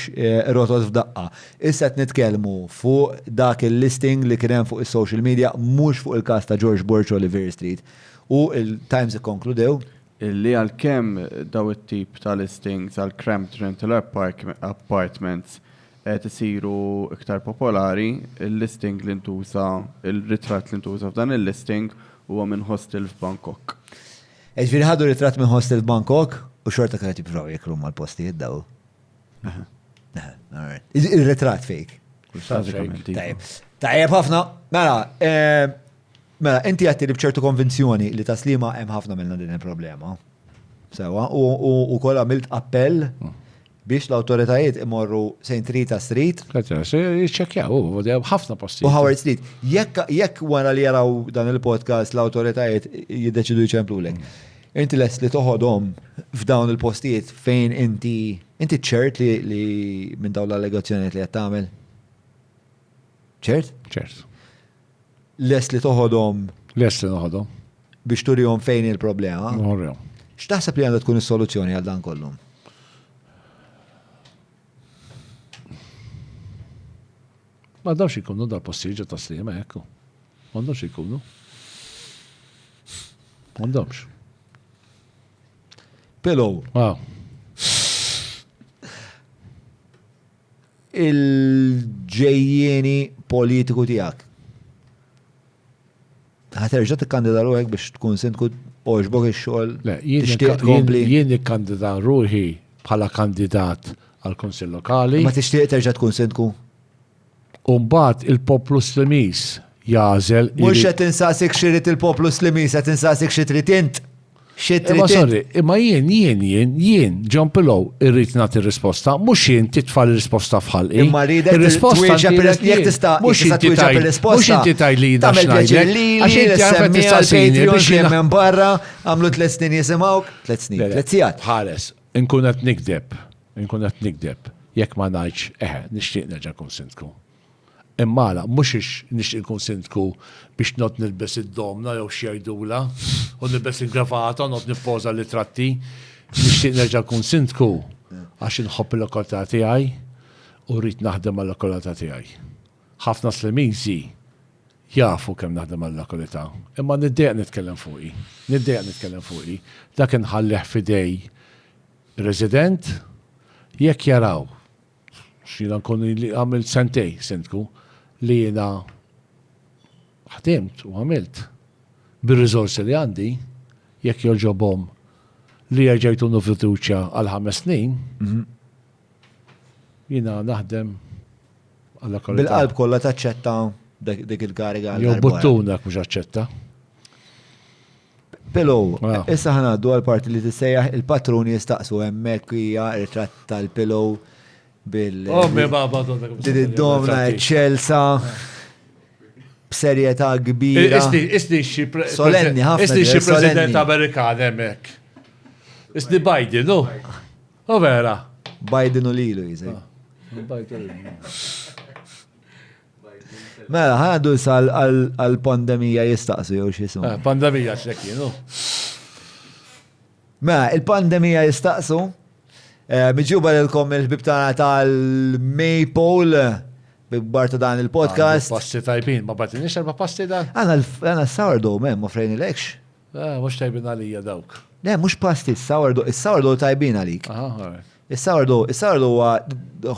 rotot f'daqqa. Issa qed nitkellmu fuq dak il-listing li kien hemm fuq is-social media mhux fuq il-każ ta' George Borch Oliver Street. U il-Times ikkonkludew Li għal-kem daw it-tip ta' listings għal-cramped rental apartments qed isiru iktar popolari, il-listing li ntuża, il-ritratt li ntuża f'dan il-listing huwa minn hostel f'Bangkok. Ġifieri ħadu ritratt minn hostel f'Bangkok u xorta kienet jippruvaw jekru mal-postijiet daw. Il-ritratt fake. Tajjeb ħafna. Mela, inti għatti li bċertu konvenzjoni li taslima hemm ħafna minna din il-problema. Sewa, u koll għamilt appell biex l-autoritajiet imorru St. Rita Street. Jiċċekjaw, ħafna posti. U Howard Street. Jekk wara li jaraw dan il-podcast l-autoritajiet jiddeċidu jċemplu lek. Inti les li toħodhom f'dawn il-postijiet fejn inti ċert li minn dawn l-allegazzjonijiet li qed tagħmel? ċert? ċert. Les li toħodhom. Les li noħodhom. Biex turihom fejn il-problema. Noħorjom. X'taħseb li għandha tkun is-soluzzjoni għal dan kollu? Ma dawx ikunu dal-postiġa ta' slima ekku. Għandhomx ikunu. Għandhomx. Pillow. Wow. Il-ġejjeni politiku tijak. Ħaterġa t-kandida ruħek biex tkun sindku oġbok il-xol. Jien ikkandida ruħi bħala kandidat għal-Konsil Lokali. Ma tixtieq terġa' tkun sindku? Umbat il-poplu Slimis jażel. Mux qed insaqsik xirrit il-poplu Slimis, qed insaqsik xi trid int. Imma jien, John Pillow, irrit nagħti risposta, mhux jien titfal risposta f'ħalqi. Imma ridek jekk tista' mhux inti tajli tagħmel pjaċir li l-Patreon biex hemm barra għamlu 3 snin jisimgħuk, 3 snin, 3 sigħat. Ħares, inkun qed nikdeb, jekk ma ngħidx nixtieq nerġa' nkun sindku. Imma la, mhux nixtieq nkun sindku biex not nilbes id-domna jew xi jgħidula u nilbes il-gravata u not nippoża l-tratti. Nixtieq nerġa' nkun sindku għax inħobb il-lokalità tiegħi u rrid naħdem mal-lokalità tiegħi. Ħafna Slimiżi jafu kemm naħdem mal-lokalità, imma niddejq nitkellem fuqi. Dak inħallih f'idej resident jekk jaraw xina nkun li għamil sentej sindku li jena ħdimt u għamilt bil-rizorsi li għandi jekk joġobom li jġajtunu fiduċja għal 5 snin jena naħdem għalla kollha. Bil-qalb kollha taċċetta dik il-kariga għal. Jew buttunak mhux aċċetta. Pillow, issa ħanaddu għal-parti li tissejjaħ il-patruni jistaqsu hemmhekk hija ritratt tal-Pillow bil-domna ċelsa b'serjetà kbira. Isni xi solenni ħafna. Isni xi President Amerikan hemmhekk. Isni Biden, u vera. Biden u lilu jizek. Mela, ħandu sal għal-pandemija jistaqsu jew xi ismu. Pandemija x'ekienu. Mela, il-pandemija jistaqsu. Miġuba l-kom il-bibtana tal-Maypole b'barta dan il-podcast. Pasti tajbin, ma batinix għalba pasti dan? Għana s-sourdough, men, ma frejni l-ekx. Mux tajbin għalija dawk. Ne, mux pasti, s-sourdough tajbin għalik. Il-sourdough huwa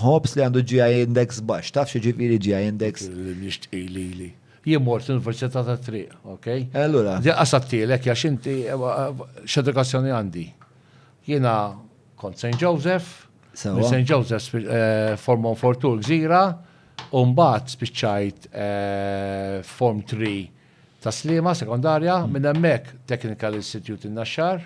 hops li għandu GI index bax, taf xie ġifiri GI index. Nishtqili. Jien mort l-Università ta' Triq, ok? Allura. Għasattilek, jax inti x'edukazzjoni għandi. Jiena kont St. Joseph, Sewa. St. Joseph Form 1 Form 2 Gżira, u mbagħad spiċċajt Form 3 ta' Sliema sekondarja, minn hemmhekk Technical Institute in-Naxxar,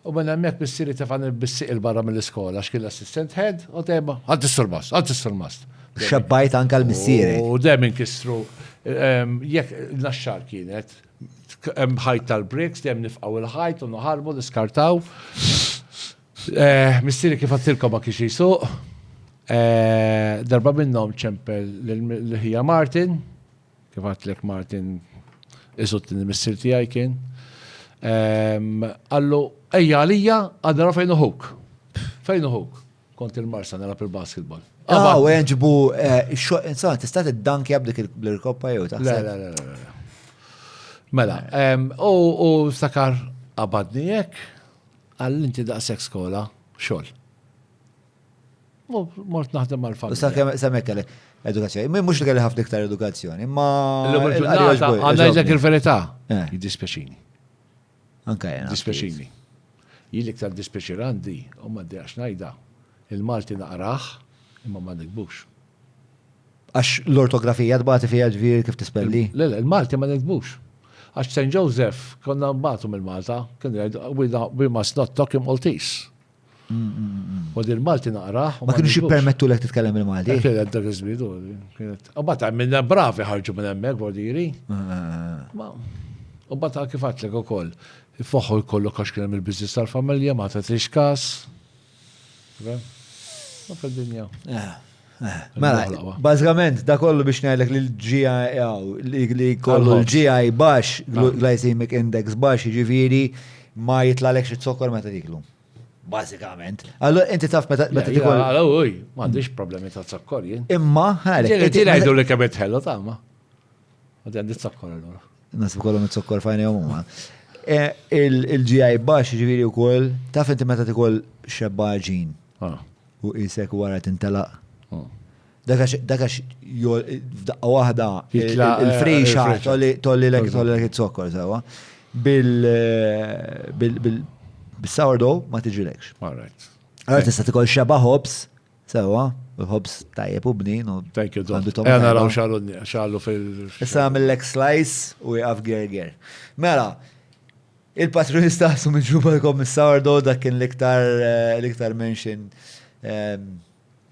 u minn hemmhekk missieri tefan il-bissiq il-barra mill-iskola x'kien l-assistant head u dejjem għaddis-sur-mast. Xabbajt anka l-missieri. U dejjem inkissru jekk il-Naxxar kienet ħajt tal-bricks, dejjem nifqgħu il-ħajt u noħarbu niskartaw. Missieri kif għattilkom ma kienx jisuq. Darba minnhom ċempel l-ħija Martin, kif għatlek Martin iżuttin il-missier tiegħi kien. Għallu, ejja għalija għadna fejn uħuk. Fejn uħuk? Kont il-Marsa nara il-basketball. U jenġibu, insomma, tista' tiddanki għabdik l-irkoppa jew taħseb. Le. Mela, u stakar għabadni jek, għall-inti daqsek skola, xol. Mort naħdem mal-familja. U samek kelli edukazzjoni. Mux li kelli ħafna iktar edukazzjoni, ma. Għandajlek il-verità. Jiddispjaċini. Anka jena. Dispjaċini. Jilek tal-dispjaċirandi, u ma d-diax najda. Il-Malti naqraħ, imma ma nikbux. Għax l-ortografija tbati fija ġviri kif tispelli? Le, il-Malti ma nikbux. Għax St. Joseph, konna mbatu mill-Malta, we must not talk in Maltese. U il-Malti naqraħ. Ma kienu permettu l-ek titkellem il-Malti? Kien għedda kizbidu. U bata minna bravi ħarġu minn emmek, bordiri. U bata kif għatlek u koll. Foħu jkollu kax kienem il-biznis tal-familja, ma ta' trixkas. Ma fil-dinja. Mela, bazzikament, da kollu biex ngħidlek li l-GI li kollu l-GI bax, glycemic index bax, ġiviri ma jitlalek xi zokkor meta tiklu. Bazzikament. Allora, inti taf meta tikol. Uj, m'għandix problemi ta' zokkor jien. Imma, ħalek. Inti ngħidu li kemm ħellu tagħma. Għandi għandi zokkor allura. Nasib kollhom it-zokkor fajn huma. Il-GI bax, ġiviri wkoll, taf inti meta tikol xebbaġin. U isek wara tintelaq. Dakax daqqa wahda il-frixa tolli l-ek it-sokkor sewa. Bil-sourdough ma tiġilekx. Għara tista tikol xeba hops sewa, hops tajjeb u bnin. Thank you, Don. Għana raw xallu fil- Issa mill-lek slice u jgħaf gerger. Mela, il-patrunista su miġuba l-sourdough dak kien l-iktar mention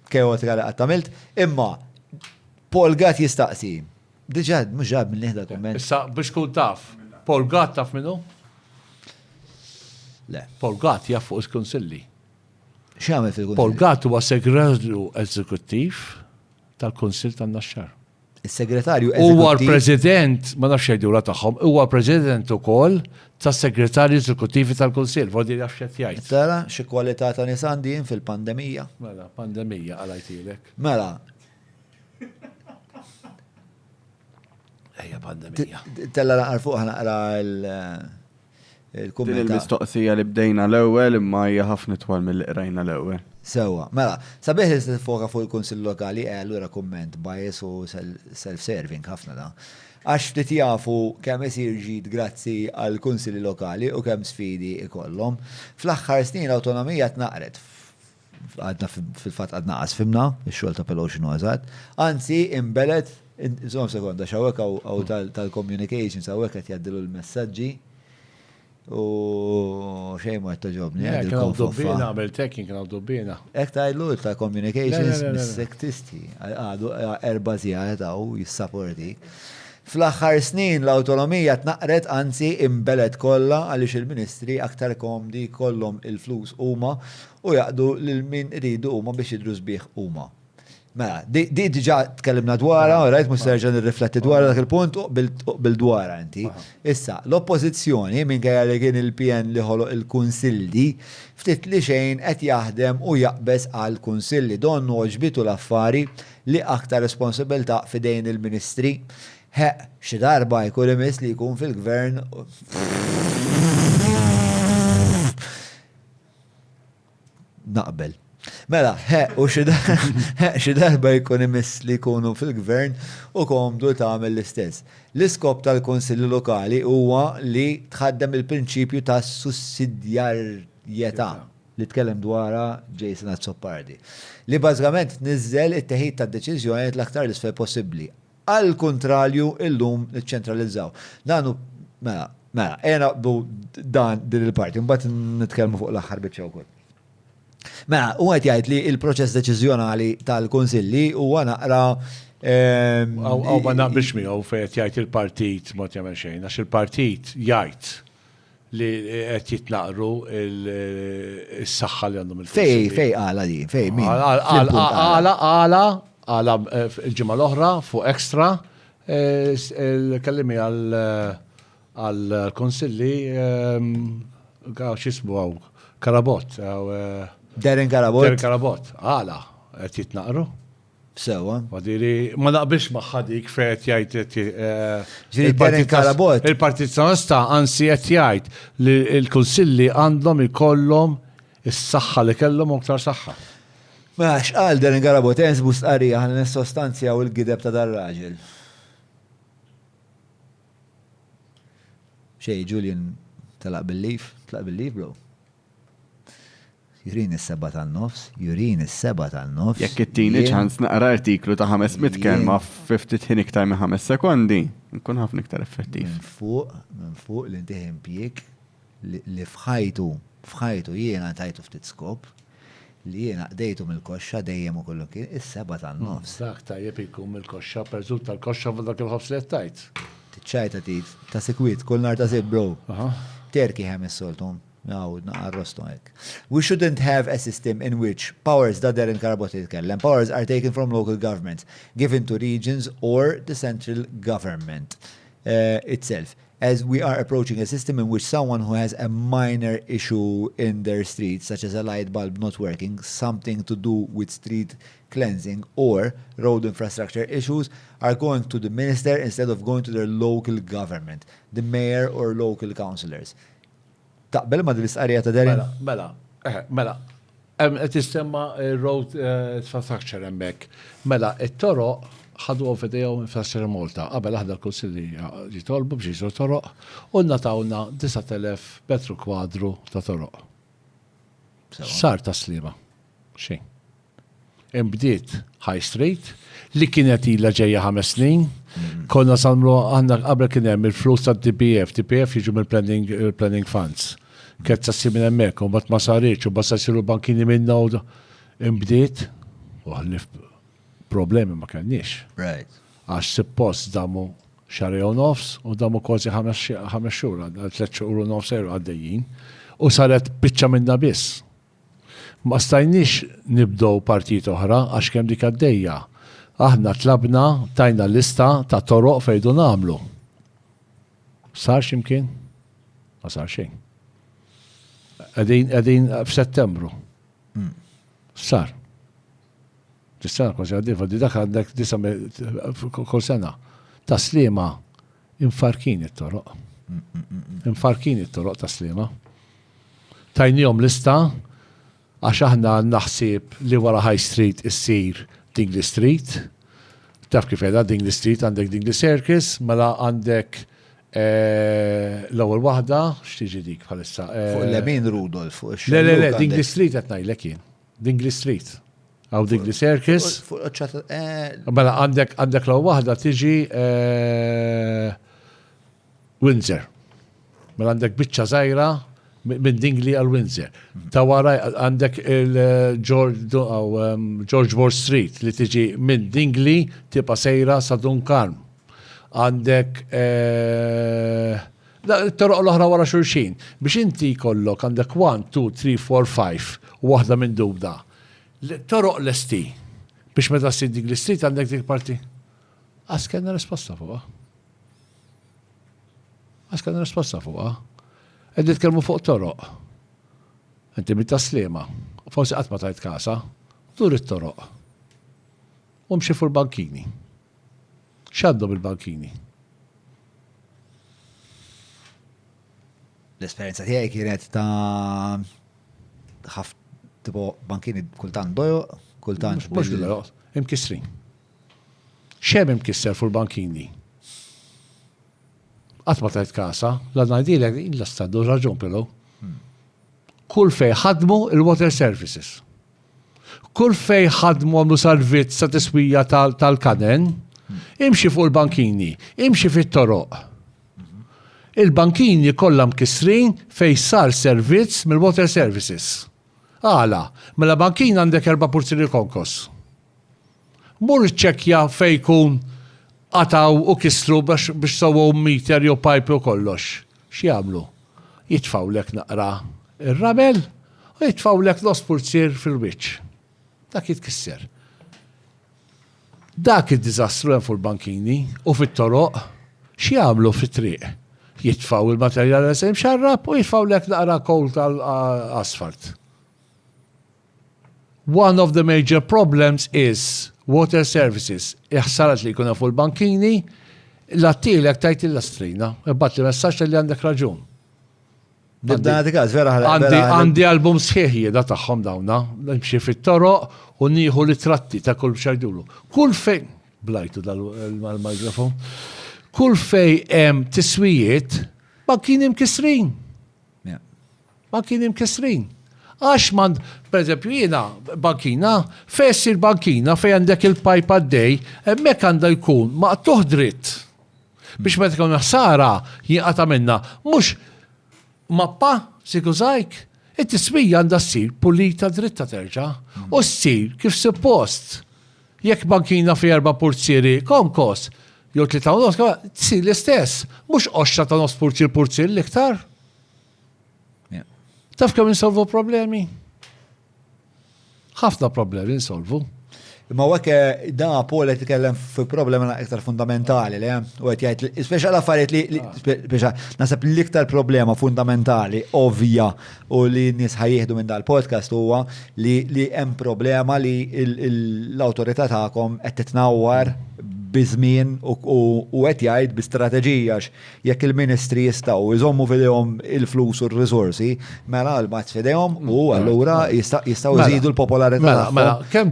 keotika li għattamilt, imma Paul Gatt jistaqsi. Diġad, mux ġab minn liħda komment. Issa, biex kun taf, Paul Gatt taf minnu? Le. Paul Gatt jaff fuq il-konsilli. X'għamel fil-konsilli? Paul Gatt huwa segretarju eżekuttiv tal-Konsil tan-Naxxar. Il-segretarju eżekuttiv. Huwa l-President, ma nafx jgħidu la tagħhom, huwa President ukoll tas-segretarji eżekuttivi tal-Konsil, vodi jaf x'qed jgħid. Tara xi kwalità ta' nies għandin fil-pandemija. Mela, pandemija għalajtilek. Mela. Ejja pandemija. Tella naqra fuq naqra il-kummenta. Din il-mistoqsija li bdejna l-ewwel imma hija ħafna twal mill-li qrajna l-ewwel. Sewa, mela, sabiħ li s-foka fuq il-Kunsill Lokali, allura komment bias u self-serving ħafna da. Għax ftit jafu kemm isir ġid grazzi għal kunsilli lokali u kemm sfidi ikollhom. Fl-aħħar snin l-awtonomija tnaqret. Għadna fil-fatt għadna qasfimna, ix-xogħol ta' Pelosi eżatt. Anzi, imbelet, insomma sekonda, xawek għaw tal-communications għawek qed jgħaddilu l-messaġġi. U xejn ma jtaġobni. Kien għaw dobbina, għamil tekin kien għaw dobbina. Ek tajlu ta' communications mis-sektisti. Għadu 4 zjaret għaw jissapporti. Fl-aħħar snin l-autonomija tnaqret anzi imbelet kollha għaliex il-ministri aktar komdi kollhom il-flus huma u jaqdu lil min iridu huma biex jidru sbieħ huma. Mela, di diġà tkellimna dwarha, rajt mhux serġa' nirrifletti dwar dak il-punt bil-dwarha inti. Issa, l-oppożizzjoni minkejja li kien il-PN li ħoloq il-kunsilli ftit li xejn qed jaħdem u jaqbes għal kunsilli donnu oġbitu l-affari li aktar responsabilità fidejn il-ministri. Xi darba jkun imiss li jkun fil-gvern naqbel. Mela, u xi darba jkun imiss li jkunu fil-gvern u komdu tagħmel l-istess. L-iskop tal-Kunsilli Lokali huwa li tħaddem il-prinċipju ta' sussidjarjetà. li tkellem dwarha Jason Azzopardi. Li bażikament niżel it-teħid tad-deċiżjonijiet l-aktar l-isfel possibbli. Al kontrarju illum niċċentralizzaw. Danu mela, naqbdu dan din il-parti, mbagħad nitkellmu fuq l-aħħar biċċa wkoll. Mela, u għet jgħid li il-proċess deċiżjonali tal-Konsilli huwa naqra. Għaw ma naqbilx miegħu fejn qed jgħid il-partit mod jagħmel xejn, għax il-partit jgħid li qed jitnaqru is-saħħa li għandhom il-Konsilli. Fej għala di, fej min? Għala il-ġimgħa l-oħra fuq ekstra kellimi għal-Konsilli x'ismu għaw Karabot. Darren Karabot. Darren Karabot, għala, qed jitnaqru. Sewa. Għadiri, ma naqbilx maħħadik fejt jgħid Darren Karabot. Il-Partit Soċjalista ansi qed jgħid li l-Kunsilli għandhom ikollhom is-saħħa li kellhom aktar saħħa. Ma x'qal Darren Karabot ensbu stqarrija ħalli nissostanzjaw il-gideb ta' dar-raġel. Xej, Julian tlaq bil-lif, bro. Jurin is-seba' tan-nofs. Jekk it-tieni ċans naqra artiklu ta' 500 kelma f'50 ħin iktar minn 5 sekondi, nkun ħafna iktar effettiv. Minn fuq li intih impjieg li fħajtu jiena tajtu ftit skop li jiena qdejtu mill-koxxa dejjem u kollu kien is-seba' tan-nofs. Dak tajjeb ikun mill-koxxa, perżut tal-koxxa f'dak il-ħobs li tajt. Tiċċajta tit ta' sikwit kull nar ta' sitt bro. Terki ħemes soltum. We shouldn't have a system in which powers that Darren Karabot jitkellem, powers are taken from local governments, given to regions or the central government itself. As we are approaching a system in which someone who has a minor issue in their street, such as a light bulb not working, something to do with street cleansing or road infrastructure issues, are going to the minister instead of going to their local government, the mayor or local councillors. Taqbel ma dil-isqarija ta' Darren? Mela. Qed issemma road infrastructure hemmhekk. Mela, it-toroq ħadu f'idejhom infrastructure Malta. Qabel aħna l-Kunsilli jitolbu biex jisru toroq u natawna 9,000 metru kwadru ta' toroq. Sar taslima. Xejn. Imbdiet High Street li kienet ilha ġejja 5 snin. Konna samlu għandna qabel kien hemm il-flus tad-DPF jiġu mill-planning funds. Kett sassi minn hemmhekk u mbagħad ma saritx u basta jsiru bankini minna u imbdiet u ħallif problemi ma kenniex. Right. Għax suppost damu xahar u nofs u damu kważi 5 xhur, 3 xhur u nofs għaddejjin u saret biċċa minna biss. Ma stajniex nibdew partit oħra għax kemm dik għaddejja. Aħna tlabna tajna lista ta' toroq fejdu nagħmlu. Sar x'imkien? Ma sar xejn. Qegħdin f'Settembru. Sar. Tista' kważi għaddifa di dak għandek kull sena. Taslima infarkin it-toroq. Infarkin it-toroq taslima. Tajnihom lista għax aħna naħsib li wara High Street issir Dingley Street, taf kif edha Dingley Street għandek Dingley Circus, mela għandek l-ewwel waħda x'tiġi dik bħalissa. Fuq l-Lemin Rudolf, fuq ix. Le, Dingley Street qed ngħidlek jien. Dingley Street. Għaw Dingley Circus. Mela għandek l-ewwel waħda tiġi Windsor. Mela għandek biċċa żgħira minn Dingley għal Windsor. Ta' wara għandek George Ward Street li tiġi minn Dingley tibqa' sejra sa' Dunkarm. Għandek toroq l-oħra wara xulxin. Biex inti jkollok għandek 1, 2, 3, 4, 5 u waħda minn dubda. Toroq l-esti. Biex meta ssir Dingley Street għandek dik parti. Għas kellna risposta fuqha. Għeddi tkellmu fuq toroq. Inti mit-taslima. Forsi qatt ma tajt kasa. Dur it-toroq. U mxi fuq il-bankini. X'għaddu bil-bankini? L-esperjenza tiegħi kienet ta' tipo bankini kultant dojo, kultant. Mhux dojo, imkissrin. X'hemm imkisser fuq il-bankini? Qatt ma tajt kasa, la ngħidilek illa staddu raġun pilgħu. kull fej ħadmu il-water services. Kull fej ħadmu għamlu servizz ta' tiswija tal-kaden, imxi fuq il-bankini, imxi fit-toroq. Il-bankini kollha mkissrin fej sar servizz mill-water services. Għala, mela bankin għandek 4 purziri konkos. Mur ċekja fej kun għataw u kistru biex sawu meter jew pipe u kollox. X'jagħmlu? Jitfawlek naqra ir-rabel u jitfawlek l-ospurzir fil-wiċċ. Dak jitkisser. Dak id-diżastru hemm fuq il-bankini u fit-toroq x'jagħmlu fit-triq? Jitfaw il-materjal li se mxarrab u jitfawlek naqra kowl tal-asfalt. One of the major problems is water services. Iħsarat li jkun fuq il-bankini, l-attilek tajt il-lastrina. Bat li messaċ li għandek raġun. Għandi album sħiħi da taħħom dawna, nimxie fit-toroq u nieħu li tratti ta' kull xajdulu. Kull fej, blajtu dal-mikrofon, kull fej tiswijiet, bankini mkisrin. Bankini mkisrin. Għax man, per eżempju, jiena bankina, fessir bankina fej għandek il-pipe għaddej, mek għanda jkun ma' toħdrit. Biex ma tkun ħsara jinqata minna, mux mappa, sikużajk, it-tiswija għanda s-sir pulita dritta terġa, u s-sir kif suppost. Jekk bankina fi 4 purziri konkos, jew 3 t-sir l-istess, mux 10 ta' nos purzir l-iktar. Taf kemm insolvu problemi? Ħafna problemi insolvu. Ma għek da Paul qed jitkellem fi problema iktar fundamentali li u qed jgħid speċjal affarijiet li nasab l-iktar problema fundamentali ovvja u li n-nies ħajjieħdu minn dal-podcast huwa li hemm problema li l-awtorità tagħkom qed titnawwar bizmin u qed jgħid bi strateġija jekk il-ministri jistgħu jżommu fidejhom il-flus u r-risorsi, mela l-mazz fidejhom u allura jistgħu jżidu l-popolarità. Mela, kemm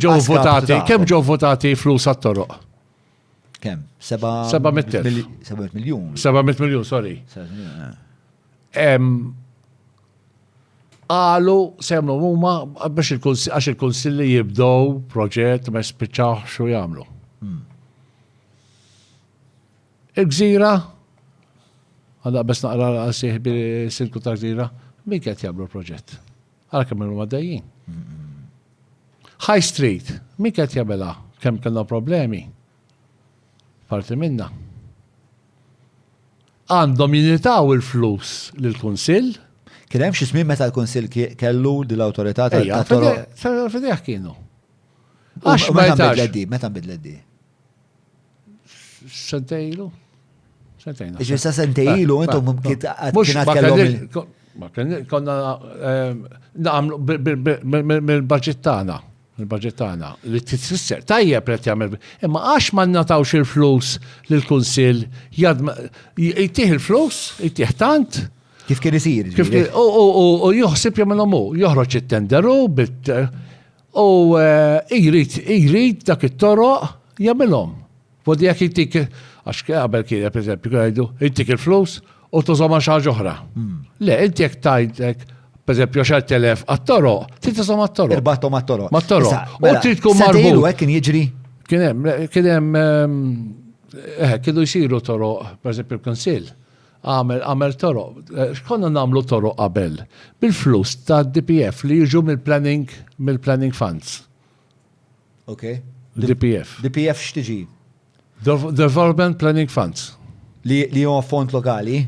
ġew votati flus għat-toroq? Kemm? 700 miljun. 700 miljun, sorry. Qalu semlu huma biex il-kunsilli jibdew proġett ma jispiċċawx xu jagħmlu. Il-gżira, għadda bes naqra għasih bil-sinku ta' gżira, min kħet jablu proġett? Għala kemm minnu maddajjien. High Street, min kħet jabela? Kemm kellna problemi? Parti minna. Għandhom jinitaw il-flus l-Kunsill. Kien hemm xi żmien meta l-Kunsill kellu dil-awtorità tal-toroq. Fidejh kienu. Għax meta nbidlet di? Sentejlu. Ġista sentejlu, intom konna naqamlu mill-budġettana, li t-tisser, tajjeb li t-jamel, imma għax ma natawx il-flus l-Kunsill, jittieħ il-flus, jittieħ tant. Kif kien isir? U juħsib jamilom joħroġ it-tenderu, u jrid dak it-toroq jamilom. Fodi jek jittik, għax għabel kien, per esempio, għajdu, jittik il-flus u tużoma xaġ oħra. Le, inti jek tajtek, per esempio, 10,000 għat-toro, titużom għat-toro. Irbattom għat-toro. Mat-toro. U tritku marbu. Satejlu għek kien jiġri? Kienem, kienu jisiru toro, per esempio, il-Konsil. Għamel toro. Konna namlu toro qabel. Bil-flus ta' DPF li jiġu mill-planning funds. Ok. DPF. DPF xtiġi? Development Planning Funds. Li huwa fond lokali?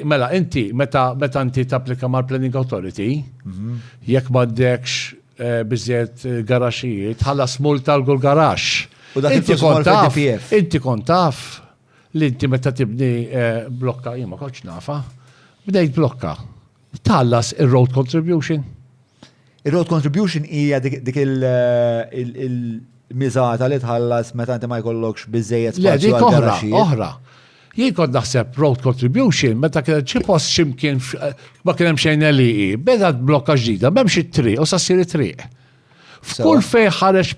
Mela, inti, meta inti tapplika mal-Planning Authority, jekk m'għandekx biżjed garaxijiet, ħallas multa l-kull garax. U dak il-DPF. Inti kont taf li inti meta tibni blokka, jien ma kontx nafa, bdejt blokka. Tħallas il-road contribution. Il-road contribution hija dik il-miżata li tħallas meta inti ma jkollokx biżejjed spazju għal garaxijiet. Oħra. Jien kont naħseb road contribution meta kien xi post x'imkien ma kien hemm xejn LEE, beda blokka ġdida, m'hemmx it-triq u sa ssir it-triq. F'kull fejn ħareġ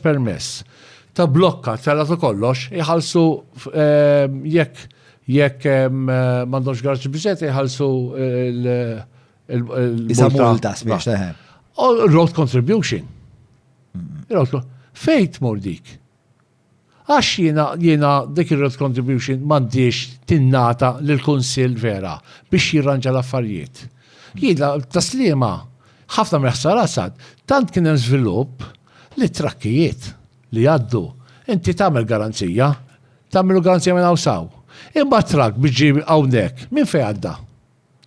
permess ta' blokka tellatu kollox iħallsu Jekk m'għandhomx garaġġ biżejjed jħallsu Multa spiex taħe. Road contribution. Fejt mor dik. Għax jiena dik il-road contribution m'għandix tinnata lill-Kunsill vera biex jirranġa l-affarijiet. Jiena taslima ħafna meħsar tant kien hemm żvilupp li trakkijiet li għaddu. Inti tagħmel garanzija, tagħmlu garanzija minn hawn. Imma trakk biex ġib hawnhekk, min fejn għadda?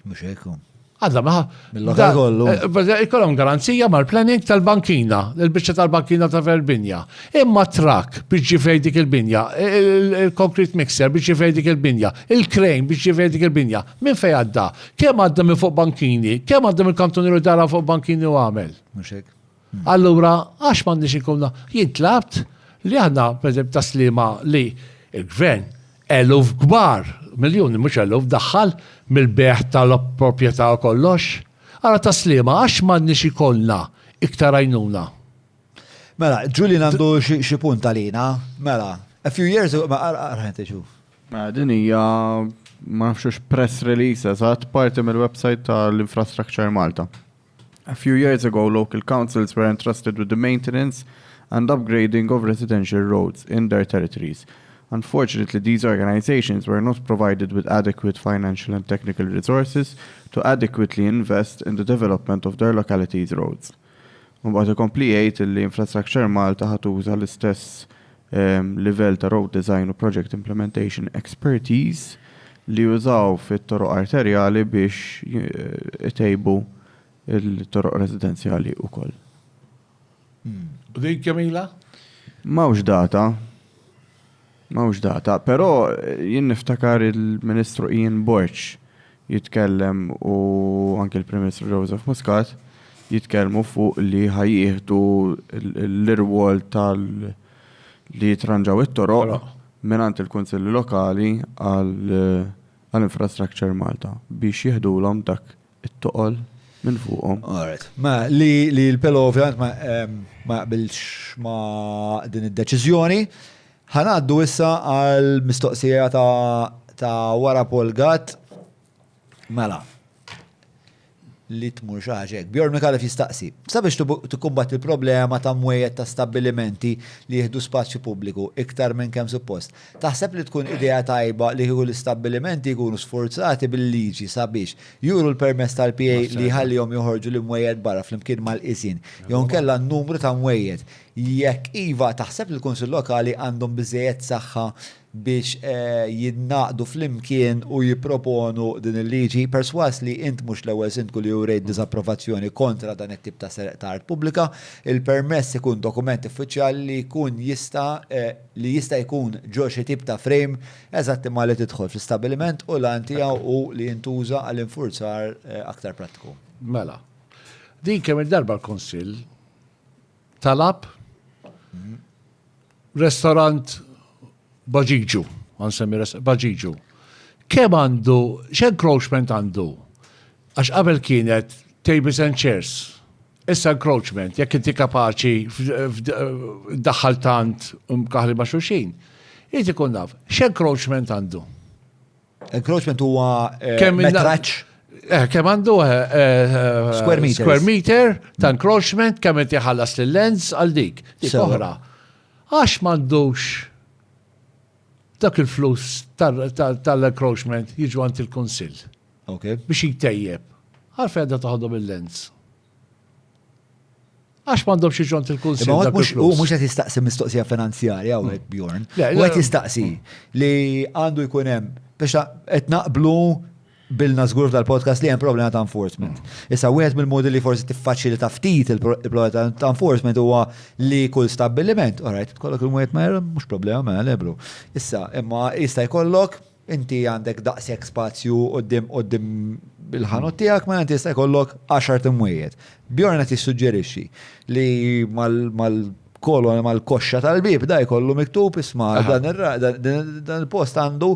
Mhux hekk. Għadda maħ. Mill-lokal kollu. Ikollhom garanzija mal-planning tal-bankina, il-biċċa tal-bankina ta' Verbinja. Imma trakk biex ġifej dik il-binja, il-concrete mixer biex ġifej dik il-binja, il-crane biex ġifej dik il-binja. Min fej għadda? Kemm għadda minn fuq bankini? Kemm għadda mill-kantoniru dara fuq bankini u għamel? Mhux hekk. Allura, għax m'għandix ikunna jintlabt li għandna pereżempju taslima li il-gvern eluf kbar, miljoni mhux eluf daħħal mill-beħ tal-proprjetà u kollox. Ara taslima, għax m'għandniex ikollna iktar għajnuna. Mela, Julian għandu xi punt għalina. Mela, a few years ago, ma għarħan xuf. Din hija ma nafxux press release, eżatt parti mill-website tal-Infrastructure Malta. A few years ago, local councils were entrusted with the maintenance and upgrading of residential roads in their territories. Unfortunately, these organizations were not provided with adequate financial and technical resources to adequately invest in the development of their localities' roads. Mbagħad ikompli jgħid li Infrastructure Malta ħatuża l-istess livell ta' road design u project implementation expertise li jużaw fit-toroq arterjali biex itejbu il-toroq residenzjali wkoll. Dik Jamila? Mawx data, però jien niftakar il-Ministru Ian Borch jitkellem u anke il-Prim Ministru Joseph Muscat jitkellmu fuq li ħajjieħdu l-irwol li jitranġaw it-toroq minant il-Kunsilli Lokali għall-Infrastructure Malta biex jieħdulhom dak it-toqol minn fuqhom. Ma li l-Pelo ovvjament ma qbilx ma din id-deċiżjoni. Ħanaddu issa għal mistoqsija ta' wara Polgat. Mela. Li tmur xi ħaġa. Bjorn Mikalef jistaqsi. Sabiex tikkumbat il-problema ta' mwejjed ta' stabbilimenti li jieħdu spazju pubbliku iktar minn kemm suppost. Taħseb li tkun idea tajba li jieħu l-istabbilimenti jkunu sforzati bil-liġi sabiex juru l-permess tal-PA li ħallihom joħorġu l-imwejjed barra flimkien mal-qisin. Jew nkella n-numru ta' mwejjed. Jekk iva taħseb li l-Kunsill Lokali għandhom biżejjed saħħa biex jinnaqdu flimkien u jipproponu din il-liġi perswas li int mhux l-ewwel sindku li jurejt diżapprovazzjoni kontra dan it-tip ta' art pubblika, il-permess ikun dokument uffiċjali li jkun jista' jkun ġo xi tip ta' frame eżatt ma li tidħol fl-istabbiliment u l-antija u li jintuża għall-infurzar aktar prattiku. Mela. Din kemm il-darba l-Kunsill talab restorant Baġiġu, għansemmi Baġiġu. Kemm għandu, x'encroachment għandu? Għax qabel kienet tables and chairs. Issa encroachment, jekk inti kapaċi daħħal tant mkaħli ma' xulxin. Inti kun naf, x'encroachment għandu? Encroachment huwa metraġġ. Kemm għandu square meter ta' encroachment, kemm inti ħallas lil-lens għal dik. Oħra. Għax m'għandux dak il-flus tal-encroachment jiġu għand il-Kunsill. Biex jittejjeb. Għalfejn għadda taħodhom il-lens. Għax m'għandhom xi ġont il-Kunsill. U mhux qed jistaqsi mistoqsija finanzjarja hawnhekk Bjorn. U qed jistaqsi li għandu jkun hemm biex qed naqblu bilna żgur tal-podcast li hemm problema ta' enforcement. Issa wieħed mill-modi li forsi tiffaċilita ftit il-problema ta' enforcement huwa li kull stabbiliment, alright, tkollok il-mwiet ma mhux problema ma lebru. Issa imma jista' jkollok inti għandek daqshekk spazju qudiem bil-ħanut tiegħek ma inti jista' jkollok 10 imwiet. Bjorn qed jissuġġerixxi li mal-koxxa tal-bib da jkollu miktub isma' dan il-post għandu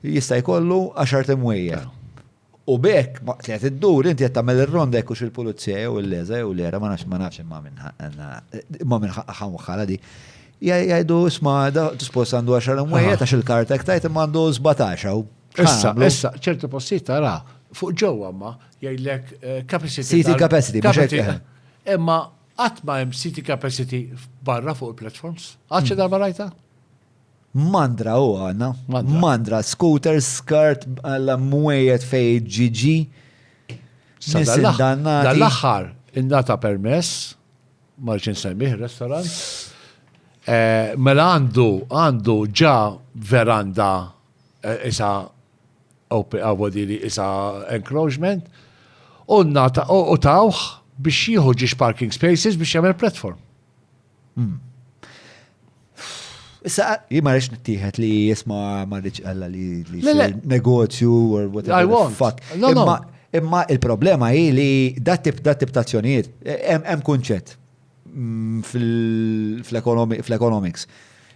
jista' jkollu 10 imwiet. U bekk, li għet id-dur, inti għet tamel il-ronda ekkux il-polizija u l-leza u l-era, ma nafx imma minn ħamħala di. Jgħidu isma da, t-spost għandu 10 mwejja, tax il-karta ktajt imma għandu 17, Issa, ċertu postijiet tara, fuq ġewwa ma jgħidlek capacity. City capacity, mhux hekk. Imma qatt ma hemm city capacity barra fuq il-platforms. Għadx darba rajta? Mandra u għanna. Mandra, scooter, skirt, għalla mwejet fej GG. Dal-axħar indata permess, marċin semmih restaurant, mela għandu ġa veranda isa encroachment, u tawħ biex jieħu ġiex parking spaces biex jagħmel platform. Issa, jima rex nittieħed li jisma marriċ għalla li negozju or whatever. Fuck. Imma il-problema hi li dat tip tazzjonijiet, hemm kunċett fl-economics.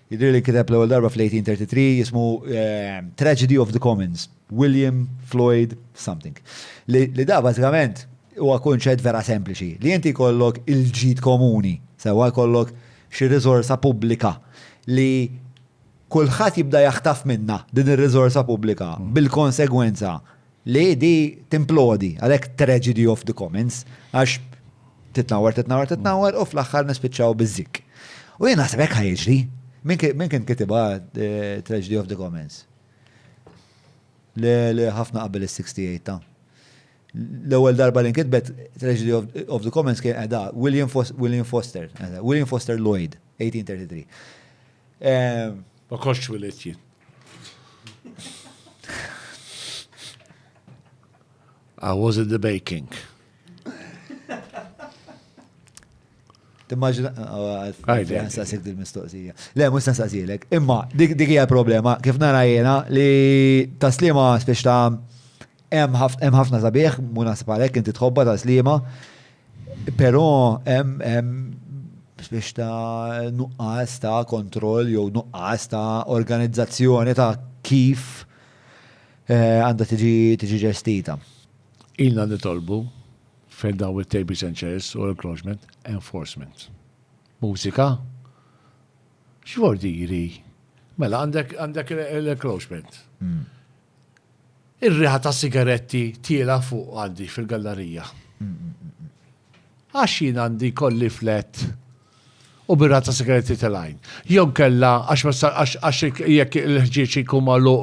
Jidri li kiteb l-ewwel darba fl-1833 jismu Tragedy of the Commons, William Floyd something. Li da bażikament huwa kunċett vera sempliċi. Li inti kollok il-ġid komuni, sewa kollok xi riżorsa pubblika li kulħadd jibda jaħtaf minna din ir-riżorsa pubblika bil-konsegwenza li di timplodi għalhekk Tragedy of the Commons għax titnawar u fl-aħħar nispiċċaw biż-żikk. U jien naħseb hekk ħajġri. Min kien kitibha Tragedy of the Commons? Li ħafna qabel is-68 ta'. L-ewwel darba li nkitbet Tragedy of the Commons kien qiegħda William Foster Lloyd, 1833. Ma kontx wilit jien. I was in the baking. Timmaġina, nsaqsik dil-mistoqsija. Le, mux nsaqsilek. Imma, dik hija problema, kif nara jena li taslima spiex ta' hemm ħafna sabiħ, munasib għalek, inti tħobba taslima, pero hemm spiex ta' nuqqas ta' kontroll jew nuqqas ta' organizzazzjoni ta' kif għandha tiġi ġestita. Ilna nitolbu fejn daw it-tables and chairs u encroachment, enforcement. Mużika? X'vordiri? Mela għandek l-encroachment. Ir-riħa ta' sigaretti tiela fuq għandi fil-gallerija. Għax jien għandi kolli flet u birra ta' sigaretti tal-għajn. Jom kella, għax jekk il-ħġieċ jkun magħluq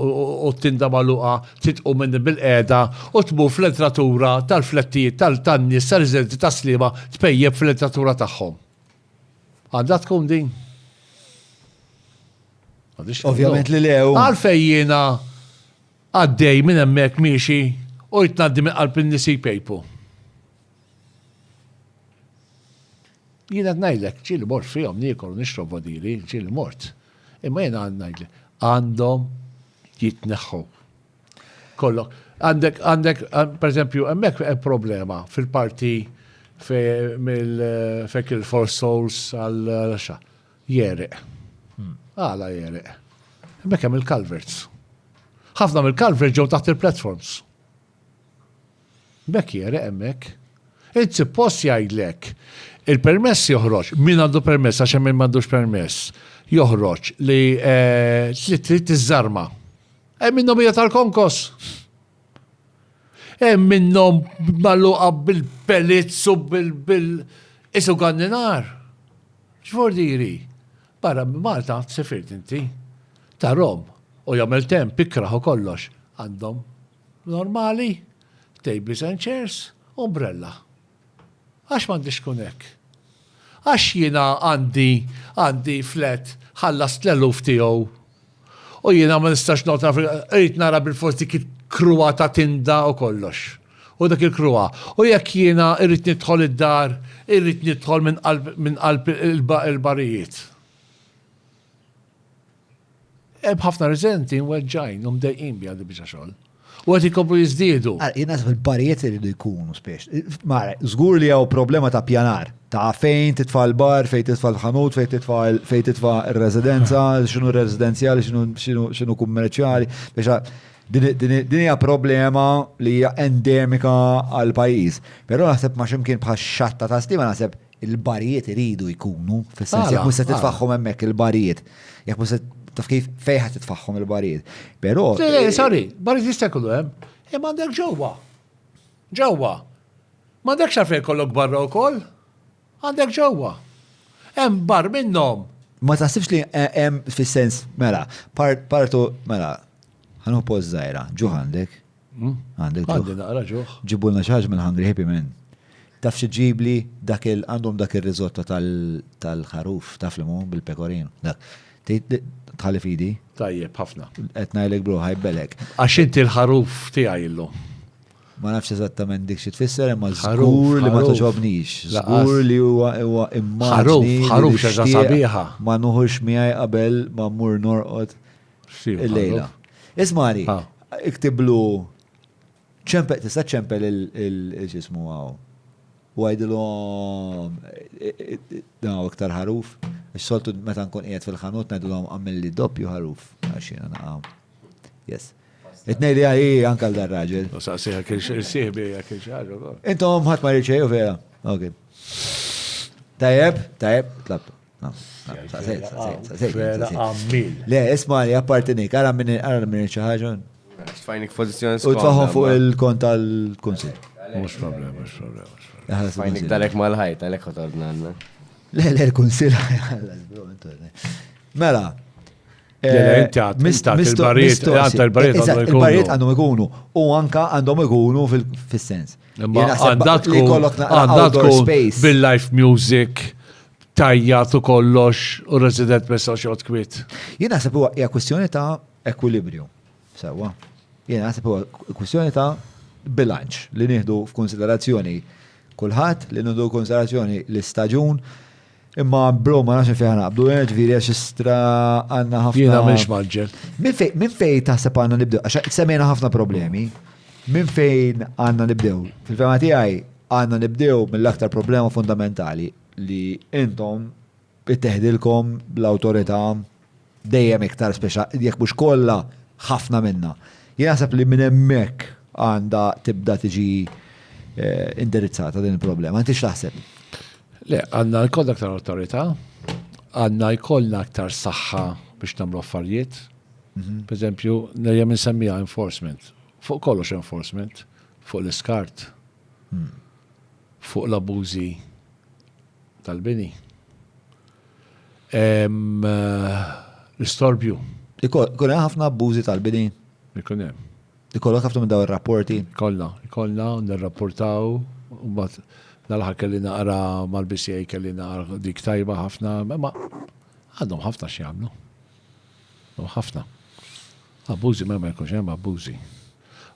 u t-tinda magħluqa titqu minn bil-qeda u tbu fl-entratura tal-flettijiet tal-tannis tal-residenti ta' Sliema tpejjeb fl-entratura tagħhom. Għandha tkun din? Ovvjament li lew. Għalfejn jiena għaddej minn hemmhekk miexi u jtnaddi minn qalb in-nisi pejpu. Jiena ngħidlek, ġieli mort fihom niekol nixrob vodili, ġieli mort. Imma jiena ngħidlek, għandhom jitneħħu. Kollok. Għandek, per eżempju, hemmhekk hemm problema fil-parti fek il-Four Souls għal-xa. Jereq. Għala jereq. Hemmhekk hemm il-culverts. Ħafna mill-culverts ġew taħt il-platforms. Hemmhekk jereq hemmhekk. Inti suppost jgħidlek il-permess joħroġ, min għandu permess, għax min m'għandux permess, joħroġ li trid tiżarma. Hemm minnhom hija tal-konkos. Hemm minnhom magħluqa bil-pellets u bil-isu ganninar. X'vordiri? Barra Malta sefirt inti. Ta' Rom u jagħmel temp ikraħ u kollox. Għandhom normali, tables and chairs, umbrella. Għax m'għandix tkun hekk. Għax jiena għandi flet ħallas l-eluf tiegħu. U jiena ma nistax nota rrid nara bil-forsi kif krua ta' tinda u kollox. U dak il-krua. U jekk jiena irrid nidħol id-dar, irrid nidħol minn qalb il-barijiet. Hemm ħafna residenti mweġġajn u mdejqin bi għandi biex xogħol. U għet jikomplu jizdiedu. Jena fil-barijiet iridu jkunu spiex. Mara, zgur li għaw problema ta' pjanar. Ta' fejn titfall bar, fejn titfall ħanut, fejn titfall residenza, xinu residenzjali, xinu kummerċjali. Din hija problema li hija endemika għal pajjiż. Però naħseb ma ximkien bħal xatta ta' Sliema naħseb il-barijiet iridu jkunu. Fis-sens jekk mhux se titfaħħom hemmhekk il-barijiet. Jekk mhux se taf kif fejħat titfaħħom il-barijiet. Però. Sorry, barijiet jista' jkollu hemm. Imma għandek ġewwa. Ġewwa. M'għandekx għalfejn kollok barra wkoll. Għandek ġewwa. Hemm bar minnhom. Ma taħsibx li hemm fis-sens mela, partu mela, ħanu poż żgħira, ġuħ għandek. Għandek ġuħ. Għandi naqra ġuħ. Ġibulna xi ħaġa minn Hungry Hippie Man. Taf xi ġibli għandhom dak ir-risotto tal-ħaruf, taf li mu bil-pecorino. Dak. Tħalli fidi. Tajjeb, ħafna. Qed ngħidlek bro ħajbelek. Għax inti l-ħaruf tiegħi illum. Ma nafx eżattament dik xi tfisser imma żgur li ma toġobnix. Żgur li huwa immaġni. Ħaruf xaġa sabiħa. Ma nuħux miegħi qabel ma mmur norqod il-lejla. Ismani, iktiblu ċempel, tista' ċempel il-ġismu għaw. U għajdilhom daw iktar ħaruf. Ix-soltu meta nkun qiegħed fil-ħanut ngħidulhom għamil li doppju ħaruf għax jiena naqgħu. Yes. Itnejli għaj anka l-darraġel. Saqsiħa kiex-sieħbi kiex ħaġa. Intom ħadd ma rċeju vera. Ok. Tajjeb, tlabtu. Vera għammil. Le, isma li appartinik, għara minn ċaħġa. Fajnik pozizjoni U tfaħħom fuq il-kont tal-konsil. Mux problem. Fajnik dalek mal-ħajt, dalek ħotordna għanna. Le, l-konsil. Mela. Il-barijiet għandhom ikunu u anka għandhom ikunu fil-sens. Għandha tkun bil-life music, tajjat u kollox u resident bessa xot kwit. Jien naħseb huwa hija kwestjoni ta' ekwilibrium. Sewwa. Jien naħseb huwa kwestjoni ta' bilanċ li nieħdu f'konsiderazzjoni kulħadd, li nieħdu konsiderazzjoni l-istaġun. Imma bro, ma nafx fejn naqbdu, ġifieri għax istra għandna ħafna. Jiena mhix maġġel. Minn fejn taħseb għandna nibdew? Għax semmejna ħafna problemi. Minn fejn għandna nibdew? Fil-fema tiegħi għandna nibdew mill-aktar problema fundamentali li intom itteħdilkom l-awtorità dejjem iktar speċjali, jekk mhux kollha ħafna minna. Jien naħseb li minn hemmhekk għandha tibda tiġi indirizzata din il-problema. Inti x'taħseb? Le, għanna jkollna aktar autorita, għanna jkollna aktar saħħa biex namlu affarijiet. Per eżempju, nerja minn semmija enforcement. Fuq kollox enforcement, fuq l-iskart, fuq l-abużi tal-bini. L-istorbju. Ikun ħafna abbużi tal-bini? Ikun hemm. Ikollok ħafna minn daw ir-rapporti? Ikollna, nirrapportaw, dal-ħar kelli naqra mal-BCA kelli naqra dik tajba ħafna, ma għandhom ħafna x'jagħmlu. Ħafna. Abbużi ma jkunx hemm abbużi.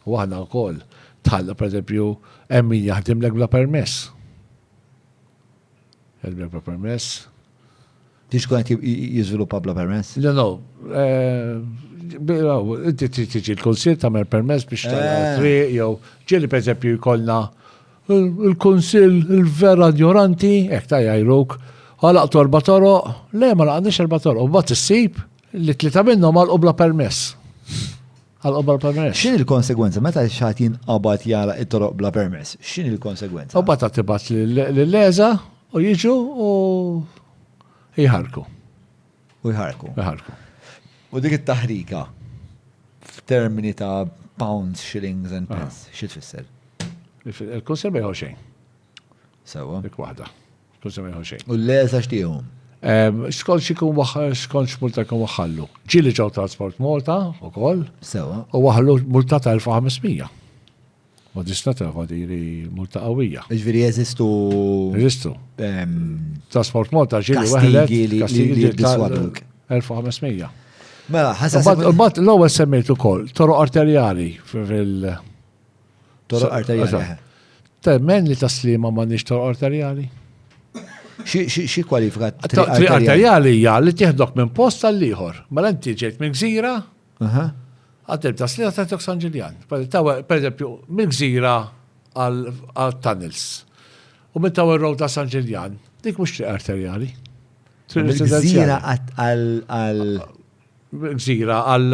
U aħna wkoll tħalla pereżempju hemm min jaħdimlek bla permess. Jaħdimlek bla permess. Tix kont jiżviluppa bla permess? No. Inti tiġi l-kunsill tagħmel permess biex tal-triq jew ġieli pereżempju jkollna il-konsil il-vera ignoranti, ta' jajruk, għalaqtu 4 toroq, le ma laqnix 4 toroq, u bat s-sib li 3 minnhom għal bla permess. Għal bla permess. X'in il-konsegwenza? Meta xaħat jinqabad jara it-toroq bla permess? X'in il-konsegwenza? U bat għatibat l-leza u jiġu u jħarku. U dik it-taħrika f'termini ta' pounds, shillings and pence, xi tfisser? Il-konsil ma jħu xejn. Sewa. Dik waħda. Il-konsil ma jħu xejn. U l-leza xtijhom? Xkolx ikun xkolx multa jkun waħallu. Ġili ġew transport Malta ukoll. Sewa. U waħallu multa ta' 1500. U disnata għadiri multa qawwija. Ġifieri jeżistu. Transport Malta ġili waħlet. Kastigi li diswaduk. 1500. Mela, ħasas. Bat l-ewwel semmejt ukoll toroq arterjali fil toroq arterjali. Temmen li taslima ma nix toroq arterjali. Xi kwalifika triq arterjali hija li tieħdok minn post tal-ieħor. Mela inti ġejt minn gżira. Għaddem taslima tajtok San Ġiljan. Per eżempju, minn gżira għal-tunnels. U minn Tower Road ta' San Ġiljan, dik mhux triq arterjali. Gżira għal gżira għal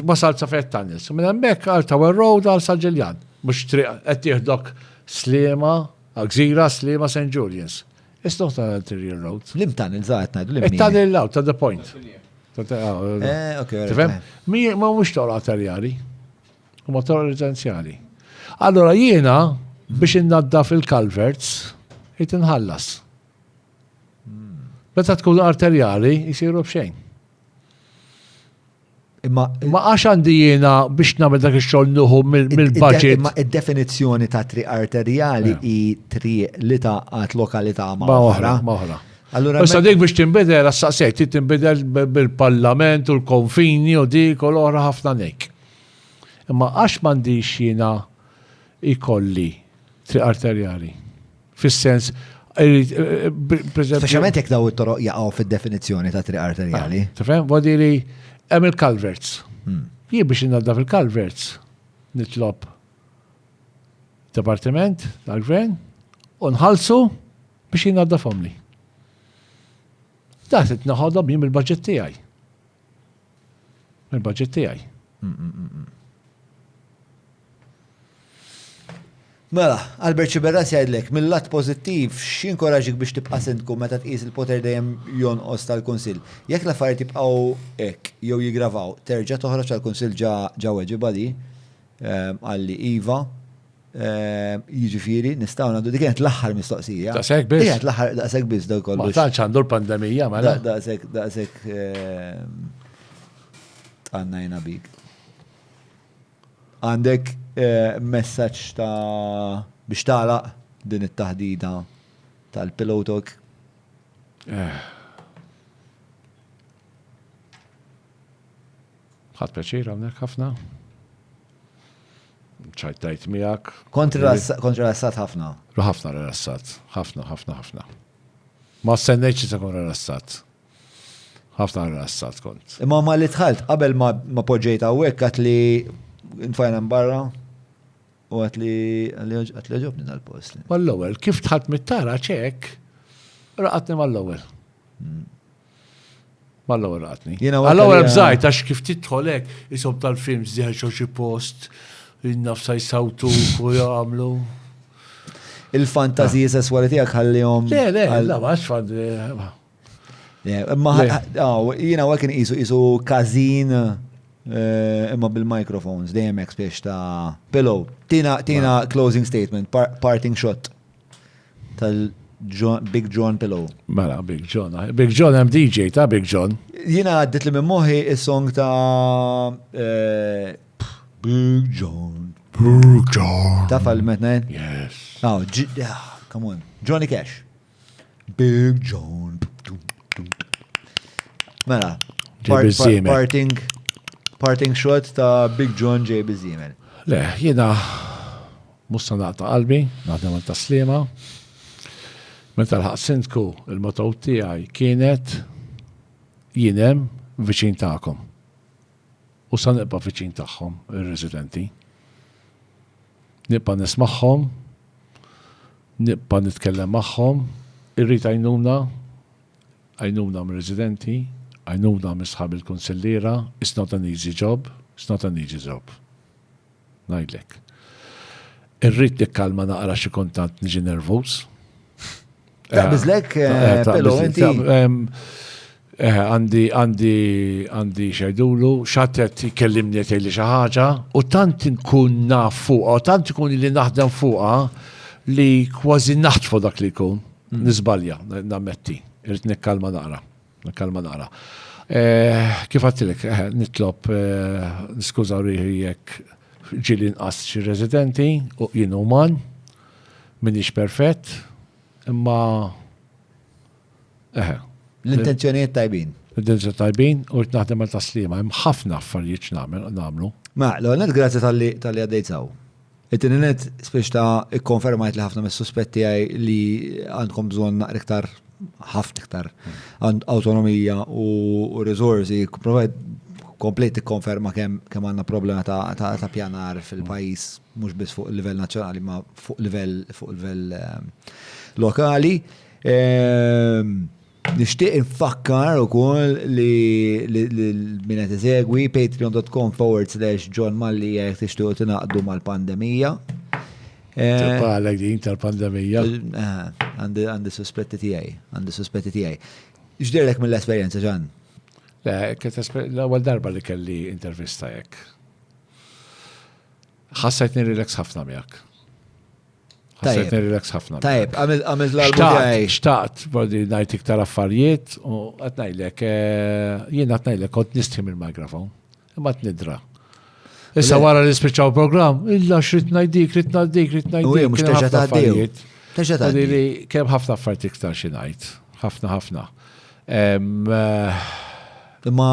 wasal sa fejn tunnels. Minn hemmhekk għal Tower Road għal San Ġiljan. Mhux triq qed tieħdok Slima, gżira Slima St. Julian's. It's not an arterial road. Lim tunnels għad ngħidu lim. Tunnel out to the point. Tifhem? Ma mhux toroq arterjali, huma toroq residenzjali. Allora jiena biex innaddaf il-culverts jrid inħallas. Meta tkun arterjali jisiru b'xejn. Ma għax għandi jiena biex nagħmel dak ix-xogħol nuħu mill-budget. Ma id-definizzjoni ta' triq arterjali hi triq li taqgħat lokalità ma' oħra. Issa dik biex tinbidel, għas-saqsejt, tinbidel bil-parlament u l-konfini u dik u l-oħra ħafna nek. Imma għax m'għandix jiena ikolli triq arterjali. Fis-sens, speċjalment jekk daw it-toroq jaqgħu fid-definizzjoni ta' triq arterjali. Tifhem, wadiri hemm il-culverts. Jien biex innaddaf il-culverts nitlob Dipartiment tal-Gvern u nħallsu biex jinnaddafhom li. Daħt naħodhom jien mill-budget tiegħi. Mill-budget tiegħi. Mela, Albert Ċiberras jgħidlek, mill-lat pożittiv x'inkoraġik biex tibqa' sindku meta tqis il-poter dejjem jonqos tal-Kunsill. Jekk l-affarijiet jibqgħu hekk jew jigravaw, terġa' toħroġ tal-Kunsill ġa weġiba li għalli iva. Jiġifieri nistgħu nagħdu dik kienet l-aħħar mistoqsija. Daqshekk biss. Kienet l-aħħar daqshekk biss daw kollox. Ma tantx għandu l-pandemija mela. Daqshekk tqannajna bik. Għandek messaġġ ta' biex tagħlaq din it-taħdida tal-pilotok. Ħadd pjaċir hawnhekk ħafna. ċajtajt miegħek. Kontra l-Assad ħafna. Ħafna l-Assad. ħafna. Ma stennejtx se kun l-Assad. Ħafna l-Assad kont. Imma ma li tħalt qabel ma poġġejt hawnhekk għat li nfajna barra u għat li ġobni dal-post. Mal-ewwel kif tħalt mit-tara ċek raqatni mal-ewwel. Mal-ewwel raqatni. Għall-ewwel bżajt għax kif tidħol hekk isob tal-film żieħ xi post il-nafsa jisawtu u jgħamlu. Il-fantazija sessuali tijak ħallihom. Le, maċ fandi. Jina għakin isu kazin imma bil-microphones, dejjem biex ta' Pillow. Tina closing statement, parting shot tal-Big John Pillow. Mela, Big John. Big John hemm DJ ta' Big John. Jina għaddit li minn moħi is-song ta' Big John. Taf għal-metnen? Yes. Come on. Johnny Cash. Big John. Mela. Parting shot ta' Big John J. Bizzimel. Le, jena musta naqta qalbi, naħdem għal-taslima. Meta l-ħaqsintku il-motow tijaj kienet jienem viċin ta'kom. U sa nibqa' viċin tagħhom ir-residenti. Nibqa' nismagħhom, nibqa' nitkellem magħhom, irrid għajnuna mir-residenti, għajnuna mis-sħab il-kunsilliera, it's not an easy job. Ngħidlek. Irrid nikkalma naqra xi kontant niġi nervus. Taqbiżlek Pillow inti. Għandi xejdulu, xatet jkellimni jtejli xaħġa, u tant nkun naf fuqa, u tant nkun li naħdem fuqa, li kważi naħtfu dak li kun, nizbalja, nammetti, irrit nekkalma naqra. Kif għattilek, nitlob, niskużaw riħi jek ġili nqas xi residenti, u jien uman, minix perfett, imma, l-intenzjonijiet tajbin. L-intenzjonijiet tajbin u naħdem għal-taslima. Hemm ħafna affarijiet nagħmlu. Ma, l-għonet grazzi tal-li għaddejt saw. It-tinet spiex ta' ikkonfermajt li ħafna mis-suspetti għaj li għandkom bżonn naqra iktar ħafna iktar autonomija u riżorsi, komplet ikkonferma kemm għandna problema ta' pjanar fil-pajjiż mhux biss fuq il-livell nazzjonali ma fuq livell lokali. Nishtiq infakkar u kol li minnet eżegwi patreon.com/John Malli jek tixtuq tinaqdu mal-pandemija. Għalek din tal-pandemija. Għandi suspetti tijaj. Ġdirlek mill-esperienza ġan? L-ewwel darba li kelli intervista hekk. Ħassejtni relax ħafna miegħek. Ħassejtni relax ħafna. Tajb, għamilt l-albu tiegħi. Xtaqt, bodi ngħid iktar affarijiet u qed ngħidlek jien qed ngħidlek kont nistħi mill-mikrofon. Imma tnidra. Issa wara li spiċċaw programm, illa xrid ngħidik, rid ngħidik. U mhux terġa' tgħaddew. Terġa' tgħaddi. Kemm ħafna affarijiet iktar xi ngħid. Ħafna. Imma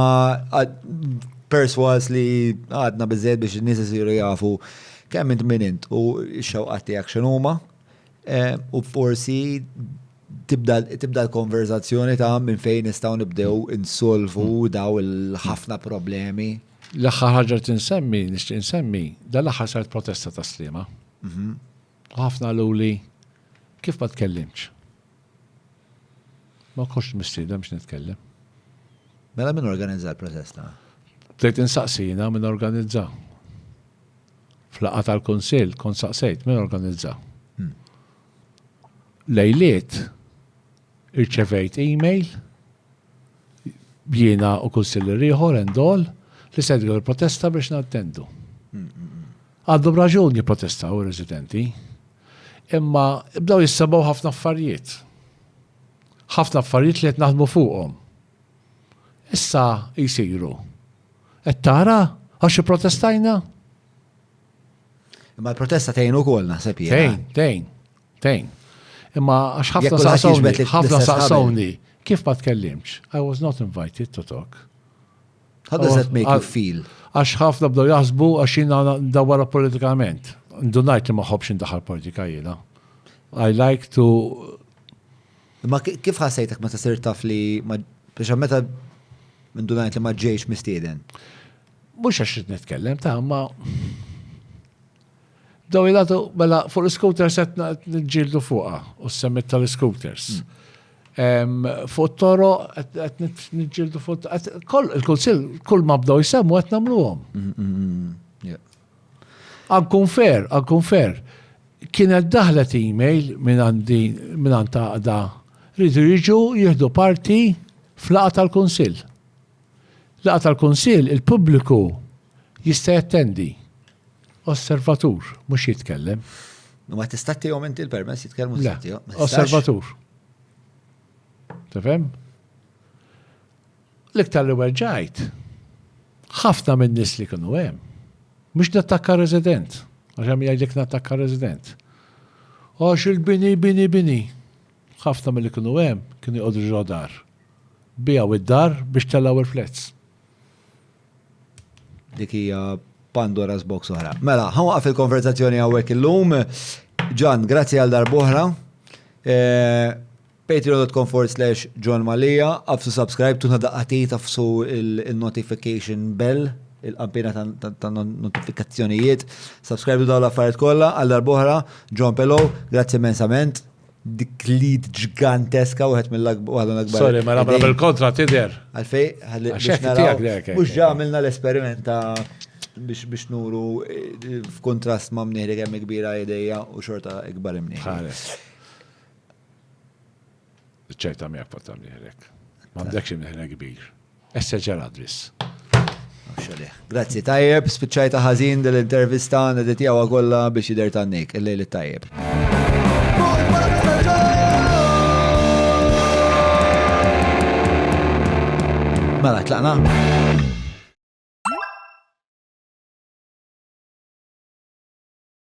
perswas li għadna bizzed biex n-nis jisiru jafu kemm int min int u x-xewqat tiegħek x'inhuma u forsi tibda l-konverzazzjoni ta' minn fejn nistgħu nibdew insolvu daw il-ħafna problemi. L-aħħar ħaġa nixtieq insemmi, dal-aħħar saret protesta ta' Sliema. Ħafna luli kif ma tkellimx. Ma kontx mistiedem biex nitkellem. Mela min organizza l-protesta? Tejt insaqsina min organizza. Fl-laqgħa tal-Kunsill kont saqsejt min organizza. Lejliet irċevejt email jiena u kunsilli ieħor endol li sedgħu l-protesta biex nattendu. Għadhom raġuni jipprotestaw ir-residenti, imma bdew jissebgħu ħafna affarijiet. Ħafna affarijiet li qed naħdmu fuqhom. Issa jsiru. Qed tara għax protestajna? Imma l-protesta tgħin ukoll naħseb jien. Tgħin. Imma għax ħafna saqsawni kif ma tkellimx. I was not invited to talk. How does that make you feel? Għax ħafna bdew jaħsbu għax jiena ndawwara politikament. Ndunajt li ma ħobbx indaħħal politika jiena. I like to. Imma kif ħassejtek meta sir taf li biex meta ndunajt li ma ġejx mistieden? Mhux għax rid nitkellem ta' ma daw jilatu mela fuq l-scooters qed niġġieldu fuqha u s-semmit tal-scooters. Fuq toro qed niġġieldu fuq il-Kunsill kull ma bdew jsemmu qed nagħmluhom. Għankun fair. Kienet daħlet email minn għand taqda rridu jiġu jieħdu parti fl-laqgħa tal-Kunsill. Laqgħa tal-Kunsill il-pubbliku jista' jattendi. Osservatur, mhux jitkellem. Ma tista' tihom inti l-permess jitkellmu stihom. Osservatur. Tifhem? L-iktar li werġajt. Ħafna minn nies li kienu hemm. Mhux nattakka resident. Għax hemm jgħidlek nattakka resident. Għax il-bini. Ħafna mill-li kienu hemm kienu jqogħdu ġodar. Bijaw id-dar biex tellaw il-flets. Dik hija Pandora's Box oħra. Mela, ħanwaqaf il-konverzazzjoni hawnhekk illum. Ġan, grazzi għal darbohra. Patreon.com/John Malija. Għafsu subscribe, tuna daqqatit, għafsu il-notification bell, il-qampina ta' notifikazzjonijiet. Subscribe daw l-affarijiet kollha għal darbohra. John Pellow, grazzi immensament. Dik lid ġiganteska u għet mill-akbar. Sorry, ma rabra bil-kontra tider. Għalfej, mux ġamilna l-esperimenta biex nuru f'kontrast ma' mnieħri kemm kbira ideja u xorta ikbar mnieħri. ċerta miegħek fatta mnieħrek. Ma m'dekx mnieħrek kbir. Esseġġar adris. Grazzi tajjeb, spiċċajta ħażin dell-intervista neditjawa kollha biex jidher tannik il-lejl tajjeb. Mela, tlaqna?